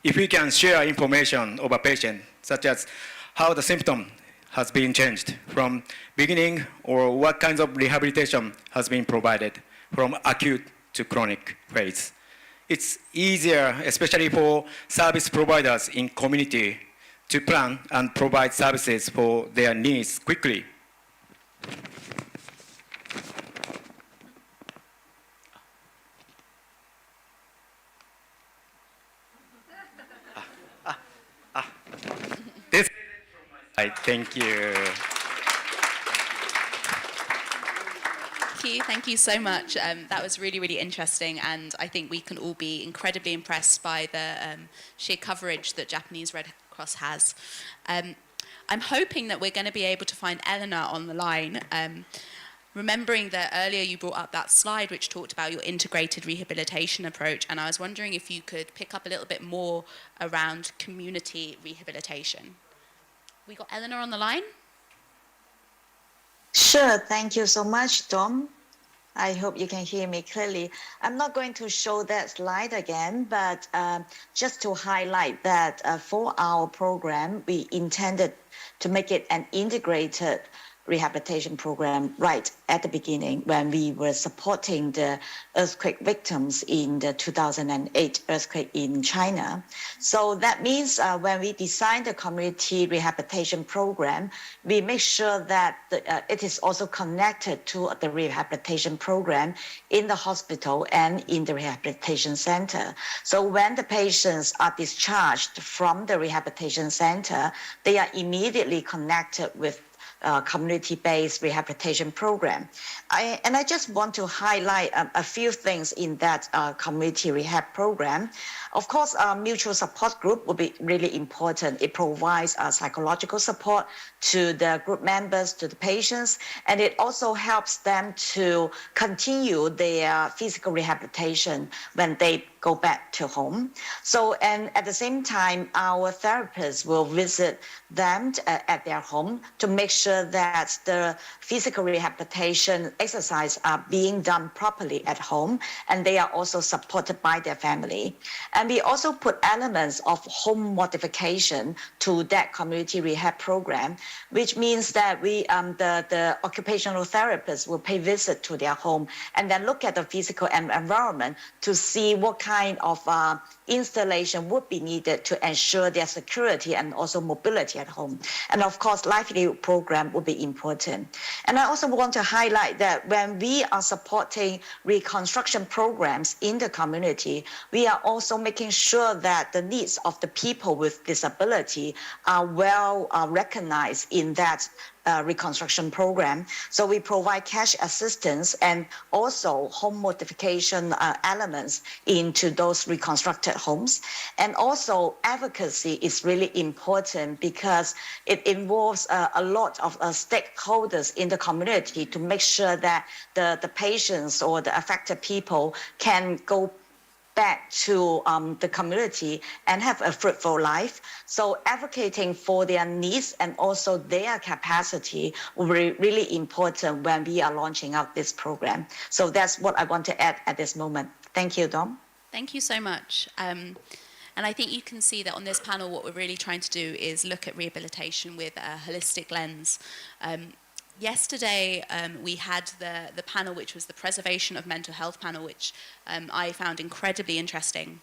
If we can share information of a patient, such as how the symptom has been changed from beginning, or what kinds of rehabilitation has been provided from acute to chronic phase. It's easier, especially for service providers in community, to plan and provide services for their needs quickly. This, thank you. Thank you so much. That was really, really interesting, and I think we can all be incredibly impressed by the sheer coverage that Japanese Red Cross has. I'm hoping that we're going to be able to find Eleanor on the line. Remembering that earlier you brought up that slide which talked about your integrated rehabilitation approach, and I was wondering if you could pick up a little bit more around community rehabilitation. We got Eleanor on the line? Sure, thank you so much, Dom. I hope you can hear me clearly. I'm not going to show that slide again, but just to highlight that for our program, we intended to make it an integrated rehabilitation program right at the beginning when we were supporting the earthquake victims in the 2008 earthquake in China. So that means when we designed the community rehabilitation program, we make sure that it is also connected to the rehabilitation program in the hospital and in the rehabilitation center. So when the patients are discharged from the rehabilitation center, they are immediately connected with community-based rehabilitation program. I just want to highlight a few things in that community rehab program. Of course, mutual support group will be really important. It provides psychological support to the group members, to the patients, and it also helps them to continue their physical rehabilitation when they go back to home. So, and at the same time, our therapists will visit them at their home to make sure that the physical rehabilitation exercise are being done properly at home, and they are also supported by their family. And we also put elements of home modification to that community rehab program, which means that we, the occupational therapists will pay visit to their home and then look at the physical environment to see what kind of installation would be needed to ensure their security and also mobility at home. And of course, livelihood program will be important. And I also want to highlight that when we are supporting reconstruction programs in the community, we are also making sure that the needs of the people with disability are well recognized in that reconstruction program. So we provide cash assistance and also home modification elements into those reconstructed homes. And also advocacy is really important because it involves a lot of stakeholders in the community to make sure that the patients or the affected people can go back to the community and have a fruitful life. So advocating for their needs and also their capacity will be really important when we are launching out this program. So that's what I want to add at this moment. Thank you, Dom. Thank you so much. And I think you can see that on this panel, what we're really trying to do is look at rehabilitation with a holistic lens. Yesterday, we had the panel, which was the Preservation of Mental Health panel, which I found incredibly interesting.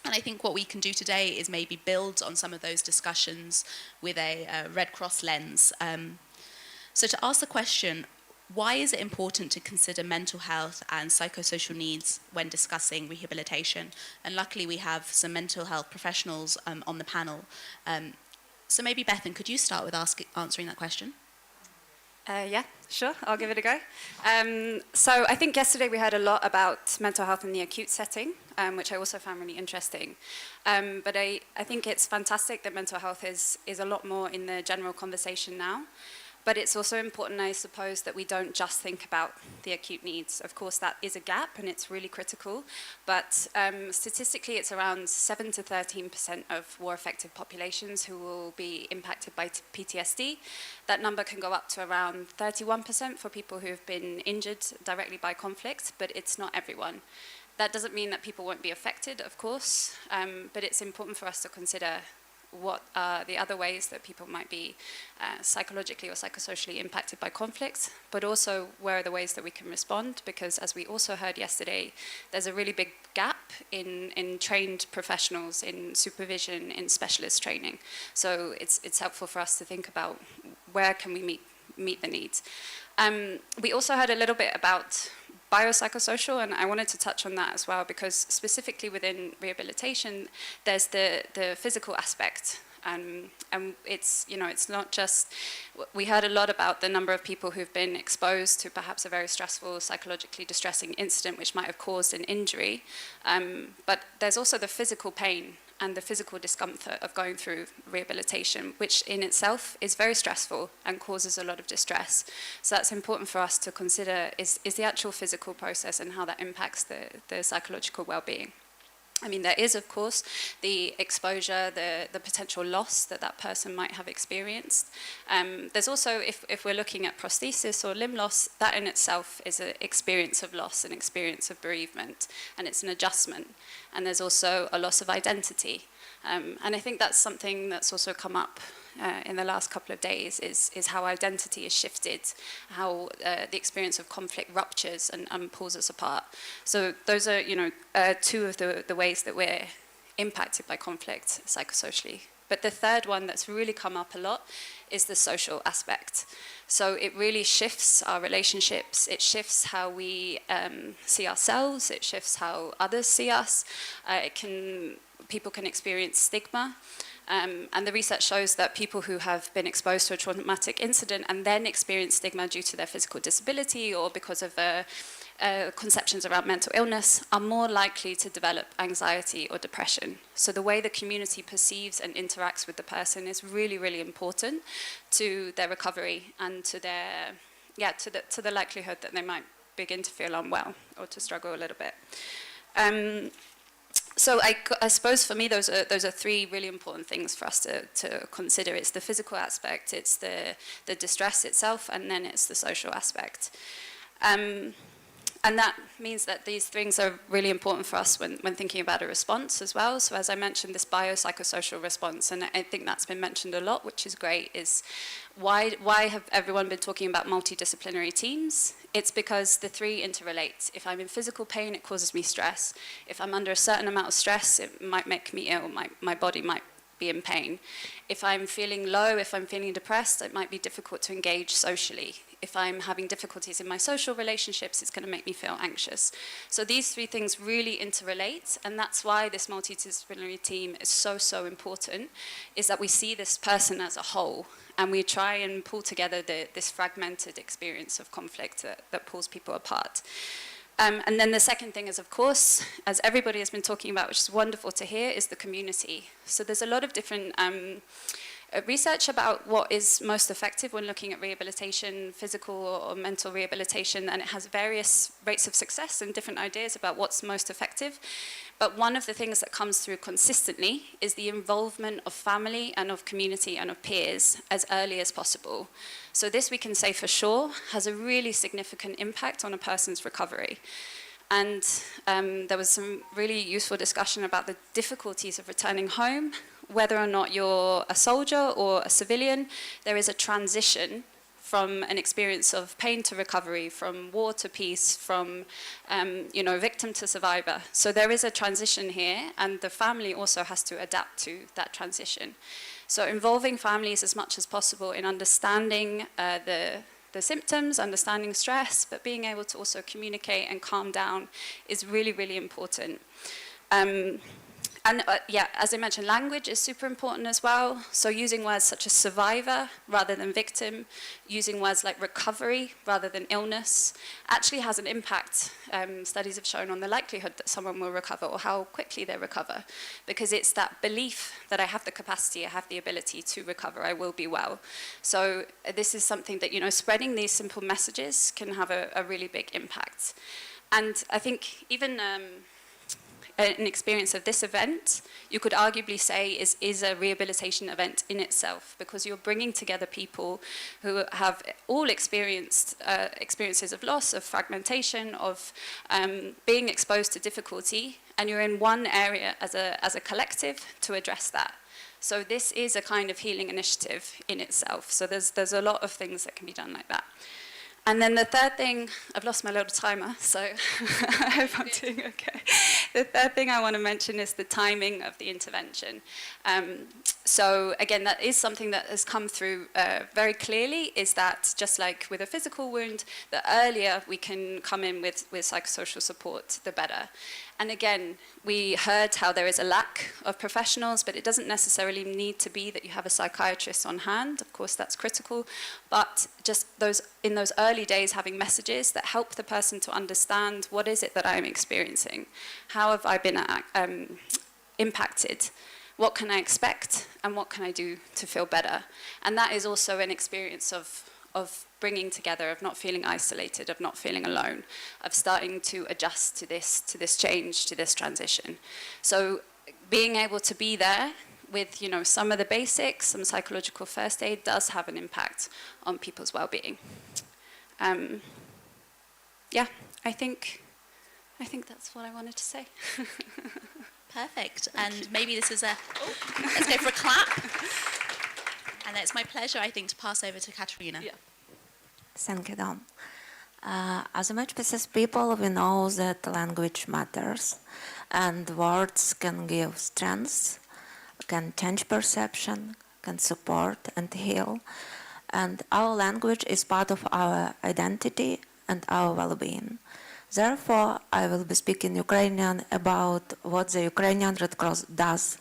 And I think what we can do today is maybe build on some of those discussions with a Red Cross lens. So to ask the question, why is it important to consider mental health and psychosocial needs when discussing rehabilitation? And luckily we have some mental health professionals on the panel. So maybe Bethan, could you start with answering that question? Yeah, sure, I'll give it a go. So I think yesterday we heard a lot about mental health in the acute setting, which I also found really interesting. But I think it's fantastic that mental health is a lot more in the general conversation now. But it's also important, I suppose, that we don't just think about the acute needs. Of course, that is a gap and it's really critical. But statistically, it's around 7 to 13% of war-affected populations who will be impacted by PTSD. That number can go up to around 31% for people who have been injured directly by conflict, but it's not everyone. That doesn't mean that people won't be affected, of course, but it's important for us to consider what are the other ways that people might be psychologically or psychosocially impacted by conflicts, but also where are the ways that we can respond, because as we also heard yesterday, there's a really big gap in trained professionals, in supervision, in specialist training. So it's helpful for us to think about where can we meet the needs. We also heard a little bit about biopsychosocial, and I wanted to touch on that as well, because specifically within rehabilitation, there's the physical aspect. And it's, you know, it's not just, we heard a lot about the number of people who've been exposed to perhaps a very stressful, psychologically distressing incident which might have caused an injury, but there's also the physical pain and the physical discomfort of going through rehabilitation, which in itself is very stressful and causes a lot of distress. So that's important for us to consider is the actual physical process and how that impacts the psychological well-being. I mean, there is, of course, the exposure, the potential loss that person might have experienced. There's also, if we're looking at prosthesis or limb loss, that in itself is an experience of loss, an experience of bereavement, and it's an adjustment. And there's also a loss of identity. And I think that's something that's also come up in the last couple of days, is how identity is shifted, how the experience of conflict ruptures and pulls us apart. So those are, you know, two of the ways that we're impacted by conflict psychosocially. But the third one that's really come up a lot is the social aspect. So it really shifts our relationships, it shifts how we see ourselves, it shifts how others see us. People can experience stigma. And the research shows that people who have been exposed to a traumatic incident and then experience stigma due to their physical disability or because of conceptions around mental illness are more likely to develop anxiety or depression. So the way the community perceives and interacts with the person is really, really important to their recovery and to their, to the likelihood that they might begin to feel unwell or to struggle a little bit. So I suppose for me those are three really important things for us to consider. It's the physical aspect, it's the distress itself, and then it's the social aspect. And that means that these things are really important for us when thinking about a response as well. So as I mentioned, this biopsychosocial response, and I think that's been mentioned a lot, which is great, is why have everyone been talking about multidisciplinary teams? It's because the three interrelate. If I'm in physical pain, it causes me stress. If I'm under a certain amount of stress, it might make me ill. My body might be in pain. If I'm feeling low, if I'm feeling depressed, it might be difficult to engage socially. If I'm having difficulties in my social relationships, it's going to make me feel anxious. So these three things really interrelate, and that's why this multidisciplinary team is so important, is that we see this person as a whole, and we try and pull together this fragmented experience of conflict that pulls people apart. And then the second thing is, of course, as everybody has been talking about, which is wonderful to hear, is the community. So there's a lot of different research about what is most effective when looking at rehabilitation, physical or mental rehabilitation, and it has various rates of success and different ideas about what's most effective. But one of the things that comes through consistently is the involvement of family and of community and of peers as early as possible. So this, we can say for sure, has a really significant impact on a person's recovery. And there was some really useful discussion about the difficulties of returning home. Whether or not you're a soldier or a civilian, there is a transition from an experience of pain to recovery, from war to peace, from victim to survivor. So there is a transition here, and the family also has to adapt to that transition. So involving families as much as possible in understanding the symptoms, understanding stress, but being able to also communicate and calm down is really, really important. Yeah, as I mentioned, language is super important as well. So using words such as survivor rather than victim, using words like recovery rather than illness, actually has an impact. Studies have shown on the likelihood that someone will recover or how quickly they recover, because it's that belief that I have the capacity, I have the ability to recover, I will be well. So this is something that, you know, spreading these simple messages can have a really big impact. And I think even an experience of this event, you could arguably say is a rehabilitation event in itself, because you're bringing together people who have all experienced experiences of loss, of fragmentation, of being exposed to difficulty, and you're in one area as a collective to address that. So this is a kind of healing initiative in itself. So there's a lot of things that can be done like that. And then the third thing, I've lost my little timer, so I hope I'm doing okay. The third thing I want to mention is the timing of the intervention. So again, that is something that has come through very clearly, is that just like with a physical wound, the earlier we can come in with psychosocial support, the better. And again, we heard how there is a lack of professionals, but it doesn't necessarily need to be that you have a psychiatrist on hand. Of course, that's critical. But just in those early days, having messages that help the person to understand, what is it that I'm experiencing? How have I been impacted? What can I expect? And what can I do to feel better? And that is also an experience of bringing together, of not feeling isolated, of not feeling alone, of starting to adjust to this change, to this transition. So being able to be there with, you know, some of the basics, some psychological first aid does have an impact on people's well-being. Yeah, I think that's what I wanted to say. Perfect. And maybe this is let's go for a clap. And it's my pleasure, I think, to pass over to Katerina. Yeah. Thank you, Dom. As emergency people, we know that language matters, and words can give strength, can change perception, can support and heal. And our language is part of our identity and our well-being. Therefore, I will be speaking Ukrainian about what the Ukrainian Red Cross does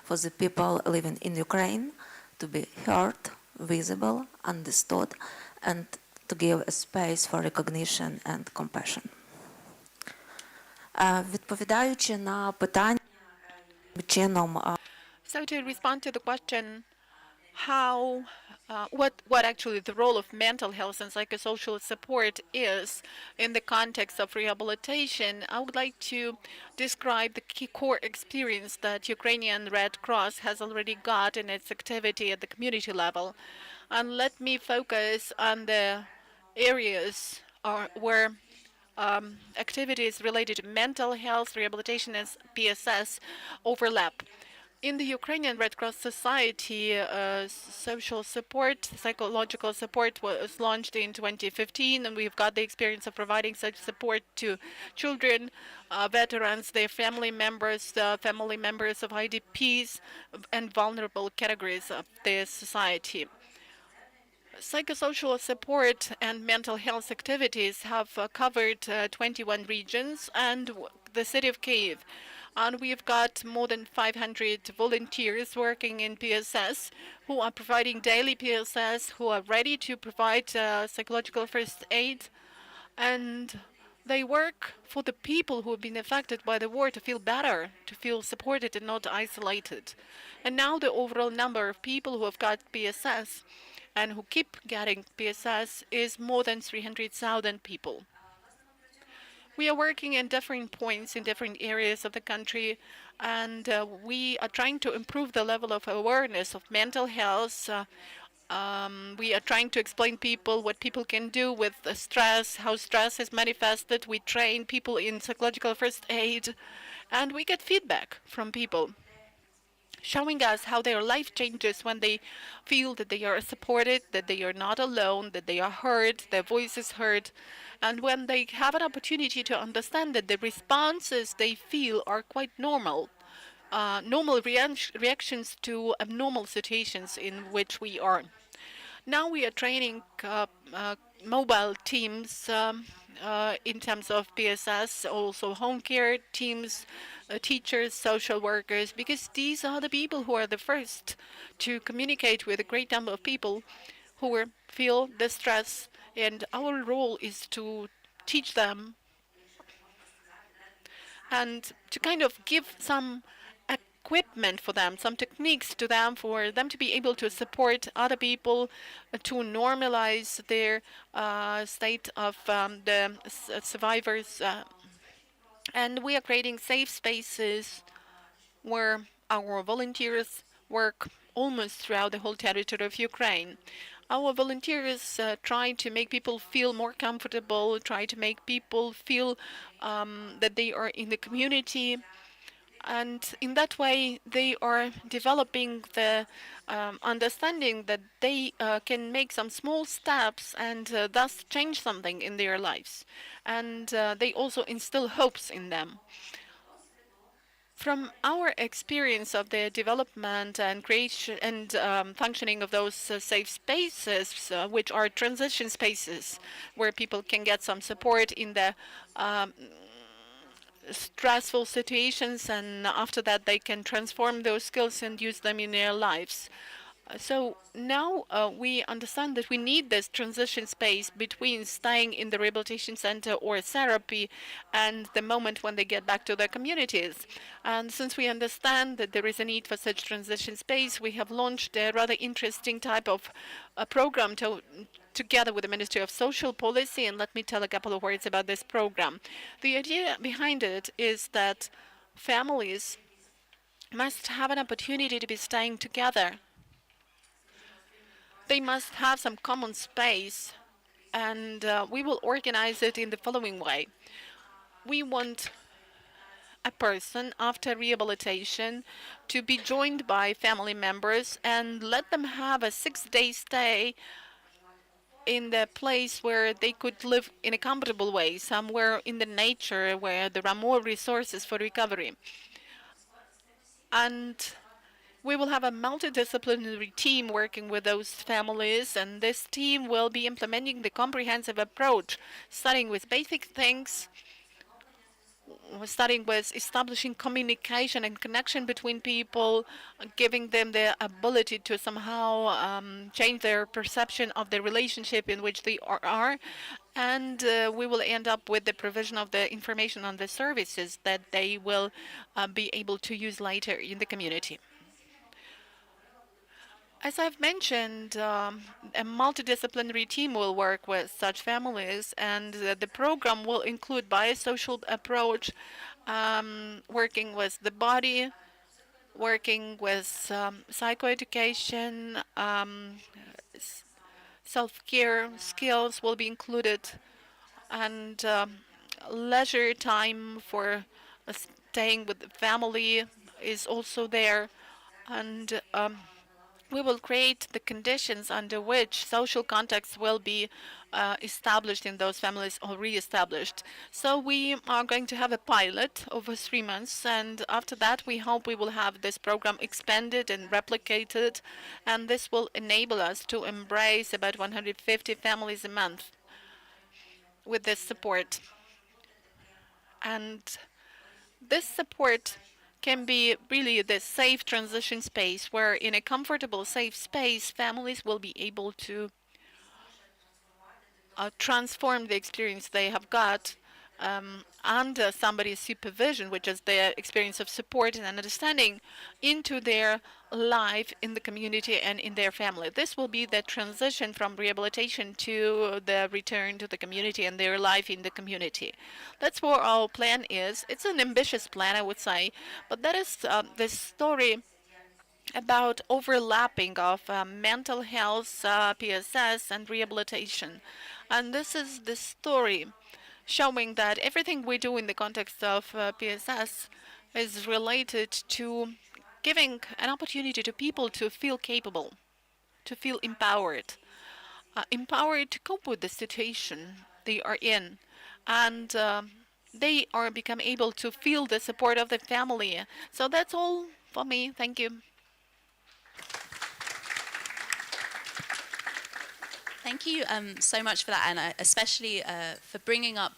for the people living in Ukraine, to be heard, visible, understood, and to give a space for recognition and compassion. Відповідаючи на питання, чином So to respond to the question, how, what actually the role of mental health and psychosocial support is in the context of rehabilitation, I would like to describe the key core experience that Ukrainian Red Cross has already got in its activity at the community level. And let me focus on the areas where activities related to mental health, rehabilitation, and PSS overlap. In the Ukrainian Red Cross Society, social support, psychological support was launched in 2015, and we've got the experience of providing such support to children, veterans, their family members of IDPs, and vulnerable categories of the society. Psychosocial support and mental health activities have covered 21 regions and the city of Kyiv. And we've got more than 500 volunteers working in PSS who are providing daily PSS, who are ready to provide psychological first aid. And they work for the people who have been affected by the war to feel better, to feel supported and not isolated. And now the overall number of people who have got PSS and who keep getting PSS is more than 300,000 people. We are working in different points in different areas of the country, and we are trying to improve the level of awareness of mental health. We are trying to explain people what people can do with the stress, how stress is manifested. We train people in psychological first aid, and we get feedback from people, showing us how their life changes when they feel that they are supported, that they are not alone, that they are heard, their voice is heard, and when they have an opportunity to understand that the responses they feel are quite normal, normal reactions to abnormal situations in which we are. Now we are training mobile teams in terms of PSS, also home care teams, teachers, social workers, because these are the people who are the first to communicate with a great number of people who feel the stress, and our role is to teach them and to kind of give some equipment for them, some techniques to them for them to be able to support other people, to normalize their state of the survivors. And we are creating safe spaces where our volunteers work almost throughout the whole territory of Ukraine. Our volunteers try to make people feel more comfortable, try to make people feel that they are in the community. And in that way, they are developing the understanding that they can make some small steps and thus change something in their lives. And they also instill hopes in them. From our experience of the development and creation and functioning of those safe spaces, which are transition spaces where people can get some support in the stressful situations, and after that they can transform those skills and use them in their lives. So now we understand that we need this transition space between staying in the rehabilitation center or therapy and the moment when they get back to their communities. And since we understand that there is a need for such transition space, we have launched a rather interesting type of program together with the Ministry of Social Policy. And let me tell a couple of words about this program. The idea behind it is that families must have an opportunity to be staying together. They must have some common space, and we will organize it in the following way. We want a person after rehabilitation to be joined by family members and let them have a 6-day stay in the place where they could live in a comfortable way, somewhere in the nature where there are more resources for recovery. And we will have a multidisciplinary team working with those families, and this team will be implementing the comprehensive approach, starting with basic things, starting with establishing communication and connection between people, giving them the ability to somehow change their perception of the relationship in which they are. And we will end up with the provision of the information on the services that they will be able to use later in the community. As I've mentioned, a multidisciplinary team will work with such families, and the program will include biosocial approach, working with the body, working with psychoeducation, self-care skills will be included, and leisure time for staying with the family is also there, and we will create the conditions under which social contacts will be established in those families or re-established. So we are going to have a pilot over 3 months, and after that we hope we will have this program expanded and replicated, and this will enable us to embrace about 150 families a month with this support. And this support can be really the safe transition space where in a comfortable, safe space, families will be able to transform the experience they have got under somebody's supervision, which is their experience of support and understanding, into their life in the community and in their family. This will be the transition from rehabilitation to the return to the community and their life in the community. That's what our plan is. It's an ambitious plan, I would say, but that is the story about overlapping of mental health, PSS, and rehabilitation. And this is the story showing that everything we do in the context of PSS is related to giving an opportunity to people to feel capable, to feel empowered, empowered to cope with the situation they are in, and they are become able to feel the support of the family. So that's all for me. Thank you. Thank you so much for that, and especially for bringing up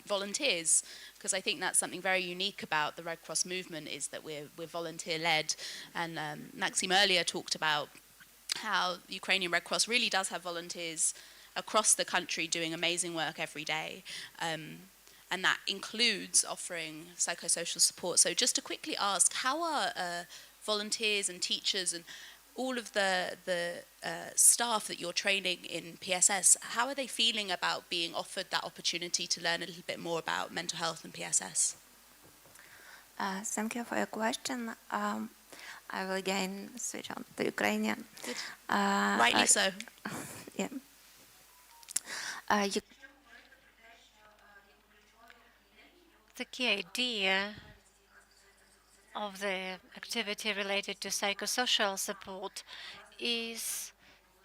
volunteers, because I think that's something very unique about the Red Cross movement, is that we're volunteer-led. And Maxim earlier talked about how the Ukrainian Red Cross really does have volunteers across the country doing amazing work every day. And that includes offering psychosocial support. So just to quickly ask, how are volunteers and teachers and all of the staff that you're training in PSS, how are they feeling about being offered that opportunity to learn a little bit more about mental health and PSS? Thank you for your question. I will again switch on to Ukrainian. Rightly so. Yeah. The key idea of the activity related to psychosocial support is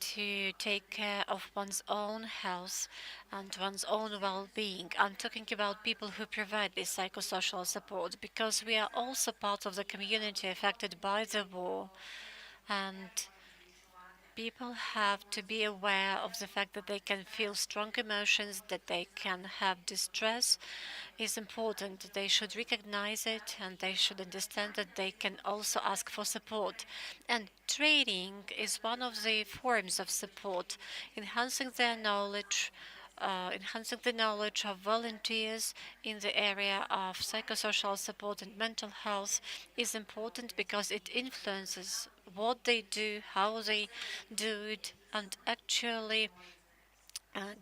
to take care of one's own health and one's own well-being. I'm talking about people who provide this psychosocial support, because we are also part of the community affected by the war, and people have to be aware of the fact that they can feel strong emotions, that they can have distress is important. They should recognize it, and they should understand that they can also ask for support. And training is one of the forms of support, enhancing their knowledge, enhancing the knowledge of volunteers in the area of psychosocial support and mental health is important, because it influences what they do, how they do it, and actually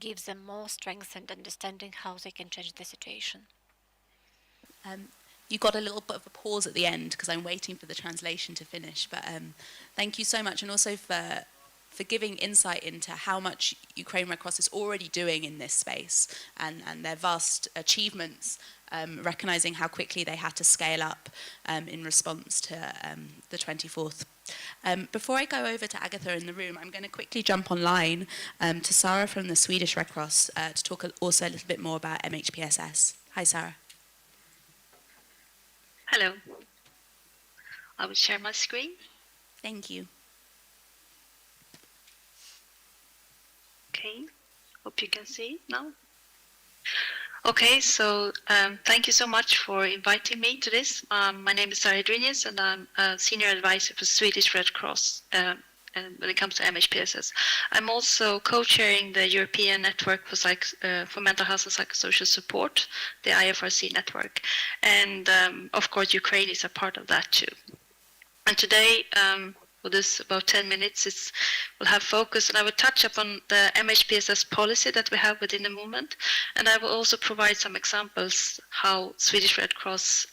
gives them more strength and understanding how they can change the situation. You got a little bit of a pause at the end because I'm waiting for the translation to finish. But thank you so much, and also for giving insight into how much Ukraine Red Cross is already doing in this space, and their vast achievements, recognizing how quickly they had to scale up in response to the 24th. Before I go over to Agatha in the room, I'm going to quickly jump online to Sarah from the Swedish Red Cross to talk also a little bit more about MHPSS. Hi, Sarah. Hello. I will share my screen. Thank you. Okay, hope you can see now. Okay, so thank you so much for inviting me to this. My name is Sarah Drinius, and I'm a senior advisor for Swedish Red Cross when it comes to MHPSS. I'm also co-chairing the European Network for Mental Health and Psychosocial Support, the IFRC network. And of course, Ukraine is a part of that too. And today, for this about 10 minutes, we'll have focus, and I will touch upon the MHPSS policy that we have within the movement, and I will also provide some examples how Swedish Red Cross,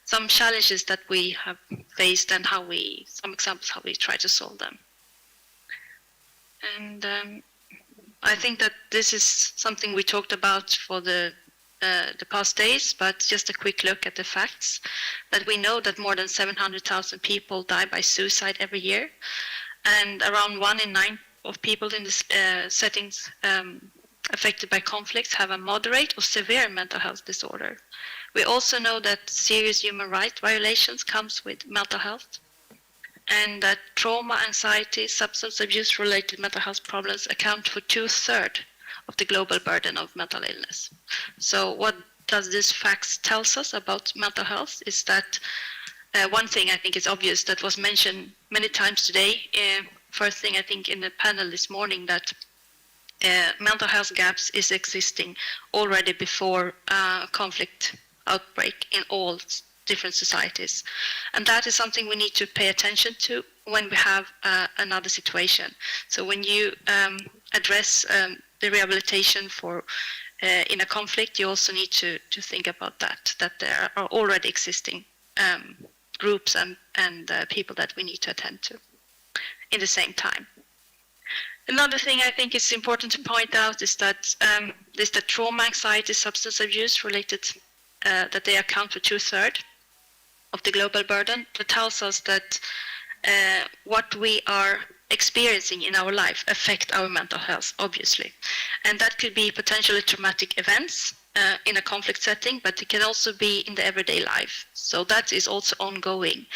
some challenges that we have faced, and some examples how we try to solve them. And I think that this is something we talked about for the past days, but just a quick look at the facts, that we know that more than 700,000 people die by suicide every year, and around 1 in 9 of people in the settings affected by conflicts have a moderate or severe mental health disorder. We also know that serious human rights violations comes with mental health, and that trauma, anxiety, substance abuse related mental health problems account for 2/3 of the global burden of mental illness. So what does this facts tells us about mental health is that one thing I think is obvious that was mentioned many times today. First thing I think in the panel this morning, that mental health gaps is existing already before conflict outbreak in all different societies. And that is something we need to pay attention to when we have another situation. So when you address the rehabilitation for in a conflict, you also need to think about that there are already existing groups and people that we need to attend to in the same time. Another thing I think is important to point out is that trauma, anxiety, substance abuse related, that they account for 2/3 of the global burden. That tells us that what we are experiencing in our life affect our mental health, obviously. And that could be potentially traumatic events, in a conflict setting, but it can also be in the everyday life. So that is also ongoing.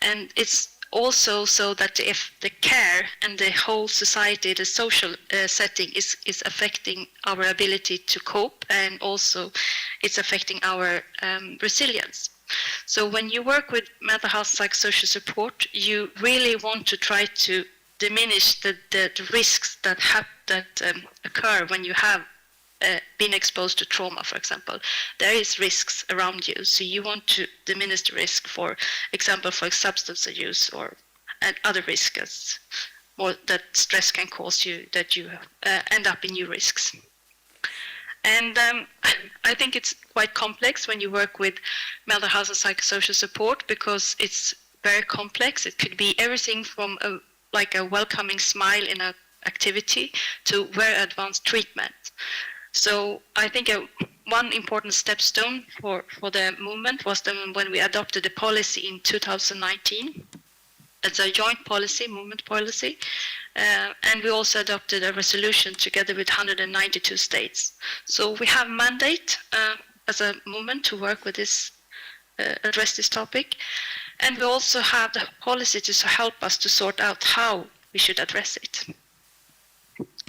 And it's also so that if the care and the whole society, the social setting is affecting our ability to cope, and also it's affecting our resilience. So when you work with mental health psychosocial support, you really want to try to diminish the risks that occur when you have been exposed to trauma, for example. There is risks around you, so you want to diminish the risk, for example, for substance abuse or other risks, or that stress can cause you, that you end up in new risks. And I think it's quite complex when you work with mental health and psychosocial support, because it's very complex. It could be everything from like a welcoming smile in an activity to very advanced treatment. So I think one important stepstone for the movement was when we adopted a policy in 2019. It's a joint policy, movement policy, and we also adopted a resolution together with 192 states. So we have a mandate as a movement to work with this, address this topic, and we also have the policy to help us to sort out how we should address it.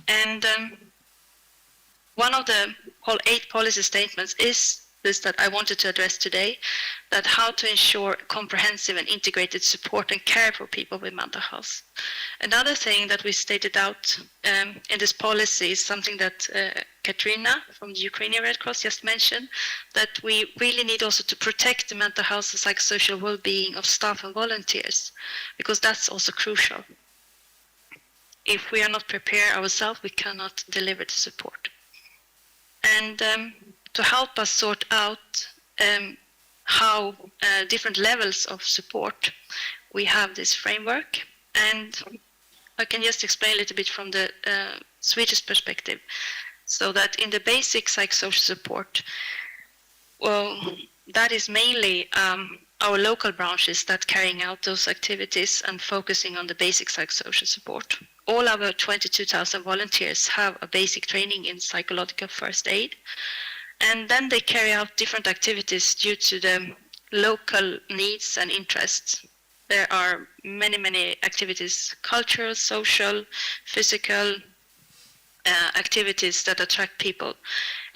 And one of the whole 8 policy statements is this that I wanted to address today, that how to ensure comprehensive and integrated support and care for people with mental health. Another thing that we stated out in this policy is something that Katrina from the Ukrainian Red Cross just mentioned, that we really need also to protect the mental health and psychosocial well-being of staff and volunteers, because that's also crucial. If we are not prepared ourselves, we cannot deliver the support. And to help us sort out how different levels of support, we have this framework. And I can just explain a little bit from the Swedish perspective. So that in the basic psychosocial support, well, that is mainly our local branches that carrying out those activities and focusing on the basic psychosocial support. All our 22,000 volunteers have a basic training in psychological first aid, and then they carry out different activities due to the local needs and interests. There are many, many activities, cultural, social, physical activities that attract people.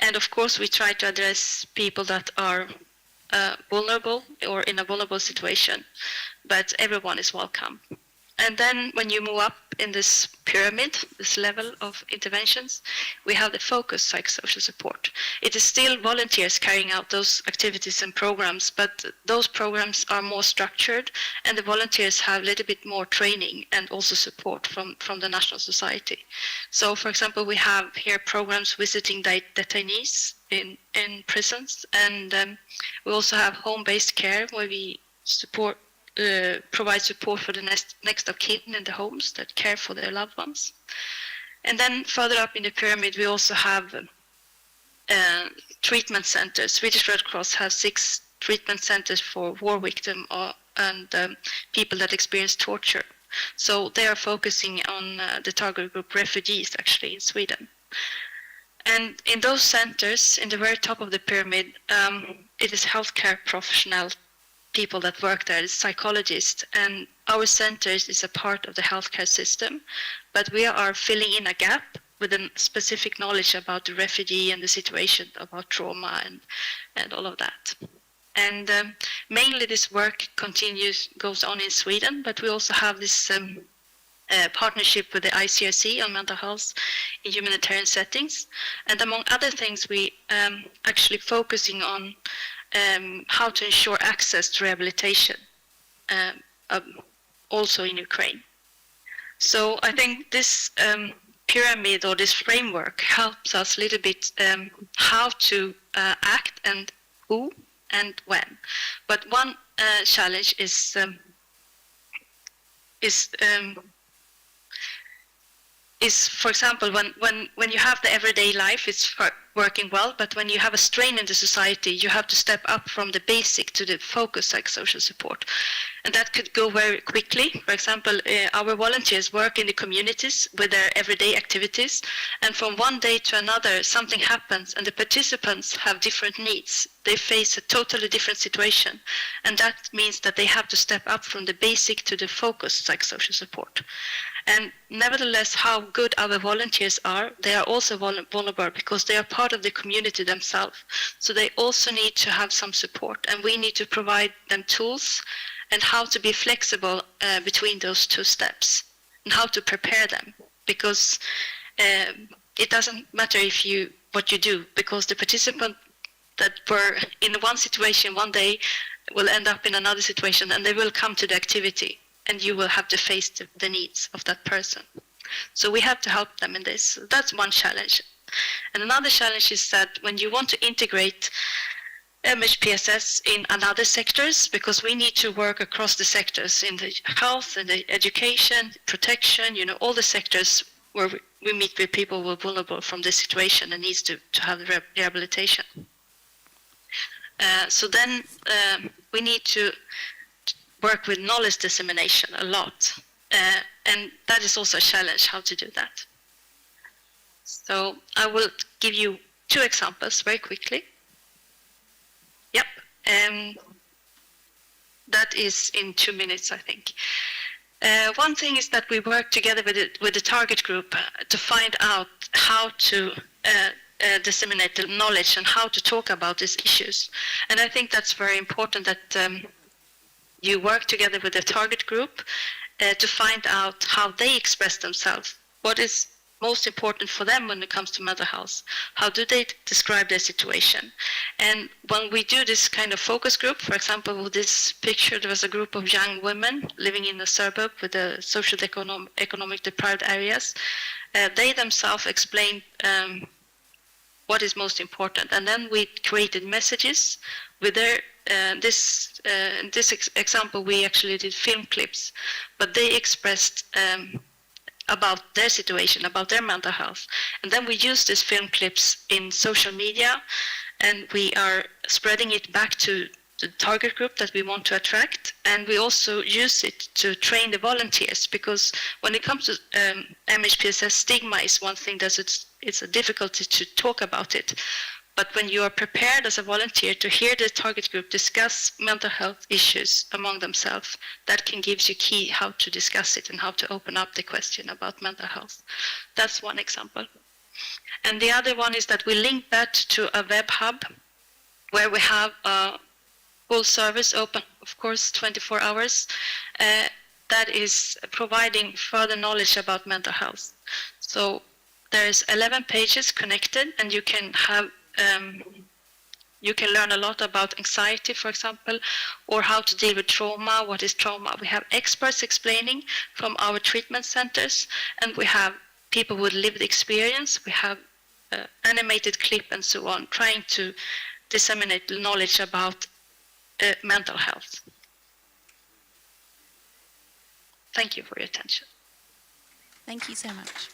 And of course, we try to address people that are vulnerable or in a vulnerable situation, but everyone is welcome. And then when you move up in this pyramid, this level of interventions, we have the focused psychosocial support. It is still volunteers carrying out those activities and programs, but those programs are more structured, and the volunteers have a little bit more training and also support from the national society. So for example, we have here programs visiting detainees in prisons, and we also have home-based care where we provide support for the next of kin in the homes that care for their loved ones. And then further up in the pyramid, we also have treatment centers. Swedish Red Cross has 6 treatment centers for war victims and people that experience torture. So they are focusing on the target group refugees, actually, in Sweden. And in those centers, in the very top of the pyramid, it is healthcare professionals, people that work there, is psychologists, and our centers is a part of the healthcare system, but we are filling in a gap with a specific knowledge about the refugee and the situation, about trauma and all of that. And mainly this work goes on in Sweden, but we also have this partnership with the ICRC on mental health in humanitarian settings. And among other things, we actually focusing on how to ensure access to rehabilitation, also in Ukraine. So I think this pyramid or this framework helps us a little bit how to act and who and when. But one challenge is for example, when you have the everyday life, it's working well, but when you have a strain in the society, you have to step up from the basic to the focused psychosocial support. And that could go very quickly. For example, our volunteers work in the communities with their everyday activities, and from one day to another, something happens and the participants have different needs. They face a totally different situation, and that means that they have to step up from the basic to the focused psychosocial support. And nevertheless, how good our volunteers are, they are also vulnerable because they are part of the community themselves. So they also need to have some support, and we need to provide them tools and how to be flexible between those two steps and how to prepare them, because it doesn't matter what you do, because the participant that were in one situation one day will end up in another situation, and they will come to the activity, and you will have to face the needs of that person. So we have to help them in this. So that's one challenge. And another challenge is that when you want to integrate MHPSS in other sectors, because we need to work across the sectors in the health and the education, protection, all the sectors where we meet with people who are vulnerable from this situation and needs to have rehabilitation. So then we need to work with knowledge dissemination a lot. And that is also a challenge, how to do that. So I will give you 2 examples very quickly. Yep. That is in 2 minutes, I think. One thing is that we work together with the target group to find out how to disseminate the knowledge and how to talk about these issues. And I think that's very important that you work together with the target group to find out how they express themselves. What is most important for them when it comes to mental health? How do they describe their situation? And when we do this kind of focus group, for example, with this picture, there was a group of young women living in a suburb with the social economic deprived areas. They themselves explained what is most important. And then we created messages with their, in this example, we actually did film clips, but they expressed about their situation, about their mental health. And then we use these film clips in social media, and we are spreading it back to the target group that we want to attract. And we also use it to train the volunteers, because when it comes to MHPSS, stigma is one thing that it's a difficulty to talk about it. But when you are prepared as a volunteer to hear the target group discuss mental health issues among themselves, that can give you key how to discuss it and how to open up the question about mental health. That's one example. And the other one is that we link that to a web hub where we have a full service open, of course, 24 hours, that is providing further knowledge about mental health. So there's 11 pages connected, and you can have you can learn a lot about anxiety, for example, or how to deal with trauma. What is trauma? We have experts explaining from our treatment centers, and we have people with lived experience. We have animated clip and so on, trying to disseminate knowledge about mental health. Thank you for your attention. Thank you so much.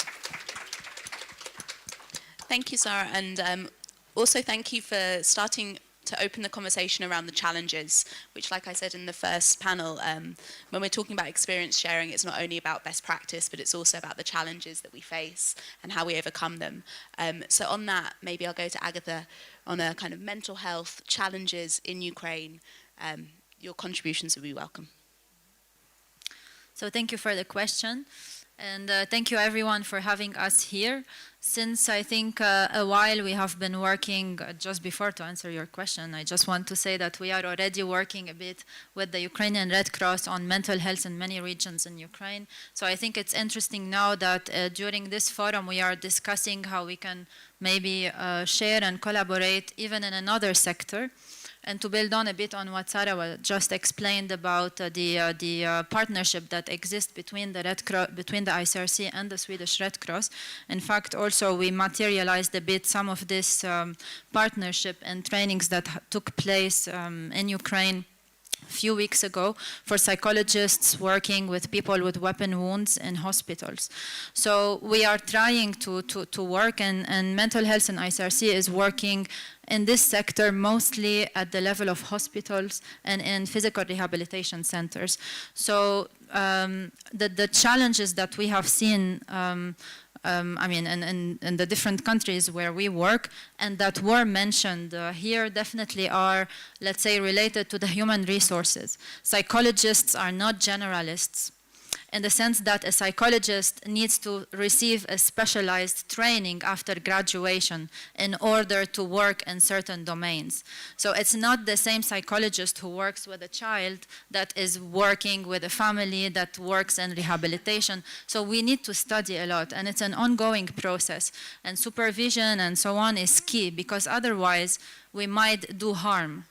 Thank you, Sarah, and also thank you for starting to open the conversation around the challenges, which, like I said in the first panel, when we're talking about experience sharing, it's not only about best practice, but it's also about the challenges that we face and how we overcome them. So on that, maybe I'll go to Agatha on a kind of mental health challenges in Ukraine. Your contributions would be welcome. So thank you for the question. And thank you everyone for having us here. Since I think a while we have been working, just before to answer your question, I just want to say that we are already working a bit with the Ukrainian Red Cross on mental health in many regions in Ukraine. So I think it's interesting now that during this forum we are discussing how we can maybe share and collaborate even in another sector. And to build on a bit on what Sarah just explained about the partnership that exists between the ICRC and the Swedish Red Cross. In fact, also we materialized a bit some of this partnership and trainings that took place in Ukraine few weeks ago for psychologists working with people with weapon wounds in hospitals. So we are trying to work, and mental health in ICRC is working in this sector mostly at the level of hospitals and in physical rehabilitation centers. So the challenges that we have seen I mean, in the different countries where we work and that were mentioned here definitely are, let's say, related to the human resources. Psychologists are not generalists, in the sense that a psychologist needs to receive a specialized training after graduation in order to work in certain domains. So it's not the same psychologist who works with a child that is working with a family that works in rehabilitation. So we need to study a lot, and it's an ongoing process. And supervision and so on is key, because otherwise we might do harm.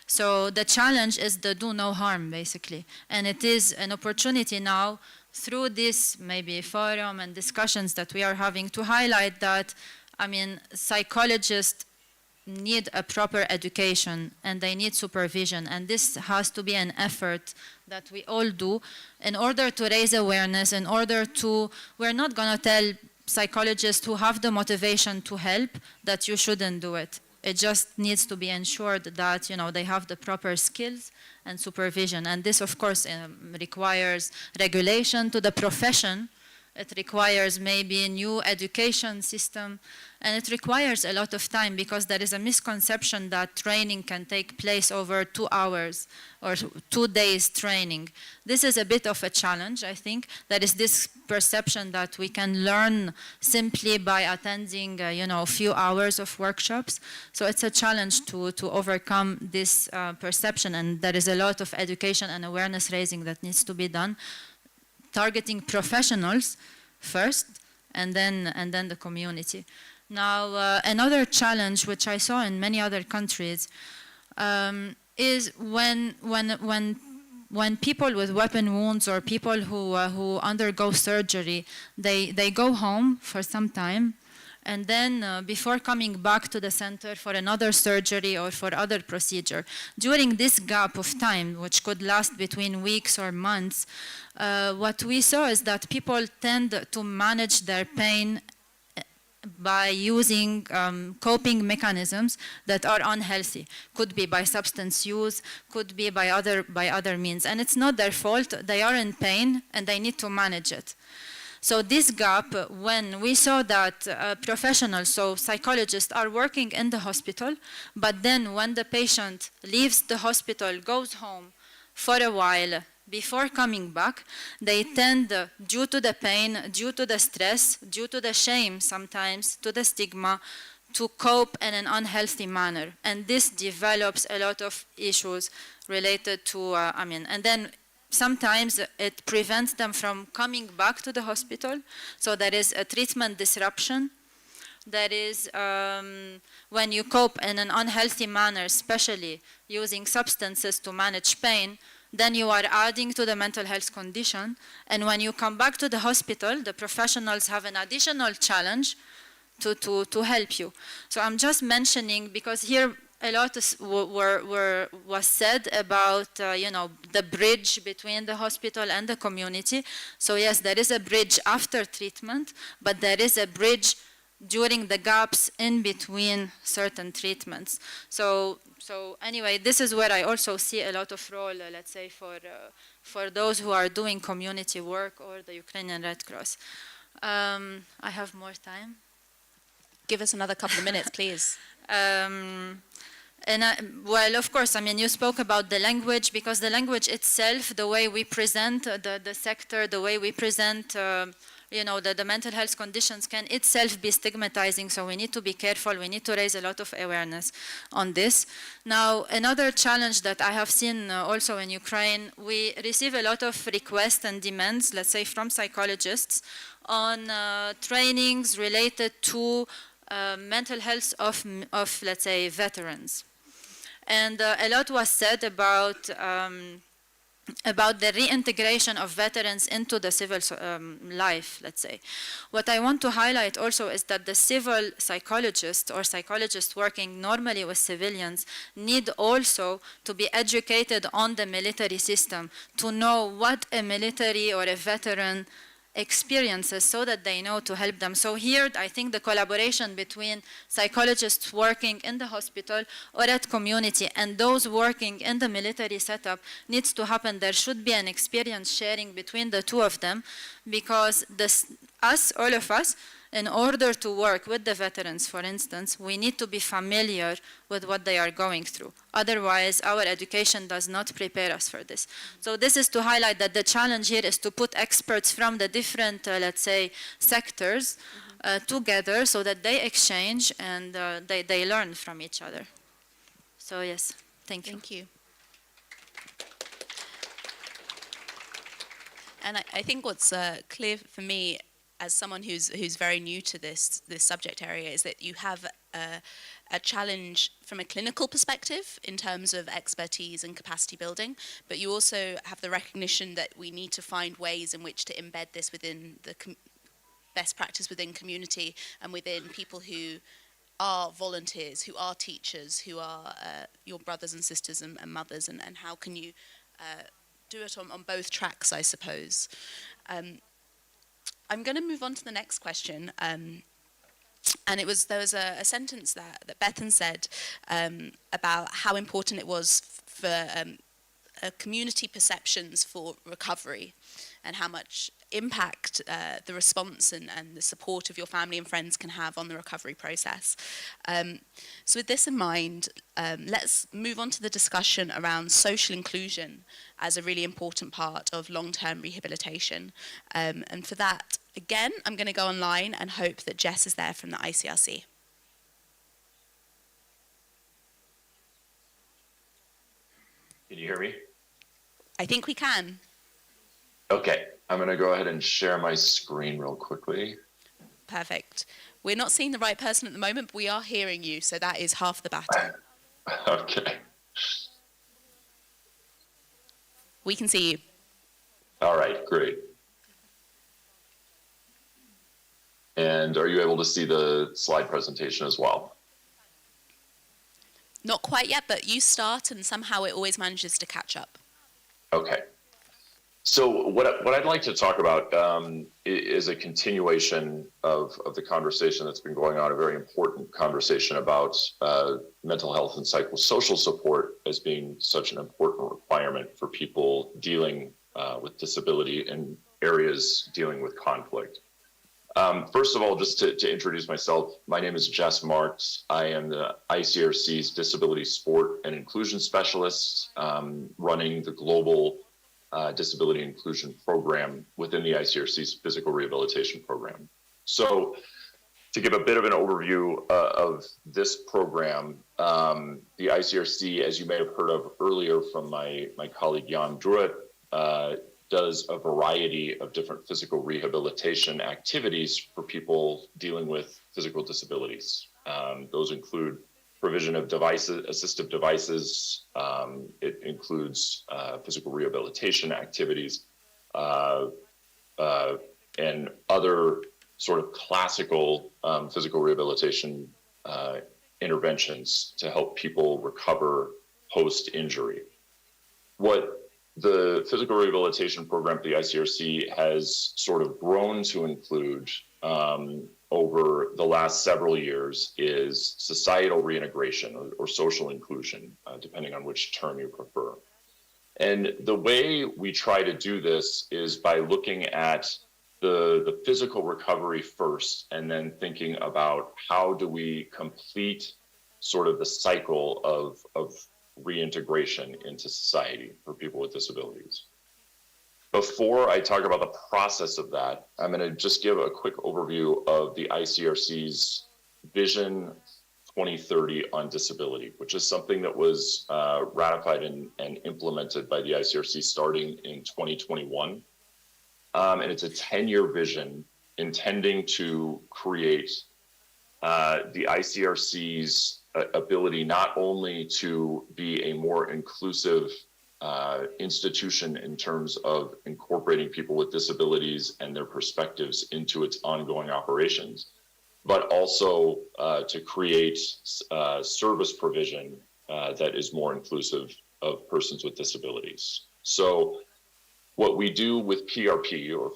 So the challenge is the do no harm, basically. And it is an opportunity now, through this maybe forum and discussions that we are having, to highlight that, I mean, psychologists need a proper education and they need supervision. And this has to be an effort that we all do in order to raise awareness, in order to, we're not going to tell psychologists who have the motivation to help that you shouldn't do it. It just needs to be ensured that, you know, they have the proper skills and supervision. And this, of course, requires regulation to the profession. It requires maybe a new education system. And it requires a lot of time, because there is a misconception that training can take place over 2 hours or 2 days training. This is a bit of a challenge, I think. There is this perception that we can learn simply by attending, you know, a few hours of workshops. So it's a challenge to overcome this perception, and there is a lot of education and awareness raising that needs to be done, targeting professionals first, and then the community. Now, another challenge which I saw in many other countries is when people with weapon wounds or people who undergo surgery, they go home for some time, and then before coming back to the center for another surgery or for other procedure, during this gap of time, which could last between weeks or months, what we saw is that people tend to manage their pain by using coping mechanisms that are unhealthy. Could be by substance use, could be by other means. And it's not their fault. They are in pain and they need to manage it. So this gap, when we saw that professionals, so psychologists, are working in the hospital, but then when the patient leaves the hospital, goes home for a while, before coming back, they tend, due to the pain, due to the stress, due to the shame sometimes, to the stigma, to cope in an unhealthy manner. And this develops a lot of issues related to, and then sometimes it prevents them from coming back to the hospital. So there is a treatment disruption. That is when you cope in an unhealthy manner, especially using substances to manage pain, then you are adding to the mental health condition. And when you come back to the hospital, the professionals have an additional challenge to help you. So I'm just mentioning, because here a lot was said about the bridge between the hospital and the community. So yes, there is a bridge after treatment, but there is a bridge during the gaps in between certain treatments. So anyway, this is where I also see a lot of role, let's say, for those who are doing community work or the Ukrainian Red Cross. I have more time. Give us another couple of minutes, please. Well, of course, you spoke about the language, because the language itself, the way we present the sector, the way we present the mental health conditions can itself be stigmatizing, so we need to be careful. We need to raise a lot of awareness on this. Now, another challenge that I have seen also in Ukraine, we receive a lot of requests and demands, let's say, from psychologists on trainings related to mental health of, let's say, veterans. And a lot was said about about the reintegration of veterans into the civil life, let's say. What I want to highlight also is that the civil psychologists or psychologists working normally with civilians need also to be educated on the military system to know what a military or a veteran experiences so that they know to help them. So here I think the collaboration between psychologists working in the hospital or at community and those working in the military setup needs to happen. There should be an experience sharing between the two of them, because all of us, in order to work with the veterans, for instance, we need to be familiar with what they are going through. Otherwise, our education does not prepare us for this. So this is to highlight that the challenge here is to put experts from the different, let's say, sectors together so that they exchange and they learn from each other. So yes, thank you. Thank you. And I think what's clear for me as someone who's very new to this subject area is that you have a challenge from a clinical perspective in terms of expertise and capacity building, but you also have the recognition that we need to find ways in which to embed this within the best practice within community and within people who are volunteers, who are teachers, who are your brothers and sisters and mothers, and how can you do it on both tracks, I suppose. I'm going to move on to the next question, and there was a sentence that Bethan said about how important it was for community perceptions for recovery, and how much impact the response and the support of your family and friends can have on the recovery process. So with this in mind, let's move on to the discussion around social inclusion as a really important part of long-term rehabilitation. And for that, again, I'm going to go online and hope that Jess is there from the ICRC. Can you hear me? I think we can. Okay, I'm going to go ahead and share my screen real quickly. Perfect. We're not seeing the right person at the moment, but we are hearing you, so that is half the battle. Okay. We can see you. All right, great. And are you able to see the slide presentation as well? Not quite yet, but you start and somehow it always manages to catch up. Okay. So what I'd like to talk about is a continuation of the conversation that's been going on, a very important conversation about mental health and psychosocial support as being such an important requirement for people dealing with disability in areas dealing with conflict. First of all, just to introduce myself, my name is Jess Marks. I am the ICRC's Disability Sport and Inclusion Specialist, running the global disability inclusion program within the ICRC's physical rehabilitation program. So to give a bit of an overview of this program, the ICRC, as you may have heard of earlier from my colleague Jan Druitt, does a variety of different physical rehabilitation activities for people dealing with physical disabilities. Those include provision of devices, assistive devices. It includes physical rehabilitation activities and other sort of classical physical rehabilitation interventions to help people recover post-injury. What the physical rehabilitation program at the ICRC has sort of grown to include over the last several years is societal reintegration or social inclusion, depending on which term you prefer. And the way we try to do this is by looking at the physical recovery first, and then thinking about how do we complete sort of the cycle of reintegration into society for people with disabilities. Before I talk about the process of that, I'm going to just give a quick overview of the ICRC's Vision 2030 on disability, which is something that was ratified and implemented by the ICRC starting in 2021. And it's a 10-year vision intending to create the ICRC's ability not only to be a more inclusive institution in terms of incorporating people with disabilities and their perspectives into its ongoing operations, but also to create service provision that is more inclusive of persons with disabilities. So what we do with PRP, or the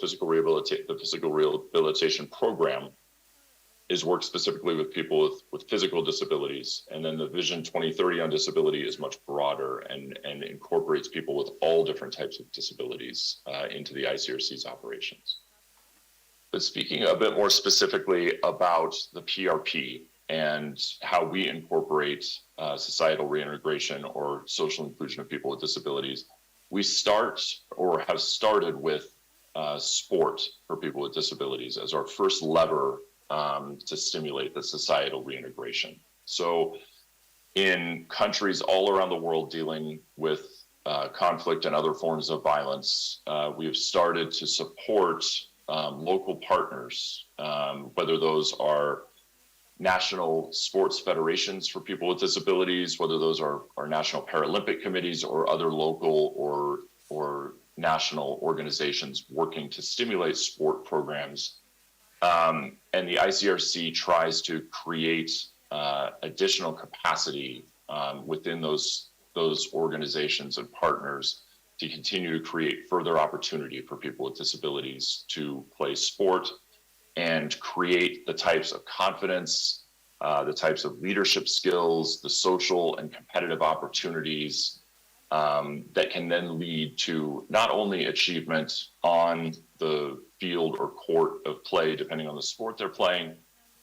Physical Rehabilitation Program, is work specifically with people with physical disabilities. And then the Vision 2030 on disability is much broader and incorporates people with all different types of disabilities into the ICRC's operations. But speaking a bit more specifically about the PRP and how we incorporate societal reintegration or social inclusion of people with disabilities, we start or have started with sport for people with disabilities as our first lever to stimulate the societal reintegration. So in countries all around the world dealing with conflict and other forms of violence, we have started to support local partners, whether those are national sports federations for people with disabilities, whether those are national Paralympic committees or other local or national organizations working to stimulate sport programs. And the ICRC tries to create additional capacity within those organizations and partners to continue to create further opportunity for people with disabilities to play sport and create the types of confidence, the types of leadership skills, the social and competitive opportunities that can then lead to not only achievement on the field or court of play, depending on the sport they're playing,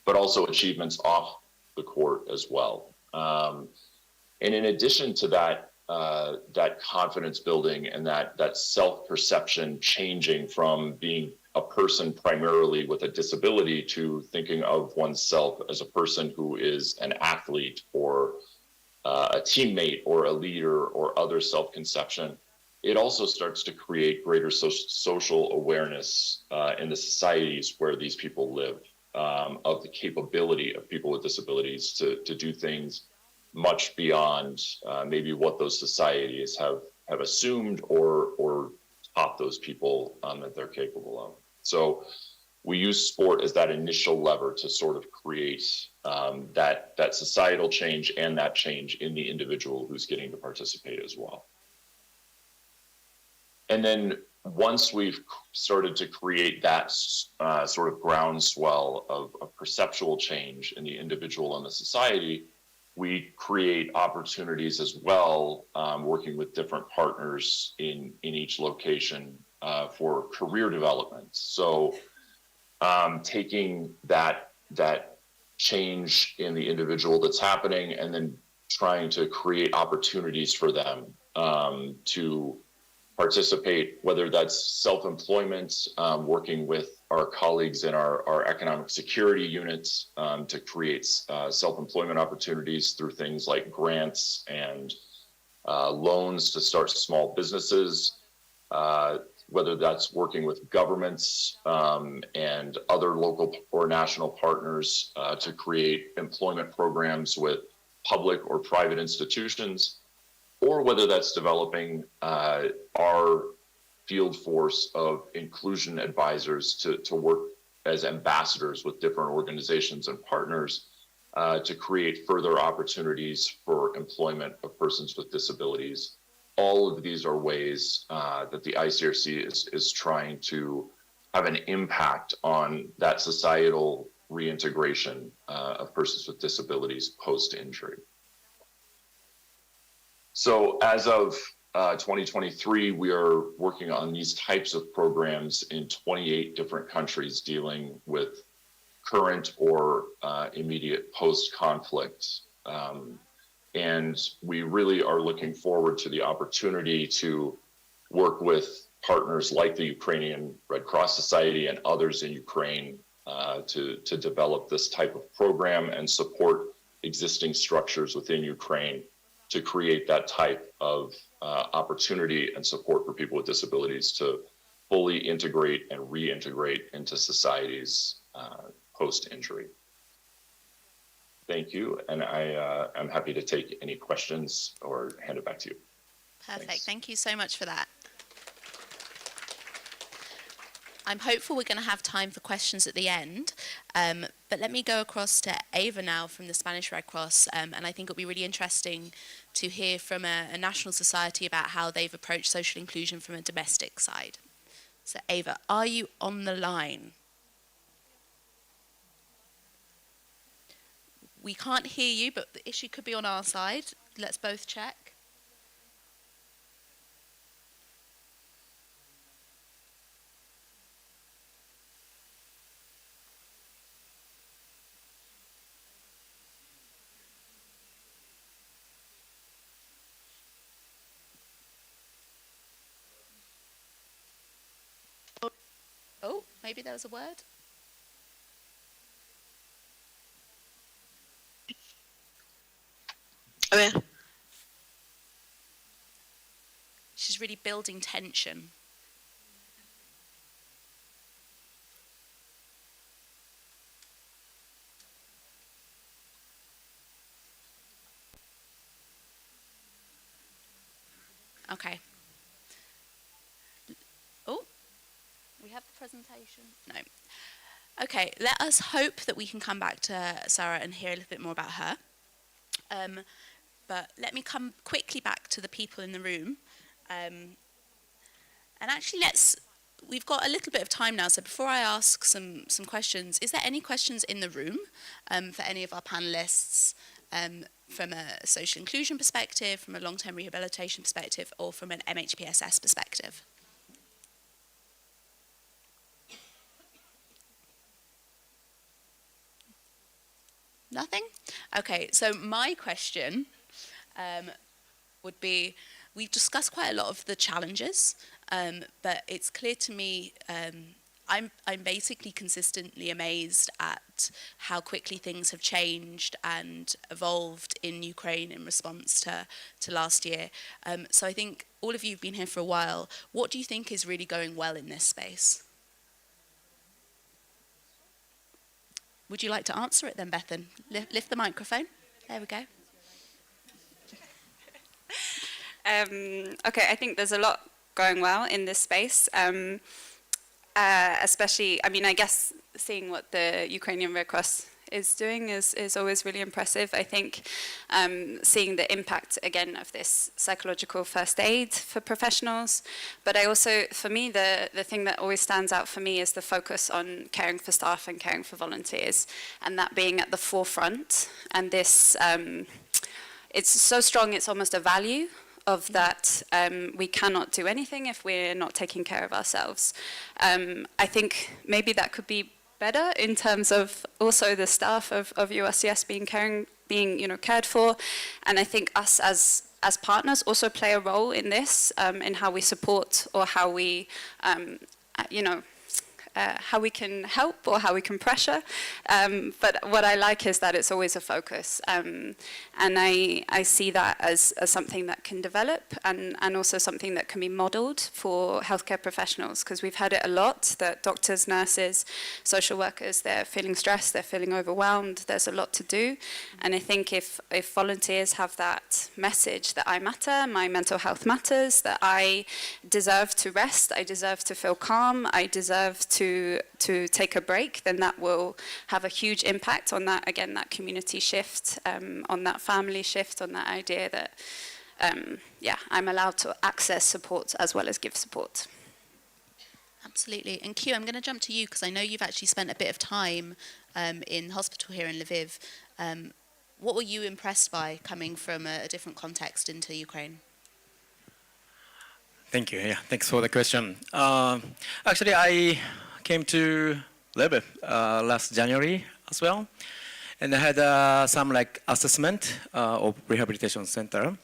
but also achievements off the court as well. And in addition to that, that confidence building and that self-perception changing from being a person primarily with a disability to thinking of oneself as a person who is an athlete or a teammate or a leader or other self-conception, it also starts to create greater social awareness in the societies where these people live, of the capability of people with disabilities to do things much beyond maybe what those societies have assumed or taught those people that they're capable of. So we use sport as that initial lever to sort of create that societal change and that change in the individual who's getting to participate as well. And then once we've started to create that sort of groundswell of perceptual change in the individual and the society, we create opportunities as well, working with different partners in each location for career development. So taking that change in the individual that's happening and then trying to create opportunities for them to participate, whether that's self-employment, working with our colleagues in our economic security units to create self-employment opportunities through things like grants and loans to start small businesses, whether that's working with governments and other local or national partners to create employment programs with public or private institutions, or whether that's developing our field force of inclusion advisors to work as ambassadors with different organizations and partners to create further opportunities for employment of persons with disabilities. All of these are ways that the ICRC is trying to have an impact on that societal reintegration of persons with disabilities post-injury. So as of 2023, we are working on these types of programs in 28 different countries dealing with current or immediate post-conflict. And we really are looking forward to the opportunity to work with partners like the Ukrainian Red Cross Society and others in Ukraine to develop this type of program and support existing structures within Ukraine to create that type of opportunity and support for people with disabilities to fully integrate and reintegrate into societies post-injury. Thank you, and I'm happy to take any questions or hand it back to you. Perfect. Thanks. Thank you so much for that. I'm hopeful we're going to have time for questions at the end, but let me go across to Ava now from the Spanish Red Cross, and I think it'll be really interesting to hear from a national society about how they've approached social inclusion from a domestic side. So Ava, are you on the line? We can't hear you, but the issue could be on our side. Let's both check. Oh, maybe there was a word. A ver. She's really building tension. Okay. Oh, we have the presentation? No. Okay, let us hope that we can come back to Sarah and hear a little bit more about her. But let me come quickly back to the people in the room. And actually, we've got a little bit of time now, so before I ask some questions, is there any questions in the room for any of our panelists from a social inclusion perspective, from a long-term rehabilitation perspective, or from an MHPSS perspective? Nothing? Okay, so my question would be, we've discussed quite a lot of the challenges, but it's clear to me, I'm basically consistently amazed at how quickly things have changed and evolved in Ukraine in response to last year. So I think all of you have been here for a while. What do you think is really going well in this space? Would you like to answer it then, Bethan? Lift the microphone. There we go. Okay, I think there's a lot going well in this space, especially, I mean, I guess seeing what the Ukrainian Red Cross is doing is always really impressive. I think seeing the impact, again, of this psychological first aid for professionals, but I also, for me, the thing that always stands out for me is the focus on caring for staff and caring for volunteers, and that being at the forefront, and this, it's so strong, it's almost a value of that we cannot do anything if we're not taking care of ourselves. I think maybe that could be better in terms of also the staff of URCS being cared for, and I think us as partners also play a role in this, in how we support or how we how we can help or how we can pressure. But what I like is that it's always a focus. And I see that as something that can develop and also something that can be modeled for healthcare professionals, because we've heard it a lot that doctors, nurses, social workers, they're feeling stressed, they're feeling overwhelmed, there's a lot to do. And I think if volunteers have that message that I matter, my mental health matters, that I deserve to rest, I deserve to feel calm, I deserve to take a break, then that will have a huge impact on that, again, that community shift, on that family shift, on that idea that, I'm allowed to access support as well as give support. Absolutely. And Q, I'm going to jump to you because I know you've actually spent a bit of time in hospital here in Lviv. What were you impressed by coming from a different context into Ukraine? Thank you. Yeah, thanks for the question. Actually, I came to Lviv last January as well, and I had some assessment of rehabilitation center.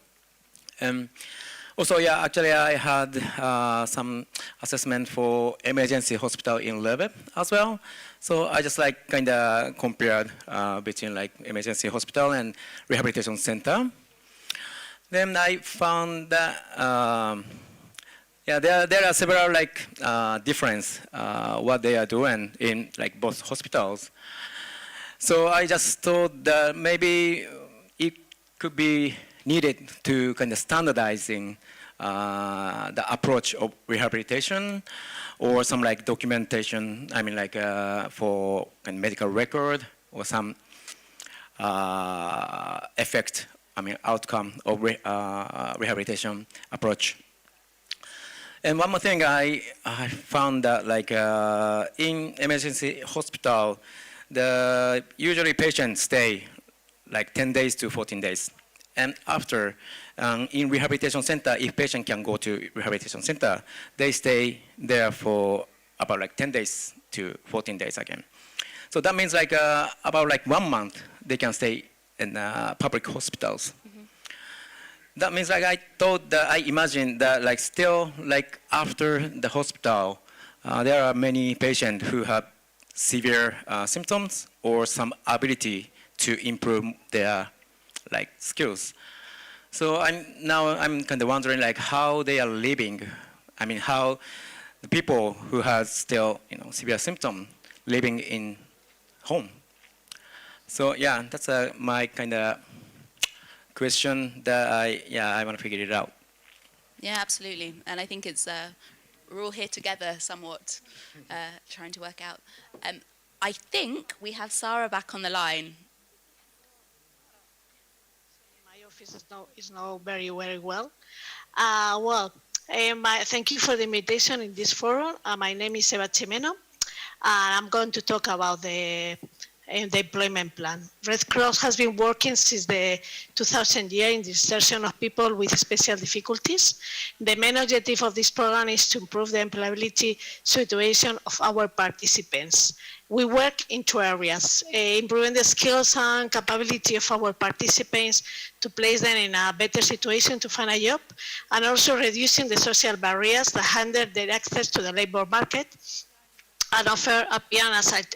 Also, yeah, actually I had some assessment for emergency hospital in Lviv as well. So I just kind of compared between emergency hospital and rehabilitation center. Then I found that there are several difference what they are doing in both hospitals. So I just thought that maybe it could be needed to kind of standardizing the approach of rehabilitation or some like documentation, I mean like for a medical record or some effect, I mean outcome of rehabilitation approach. And one more thing, I found that like in emergency hospital, the usually patients stay like 10 days to 14 days. And after, in rehabilitation center, if patient can go to rehabilitation center, they stay there for about like 10 days to 14 days again. So that means like about like 1 month, they can stay in public hospitals. That means like I thought that I imagined that like still like after the hospital, there are many patients who have severe symptoms or some ability to improve their like skills. So I'm kind of wondering like how they are living. I mean how the people who have still severe symptoms living in home. So yeah, that's my kind of question that I want to figure it out. Yeah, absolutely. And I think it's we're all here together somewhat, trying to work out. I think we have Sarah back on the line. My office is now very well. Thank you for the invitation in this forum. My name is Eva Chimeno, and I'm going to talk about the employment plan. Red Cross has been working since the 2000 year in the insertion of people with special difficulties. The main objective of this program is to improve the employability situation of our participants. We work in 2 areas, improving the skills and capability of our participants to place them in a better situation to find a job, and also reducing the social barriers that hinder their access to the labor market and offer appearance as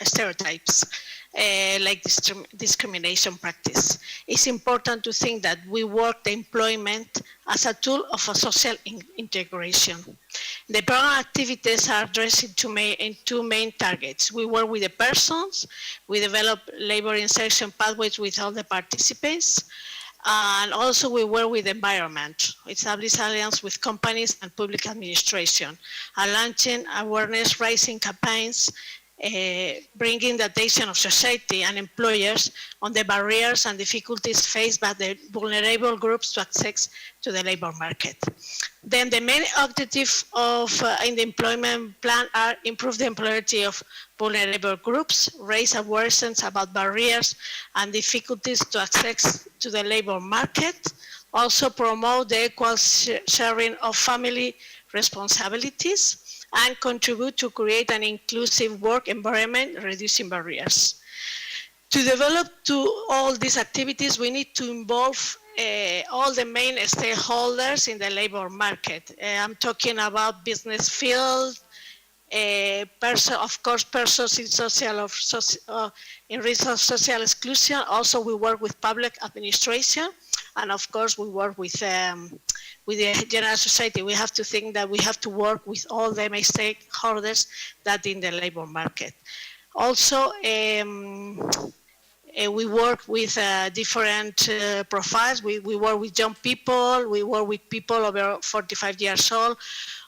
stereotypes like discrimination practice. It's important to think that we work the employment as a tool of a social integration. The program activities are addressed in 2 main targets. We work with the persons, we develop labor insertion pathways with all the participants, and also we work with the environment. We establish alliance with companies and public administration, and launching awareness raising campaigns, bringing the attention of society and employers on the barriers and difficulties faced by the vulnerable groups to access to the labor market. Then the main objective in the employment plan are improve the employability of vulnerable groups, raise awareness about barriers and difficulties to access to the labor market, also promote the equal sharing of family responsibilities, and contribute to create an inclusive work environment, reducing barriers. To develop all these activities, we need to involve all the main stakeholders in the labor market. I'm talking about business field, of course, persons in risk of social exclusion. Also, we work with public administration, and of course, we work with the general society. We have to think that we have to work with all the main stakeholders that in the labor market. Also, we work with different profiles. We work with young people, we work with people over 45 years old,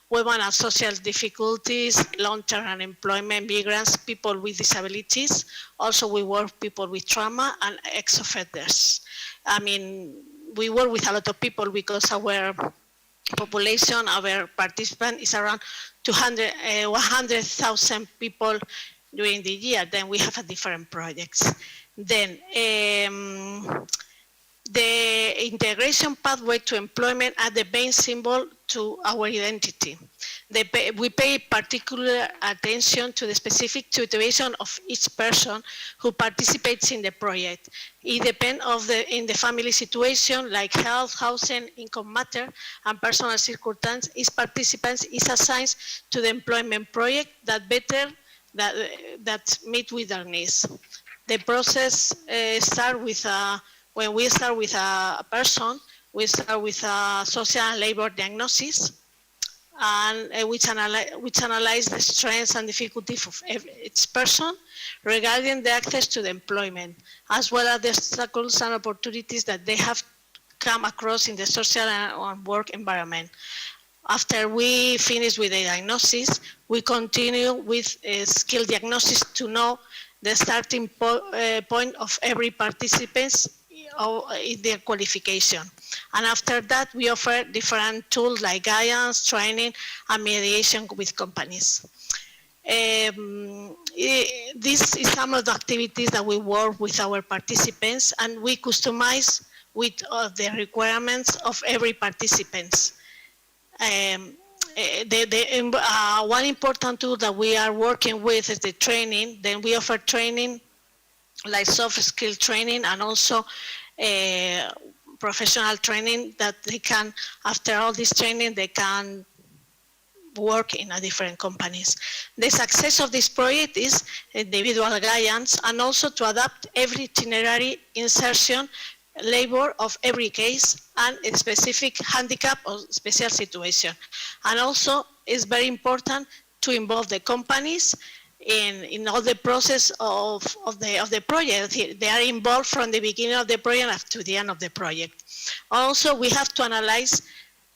women and social difficulties, long-term unemployment, migrants, people with disabilities. Also, we work with people with trauma and ex-offenders. I mean, we work with a lot of people because our population, our participant is around 100,000 people during the year. Then we have different projects. Then the integration pathway to employment are the main symbol to our identity. We pay particular attention to the specific situation of each person who participates in the project. It depends in the family situation, like health, housing, income matter, and personal circumstances. Each participant is assigned to the employment project that meet with their needs. The process starts with when we start with a person, we start with a social and labor diagnosis, and which analyze the strengths and difficulties of each person regarding the access to the employment, as well as the obstacles and opportunities that they come across in the social and work environment. After we finish with the diagnosis, we continue with skill diagnosis to know the starting point of every participant in their qualification. And after that, we offer different tools like guidance, training, and mediation with companies. This is some of the activities that we work with our participants, and we customize with the requirements of every participant. One important tool that we are working with is the training. Then we offer training like soft skill training and also professional training that they can, after all this training, they can work in a different companies. The success of this project is individual guidance and also to adapt every itinerary insertion labor of every case and a specific handicap or special situation. And also it's very important to involve the companies in all the process of the project. They are involved from the beginning of the project up to the end of the project. Also, we have to analyze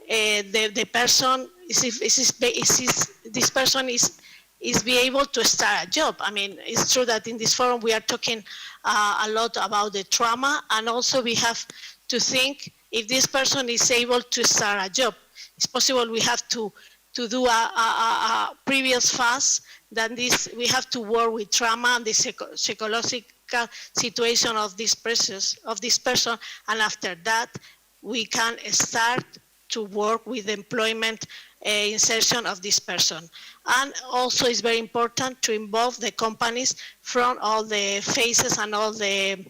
the person, this person is be able to start a job. I mean, it's true that in this forum we are talking a lot about the trauma, and also we have to think if this person is able to start a job. It's possible we have to do a previous phase. Then we have to work with trauma and the psychological situation of this person, and after that we can start to work with employment insertion of this person. And also it's very important to involve the companies from all the phases and all the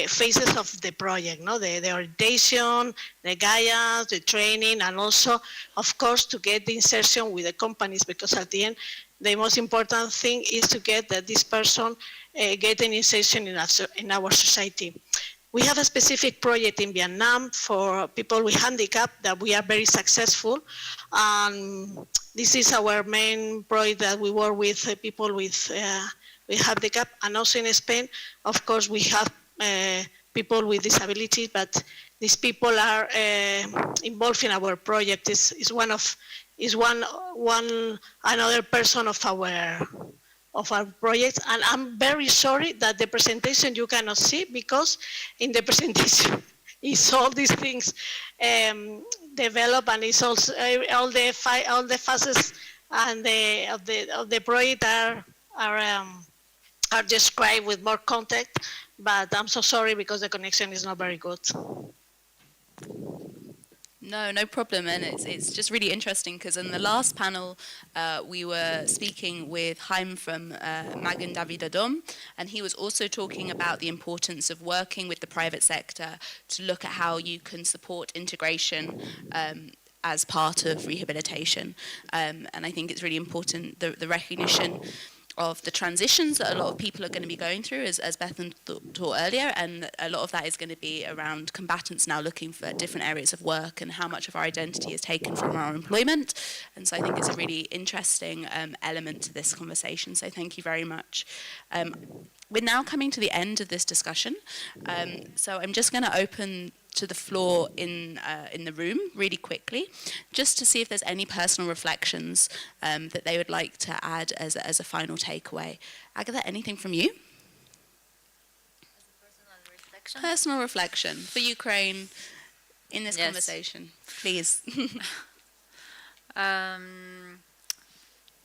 phases of the project, no? The orientation, the guidance, the training, and also, of course, to get the insertion with the companies, because at the end, the most important thing is to get that this person get an insertion in our society. We have a specific project in Vietnam for people with handicap that we are very successful. This is our main project that we work with people with handicap, and also in Spain, of course, we have people with disabilities, but these people are involved in our project. Is another person of our project, and I'm very sorry that the presentation you cannot see, because in the presentation is all these things developed, and it's also all the phases and of the project are described with more context, but I'm so sorry because the connection is not very good. No problem, and it's just really interesting because in the last panel we were speaking with Haim from Magen David Adom, and he was also talking about the importance of working with the private sector to look at how you can support integration as part of rehabilitation, and I think it's really important the recognition of the transitions that a lot of people are going to be going through, as Bethan taught earlier, and a lot of that is going to be around combatants now looking for different areas of work and how much of our identity is taken from our employment. And so I think it's a really interesting element to this conversation, so thank you very much. We're now coming to the end of this discussion, so I'm just going to open to the floor in the room really quickly, just to see if there's any personal reflections that they would like to add as a final takeaway. Agatha, anything from you? Personal reflection for Ukraine in this conversation, please.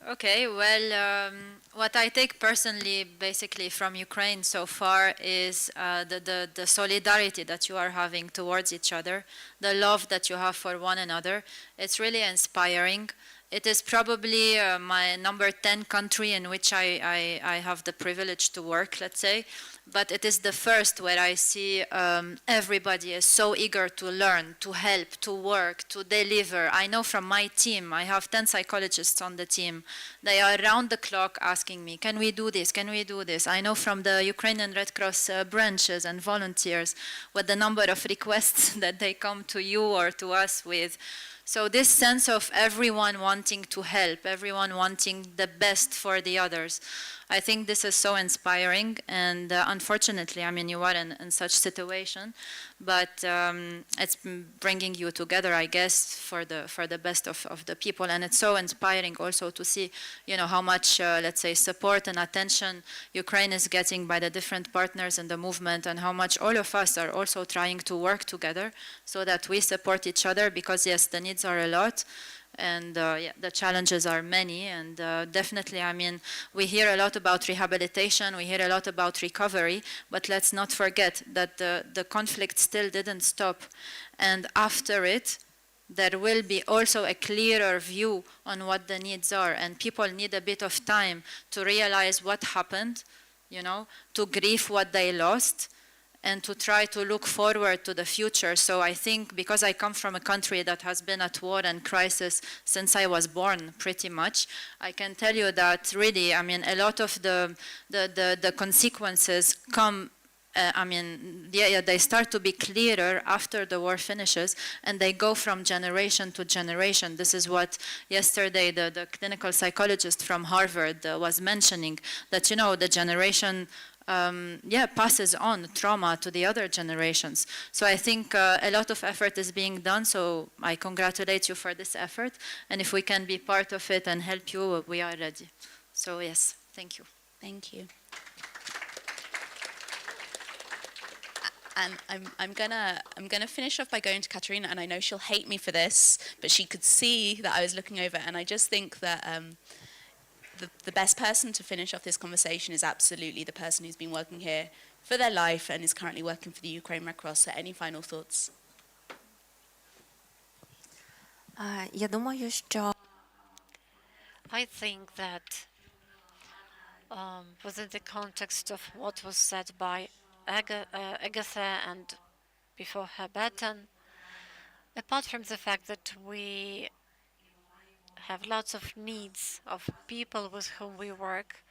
Okay, well, what I take personally, basically, from Ukraine so far is the solidarity that you are having towards each other, the love that you have for one another. It's really inspiring. It is probably my number 10 country in which I have the privilege to work, let's say. But it is the first where I see everybody is so eager to learn, to help, to work, to deliver. I know from my team, I have 10 psychologists on the team. They are around the clock asking me, can we do this, can we do this? I know from the Ukrainian Red Cross branches and volunteers what the number of requests that they come to you or to us with. So this sense of everyone wanting to help, everyone wanting the best for the others. I think this is so inspiring, and unfortunately, I mean, you are in such situation, but it's bringing you together, I guess, for the best of the people, and it's so inspiring also to see, you know, how much, let's say, support and attention Ukraine is getting by the different partners in the movement, and how much all of us are also trying to work together so that we support each other, because yes, the needs are a lot. And yeah, the challenges are many, and definitely, I mean, we hear a lot about rehabilitation, we hear a lot about recovery, but let's not forget that the conflict still didn't stop. And after it, there will be also a clearer view on what the needs are, and people need a bit of time to realize what happened, you know, to grieve what they lost, and to try to look forward to the future. So I think, because I come from a country that has been at war and crisis since I was born, pretty much, I can tell you that really, I mean, a lot of the consequences come, I mean, yeah, they start to be clearer after the war finishes, and they go from generation to generation. This is what yesterday the clinical psychologist from Harvard was mentioning, that, you know, the generation passes on trauma to the other generations. So I think a lot of effort is being done, so I congratulate you for this effort, and if we can be part of it and help you, we are ready. So yes, thank you. Thank you. And I'm gonna finish off by going to Katerina, and I know she'll hate me for this, but she could see that I was looking over, and I just think that the best person to finish off this conversation is absolutely the person who's been working here for their life and is currently working for the Ukraine Red Cross. So any final thoughts? Я думаю, що I think that within the context of what was said by Agatha and before her Bertan, apart from the fact that we have lots of needs of people with whom we work,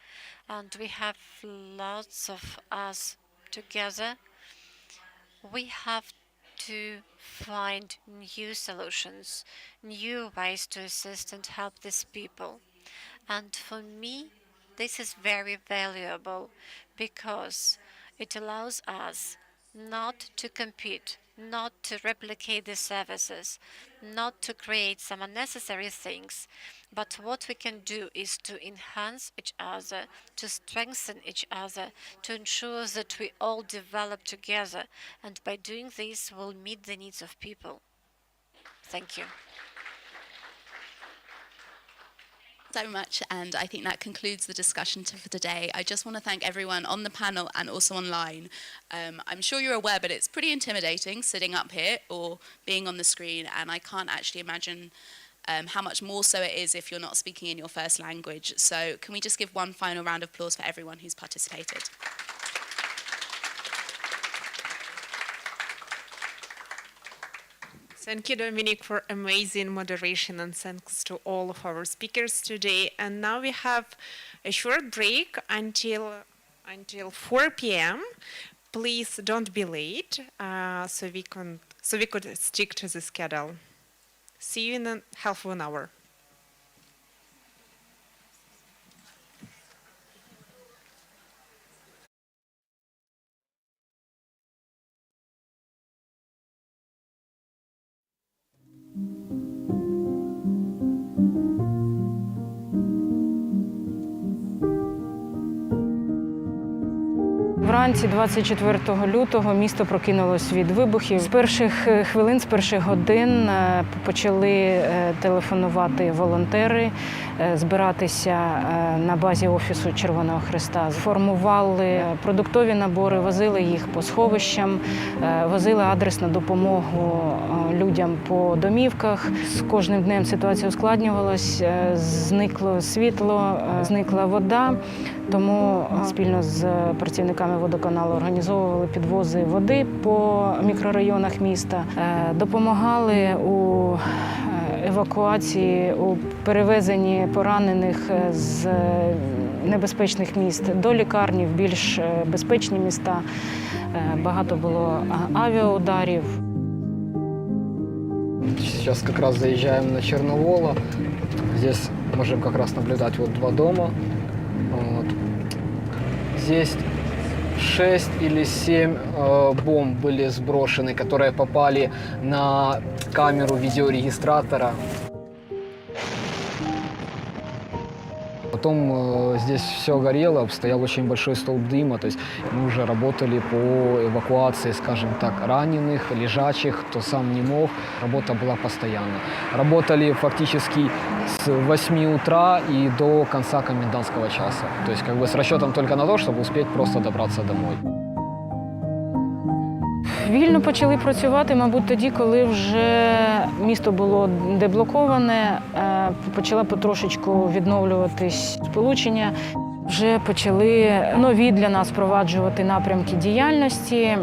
and we have lots of us together, we have to find new solutions, new ways to assist and help these people. And for me, this is very valuable, because it allows us not to compete, not to replicate the services, not to create some unnecessary things, but what we can do is to enhance each other, to strengthen each other, to ensure that we all develop together, and by doing this, we'll meet the needs of people. Thank you. So much, and I think that concludes the discussion for today. I just want to thank everyone on the panel and also online. I'm sure you're aware, but it's pretty intimidating sitting up here or being on the screen, and I can't actually imagine how much more so it is if you're not speaking in your first language. So can we just give one final round of applause for everyone who's participated? Thank you, Dominic, for amazing moderation, and thanks to all of our speakers today. And now we have a short break until 4 p.m. Please don't be late, so we could stick to the schedule. See you in a half of an hour. Вранці 24 лютого місто прокинулось від вибухів. З перших хвилин, з перших годин почали телефонувати волонтери, збиратися на базі Офісу Червоного Хреста. Формували продуктові набори, возили їх по сховищам, возили адресну допомогу людям по домівках. З кожним днем ситуація ускладнювалась, зникло світло, зникла вода, тому спільно з працівниками водоканалу організовували підвози води по мікрорайонах міста, допомагали у евакуації, у перевезенні поранених з небезпечних міст до лікарні в більш безпечні міста. Багато було авіаударів. Сейчас как раз заезжаем на Черновола. Здесь можем как раз наблюдать вот два дома. Вот. здесь 6 или 7 бомб были сброшены, которые попали на камеру видеорегистратора. Потом здесь все горело, стоял очень большой столб дыма, то есть мы уже работали по эвакуации, скажем так, раненых, лежачих, кто сам не мог. Работа была постоянно. Работали фактически с 8 утра и до конца комендантского часа. То есть как бы с расчетом только на то, чтобы успеть просто добраться домой. Вільно почали працювати, мабуть, тоді, коли вже місто було деблоковане, почала потрошечку відновлюватись сполучення. Вже почали нові для нас впроваджувати напрямки діяльності.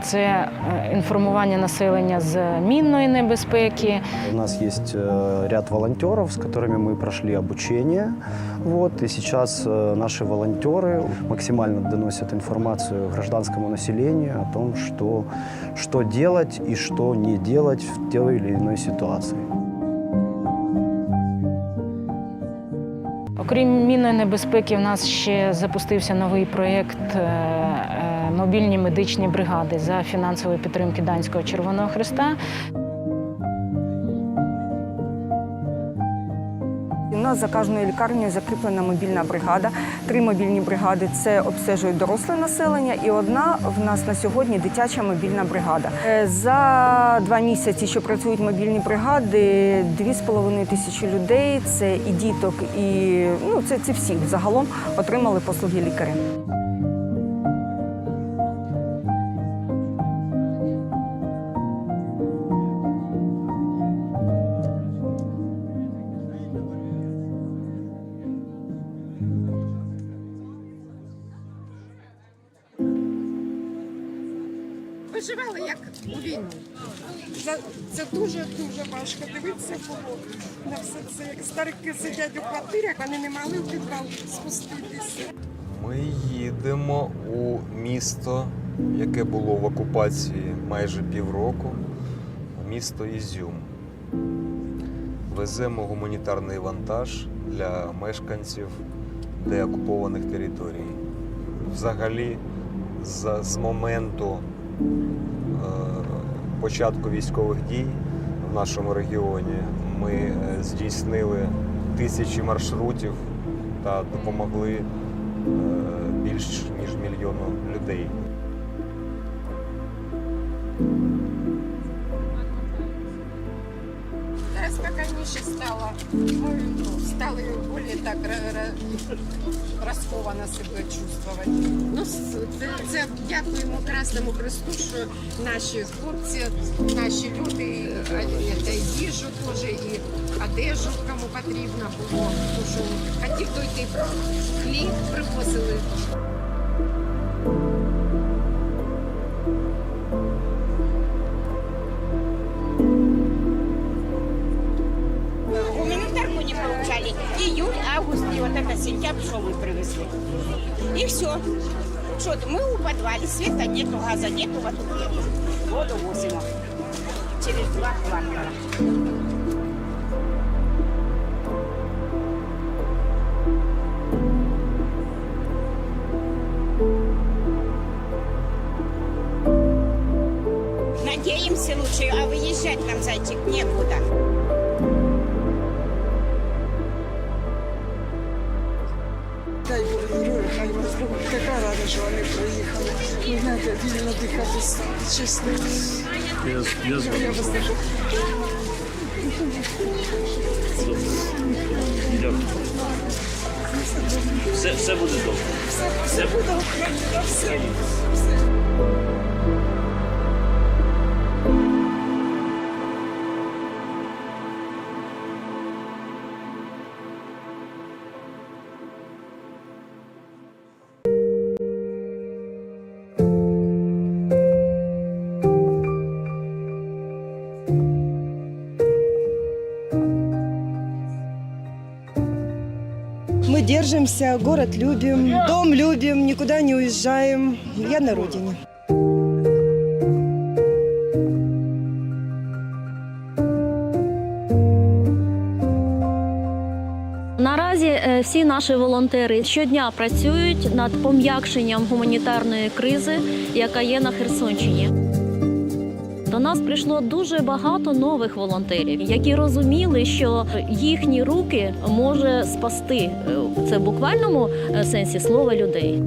Це інформування населення з мінної небезпеки. У нас есть ряд волонтеров, с которыми мы прошли обучение. Вот, и сейчас наши волонтеры максимально доносят информацию гражданскому населению о том, что делать и что не делать в той или иной ситуации. Окрім мінної небезпеки, в нас ще запустився новий проєкт «Мобільні медичні бригади» за фінансової підтримки Данського Червоного Хреста. У нас за кожною лікарнею закріплена мобільна бригада. 3 мобільні бригади – це обстежують доросле населення, і одна в нас на сьогодні дитяча мобільна бригада. За 2 місяці, що працюють мобільні бригади, 2,5 тисячі людей, це і діток, і це всі загалом отримали послуги лікаря. Виживали як у війні. Це дуже-дуже важко дивитися було на все це. Як старики сидять у квартирах, вони не могли в підвал спуститися. Ми їдемо у місто, яке було в окупації майже півроку, місто Ізюм. Веземо гуманітарний вантаж для мешканців деокупованих територій. Взагалі, з моменту початку військових дій в нашому регіоні ми здійснили тисячі маршрутів та допомогли більш ніж 1 мільйону людей. Зараз спокійніше стало. Стали більш так розховано себе чувствувати. Це дякуємо Красному Хресту, що наші хлопці, наші люди, і їжу теж, і одежу, кому потрібно було. Тому що хотів дойти хліб, привозили. Гуманитарку не получали. Июль, август и вот это сентябрь, что мы привезли. И все. Что мы у подвале, света нету, газа нету, вот воду возим через 2 квартала. Надеемся лучше, а выезжать нам, зайчик, некуда. Дай Бог здоров'я, хай вас Бог. Така рада, що вони приїхали. Ви знаєте, вільно дихати чесно. Я вас дуже. Дякую. Все буде добре. Все буде Україна, все. Мы держимся, город любим, дом любим, никуда не уезжаем. Я на родине. Наразі Всі наші волонтери щодня працюють над пом'якшенням гуманітарної кризи, яка є на Херсонщині. До нас прийшло дуже багато нових волонтерів, які розуміли, що їхні руки може спасти, це в буквальному сенсі слова, людей.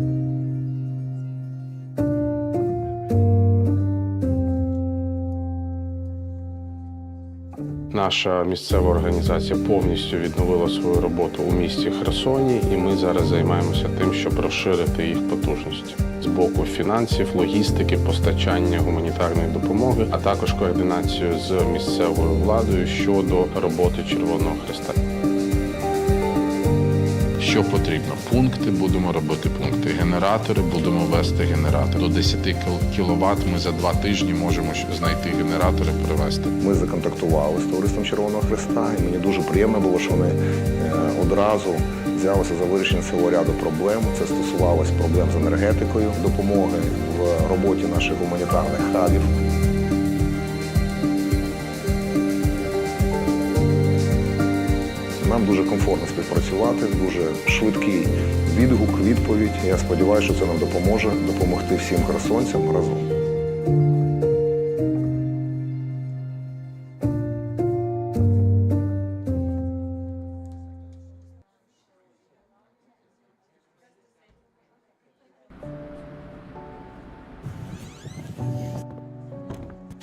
Наша місцева організація повністю відновила свою роботу у місті Херсоні, і ми зараз займаємося тим, щоб розширити їх потужність з боку фінансів, логістики, постачання гуманітарної допомоги, а також координацію з місцевою владою щодо роботи Червоного Хреста. Що потрібно? Пункти, будемо робити пункти. Генератори, будемо вести генератори. До 10 кВт ми за 2 тижні можемо знайти генератори, привезти. Ми законтактували з Товариством Червоного Хреста, і мені дуже приємно було, що вони одразу взялися за вирішення цього ряду проблем. Це стосувалося проблем з енергетикою, допомоги в роботі наших гуманітарних хабів. Нам дуже комфортно співпрацювати, дуже швидкий відгук, відповідь. Я сподіваюся, що це нам допоможе допомогти всім херсонцям разом.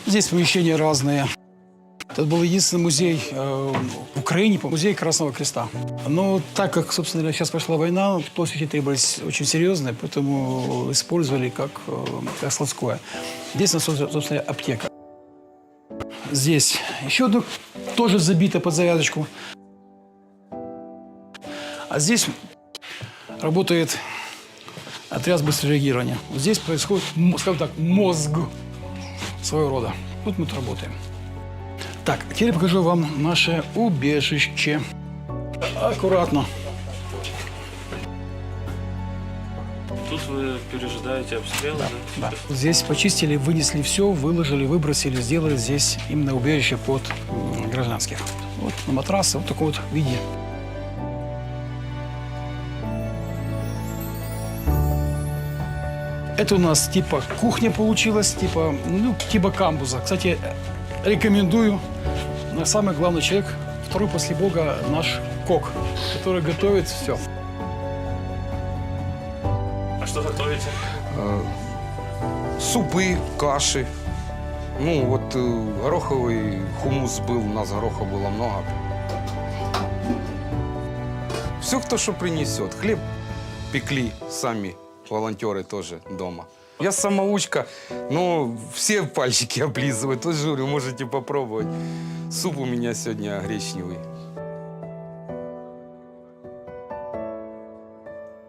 Здесь помещения разные. Это был единственный музей в Украине, музей Красного Креста. Но так как, собственно говоря, сейчас пошла война, площади требовались очень серьезные, поэтому использовали как складское. Здесь, собственно, аптека. Здесь еще одно, тоже забито под завязочку. А здесь работает отряд быстрого реагирования. Вот здесь происходит, скажем так, мозг своего рода. Вот мы тут работаем. Так, а теперь покажу вам наше убежище. Аккуратно. Тут вы пережидаете обстрелы, да? Да. Здесь почистили, вынесли все, выложили, выбросили, сделали здесь именно убежище под гражданских. Вот на матрасы, вот в таком вот виде. Это у нас типа кухня получилась, типа камбуза. Кстати, рекомендую. Но самый главный человек, второй после Бога, наш кок, который готовит все. А что готовите? Супы, каши. Ну, вот гороховый хумус был, у нас гороха было много. Все, кто что принесет. Хлеб пекли сами, волонтеры тоже дома. Я самоучка, но все пальчики облизывают. Вот же говорю, можете попробовать. Суп у меня сегодня гречневый.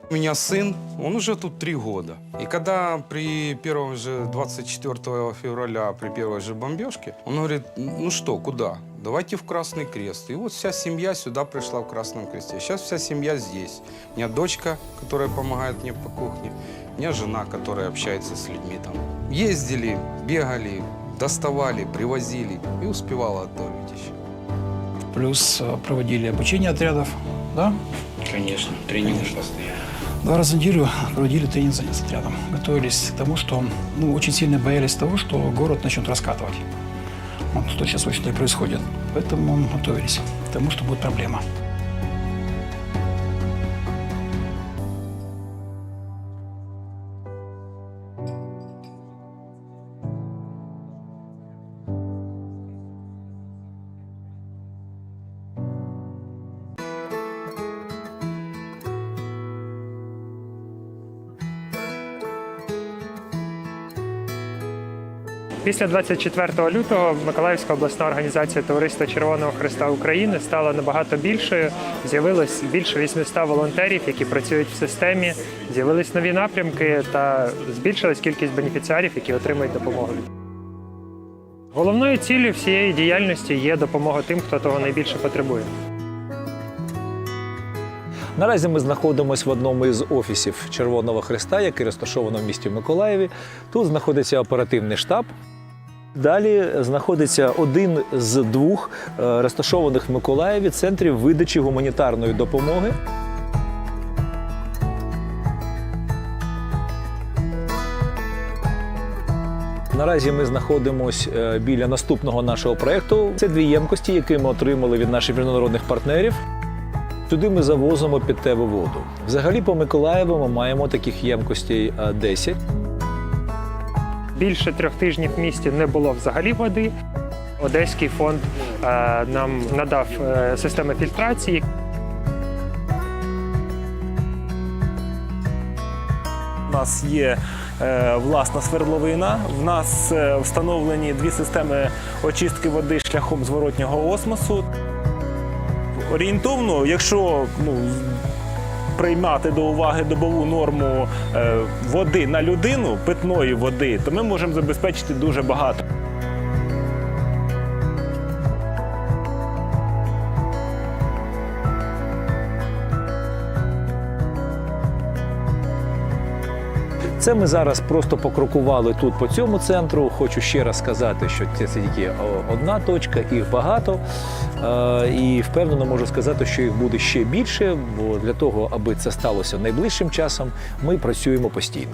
У меня сын, он уже тут 3 года. И когда при 24 февраля, при первой же бомбежке, он говорит, ну что, куда? Давайте в Красный Крест. И вот вся семья сюда пришла в Красном Кресте. Сейчас вся семья здесь. У меня дочка, которая помогает мне по кухне. У меня жена, которая общается с людьми там. Ездили, бегали, доставали, привозили и успевала отдавить еще. Плюс проводили обучение отрядов, да? Конечно, тренинги постоянно. 2 раза в неделю проводили тренинг с отрядом. Готовились к тому, что очень сильно боялись того, что город начнет раскатывать. Вот, что сейчас очень и происходит. Поэтому готовились к тому, что будет проблема. Після 24 лютого Миколаївська обласна організація Товариства Червоного Хреста України стала набагато більшою. З'явилось більше 800 волонтерів, які працюють в системі, з'явились нові напрямки та збільшилась кількість бенефіціарів, які отримують допомогу. Головною ціллю всієї діяльності є допомога тим, хто того найбільше потребує. Наразі ми знаходимося в одному із офісів Червоного Хреста, який розташовано в місті Миколаєві. Тут знаходиться оперативний штаб. Далі знаходиться один з 2 розташованих в Миколаєві центрів видачі гуманітарної допомоги. Наразі ми знаходимося біля наступного нашого проєкту. Це 2 ємкості, які ми отримали від наших міжнародних партнерів. Сюди ми завозимо питтєву воду. Взагалі по Миколаєву ми маємо таких ємкостей 10. Більше 3 тижнів в місті не було взагалі води. Одеський фонд нам надав системи фільтрації. У нас є власна свердловина, в нас встановлені 2 системи очистки води шляхом зворотнього осмосу. Орієнтовно, якщо приймати до уваги добову норму води на людину, питної води, то ми можемо забезпечити дуже багато. Це ми зараз просто покрокували тут по цьому центру. Хочу ще раз сказати, що це тільки одна точка, їх багато. І впевнено можу сказати, що їх буде ще більше, бо для того, аби це сталося найближчим часом, ми працюємо постійно.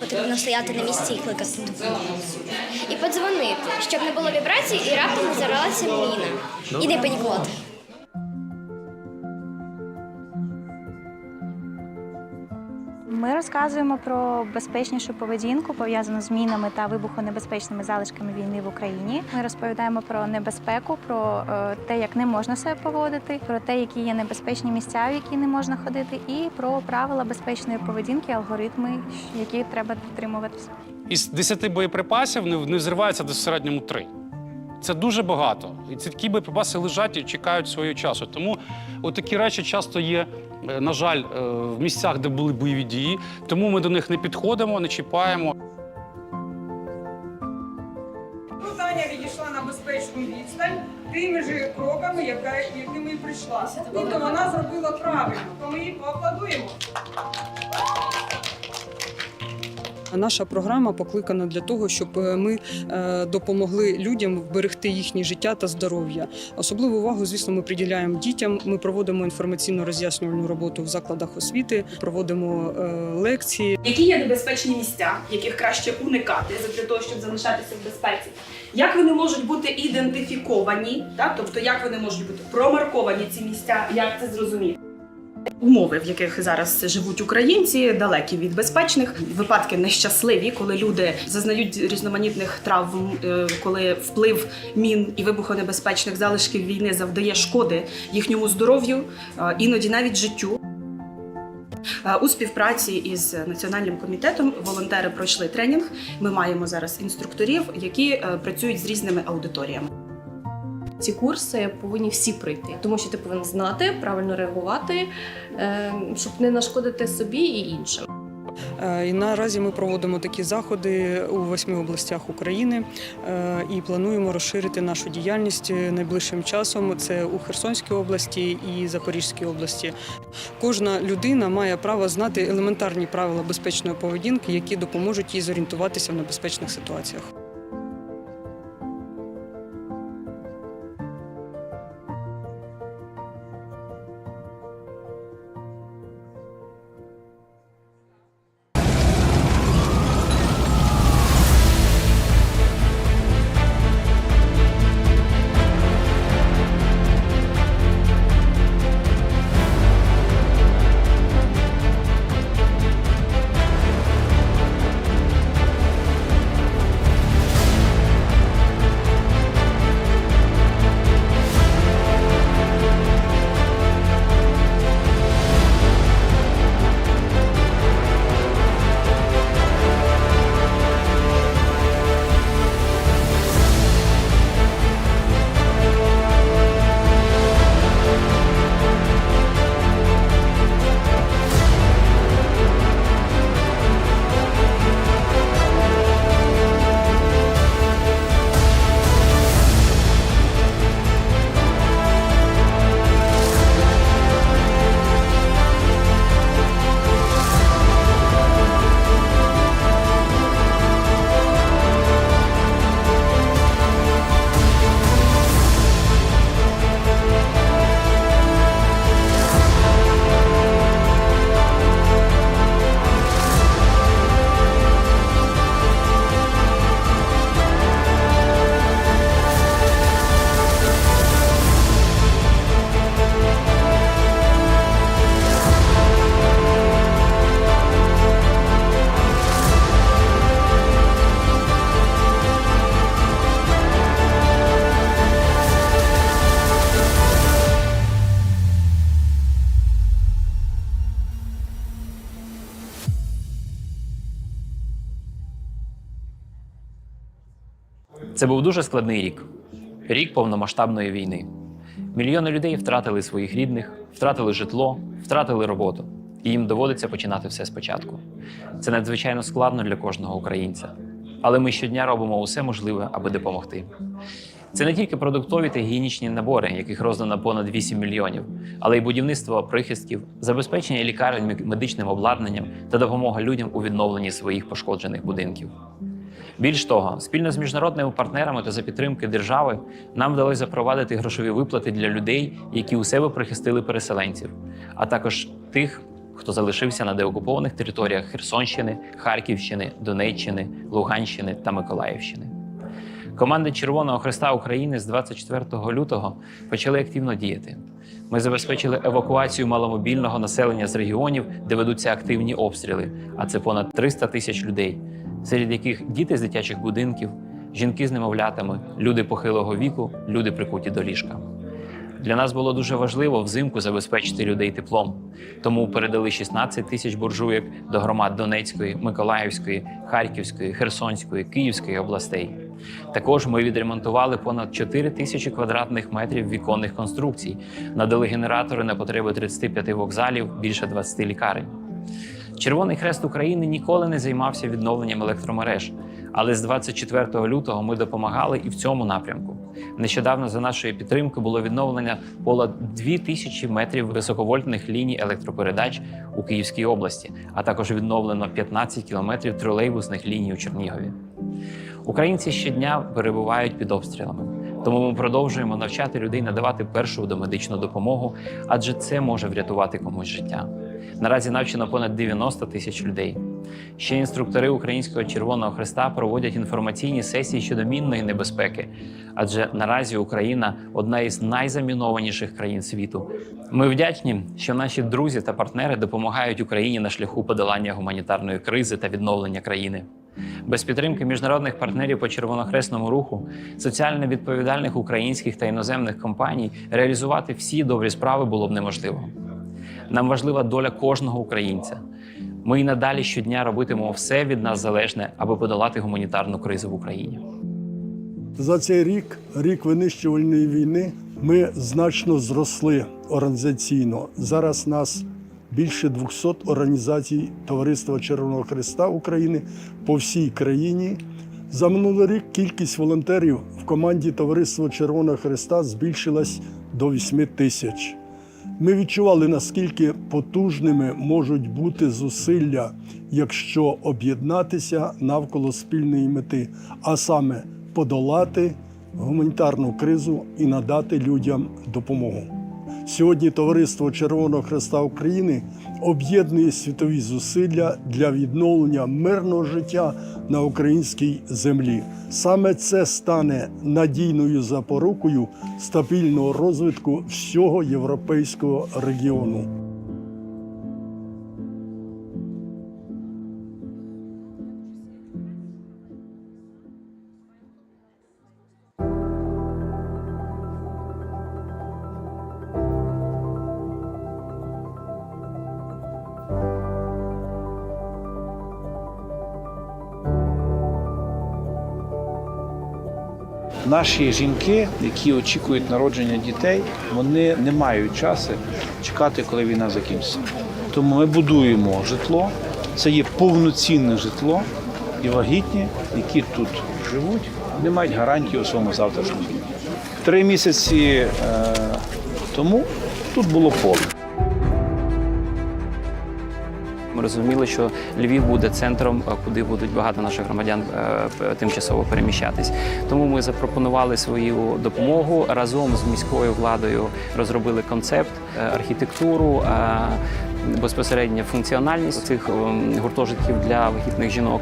Потрібно стояти на місці і кликати допомогу. І подзвонити, щоб не було вібрацій і раптом не зарвалася міна. І не панікувати. Ми розказуємо про безпечнішу поведінку, пов'язану з мінами та вибухонебезпечними залишками війни в Україні. Ми розповідаємо про небезпеку, про те, як не можна себе поводити, про те, які є небезпечні місця, в які не можна ходити, і про правила безпечної поведінки, алгоритми, які треба дотримуватися. Із 10 боєприпасів не взривається до середньому 3. Це дуже багато. І ці такі боєприпаси лежать і чекають свого часу. Тому такі речі часто є, на жаль, в місцях, де були бойові дії. Тому ми до них не підходимо, не чіпаємо. Тут Аня відійшла на безпечну відстань тими ж кроками, якими і прийшла. Тобто вона зробила правильно. То ми їй поаплодуємо. Наша програма покликана для того, щоб ми допомогли людям вберегти їхнє життя та здоров'я. Особливу увагу, звісно, ми приділяємо дітям. Ми проводимо інформаційно-роз'яснювальну роботу в закладах освіти, проводимо лекції. Які є небезпечні місця, яких краще уникати для того, щоб залишатися в безпеці? Як вони можуть бути ідентифіковані, тобто як вони можуть бути промарковані ці місця, як це зрозуміти? Умови, в яких зараз живуть українці, далекі від безпечних. Випадки нещасливі, коли люди зазнають різноманітних травм, коли вплив мін і вибухонебезпечних залишків війни завдає шкоди їхньому здоров'ю, іноді навіть життю. У співпраці із Національним комітетом волонтери пройшли тренінг. Ми маємо зараз інструкторів, які працюють з різними аудиторіями. Ці курси повинні всі пройти, тому що ти повинен знати, правильно реагувати, щоб не нашкодити собі і іншим. І наразі ми проводимо такі заходи у 8 областях України і плануємо розширити нашу діяльність найближчим часом. Це у Херсонській області і Запорізькій області. Кожна людина має право знати елементарні правила безпечної поведінки, які допоможуть їй зорієнтуватися в небезпечних ситуаціях. Це був дуже складний рік. Рік повномасштабної війни. Мільйони людей втратили своїх рідних, втратили житло, втратили роботу. І їм доводиться починати все спочатку. Це надзвичайно складно для кожного українця. Але ми щодня робимо усе можливе, аби допомогти. Це не тільки продуктові та гігієнічні набори, яких роздано понад 8 мільйонів, але й будівництво прихистків, забезпечення лікарень медичним обладнанням та допомога людям у відновленні своїх пошкоджених будинків. Більш того, спільно з міжнародними партнерами та за підтримки держави нам вдалося запровадити грошові виплати для людей, які у себе прихистили переселенців, а також тих, хто залишився на деокупованих територіях Херсонщини, Харківщини, Донеччини, Луганщини та Миколаївщини. Команди Червоного Хреста України з 24 лютого почали активно діяти. Ми забезпечили евакуацію маломобільного населення з регіонів, де ведуться активні обстріли, а це понад 300 тисяч людей, серед яких діти з дитячих будинків, жінки з немовлятами, люди похилого віку, люди прикуті до ліжка. Для нас було дуже важливо взимку забезпечити людей теплом, тому передали 16 тисяч буржуйок до громад Донецької, Миколаївської, Харківської, Херсонської, Київської областей. Також ми відремонтували понад 4 тисячі квадратних метрів віконних конструкцій, надали генератори на потреби 35 вокзалів, більше 20 лікарень. Червоний Хрест України ніколи не займався відновленням електромереж, але з 24 лютого ми допомагали і в цьому напрямку. Нещодавно за нашої підтримки було відновлено понад 2000 метрів високовольтних ліній електропередач у Київській області, а також відновлено 15 кілометрів тролейбусних ліній у Чернігові. Українці щодня перебувають під обстрілами, тому ми продовжуємо навчати людей надавати першу домедичну допомогу, адже це може врятувати комусь життя. Наразі навчено понад 90 тисяч людей. Ще інструктори Українського Червоного Хреста проводять інформаційні сесії щодо мінної небезпеки, адже наразі Україна – одна із найзамінованіших країн світу. Ми вдячні, що наші друзі та партнери допомагають Україні на шляху подолання гуманітарної кризи та відновлення країни. Без підтримки міжнародних партнерів по червонохресному руху, соціально відповідальних українських та іноземних компаній реалізувати всі добрі справи було б неможливо. Нам важлива доля кожного українця. Ми й надалі щодня робитимемо все від нас залежне, аби подолати гуманітарну кризу в Україні. За цей рік винищувальної війни, ми значно зросли організаційно. Зараз нас більше 200 організацій Товариства Червоного Хреста України по всій країні. За минулий рік кількість волонтерів в команді Товариства Червоного Хреста збільшилась до 8 тисяч. Ми відчували, наскільки потужними можуть бути зусилля, якщо об'єднатися навколо спільної мети, а саме подолати гуманітарну кризу і надати людям допомогу. Сьогодні Товариство Червоного Хреста України об'єднує світові зусилля для відновлення мирного життя на українській землі. Саме це стане надійною запорукою стабільного розвитку всього європейського регіону. Наші жінки, які очікують народження дітей, вони не мають часу чекати, коли війна закінчиться. Тому ми будуємо житло, це є повноцінне житло, і вагітні, які тут живуть, не мають гарантії у своєму завтрашньому дні. 3 місяці тому тут було поле. Ми розуміли, що Львів буде центром, куди будуть багато наших громадян тимчасово переміщатись. Тому ми запропонували свою допомогу. Разом з міською владою розробили концепт, архітектуру, безпосередньо функціональність цих гуртожитків для вагітних жінок.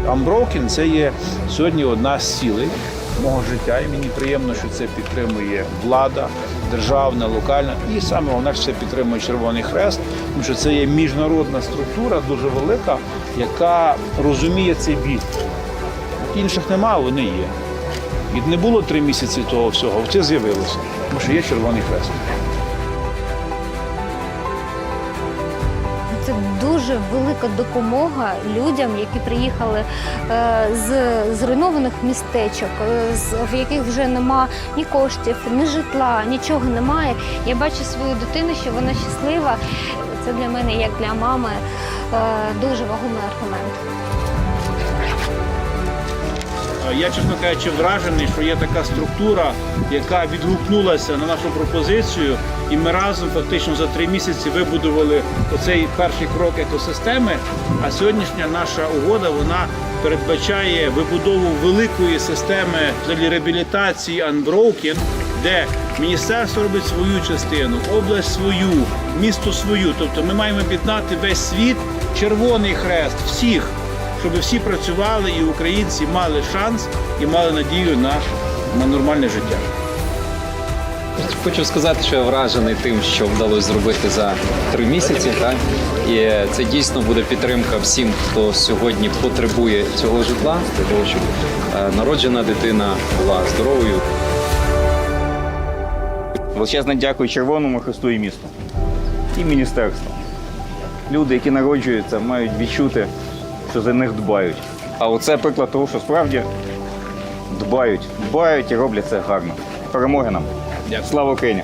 Unbroken – це є сьогодні одна з цілей мого життя, і мені приємно, що це підтримує влада, державна, локальна, і саме головне, що це підтримує Червоний Хрест, тому що це є міжнародна структура, дуже велика, яка розуміє цей біль. інших немає, вони є. І не було 3 місяці того всього, це з'явилося, тому що є Червоний Хрест. Це дуже велика допомога людям, які приїхали з зруйнованих містечок, в яких вже нема ні коштів, ні житла, нічого немає. Я бачу свою дитину, що вона щаслива. Це для мене, як для мами, дуже вагомий аргумент. Я, чесно кажучи, вражений, що є така структура, яка відгукнулася на нашу пропозицію, і ми разом фактично за 3 місяці вибудували оцей перший крок екосистеми, а сьогоднішня наша угода, вона передбачає вибудову великої системи реабілітації Unbroken, де міністерство робить свою частину, область свою, місто свою. Тобто ми маємо об'єднати весь світ, Червоний Хрест, всіх, щоб всі працювали і українці мали шанс і мали надію на нормальне життя. Хочу сказати, що я вражений тим, що вдалося зробити за 3 місяці. Так? І це дійсно буде підтримка всім, хто сьогодні потребує цього житла, для того, щоб народжена дитина була здоровою. Величезне дякую Червоному Хресту і місту, і міністерству. Люди, які народжуються, мають відчути, що за них дбають. А оце приклад того, що справді дбають і роблять це гарно. Перемоги нам. Слава Україні!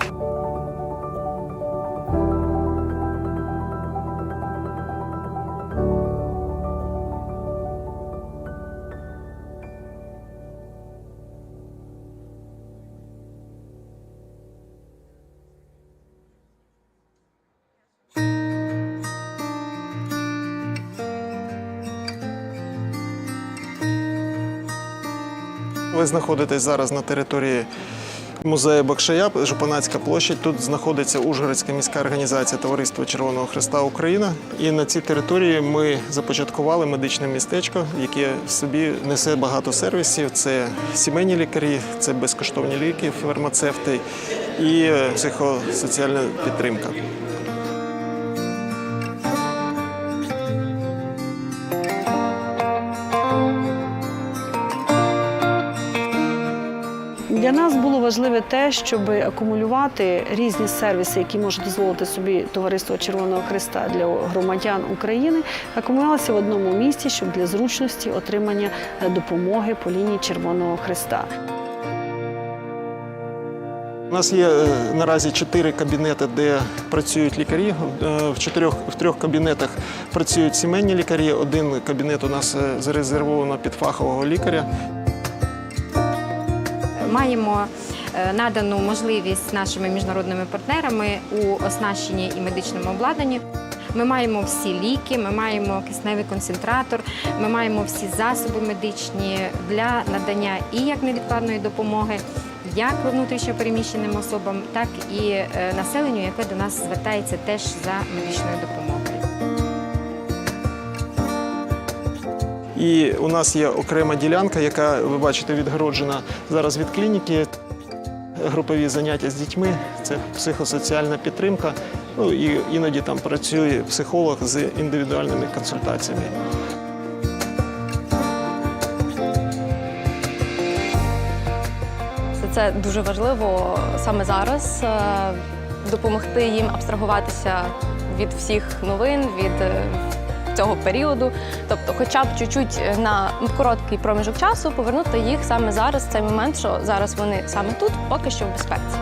Ви знаходитесь зараз на території музею Бакшая, Жупанацька площадь. Тут знаходиться Ужгородська міська організація Товариства Червоного Хреста Україна. І на цій території ми започаткували медичне містечко, яке в собі несе багато сервісів. Це сімейні лікарі, це безкоштовні ліки, фармацевти і психосоціальна підтримка. Для нас було важливе те, щоб акумулювати різні сервіси, які може дозволити собі Товариство Червоного Хреста для громадян України, акумулювалися в одному місці, щоб для зручності отримання допомоги по лінії Червоного Хреста. У нас є наразі 4 кабінети, де працюють лікарі. В 3 кабінетах працюють сімейні лікарі. 1 кабінет у нас зарезервовано під фахового лікаря. Маємо надану можливість нашими міжнародними партнерами у оснащенні і медичному обладнанні. Ми маємо всі ліки, ми маємо кисневий концентратор, ми маємо всі засоби медичні для надання і як невідкладної допомоги, як внутрішньо переміщеним особам, так і населенню, яке до нас звертається теж за медичною допомогою. І у нас є окрема ділянка, яка, ви бачите, відгороджена зараз від клініки. Групові заняття з дітьми, це психосоціальна підтримка. Ну, і іноді там працює психолог з індивідуальними консультаціями. Це дуже важливо саме зараз допомогти їм абстрагуватися від всіх новин, від цього періоду, тобто хоча б чуть-чуть на короткий проміжок часу повернути їх саме зараз, в цей момент, що зараз вони саме тут, поки що в безпеці.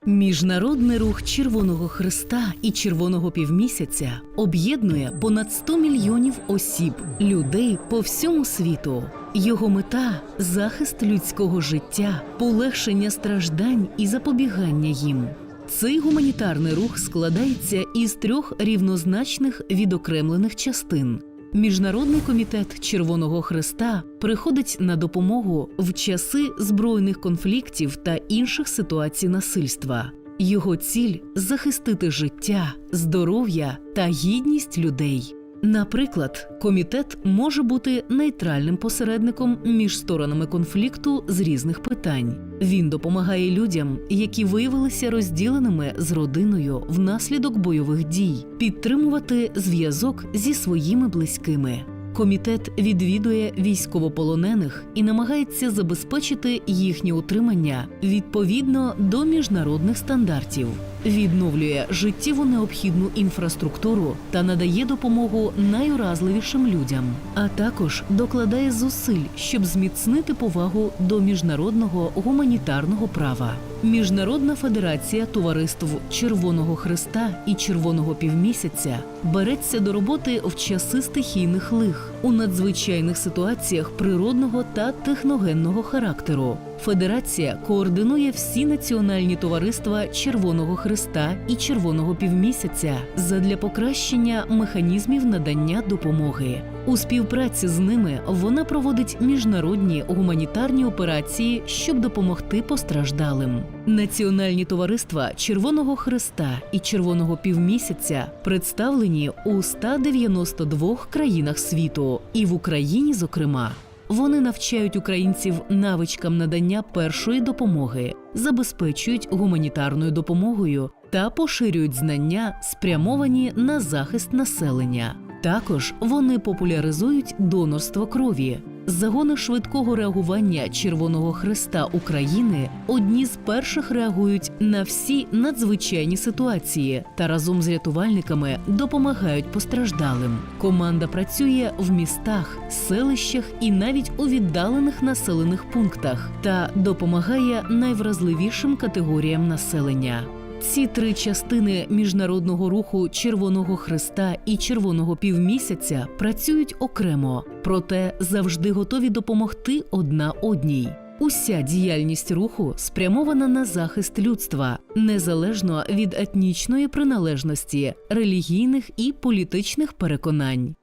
Міжнародний рух Червоного Хреста і Червоного Півмісяця об'єднує понад 100 мільйонів осіб, людей по всьому світу. Його мета – захист людського життя, полегшення страждань і запобігання їм. Цей гуманітарний рух складається із 3 рівнозначних відокремлених частин. Міжнародний комітет Червоного Хреста приходить на допомогу в часи збройних конфліктів та інших ситуацій насильства. Його ціль – захистити життя, здоров'я та гідність людей. Наприклад, комітет може бути нейтральним посередником між сторонами конфлікту з різних питань. Він допомагає людям, які виявилися розділеними з родиною внаслідок бойових дій, підтримувати зв'язок зі своїми близькими. Комітет відвідує військовополонених і намагається забезпечити їхнє утримання відповідно до міжнародних стандартів, відновлює життєво необхідну інфраструктуру та надає допомогу найуразливішим людям, а також докладає зусиль, щоб зміцнити повагу до міжнародного гуманітарного права. Міжнародна федерація товариств Червоного Хреста і Червоного Півмісяця береться до роботи в часи стихійних лих, у надзвичайних ситуаціях природного та техногенного характеру. Федерація координує всі національні товариства Червоного Хреста і Червоного Півмісяця задля покращення механізмів надання допомоги. У співпраці з ними вона проводить міжнародні гуманітарні операції, щоб допомогти постраждалим. Національні товариства Червоного Хреста і Червоного Півмісяця представлені у 192 країнах світу, і в Україні, зокрема. Вони навчають українців навичкам надання першої допомоги, забезпечують гуманітарною допомогою та поширюють знання, спрямовані на захист населення. Також вони популяризують донорство крові. Загони швидкого реагування Червоного Хреста України одні з перших реагують на всі надзвичайні ситуації та разом з рятувальниками допомагають постраждалим. Команда працює в містах, селищах і навіть у віддалених населених пунктах та допомагає найвразливішим категоріям населення. Ці три частини міжнародного руху Червоного Хреста і Червоного Півмісяця працюють окремо, проте завжди готові допомогти одна одній. Уся діяльність руху спрямована на захист людства, незалежно від етнічної приналежності, релігійних і політичних переконань.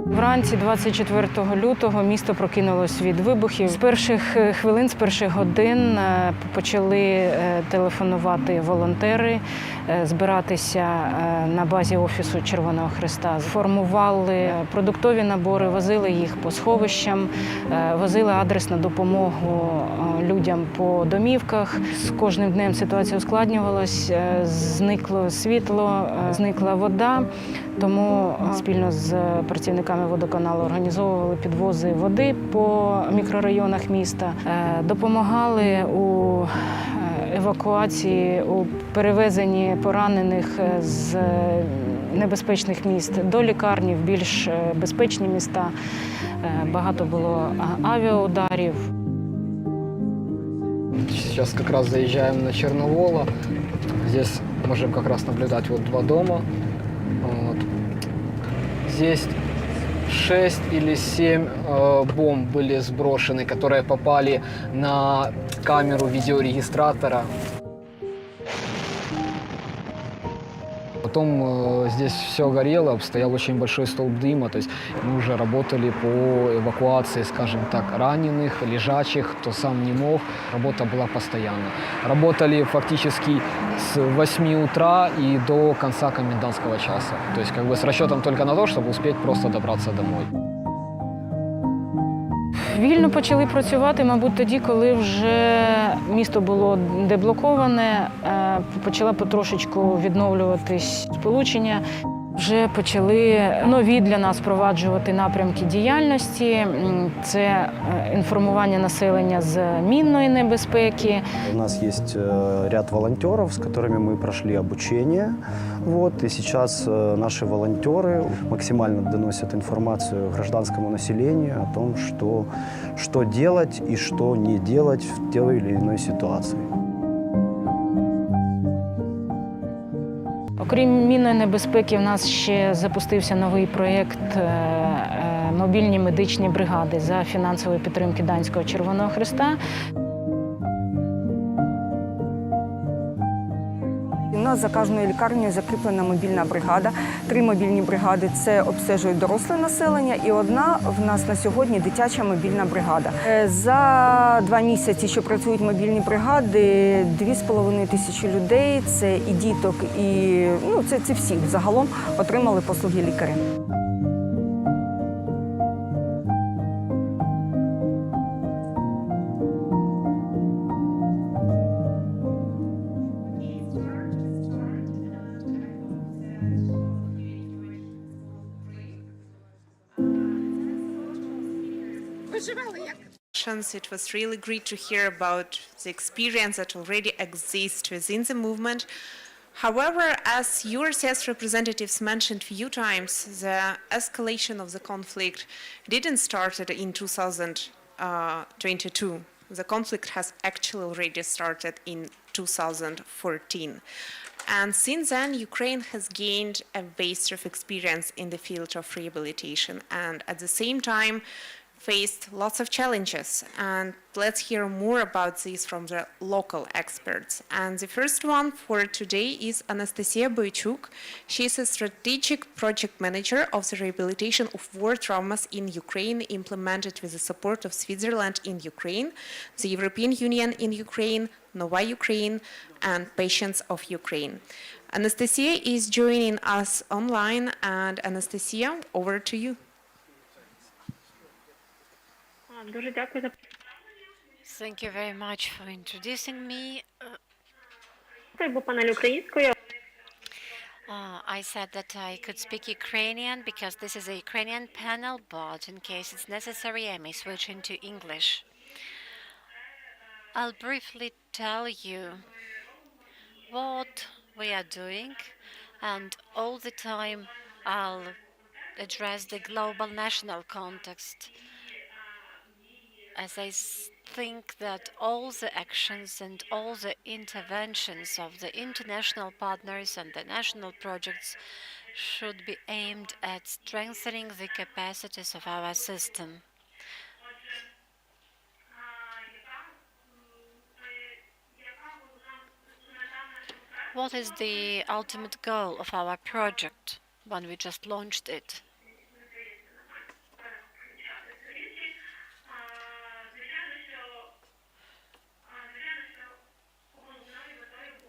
Вранці 24 лютого місто прокинулось від вибухів. З перших хвилин, з перших годин почали телефонувати волонтери, збиратися на базі Офісу Червоного Хреста. Формували продуктові набори, возили їх по сховищам, возили адресну допомогу людям по домівках. З кожним днем ситуація ускладнювалась, зникло світло, зникла вода. Тому спільно з працівниками водоканалу організовували підвози води по мікрорайонах міста, допомагали у евакуації, у перевезенні поранених з небезпечних міст до лікарні в більш безпечні міста. Багато було авіаударів. Сейчас как раз заезжаем на Черновола. Здесь можем как раз наблюдать вот два дома. Вот. Здесь 6 или 7 бомб были сброшены, которые попали на камеру видеорегистратора. Потом здесь все горело, стоял очень большой столб дыма, то есть мы уже работали по эвакуации, скажем так, раненых, лежачих, кто сам не мог, работа была постоянно. Работали фактически с 8 утра и до конца комендантского часа, то есть как бы с расчетом только на то, чтобы успеть просто добраться домой. Вільно почали працювати, мабуть, тоді, коли вже місто було деблоковане, почала потрошечку відновлюватись сполучення. Вже почали нові для нас впроваджувати напрямки діяльності. Це інформування населення з мінної небезпеки. У нас есть ряд волонтеров, с которыми мы прошли обучение. Вот, и сейчас наши волонтеры максимально доносят информацию гражданскому населению о том, что делать и что не делать в той или иной ситуации. Окрім мінної небезпеки, в нас ще запустився новий проєкт «Мобільні медичні бригади» за фінансової підтримки Данського Червоного Хреста. нас за кожною лікарнею закріплена мобільна бригада. 3 мобільні бригади – це обстежують доросле населення, і одна в нас на сьогодні дитяча мобільна бригада. За 2 місяці, що працюють мобільні бригади, 2,5 тисячі людей, це і діток, і це всі загалом отримали послуги лікаря. It was really great to hear about the experience that already exists within the movement. However, as your sales representatives mentioned a few times, the escalation of the conflict didn't start in 2022. The conflict has actually already started in 2014. And since then, Ukraine has gained a vast of experience in the field of rehabilitation, and at the same time, faced lots of challenges. And let's hear more about this from the local experts. And the first one for today is Anastasia Boychuk. She is a strategic project manager of the rehabilitation of war traumas in Ukraine, implemented with the support of Switzerland in Ukraine, the European Union in Ukraine, Nova Ukraine, and Patients of Ukraine. Anastasia is joining us online, and Anastasia, over to you. Thank you very much for introducing me. I said that I could speak Ukrainian because this is a Ukrainian panel, but in case it's necessary, I may switch into English. I'll briefly tell you what we are doing, and all the time I'll address the global national context, as I think that all the actions and all the interventions of the international partners and the national projects should be aimed at strengthening the capacities of our system. What is the ultimate goal of our project when we just launched it?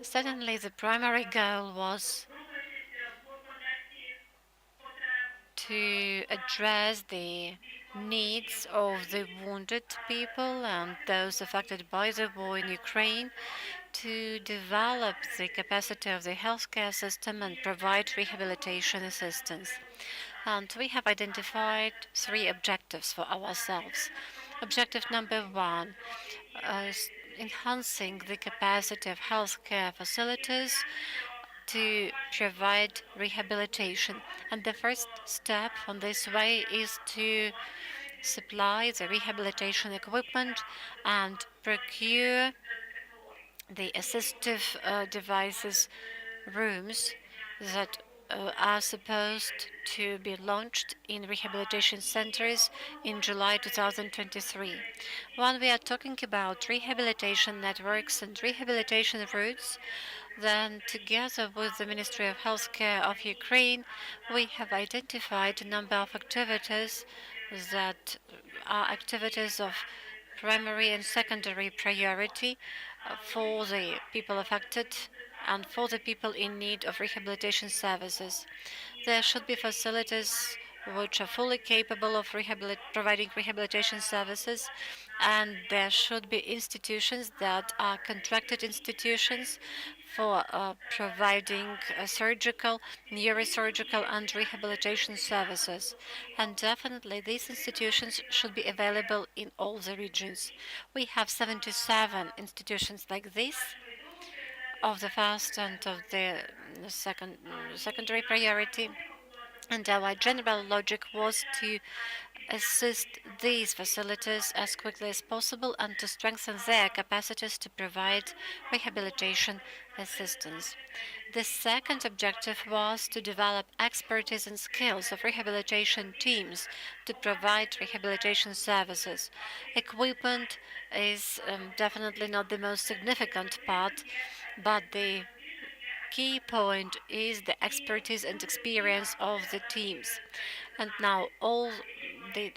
Certainly, the primary goal was to address the needs of the wounded people and those affected by the war in Ukraine, to develop the capacity of the healthcare system and provide rehabilitation assistance. And we have identified 3 objectives for ourselves. Objective number 1 is enhancing the capacity of healthcare facilities to provide rehabilitation. And the first step on this way is to supply the rehabilitation equipment and procure the assistive devices rooms that are supposed to be launched in rehabilitation centers in July 2023. When we are talking about rehabilitation networks and rehabilitation routes, then together with the Ministry of Healthcare of Ukraine, we have identified a number of activities that are activities of primary and secondary priority for the people affected and for the people in need of rehabilitation services. There should be facilities which are fully capable of providing rehabilitation services, and there should be institutions that are contracted institutions for providing surgical, neurosurgical, and rehabilitation services. And definitely these institutions should be available in all the regions. We have 77 institutions like this, of the first and of the secondary priority. And our general logic was to assist these facilities as quickly as possible and to strengthen their capacities to provide rehabilitation assistance. The second objective was to develop expertise and skills of rehabilitation teams to provide rehabilitation services. Equipment is definitely not the most significant part, but the key point is the expertise and experience of the teams. And now all the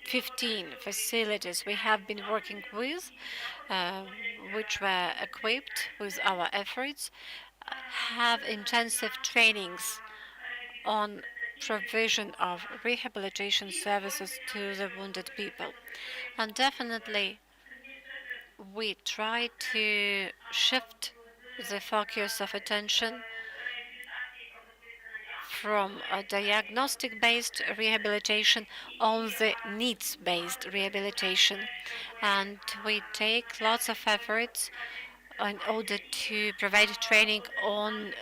15 facilities we have been working with, which were equipped with our efforts, have intensive trainings on provision of rehabilitation services to the wounded people. And definitely, we try to shift the focus of attention from a diagnostic-based rehabilitation on the needs-based rehabilitation. And we take lots of efforts in order to provide training on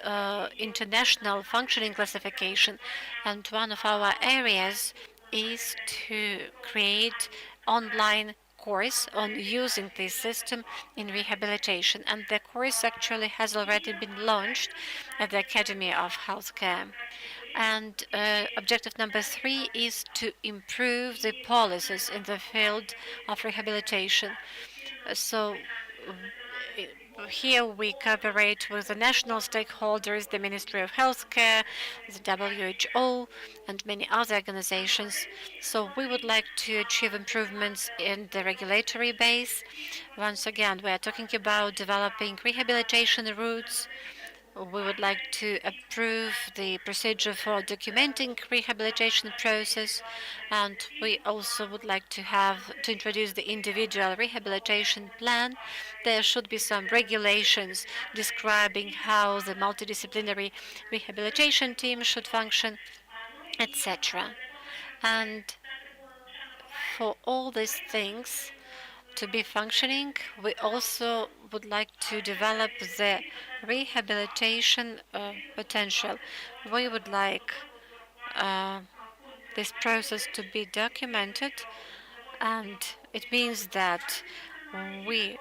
international functioning classification. And one of our areas is to create online course on using this system in rehabilitation. And the course actually has already been launched at the Academy of Healthcare. And objective number 3 is to improve the policies in the field of rehabilitation. So here we cooperate with the national stakeholders, the Ministry of Healthcare, the WHO, and many other organizations. So we would like to achieve improvements in the regulatory base. Once again, we are talking about developing rehabilitation routes. We would like to approve the procedure for documenting rehabilitation process, and we also would like to introduce the individual rehabilitation plan. There should be some regulations describing how the multidisciplinary rehabilitation team should function, etc. And for all these things to be functioning, we also would like to develop the rehabilitation potential. We would like this process to be documented, and it means that we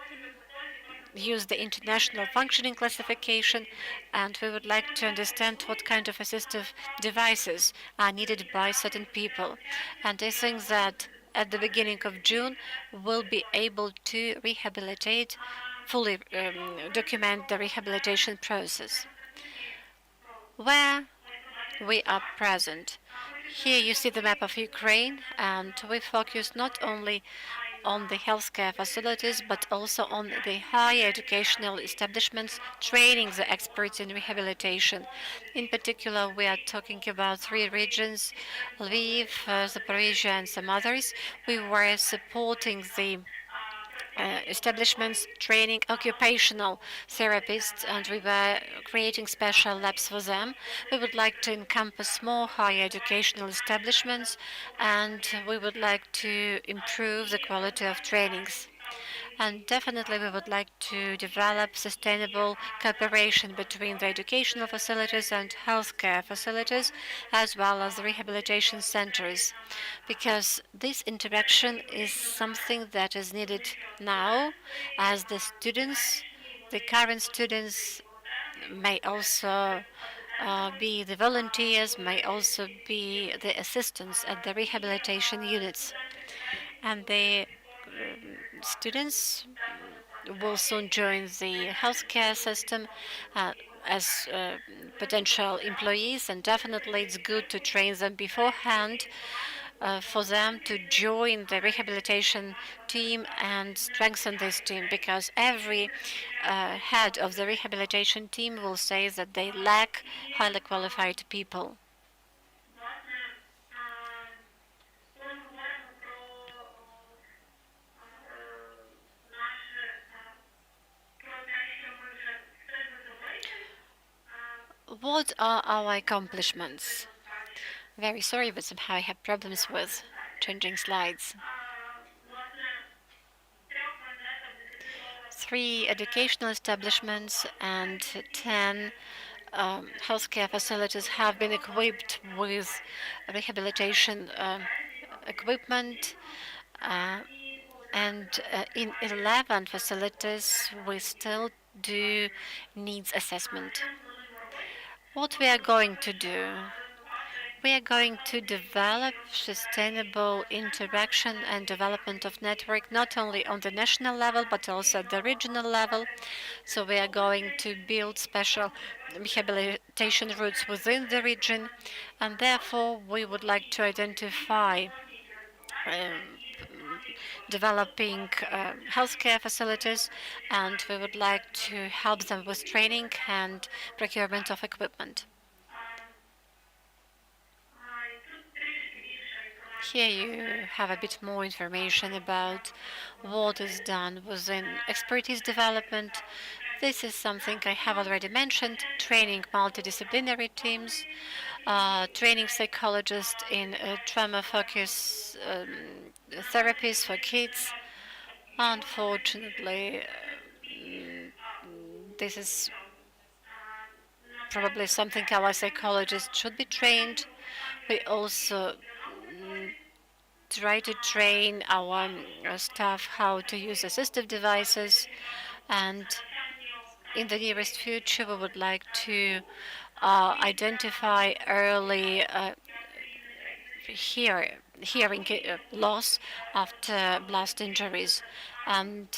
use the international functioning classification, and we would like to understand what kind of assistive devices are needed by certain people. And I think that at the beginning of June, we'll be able to rehabilitate, fully document the rehabilitation process. Where we are present. Here you see the map of Ukraine, and we focus not only on the healthcare facilities, but also on the higher educational establishments training the experts in rehabilitation. In particular, we are talking about 3 regions, Lviv, Zaporizhia, and some others. We were supporting the establishments training occupational therapists, and we were creating special labs for them. We would like to encompass more higher educational establishments, and we would like to improve the quality of trainings. And definitely we would like to develop sustainable cooperation between the educational facilities and healthcare facilities, as well as the rehabilitation centers, because this interaction is something that is needed now, as the students, the current students, may also be the volunteers, may also be the assistants at the rehabilitation units. And the students will soon join the healthcare system as potential employees, and definitely it's good to train them beforehand for them to join the rehabilitation team and strengthen this team, because every head of the rehabilitation team will say that they lack highly qualified people. What are our accomplishments? Very sorry, but somehow I have problems with changing slides. 3 educational establishments and 10 healthcare facilities have been equipped with rehabilitation equipment, and in 11 facilities we still do needs assessment. What we are going to do? We are going to develop sustainable interaction and development of network, not only on the national level, but also at the regional level. So we are going to build special rehabilitation routes within the region, and therefore we would like to identify developing healthcare facilities, and we would like to help them with training and procurement of equipment. Here you have a bit more information about what is done within expertise development. This is something I have already mentioned, training multidisciplinary teams, training psychologists in trauma focus therapies for kids. Unfortunately, this is probably something our psychologists should be trained. We also try to train our staff how to use assistive devices, and in the nearest future we would like to identify early hearing loss after blast injuries. And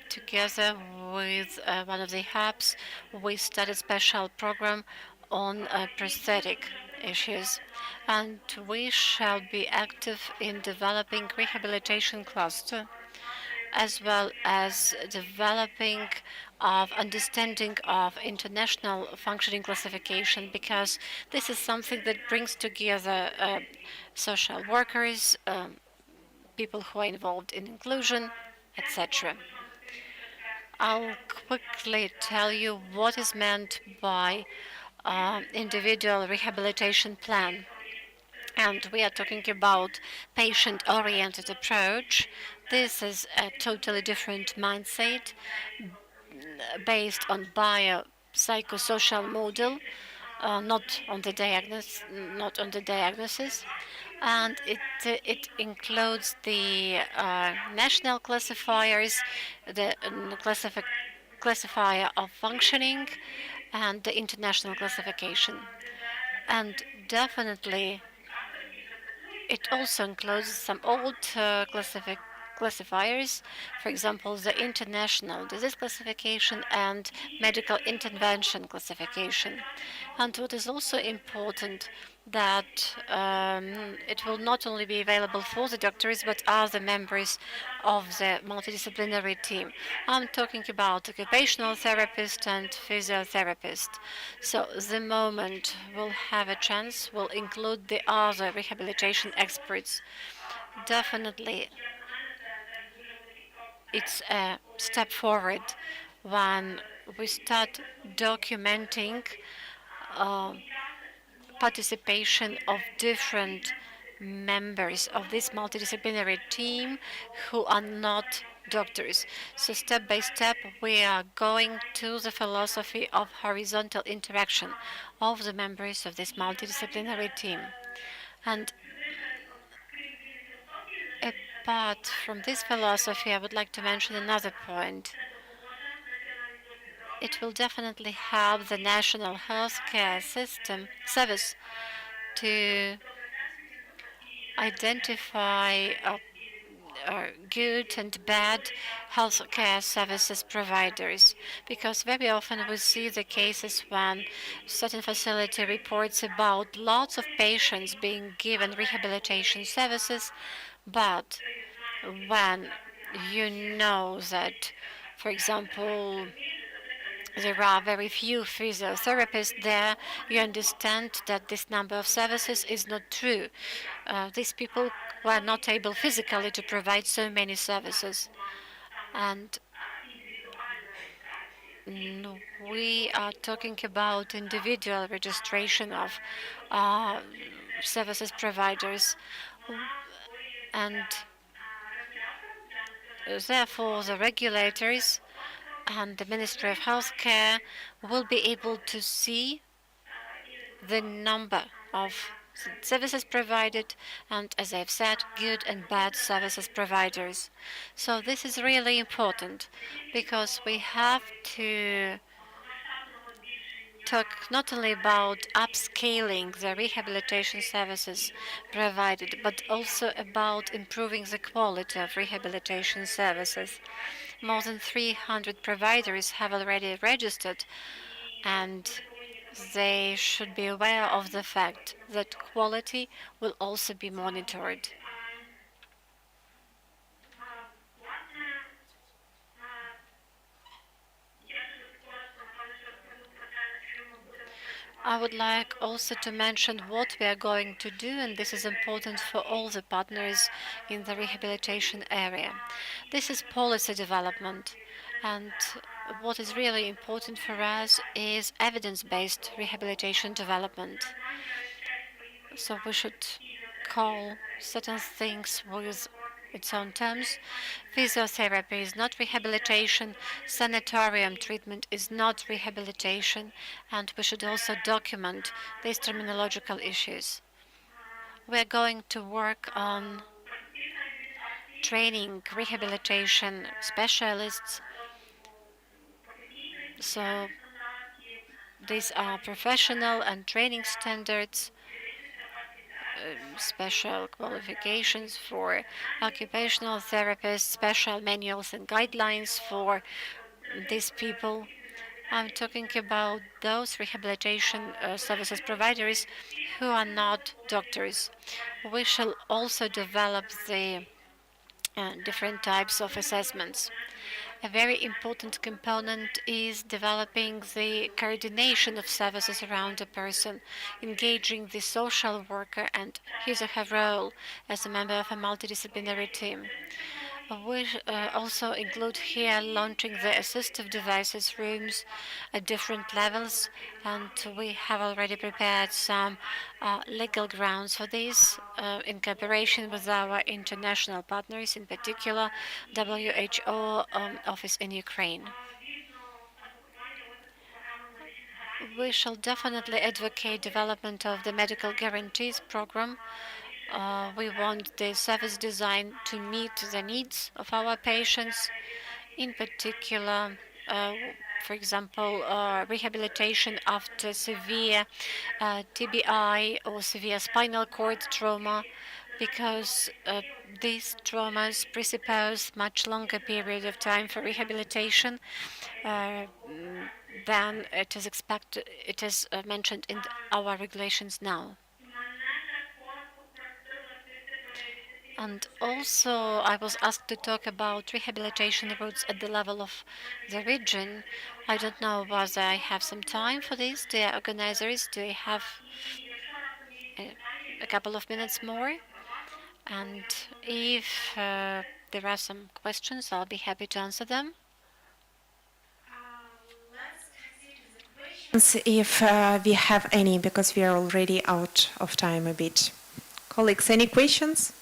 together with one of the hubs, we started a special program on prosthetic issues. And we shall be active in developing rehabilitation cluster, as well as developing of understanding of international functioning classification, because this is something that brings together social workers, people who are involved in inclusion, etc. I'll quickly tell you what is meant by individual rehabilitation plan. And we are talking about patient-oriented approach. This is a totally different mindset based on biopsychosocial model, not on the diagnosis, and it includes the national classifiers, the classifier of functioning, and the international classification. And definitely it also includes some old classifiers, for example, the International Disease Classification and Medical Intervention Classification. And what is also important, that it will not only be available for the doctors, but other members of the multidisciplinary team. I'm talking about occupational therapist and physiotherapist. So the moment we'll have a chance, we'll include the other rehabilitation experts. Definitely, it's a step forward when we start documenting participation of different members of this multidisciplinary team who are not doctors. So step by step, we are going to the philosophy of horizontal interaction of the members of this multidisciplinary team. And apart from this philosophy, I would like to mention another point. It will definitely help the national healthcare service to identify good and bad healthcare services providers, because very often we see the cases when certain facility reports about lots of patients being given rehabilitation services, but when you know that, for example, there are very few physiotherapists there, you understand that this number of services is not true. These people were not able physically to provide so many services. And we are talking about individual registration of services providers. And therefore, the regulators and the Ministry of Healthcare will be able to see the number of services provided and, as I've said, good and bad services providers. So this is really important, because we have to talk not only about upscaling the rehabilitation services provided, but also about improving the quality of rehabilitation services. More than 300 providers have already registered, and they should be aware of the fact that quality will also be monitored. I would like also to mention what we are going to do, and this is important for all the partners in the rehabilitation area. This is policy development, and what is really important for us is evidence-based rehabilitation development. So we should call certain things with its own terms. Physiotherapy is not rehabilitation, sanitarium treatment is not rehabilitation, and we should also document these terminological issues. We're going to work on training rehabilitation specialists. So these are professional and training standards, special qualifications for occupational therapists, special manuals and guidelines for these people. I'm talking about those rehabilitation services providers who are not doctors. We shall also develop the different types of assessments. A very important component is developing the coordination of services around a person, engaging the social worker and his or her role as a member of a multidisciplinary team. We also include here launching the assistive devices rooms at different levels, and we have already prepared some legal grounds for this in cooperation with our international partners, in particular WHO office in Ukraine. We shall definitely advocate development of the medical guarantees program. We want the service design to meet the needs of our patients, in particular, for example, rehabilitation after severe TBI or severe spinal cord trauma, because these traumas presuppose much longer period of time for rehabilitation than it is expected. It is mentioned in our regulations now. And also, I was asked to talk about rehabilitation routes at the level of the region. I don't know whether I have some time for this. Dear organizers, do I have a couple of minutes more? And if there are some questions, I'll be happy to answer them. If we have any, because we are already out of time a bit. Colleagues, any questions?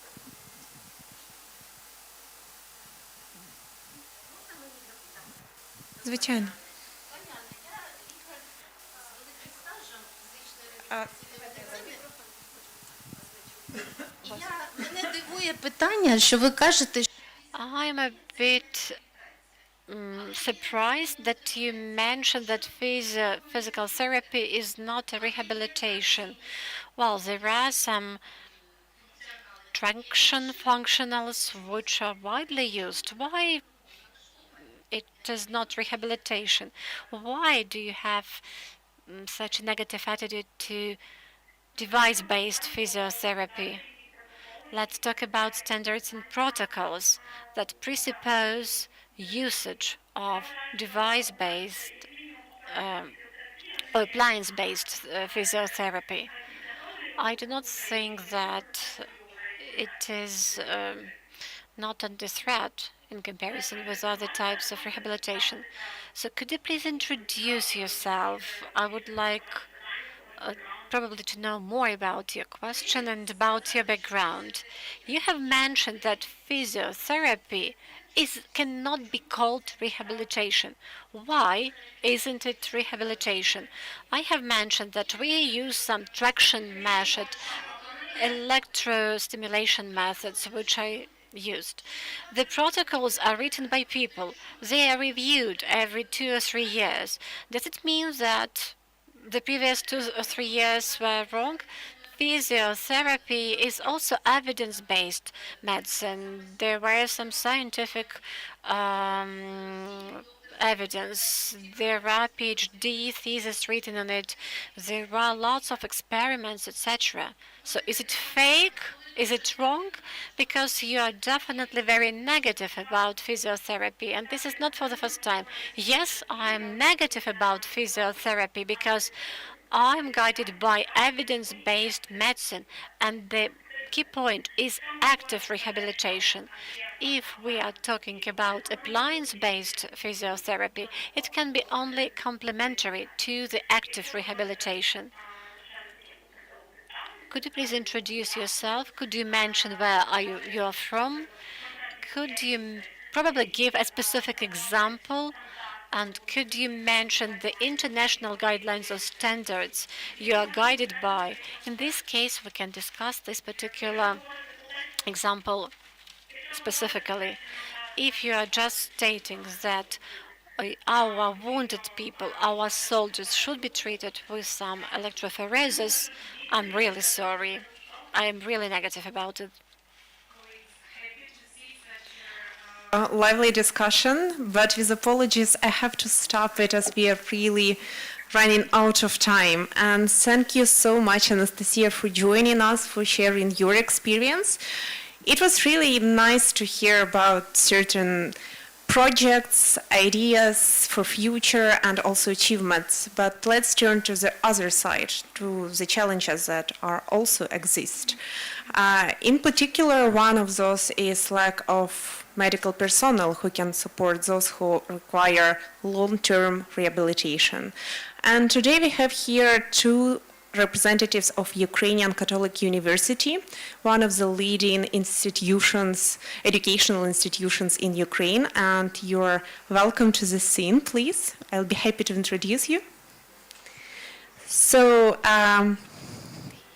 Звичайно. Мене дивує питання, що ви кажете, I'm a bit surprised that you mentioned that physical therapy is not a rehabilitation. Well, there are some traction functionals which are widely used. Why it is not rehabilitation? Why do you have such a negative attitude to device-based physiotherapy? Let's talk about standards and protocols that presuppose usage of device-based or appliance-based physiotherapy. I do not think that it is not under threat in comparison with other types of rehabilitation. So could you please introduce yourself? I would like probably to know more about your question and about your background. You have mentioned that physiotherapy cannot be called rehabilitation. Why isn't it rehabilitation? I have mentioned that we use some traction method, electrostimulation methods, which I used. The protocols are written by people. They are reviewed every 2 or 3 years. Does it mean that the previous 2 or 3 years were wrong. Physiotherapy is also evidence-based medicine. There were some scientific evidence. There are PhD theses written on it. There are lots of experiments, etc. So is it fake? Is it wrong? Because you are definitely very negative about physiotherapy, and this is not for the first time. Yes, I'm negative about physiotherapy because I'm guided by evidence-based medicine, and the key point is active rehabilitation. If we are talking about appliance-based physiotherapy, it can be only complementary to the active rehabilitation. Could you please introduce yourself? Could you mention where you are from? Could you probably give a specific example? And could you mention the international guidelines or standards you are guided by? In this case, we can discuss this particular example specifically. If you are just stating that our wounded people, our soldiers, should be treated with some electrophoresis, I'm really sorry. I'm really negative about it. Lively discussion, but with apologies, I have to stop it as we are really running out of time. And thank you so much, Anastasia, for joining us, for sharing your experience. It was really nice to hear about certain projects, ideas for future, and also achievements. But let's turn to the other side, to the challenges that are also exist. In particular, one of those is lack of medical personnel who can support those who require long-term rehabilitation. And today we have here two representatives of Ukrainian Catholic University, one of the leading institutions, educational institutions in Ukraine, and you're welcome to the scene, please. I'll be happy to introduce you. So,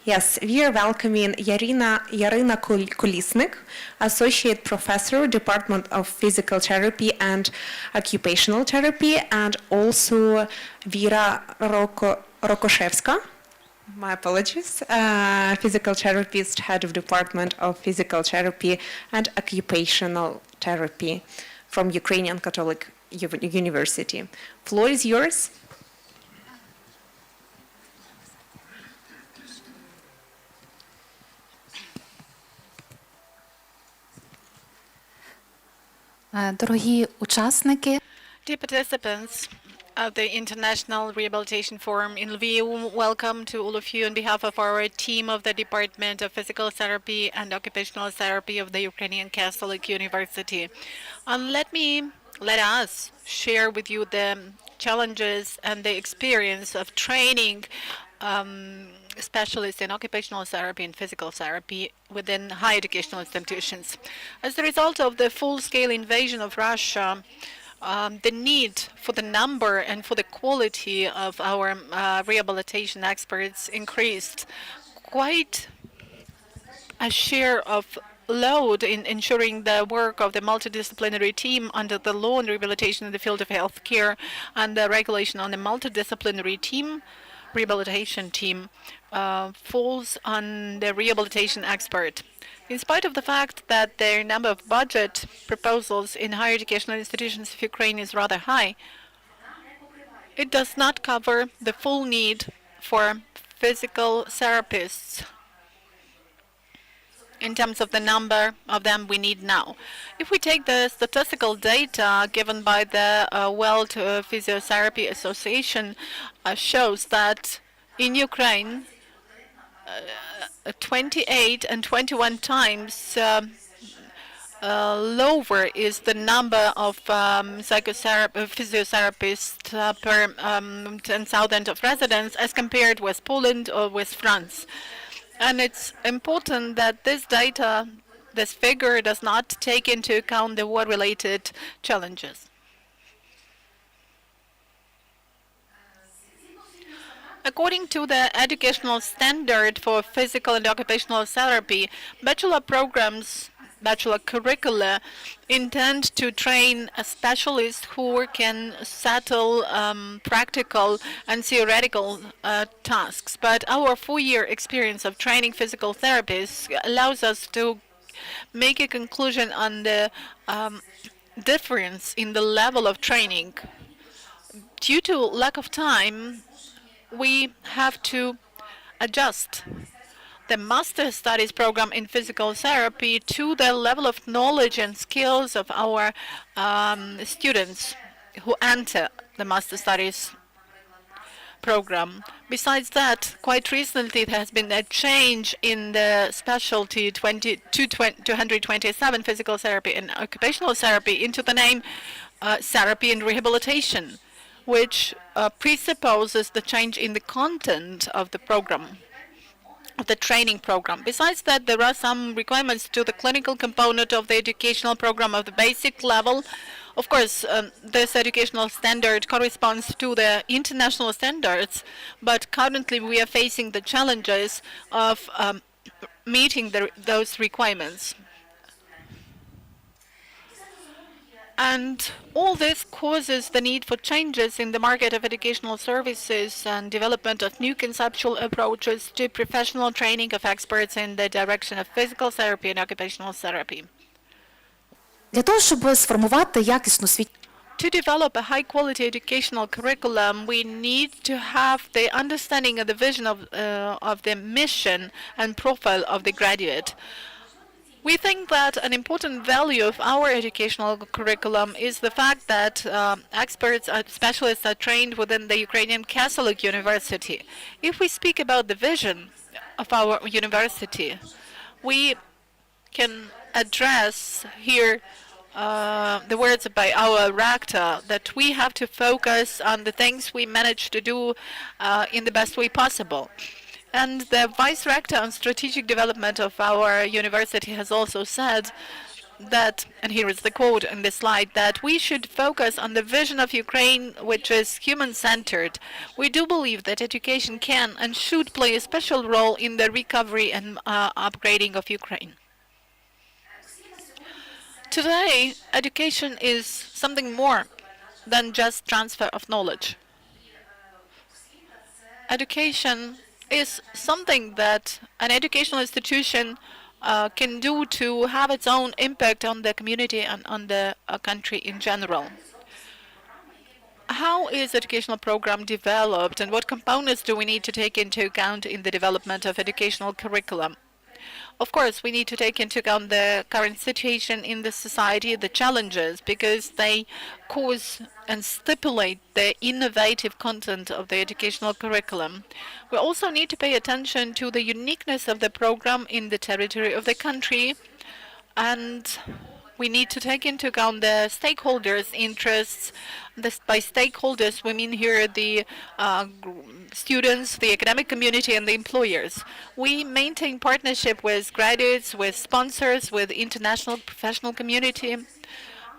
yes, we are welcoming Yarina Kolesnik, Associate Professor, Department of Physical Therapy and Occupational Therapy, and also Vera Rokoshevska, my apologies, Physical Therapist, Head of Department of Physical Therapy and Occupational Therapy from Ukrainian Catholic University. Floor is yours. Дорогі учасники, Dear participants of the International Rehabilitation Forum in Lviv, welcome to all of you on behalf of our team of the Department of Physical Therapy and Occupational Therapy of the Ukrainian Catholic University. And let us share with you the challenges and the experience of training specialists in occupational therapy and physical therapy within higher educational institutions. As a result of the full-scale invasion of Russia, the need for the number and for the quality of our rehabilitation experts increased. Quite a share of load in ensuring the work of the multidisciplinary team under the law on rehabilitation in the field of healthcare and the regulation on the multidisciplinary team, rehabilitation team, falls on the rehabilitation expert. In spite of the fact that the number of budget proposals in higher educational institutions of Ukraine is rather high, it does not cover the full need for physical therapists in terms of the number of them we need now. If we take the statistical data given by the World Physiotherapy Association, shows that in Ukraine, 28 and 21 times lower is the number of physiotherapists per 10,000 of residents as compared with Poland or with France. And it's important that this data, this figure, does not take into account the war-related challenges. According to the educational standard for physical and occupational therapy, bachelor programs bachelor curricula intend to train a specialist who can settle practical and theoretical tasks. But our 4-year experience of training physical therapists allows us to make a conclusion on the difference in the level of training. Due to lack of time, we have to adjust the master studies program in physical therapy to the level of knowledge and skills of our students who enter the master studies program. Besides that, quite recently there has been a change in the specialty 227 physical therapy and occupational therapy into the name therapy and rehabilitation, which presupposes the change in the content of the program, of the training program. Besides that, there are some requirements to the clinical component of the educational program of the basic level. Of course, this educational standard corresponds to the international standards, but currently we are facing the challenges of meeting those requirements. And all this causes the need for changes in the market of educational services and development of new conceptual approaches to professional training of experts in the direction of physical therapy and occupational therapy. Для того, щоб сформувати якісну To develop a high-quality educational curriculum, we need to have the understanding of the vision of the mission and profile of the graduate. We think that an important value of our educational curriculum is the fact that experts and specialists are trained within the Ukrainian Catholic University. If we speak about the vision of our university, we can address here the words by our rector that we have to focus on the things we manage to do in the best way possible. And the vice rector on strategic development of our university has also said that, and here is the quote in the slide, that we should focus on the vision of Ukraine, which is human-centered. We do believe that education can and should play a special role in the recovery and upgrading of Ukraine. Today, education is something more than just transfer of knowledge. Education is something that an educational institution can do to have its own impact on the community and on the country in general. How is educational program developed and what components do we need to take into account in the development of educational curriculum? Of course, we need to take into account the current situation in the society, the challenges, because they cause and stipulate the innovative content of the educational curriculum. We also need to pay attention to the uniqueness of the program in the territory of the country, and we need to take into account the stakeholders' interests. By stakeholders, we mean here the students, the academic community, and the employers. We maintain partnership with graduates, with sponsors, with international professional community,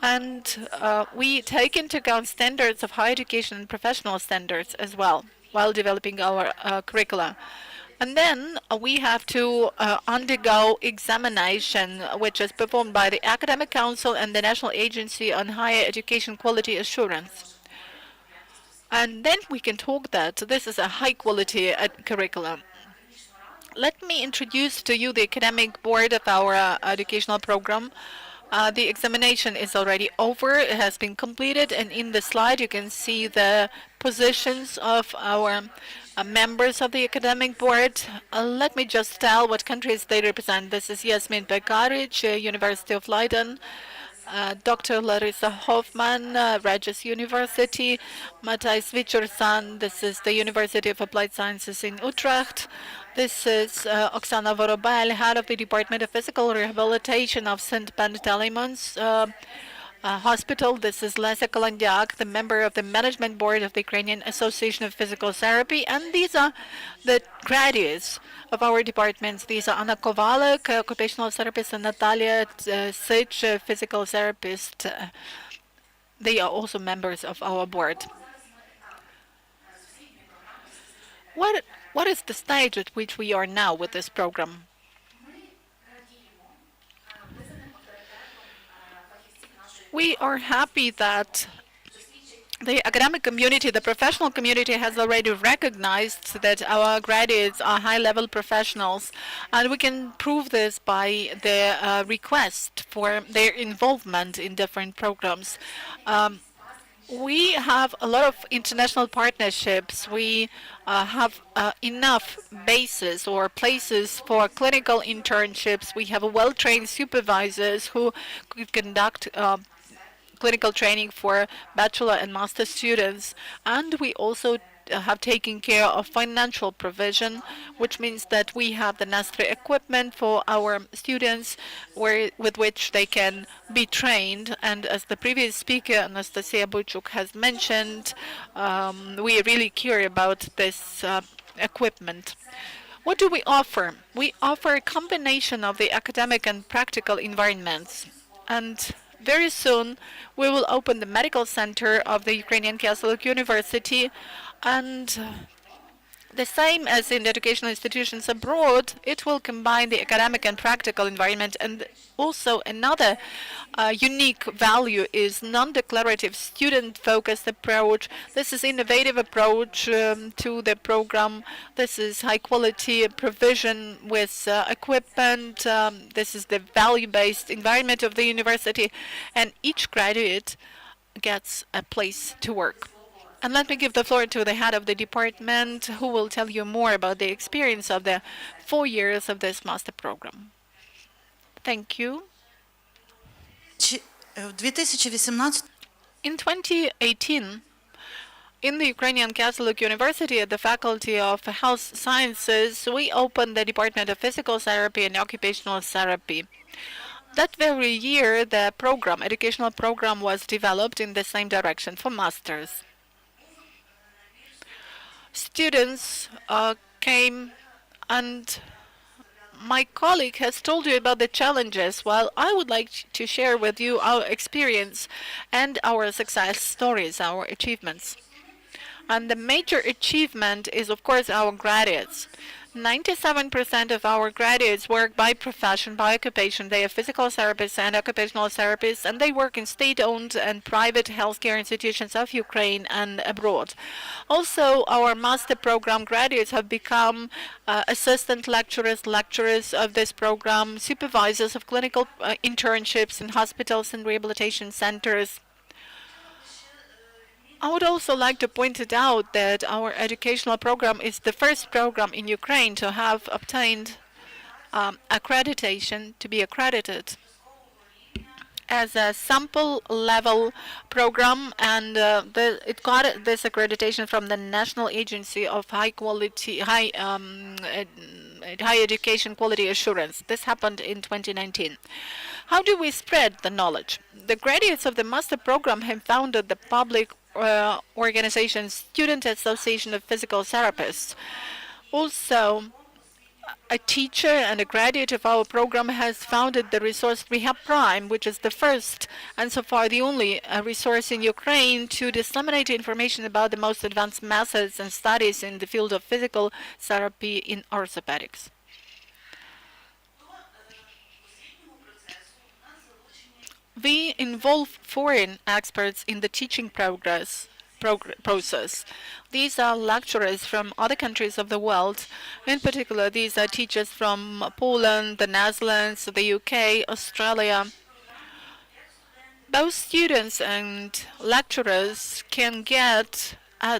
and we take into account standards of higher education and professional standards as well while developing our curricula. And then we have to undergo examination, which is performed by the Academic Council and the National Agency on Higher Education Quality Assurance. And then we can talk that this is a high-quality curriculum. Let me introduce to you the academic board of our educational program. The examination is already over. It has been completed, and in the slide you can see the positions of our members of the academic board. Let me just tell what countries they represent. This is Yasmin Bekaric, University of Leiden, Dr. Larissa Hoffman, Regis University, Matthijs Witchersan, this is the University of Applied Sciences in Utrecht. This is Oksana Vorobel, head of the Department of Physical Rehabilitation of St. Panteleimons Hospital. This is Lesa Kolandiak, the member of the Management Board of the Ukrainian Association of Physical Therapy. And these are the graduates of our departments. These are Anna Kovalek, occupational therapist, and Natalia Sich, physical therapist. They are also members of our board. What is the stage at which we are now with this program? We are happy that the academic community, the professional community has already recognized that our graduates are high-level professionals, and we can prove this by their request for their involvement in different programs. We have a lot of international partnerships. We have enough bases or places for clinical internships. We have well-trained supervisors who could conduct clinical training for bachelor and master students, and we also have taken care of financial provision, which means that we have the necessary equipment for our students with which they can be trained. And as the previous speaker, Anastasia Buychuk, has mentioned, we really care about this equipment. What do we offer? We offer a combination of the academic and practical environments. And very soon, we will open the medical center of the Ukrainian Catholic University, and the same as in educational institutions abroad, it will combine the academic and practical environment. And also another unique value is non-declarative student-focused approach. This is innovative approach to the program. This is high-quality provision with equipment. This is the value-based environment of the university, and each graduate gets a place to work. And let me give the floor to the head of the department, who will tell you more about the experience of the 4 years of this master program. Thank you. In 2018, in the Ukrainian Catholic University at the Faculty of Health Sciences, we opened the Department of Physical Therapy and Occupational Therapy. That very year, the educational program was developed in the same direction for masters. Students came, and my colleague has told you about the challenges, while I would like to share with you our experience and our success stories, our achievements. And the major achievement is, of course, our graduates. 97% of our graduates work by profession, by occupation. They are physical therapists and occupational therapists, and they work in state-owned and private healthcare institutions of Ukraine and abroad. Also, our master program graduates have become assistant lecturers of this program, supervisors of clinical internships in hospitals and rehabilitation centers. I would also like to point it out that our educational program is the first program in Ukraine to have obtained accreditation, to be accredited as a sample level program, and it got this accreditation from the National Agency of High Education Quality Assurance. This happened in 2019. How do we spread the knowledge? The graduates of the master program have founded the public organization Student Association of Physical Therapists. Also, a teacher and a graduate of our program has founded the resource Rehab Prime, which is the first and so far the only resource in Ukraine to disseminate information about the most advanced methods and studies in the field of physical therapy in orthopedics. We involve foreign experts in the teaching process. These are lecturers from other countries of the world. In particular, these are teachers from Poland, the Netherlands, the UK, Australia. Both students and lecturers can get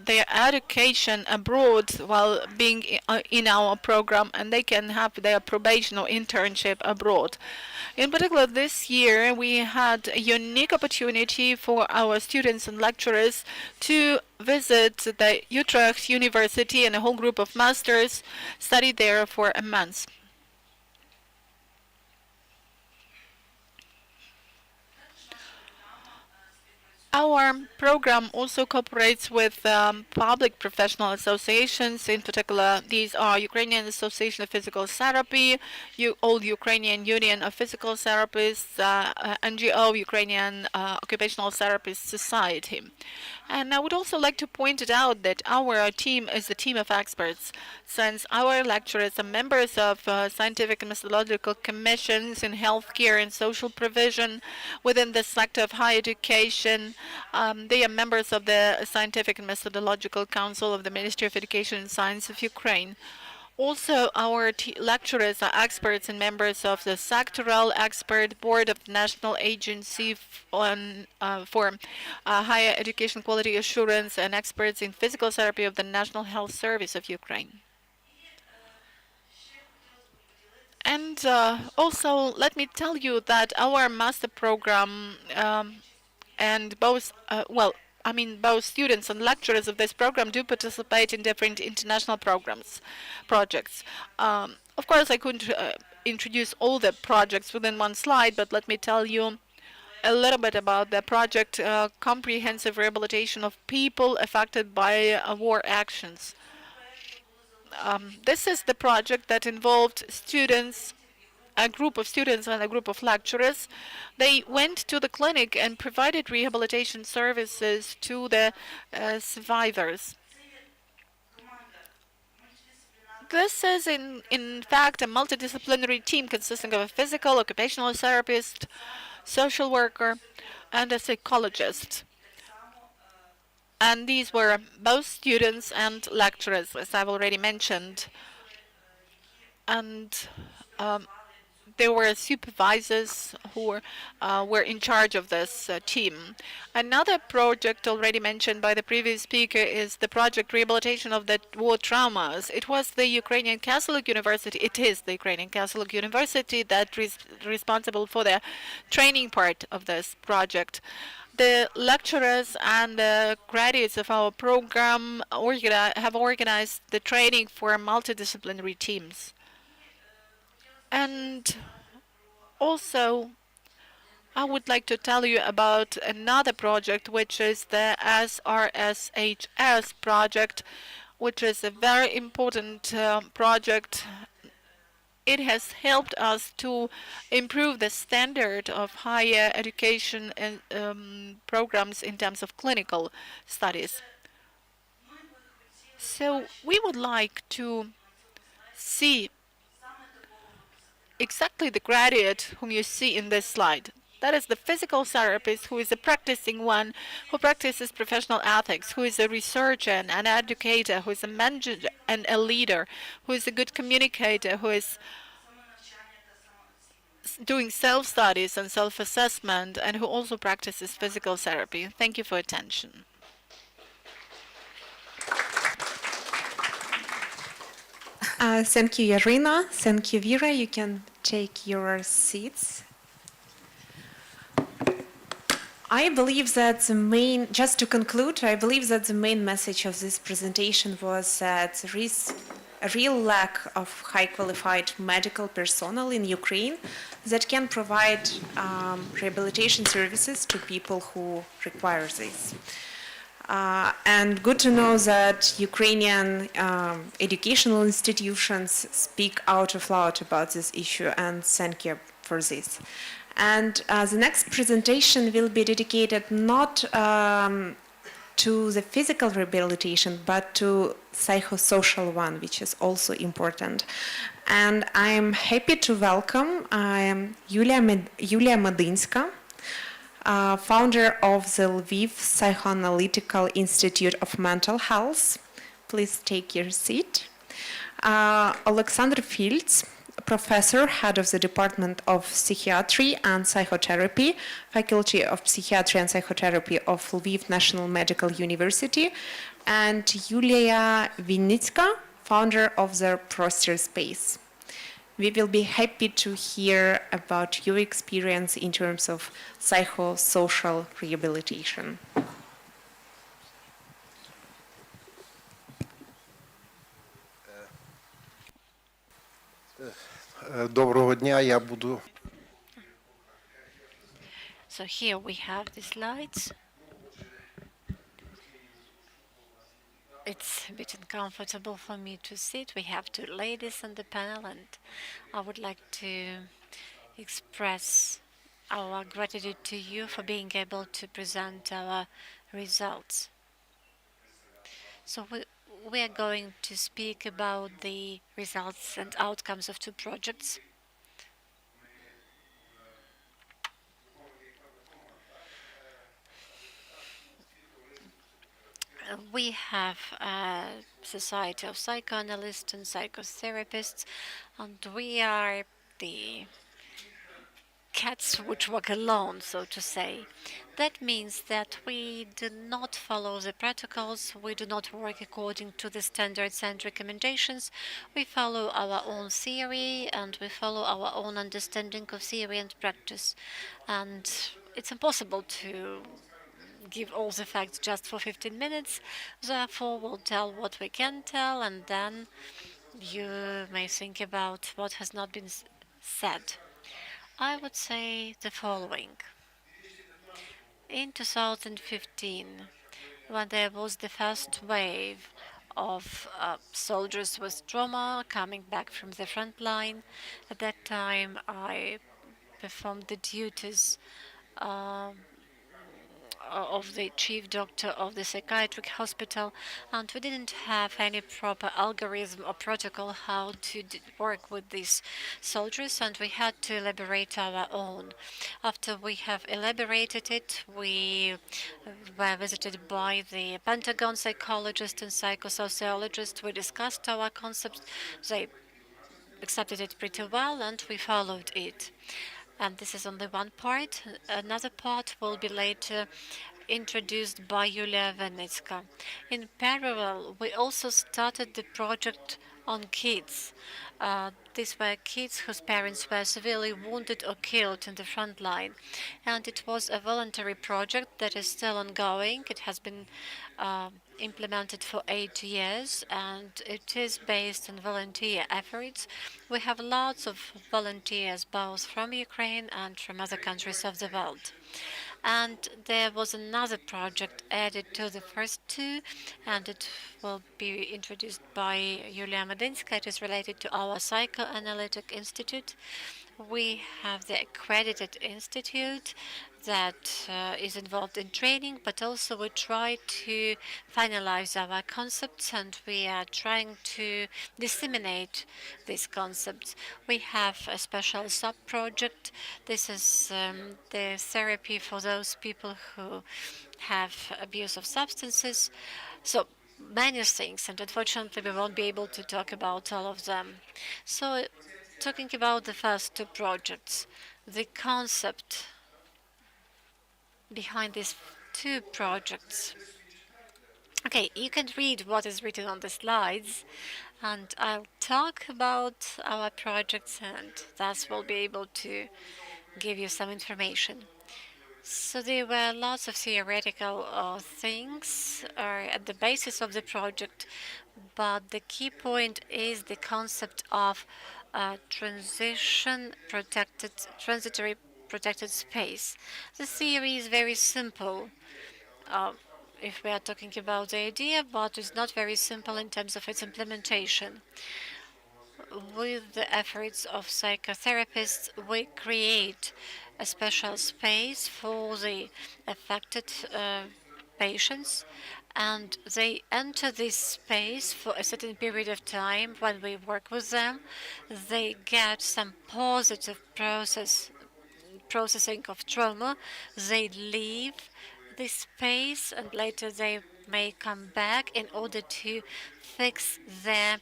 their education abroad while being in our program, and they can have their probation or internship abroad. In particular, this year we had a unique opportunity for our students and lecturers to visit the Utrecht University, and a whole group of masters studied there for a month. Our program also cooperates with public professional associations. In particular, these are Ukrainian Association of Physical Therapy, All Ukrainian Union of Physical Therapists, NGO, Ukrainian Occupational Therapist Society. And I would also like to point it out that our team is a team of experts, since our lecturers are members of scientific and methodological commissions in healthcare and social provision within the sector of higher education. They are members of the Scientific and Methodological Council of the Ministry of Education and Science of Ukraine. Also, our lecturers are experts and members of the Sectoral Expert Board of the National Agency for Higher Education Quality Assurance and experts in physical therapy of the National Health Service of Ukraine. And also, let me tell you that our master program and both students and lecturers of this program do participate in different international projects. Of course, I couldn't introduce all the projects within one slide, but let me tell you a little bit about the project Comprehensive Rehabilitation of People Affected by War Actions. This is the project that involved students, a group of students and a group of lecturers. They went to the clinic and provided rehabilitation services to the survivors. This is in fact a multidisciplinary team consisting of a physical, occupational therapist, social worker, and a psychologist. And these were both students and lecturers, as I've already mentioned. And there were supervisors who were in charge of this team. Another project already mentioned by the previous speaker is the project Rehabilitation of the War Traumas. It was the Ukrainian Catholic University, it is the Ukrainian Catholic University that is responsible for the training part of this project. The lecturers and the graduates of our program have organized the training for multidisciplinary teams. And also, I would like to tell you about another project, which is the SRSHS project, which is a very important project. It has helped us to improve the standard of higher education and programs in terms of clinical studies. So we would like to see exactly the graduate whom you see in this slide. That is the physical therapist who is a practicing one, who practices professional ethics, who is a researcher and an educator, who is a manager and a leader, who is a good communicator, who is doing self-studies and self-assessment, and who also practices physical therapy. Thank you for attention. Thank you, Irina. Thank you, Vera. You can take your seats. I believe that just to conclude, I believe that the main message of this presentation was that there is a real lack of high qualified medical personnel in Ukraine that can provide rehabilitation services to people who require this. And good to know that Ukrainian educational institutions speak out loud about this issue, and thank you for this. And the next presentation will be dedicated not to the physical rehabilitation, but to psychosocial one, which is also important. And I'm happy to welcome Yulia Medinska, founder of the Lviv Psychoanalytical Institute of Mental Health. Please take your seat. Alexander Filtz, professor, head of the Department of Psychiatry and Psychotherapy, Faculty of Psychiatry and Psychotherapy of Lviv National Medical University, and Yulia Vinitska, founder of the Prostor Space. We will be happy to hear about your experience in terms of psychosocial rehabilitation. Доброго дня, я буду. So here we have the slides. It's a bit uncomfortable for me to sit. We have two ladies on the panel, and I would like to express our gratitude to you for being able to present our results. So we are going to speak about the results and outcomes of two projects. We have a society of psychoanalysts and psychotherapists, and we are the cats which walk alone, so to say. That means that we do not follow the protocols, we do not work according to the standards and recommendations. We follow our own theory and we follow our own understanding of theory and practice. And it's impossible to give all the facts just for 15 minutes. Therefore, we'll tell what we can tell, and then you may think about what has not been said. I would say the following. In 2015, when there was the first wave of soldiers with trauma coming back from the front line, at that time I performed the duties of the chief doctor of the psychiatric hospital, and we didn't have any proper algorithm or protocol how to work with these soldiers, and we had to elaborate our own. After we have elaborated it, we were visited by the Pentagon psychologist and psychosociologist. We discussed our concepts. They accepted it pretty well, and we followed it. And this is only one part. Another part will be later introduced by Yulia Venetska. In parallel, we also started the project on kids. These were kids whose parents were severely wounded or killed in the front line. And it was a voluntary project that is still ongoing. It has been implemented for 8 years, and it is based on volunteer efforts. We have lots of volunteers, both from Ukraine and from other countries of the world. And there was another project added to the first two, and it will be introduced by Yulia Medinska. It is related to our Psychoanalytic Institute. We have the accredited institute that is involved in training, but also we try to finalize our concepts, and we are trying to disseminate these concepts. We have a special sub-project. This is the therapy for those people who have abuse of substances. So many things, and unfortunately we won't be able to talk about all of them. So talking about the first two projects, the concept behind these two projects. Okay, you can read what is written on the slides, and I'll talk about our projects, and thus we'll be able to give you some information. So there were lots of theoretical things at the basis of the project, but the key point is the concept of transitory protected space. The theory is very simple if we are talking about the idea, but it's not very simple in terms of its implementation. With the efforts of psychotherapists, we create a special space for the affected patients, and they enter this space for a certain period of time. When we work with them, they get some positive processing of trauma. They leave this space, and later they may come back in order to fix their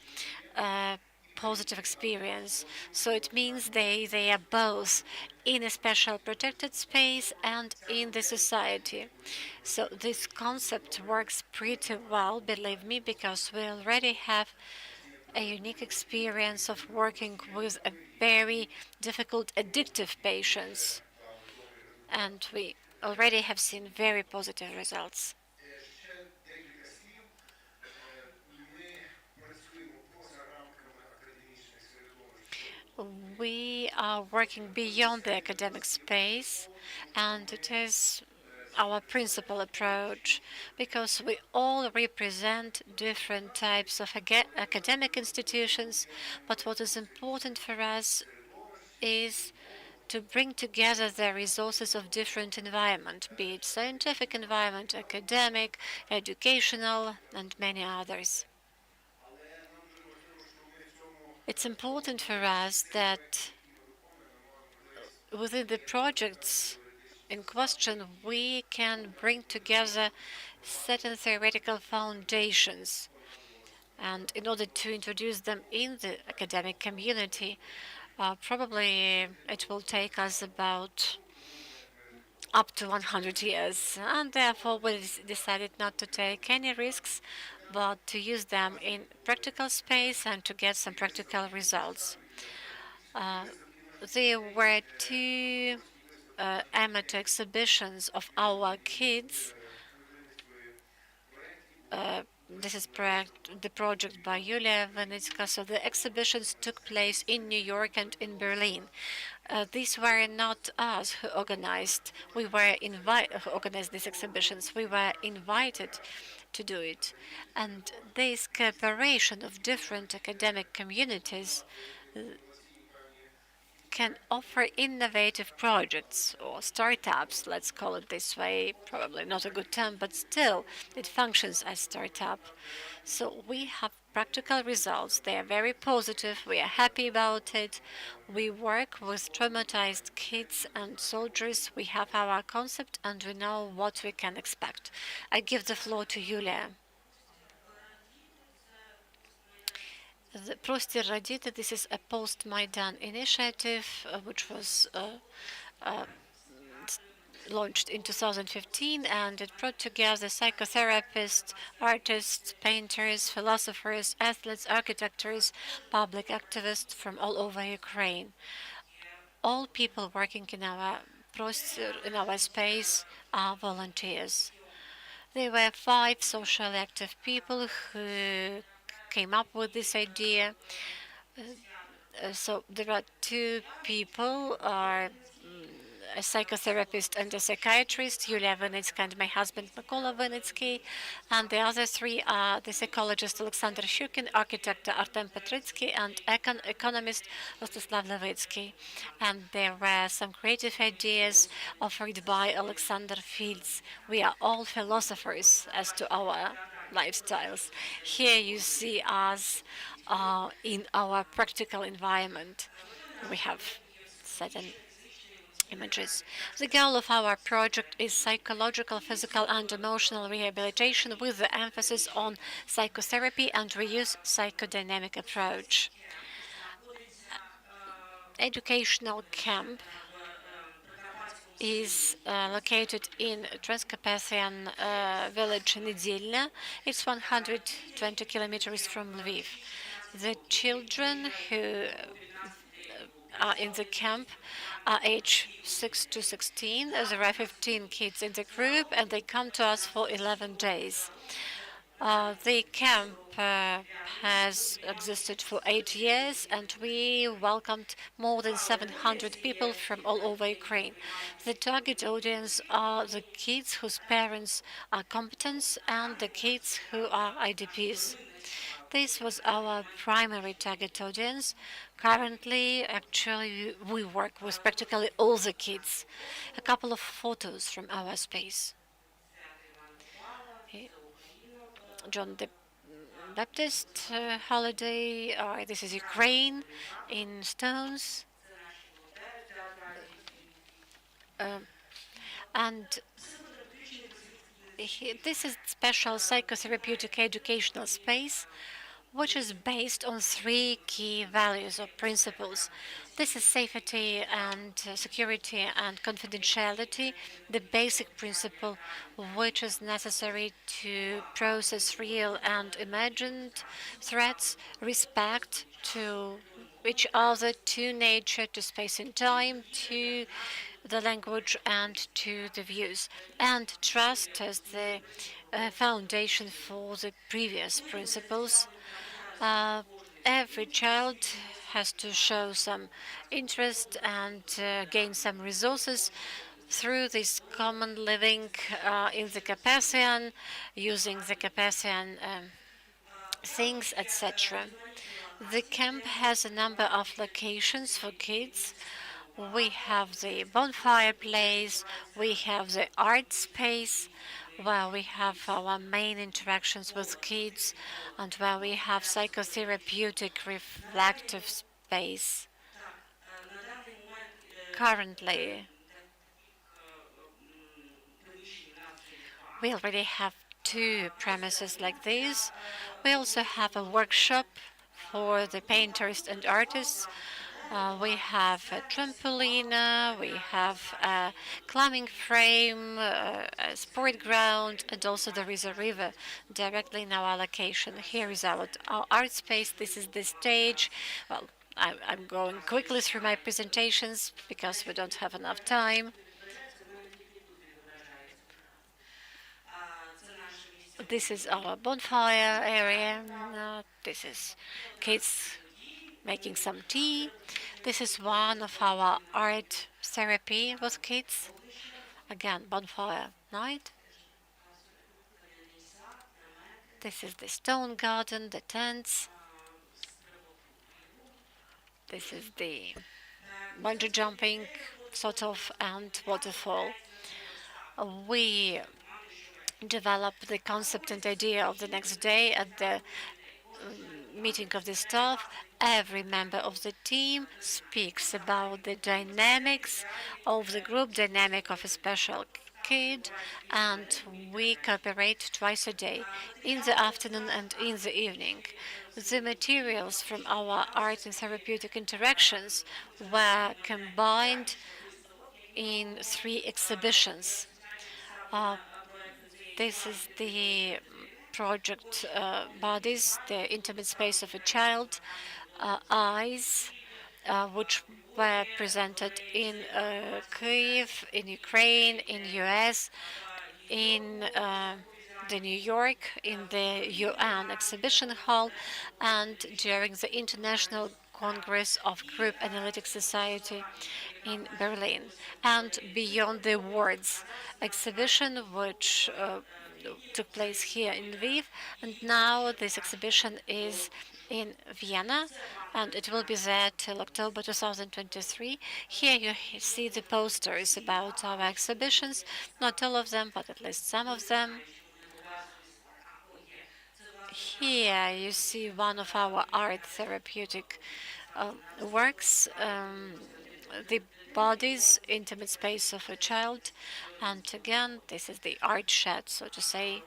positive experience. So it means they are both in a special protected space and in the society. So this concept works pretty well, believe me, because we already have a unique experience of working with a very difficult addictive patients, and we already have seen very positive results. We are working beyond the academic space, and it is our principal approach, because we all represent different types of academic institutions, but what is important for us is to bring together the resources of different environment, be it scientific environment, academic, educational, and many others. It's important for us that within the projects in question, we can bring together certain theoretical foundations. And in order to introduce them in the academic community, probably it will take us about up to 100 years. And therefore, we decided not to take any risks, but to use them in practical space and to get some practical results. There were two amateur exhibitions of our kids. This is the project by Yulia Venitska. So the exhibitions took place in New York and in Berlin. These were not us who organized. Who organized these exhibitions. We were invited to do it, and this cooperation of different academic communities can offer innovative projects or startups, let's call it this way, probably not a good term, but still it functions as startup. So we have practical results. They are very positive. We are happy about it. We work with traumatized kids and soldiers. We have our concept and we know what we can expect. I give the floor to Yulia. The Prostir Radita, this is a post-Maidan initiative which was launched in 2015, and it brought together psychotherapists, artists, painters, philosophers, athletes, architects, public activists from all over Ukraine. All people working in our space are volunteers. There were 5 socially active people who came up with this idea. So there are 2 people, are a psychotherapist and a psychiatrist, Yulia Venitska, and my husband, Mykola Venitsky. And the other 3 are the psychologist Alexander Shukin, architect Artem Petritsky, and economist Rostislav Levitsky. And there were some creative ideas offered by Alexander Fields. We are all philosophers as to our lifestyles. Here you see us in our practical environment. We have certain images. The goal of our project is psychological, physical, and emotional rehabilitation with the emphasis on psychotherapy, and we use psychodynamic approach. Educational camp is located in Transcarpathian village Nedilna. It's 120 kilometers from Lviv. The children who are in the camp are age 6 to 16. There are 15 kids in the group, and they come to us for 11 days. The camp has existed for 8 years, and we welcomed more than 700 people from all over Ukraine. The target audience are the kids whose parents are competent and the kids who are IDPs. This was our primary target audience. Currently, actually, we work with practically all the kids. A couple of photos from our space. John the Baptist holiday. This is Ukraine in stones. And this is special psychotherapeutic educational space, which is based on 3 key values or principles. This is safety and security and confidentiality, the basic principle which is necessary to process real and imagined threats, respect to each other, to nature, to space and time, to the language and to the views, and trust as the foundation for the previous principles. Every child has to show some interest and gain some resources through this common living in the Carpathian, using the Carpathian things, etc. The camp has a number of locations for kids. We have the bonfire place, we have the art space, where we have our main interactions with kids, and where we have psychotherapeutic reflective space. Currently, we already have 2 premises like this. We also have a workshop for the painters and artists. We have a trampoline, we have a climbing frame, a sport ground, and also there is a river directly in our location. Here is our art space. This is the stage. Well, I'm going quickly through my presentations because we don't have enough time. This is our bonfire area. This is kids making some tea. This is one of our art therapy with kids. Again, bonfire night. This is the stone garden, the tents. This is the bungee jumping sort of and waterfall. We developed the concept and idea of the next day at the meeting of the staff. Every member of the team speaks about the dynamics of the group dynamic of a special kid, and we cooperate twice a day, in the afternoon and in the evening. The materials from our art and therapeutic interactions were combined in 3 exhibitions. This is the project bodies, the intimate space of a child, eyes, which were presented in Kyiv, in Ukraine, in US, in the New York, in the UN exhibition hall, and during the International Congress of Group Analytic Society in Berlin, and Beyond the Words exhibition, which took place here in Lviv, and now this exhibition is in Vienna, and it will be there till October 2023. Here you see the posters about our exhibitions, not all of them, but at least some of them. Here you see one of our art therapeutic works, the body's intimate space of a child, and again this is the art shed, so to say.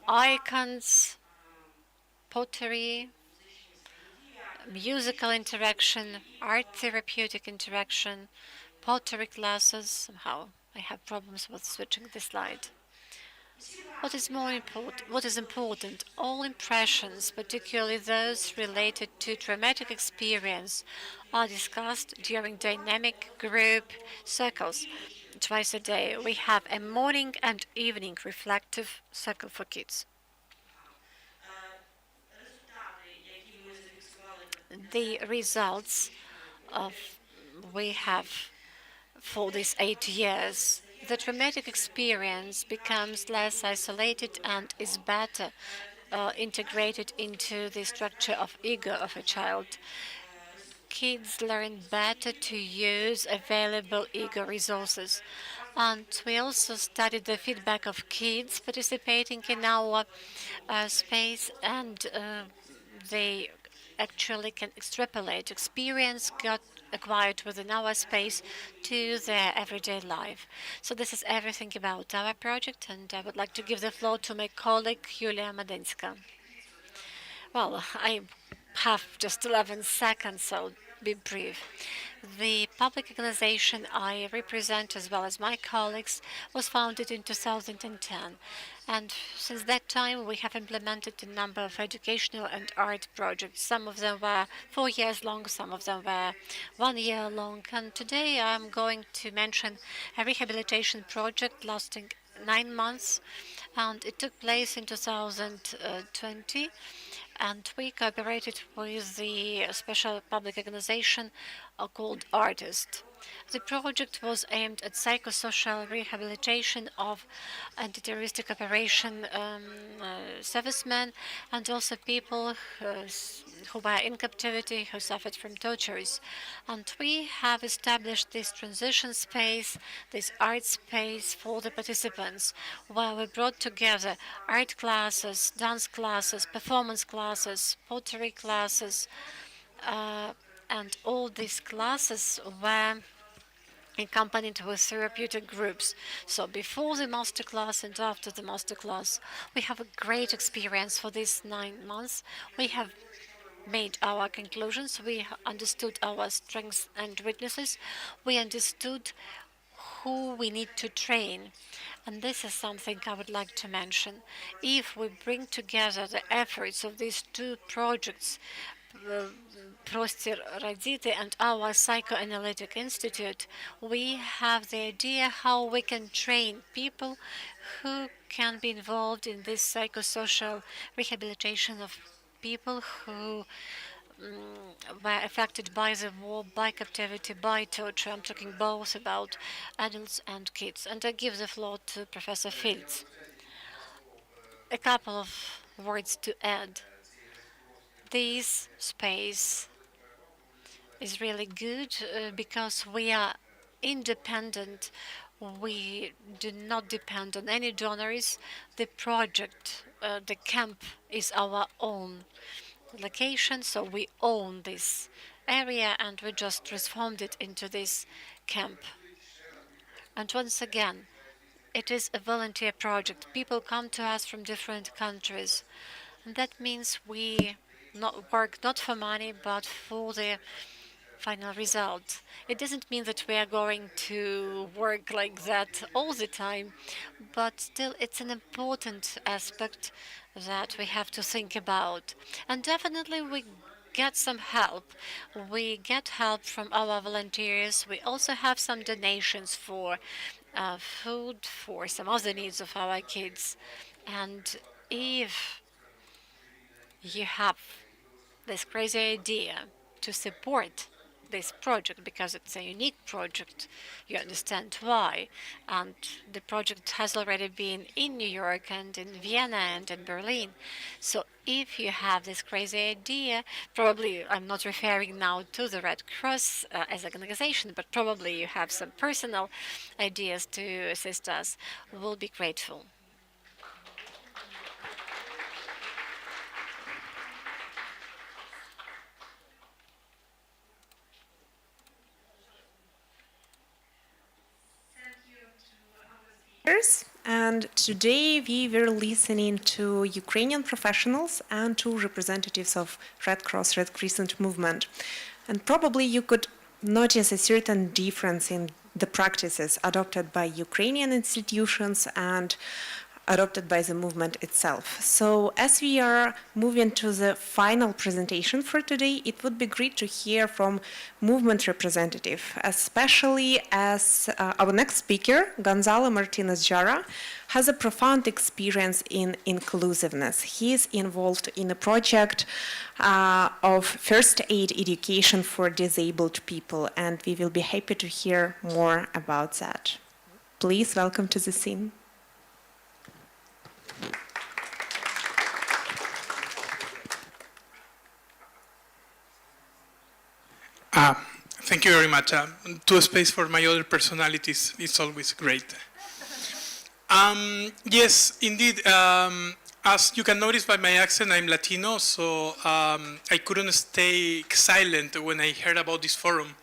Icons, pottery, musical interaction, art therapeutic interaction, pottery classes. Somehow I have problems with switching the slide. What is more important? What is important? All impressions, particularly those related to traumatic experience, are discussed during dynamic group circles. Twice a day, we have a morning and evening reflective circle for kids. The results of we have for these 8 years. The traumatic experience becomes less isolated and is better integrated into the structure of ego of a child. Kids learn better to use available ego resources. And we also studied the feedback of kids participating in our space, and they actually can extrapolate experience got acquired within our space to their everyday life. So this is everything about our project, and I would like to give the floor to my colleague Julia Madenska. Well, I have just 11 seconds, so I'll be brief. The public organization I represent, as well as my colleagues, was founded in 2010. And since that time, we have implemented a number of educational and art projects. Some of them were 4 years long, some of them were 1 year long. And today I'm going to mention a rehabilitation project lasting 9 months. And it took place in 2020. And we cooperated with the special public organization called Artist. The project was aimed at psychosocial rehabilitation of anti-terroristic operation servicemen and also people who were in captivity, who suffered from tortures. And we have established this transition space, this art space for the participants, where we brought together art classes, dance classes, performance classes, pottery classes, and all these classes were accompanied with therapeutic groups. So before the masterclass and after the masterclass, we have a great experience for these 9 months. We have made our conclusions. We understood our strengths and weaknesses. We understood who we need to train. And this is something I would like to mention. If we bring together the efforts of these two projects, Prostir Radite and our Psychoanalytic Institute, we have the idea how we can train people who can be involved in this psychosocial rehabilitation of people who were affected by the war, by captivity, by torture. I'm talking both about adults and kids. And I give the floor to Professor Fields. A couple of words to add. This space is really good because we are independent. We do not depend on any donors. The project, the camp is our own location, so we own this area and we just transformed it into this camp. And once again, it is a volunteer project. People come to us from different countries, and that means we work not for money but for the final result. It doesn't mean that we are going to work like that all the time, but still it's an important aspect that we have to think about. And definitely we get some help. We get help from our volunteers. We also have some donations for food, for some other needs of our kids. And if you have this crazy idea to support this project because it's a unique project, you understand why. And the project has already been in New York and in Vienna and in Berlin. So if you have this crazy idea, probably I'm not referring now to the Red Cross as an organization, but probably you have some personal ideas to assist us, we'll be grateful. And today we were listening to Ukrainian professionals and to representatives of Red Cross, Red Crescent movement. And probably you could notice a certain difference in the practices adopted by Ukrainian institutions and adopted by the movement itself. So as we are moving to the final presentation for today, it would be great to hear from movement representative, especially as our next speaker, Gonzalo Martinez Jara, has a profound experience in inclusiveness. He is involved in a project of first aid education for disabled people, and we will be happy to hear more about that. Please welcome to the scene. Thank you very much. To a space for my other personalities, it's always great. Yes, indeed. As you can notice by my accent, I'm Latino, so I couldn't stay silent when I heard about this forum.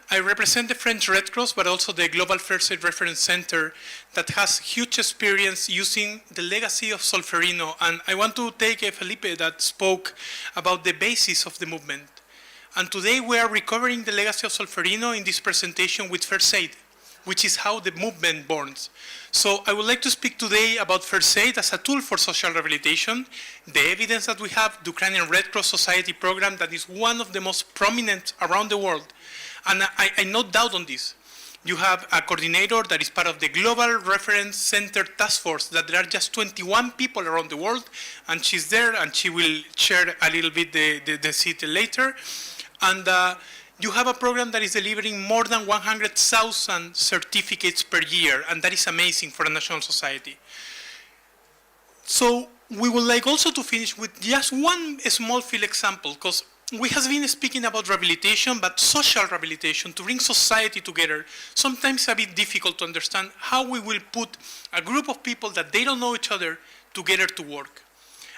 I represent the French Red Cross, but also the Global First Aid Reference Center that has huge experience using the legacy of Solferino. And I want to take Felipe that spoke about the basis of the movement. And today we are recovering the legacy of Solferino in this presentation with First Aid, which is how the movement borns. So I would like to speak today about First Aid as a tool for social rehabilitation, the evidence that we have, the Ukrainian Red Cross Society program that is one of the most prominent around the world. And I no doubt on this. You have a coordinator that is part of the Global Reference Center Task Force, that there are just 21 people around the world, and she's there, and she will share a little bit the seat later. And You have a program that is delivering more than 100,000 certificates per year, and that is amazing for a national society. So we would like also to finish with just one small field example, because we have been speaking about rehabilitation, but social rehabilitation, to bring society together, sometimes a bit difficult to understand how we will put a group of people that they don't know each other together to work.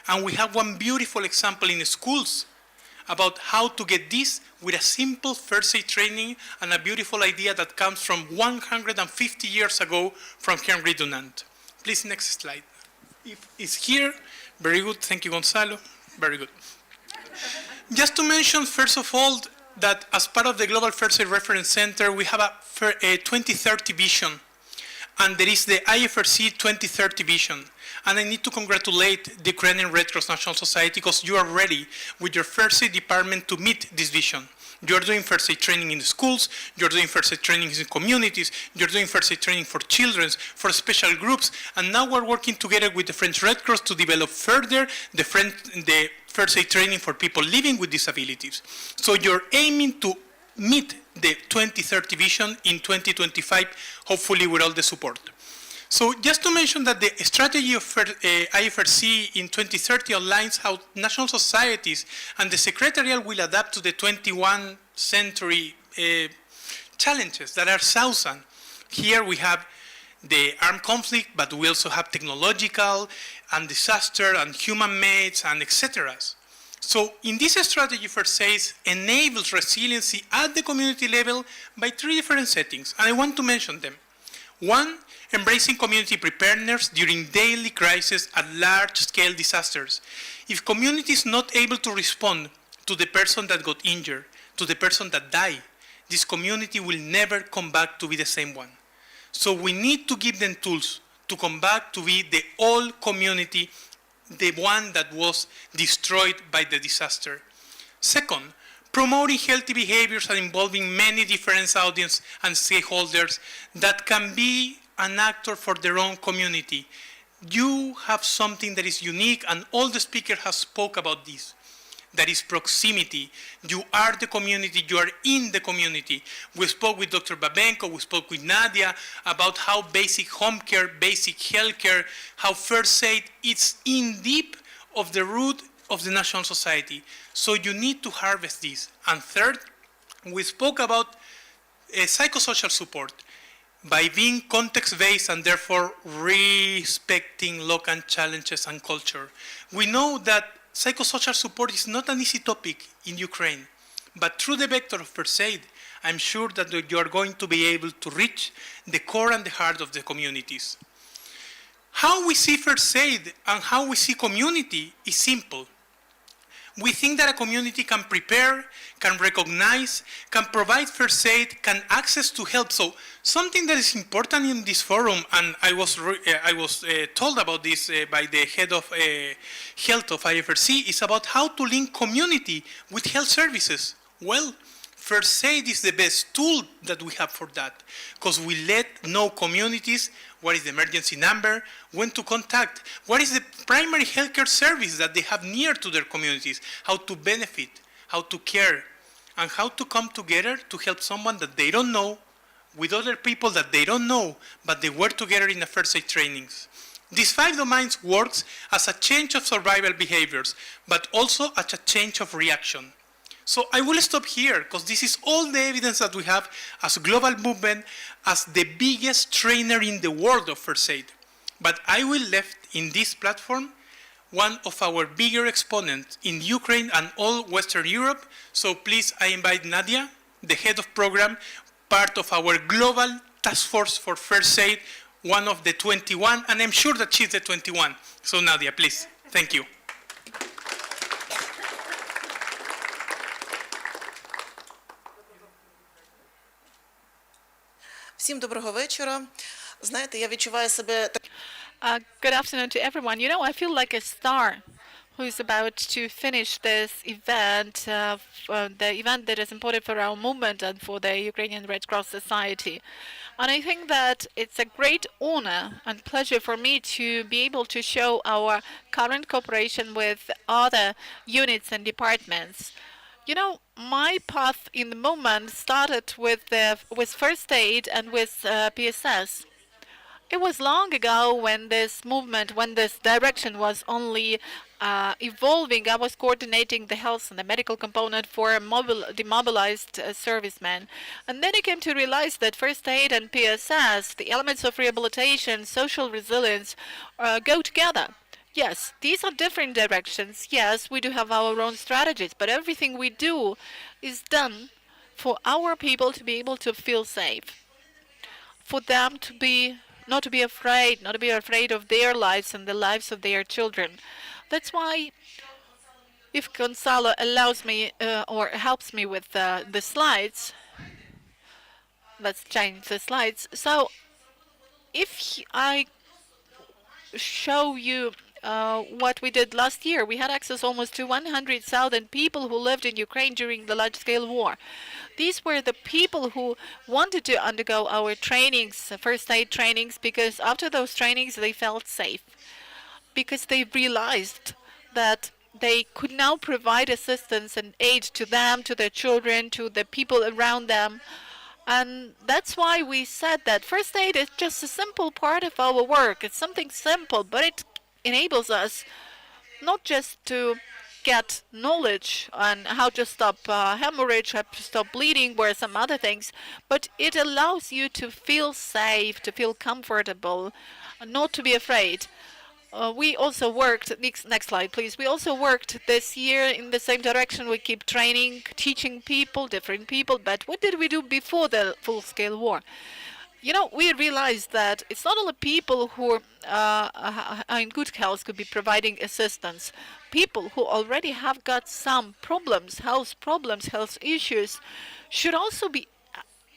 And we have one beautiful example in schools about how to get this with a simple first aid training and a beautiful idea that comes from 150 years ago from Henry Dunant. Please, next slide. If it's here, very good. Thank you, Gonzalo. Very good. Just to mention, first of all, that as part of the Global First Aid Reference Center, we have a 2030 vision, and there is the IFRC 2030 vision. And I need to congratulate the Ukrainian Red Cross National Society, because you are ready with your first aid department to meet this vision. You're doing first aid training in the schools, you're doing first aid training in communities, you're doing first aid training for children, for special groups, and now we're working together with the French Red Cross to develop further the first aid training for people living with disabilities. So you're aiming to meet the 2030 vision in 2025, hopefully with all the support. So just to mention that the strategy of IFRC in 2030 outlines how national societies and the Secretariat will adapt to the 21st century challenges that are thousand. Here we have the armed conflict, but we also have technological and disaster and human-made and etc. So in this strategy, first aid enables resiliency at the community level by three different settings, and I want to mention them. One, embracing community preparedness during daily crises and large-scale disasters. If community is not able to respond to the person that got injured, to the person that died, this community will never come back to be the same one. So we need to give them tools to come back to be the whole community, the one that was destroyed by the disaster. Second, promoting healthy behaviors and involving many different audiences and stakeholders that can be an actor for their own community. You have something that is unique, and all the speakers have spoke about this. That is proximity. You are the community, you are in the community. We spoke with Dr. Babenko, we spoke with Nadia about how basic home care, basic health care, how first aid is in deep of the root of the national society. So you need to harvest this. And third, we spoke about psychosocial support by being context-based and therefore respecting local challenges and culture. We know that psychosocial support is not an easy topic in Ukraine, but through the vector of first aid, I'm sure that you are going to be able to reach the core and the heart of the communities. How we see first aid and how we see community is simple. We think that a community can prepare, can recognize, can provide first aid, can access to help. So something that is important in this forum, and I was told about this by the head of health of IFRC, is about how to link community with health services. Well, first aid is the best tool that we have for that, because we let know communities what is the emergency number, when to contact, what is the primary healthcare service that they have near to their communities, how to benefit, how to care, and how to come together to help someone that they don't know with other people that they don't know, but they work together in the first aid trainings. These 5 domains works as a change of survival behaviors, but also as a change of reaction. So I will stop here, because this is all the evidence that we have as a global movement, as the biggest trainer in the world of first aid. But I will left in this platform one of our bigger exponents in Ukraine and all Western Europe. So please, I invite Nadia, the head of program, part of our global task force for first aid, one of the 21, and I'm sure that she's the 21. So Nadia, please, thank you. Всім доброго вечора. Знаєте, я відчуваю себе Good afternoon to everyone. You know, I feel like a star who is about to finish this event, the event that is important for our movement and for the Ukrainian Red Cross Society. And I think that it's a great honor and pleasure for me to be able to show our current cooperation with other units and departments You know, my path in the moment started with first aid and with PSS. It was long ago when this movement, when this direction was only evolving. I was coordinating the health and the medical component for demobilized servicemen. And then I came to realize that first aid and PSS, the elements of rehabilitation, social resilience, go together. Yes, these are different directions. Yes, we do have our own strategies, but everything we do is done for our people to be able to feel safe, for them to be not to be afraid, not to be afraid of their lives and the lives of their children. That's why, if Gonzalo allows me or helps me with the slides, let's change the slides. So, if I show you what we did last year. We had access almost to 100,000 people who lived in Ukraine during the large-scale war. These were the people who wanted to undergo our trainings, first aid trainings, because after those trainings they felt safe, because they realized that they could now provide assistance and aid to them, to their children, to the people around them. And that's why we said that first aid is just a simple part of our work. It's something simple, but it enables us not just to get knowledge on how to stop hemorrhage, how to stop bleeding, or some other things, but it allows you to feel safe, to feel comfortable, not to be afraid. We also worked, next slide please, we also worked this year in the same direction. We keep training, teaching people, different people, but what did we do before the full-scale war? You know, we realized that it's not only people who are in good health could be providing assistance. People who already have got some problems, health issues, should also be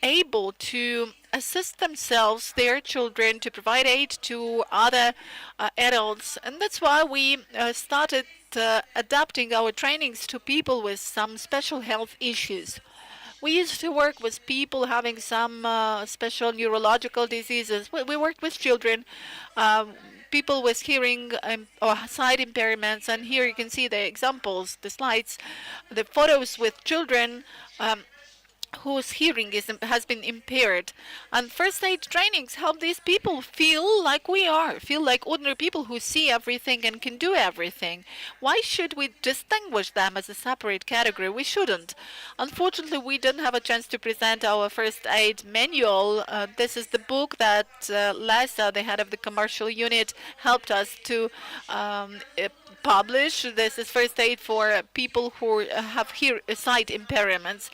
able to assist themselves, their children, to provide aid to other adults. And that's why we started adapting our trainings to people with some special health issues. We used to work with people having some special neurological diseases. We worked with children, people with hearing or sight impairments, and here you can see the examples, the slides, the photos with children whose hearing has been impaired. And first aid trainings help these people feel like we are, feel like ordinary people who see everything and can do everything. Why should we distinguish them as a separate category? We shouldn't. Unfortunately, we didn't have a chance to present our first aid manual. This is the book that Lisa, the head of the commercial unit, helped us to publish. This is first aid for people who have sight impairments.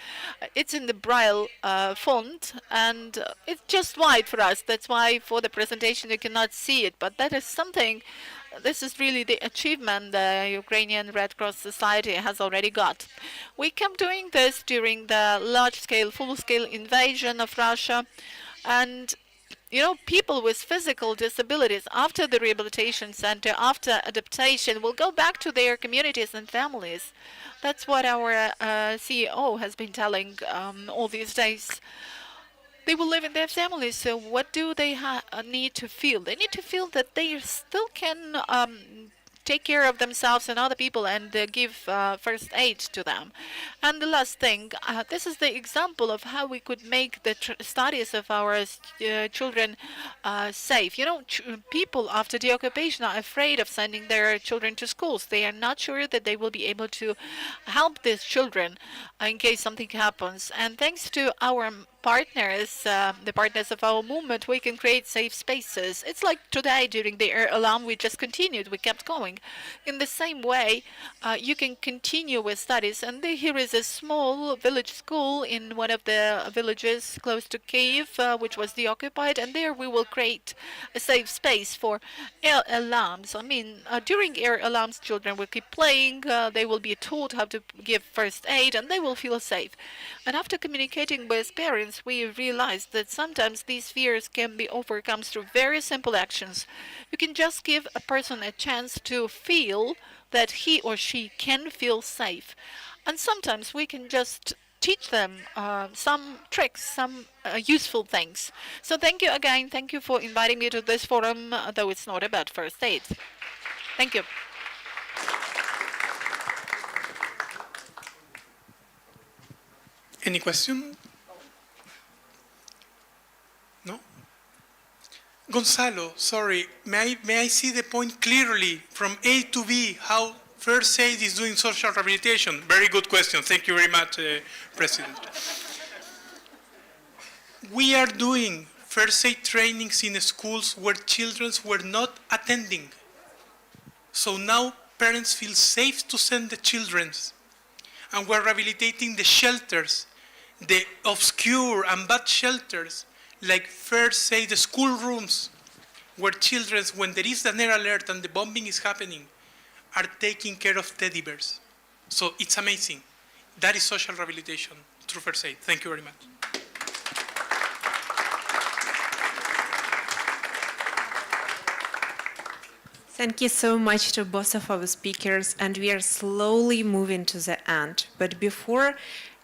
It's in the Braille font, and it's just wide for us. That's why for the presentation you cannot see it, but that is something, this is really the achievement the Ukrainian Red Cross Society has already got. We kept doing this during the large-scale, full-scale invasion of Russia, and you know, people with physical disabilities after the rehabilitation center, after adaptation, will go back to their communities and families. That's what our CEO has been telling all these days. They will live in their families. So what do they need to feel? They need to feel that they still can take care of themselves and other people and give first aid to them. And the last thing, this is the example of how we could make the studies of our children safe. You know, people after the occupation are afraid of sending their children to schools. They are not sure that they will be able to help these children in case something happens. And thanks to our partners, the partners of our movement, we can create safe spaces. It's like today during the air alarm, we just continued, we kept going. In the same way, you can continue with studies. And here is a small village school in one of the villages close to Kyiv, which was deoccupied, and there we will create a safe space for air alarms. I mean, during air alarms, children will keep playing, they will be taught how to give first aid, and they will feel safe. And after communicating with parents, we realized that sometimes these fears can be overcome through very simple actions. You can just give a person a chance to feel that he or she can feel safe. And sometimes we can just teach them some tricks, some useful things. So thank you again. Thank you for inviting me to this forum, though it's not about first aid. Thank you. Any question? No? Gonzalo, sorry, may I see the point clearly from A to B, how First Aid is doing social rehabilitation? Very good question. Thank you very much, President. We are doing First Aid trainings in schools where children were not attending. So now parents feel safe to send the children. And we're rehabilitating the shelters, the obscure and bad shelters, like First Aid schoolrooms, where children, when there is an air alert and the bombing is happening, are taking care of teddy bears. So it's amazing. That is social rehabilitation through First Aid. Thank you very much. Thank you so much to both of our speakers, and we are slowly moving to the end. But before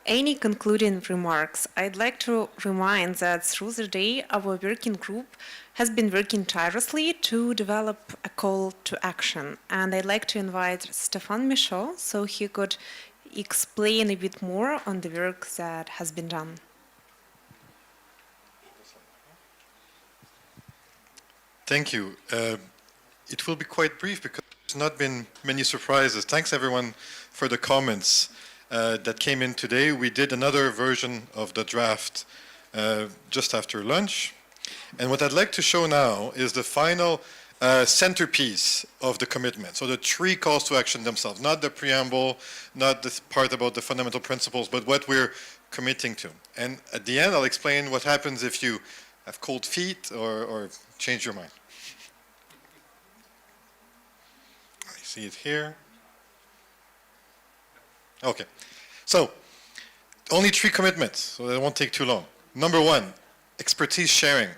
any concluding remarks, I'd like to remind that through the day, our working group has been working tirelessly to develop a call to action. And I'd like to invite Stéphane Michaud so he could explain a bit more on the work that has been done. Thank you. It will be quite brief because there's not been many surprises. Thanks everyone for the comments that came in today. We did another version of the draft just after lunch. And what I'd like to show now is the final centerpiece of the commitment. So the 3 calls to action themselves, not the preamble, not the part about the fundamental principles, but what we're committing to. And at the end, I'll explain what happens if you have cold feet or change your mind. See it here. Okay, so only 3 commitments, so that won't take too long. Number 1, expertise sharing.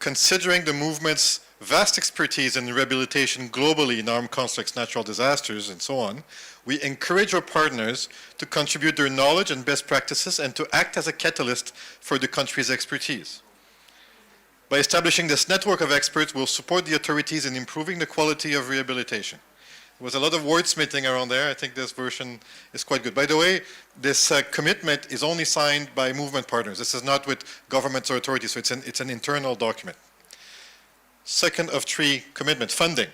Considering the movement's vast expertise in rehabilitation globally in armed conflicts, natural disasters, and so on, we encourage our partners to contribute their knowledge and best practices and to act as a catalyst for the country's expertise. By establishing this network of experts, we'll support the authorities in improving the quality of rehabilitation. There was a lot of wordsmithing around there. I think this version is quite good. By the way, this commitment is only signed by movement partners. This is not with governments or authorities, so it's an internal document. Second of 3 commitments, funding.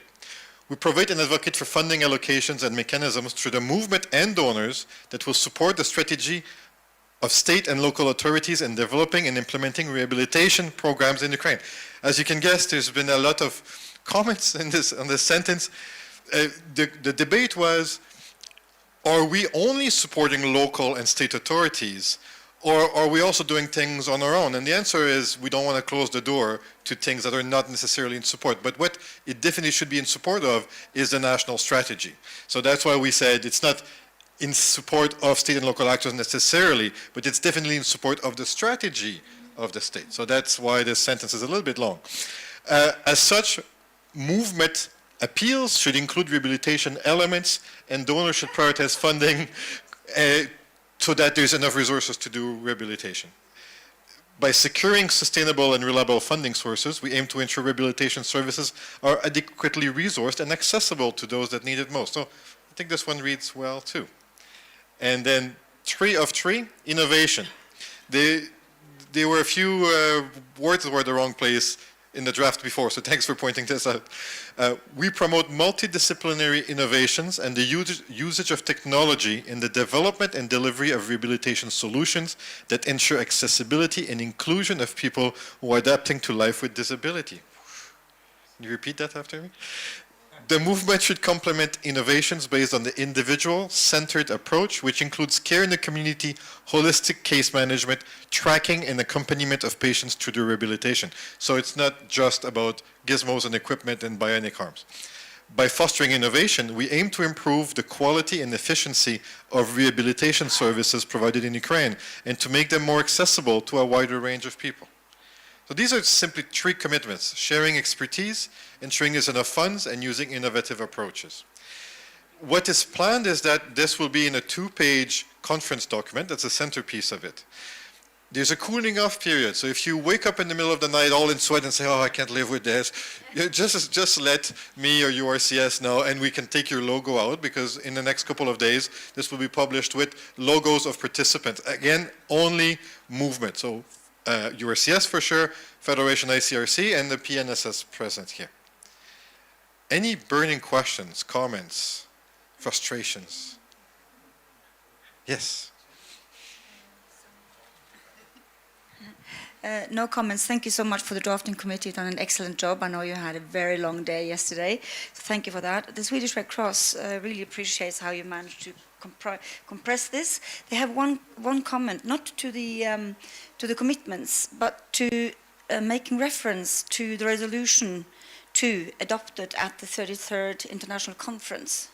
We provide and advocate for funding allocations and mechanisms through the movement and donors that will support the strategy of state and local authorities in developing and implementing rehabilitation programs in Ukraine. As you can guess, there's been a lot of comments on this sentence. The debate was, are we only supporting local and state authorities, or are we also doing things on our own? And the answer is we don't want to close the door to things that are not necessarily in support. But what it definitely should be in support of is the national strategy. So that's why we said it's not in support of state and local actors necessarily, but it's definitely in support of the strategy of the state. So that's why this sentence is a little bit long. As such, movement appeals should include rehabilitation elements, and donors should prioritize funding so that there's enough resources to do rehabilitation. By securing sustainable and reliable funding sources, we aim to ensure rehabilitation services are adequately resourced and accessible to those that need it most. So I think this one reads well too. And then 3 of 3, innovation. There were a few words that were in the wrong place in the draft before, so thanks for pointing this out. We promote multidisciplinary innovations and the usage of technology in the development and delivery of rehabilitation solutions that ensure accessibility and inclusion of people who are adapting to life with disability. Can you repeat that after me? The movement should complement innovations based on the individual-centered approach, which includes care in the community, holistic case management, tracking and accompaniment of patients through their rehabilitation. So it's not just about gizmos and equipment and bionic arms. By fostering innovation, we aim to improve the quality and efficiency of rehabilitation services provided in Ukraine and to make them more accessible to a wider range of people. So these are simply 3 commitments: sharing expertise, ensuring there's enough funds, and using innovative approaches. What is planned is that this will be in a 2-page conference document. That's the centerpiece of it. there's a cooling off period. So if you wake up in the middle of the night all in sweat and say, oh, I can't live with this, just let me or URCS know, and we can take your logo out, because in the next couple of days, this will be published with logos of participants. Again, only movement. So URCS for sure, Federation ICRC, and the PNSS present here. Any burning questions, comments, frustrations? Yes. No comments. Thank you so much for the drafting committee. You've done an excellent job. I know you had a very long day yesterday, so thank you for that. The Swedish Red Cross really appreciates how you managed to compress this. They have one comment, not to the commitments, but to making reference to the resolution 2 adopted at the 33rd International Conference,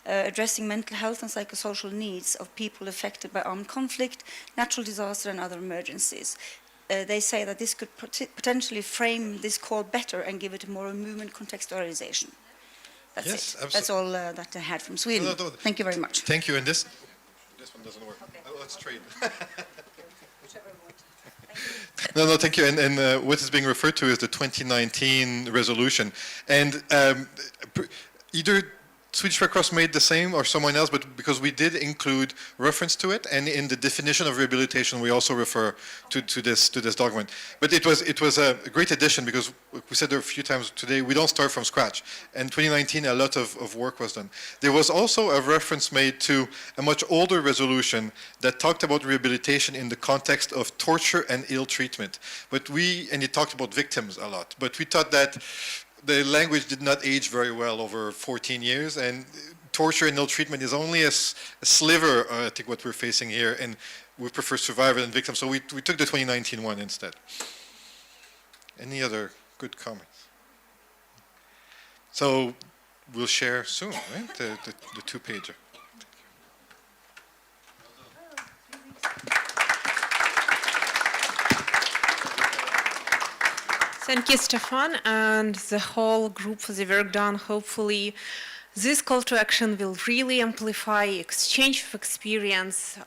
addressing mental health and psychosocial needs of people affected by armed conflict, natural disaster and other emergencies. They say that this could potentially frame this call better and give it a more movement contextualization. That's yes, it. Absolutely. That's all that I had from Sweden. No. Thank you very much. Thank you. And this one doesn't work. Okay. Let's trade. No, thank you. And what is being referred to is the 2019 resolution. And either Swedish Red Cross made the same or someone else, but because we did include reference to it, and in the definition of rehabilitation, we also refer to this document. But it was a great addition, because we said there a few times today, we don't start from scratch. And 2019, a lot of work was done. There was also a reference made to a much older resolution that talked about rehabilitation in the context of torture and ill treatment. And it talked about victims a lot. But we thought that the language did not age very well over 14 years, and torture and ill treatment is only a sliver, I think, what we're facing here, and we prefer survivor than victim, so we took the 2019 one instead. Any other good comments? So we'll share soon, right, the two-pager. Thank you, Stefan, and the whole group for the work done. Hopefully, this call to action will really amplify exchange of experience,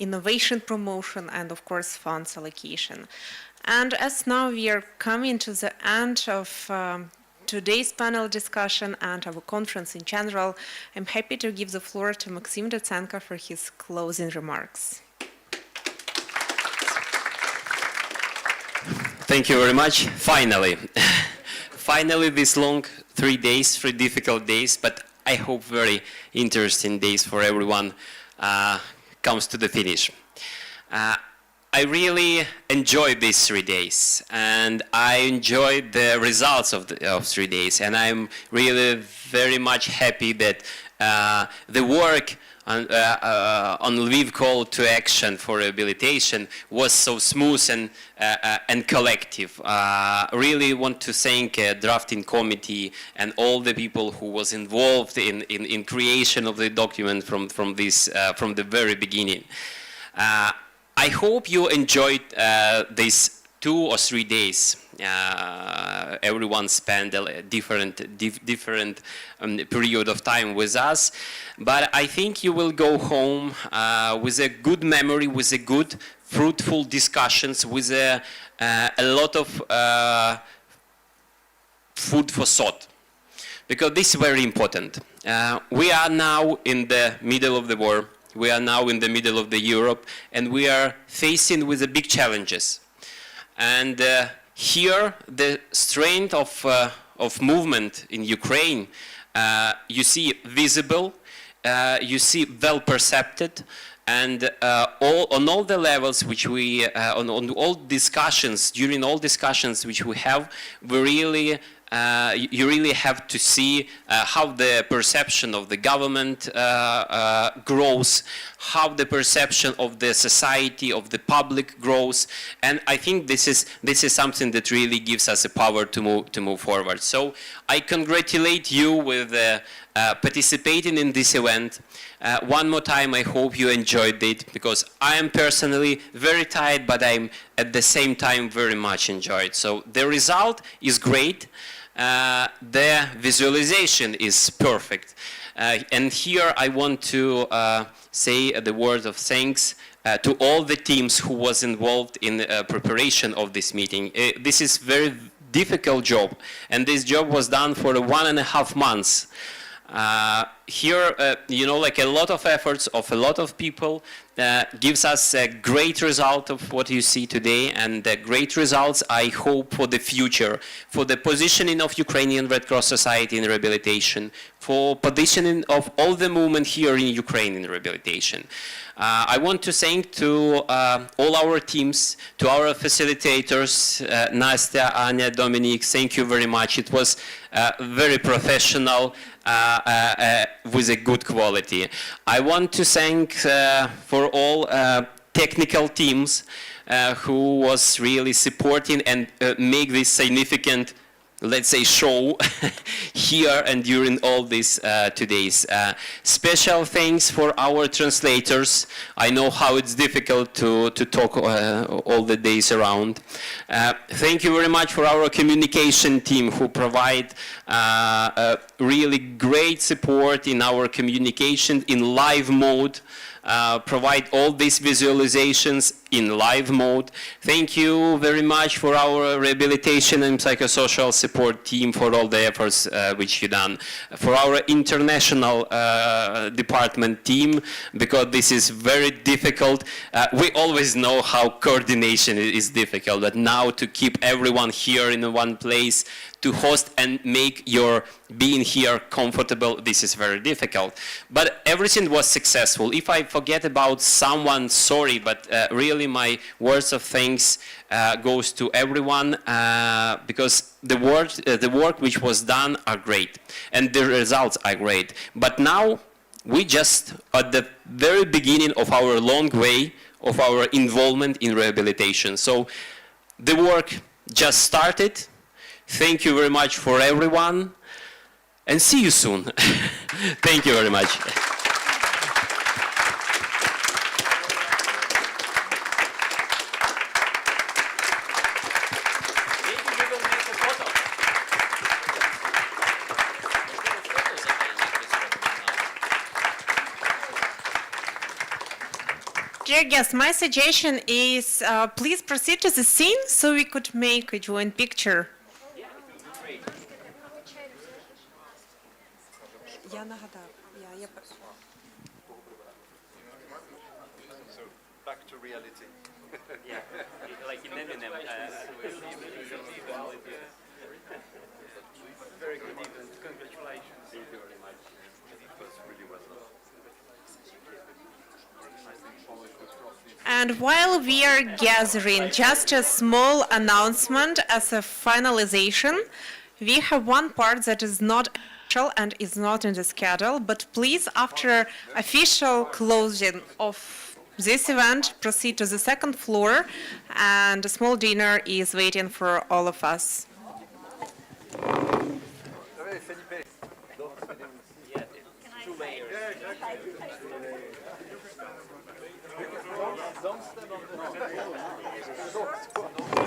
innovation promotion, and of course, funds allocation. And as now we are coming to the end of today's panel discussion and our conference in general, I'm happy to give the floor to Maxim Datsenko for his closing remarks. Thank you very much. Finally. Finally, these long 3 days, 3 difficult days, but I hope very interesting days for everyone comes to the finish. I really enjoyed these 3 days, and I enjoyed the results of 3 days, and I'm really very much happy that the work on Lviv call to action for rehabilitation was so smooth and collective. Really want to thank drafting committee and all the people who was involved in creation of the document from the very beginning. I hope you enjoyed these 2 or 3 days. Everyone spent a different period of time with us, but I think you will go home with a good memory, with a good, fruitful discussions, with a lot of food for thought, because this is very important. We are now in the middle of the war. We are now in the middle of the Europe, and we are facing with the big challenges. And here, the strength of movement in Ukraine, you see visible, you see well perceived, and on all the levels which we, on all discussions, during all discussions which we have, we really, you really have to see how the perception of the government grows, how the perception of the society, of the public grows, and I think this is something that really gives us the power to move forward. So I congratulate you with participating in this event. One more time, I hope you enjoyed it, because I am personally very tired, but I'm at the same time very much enjoyed. So the result is great. The visualization is perfect. And here I want to say the word of thanks to all the teams who was involved in preparation of this meeting. This is very difficult job, and this job was done for 1.5 months. Here, you know, like a lot of efforts of a lot of people gives us a great result of what you see today, and the great results I hope for the future, for the positioning of Ukrainian Red Cross Society in rehabilitation, for positioning of all the movement here in Ukraine in rehabilitation. I want to thank to all our teams, to our facilitators, Nastya, Anya, Dominique, thank you very much. It was very professional with a good quality. I want to thank for all technical teams who was really supporting and make this significant, let's say, show here and during all these 2 days. Special thanks for our translators. I know how it's difficult to talk all the days around. Thank you very much for our communication team who provide really great support in our communication in live mode. Provide all these visualizations in live mode. Thank you very much for our rehabilitation and psychosocial support team for all the efforts which you done. For our international department team, because this is very difficult. We always know how coordination is difficult, but now to keep everyone here in one place, to host and make your being here comfortable, this is very difficult. But everything was successful. If I forget about someone, sorry, but really my words of thanks goes to everyone because the work which was done are great and the results are great. But now we just at the very beginning of our long way of our involvement in rehabilitation. So the work just started. Thank you very much for everyone, and see you soon. Thank you very much. Dear guests, my suggestion is please proceed to the scene so we could make a joint picture. Я нагадав, я Back to reality. Yeah, like in Eminem. Very good event. Congratulations. Thank you very much. It was really well done. And while we are gathering, just a small announcement as a finalization. We have one part that is not official and is not in the schedule, but please, after official closing of this event, proceed to the second floor, and a small dinner is waiting for all of us. Don't stand on the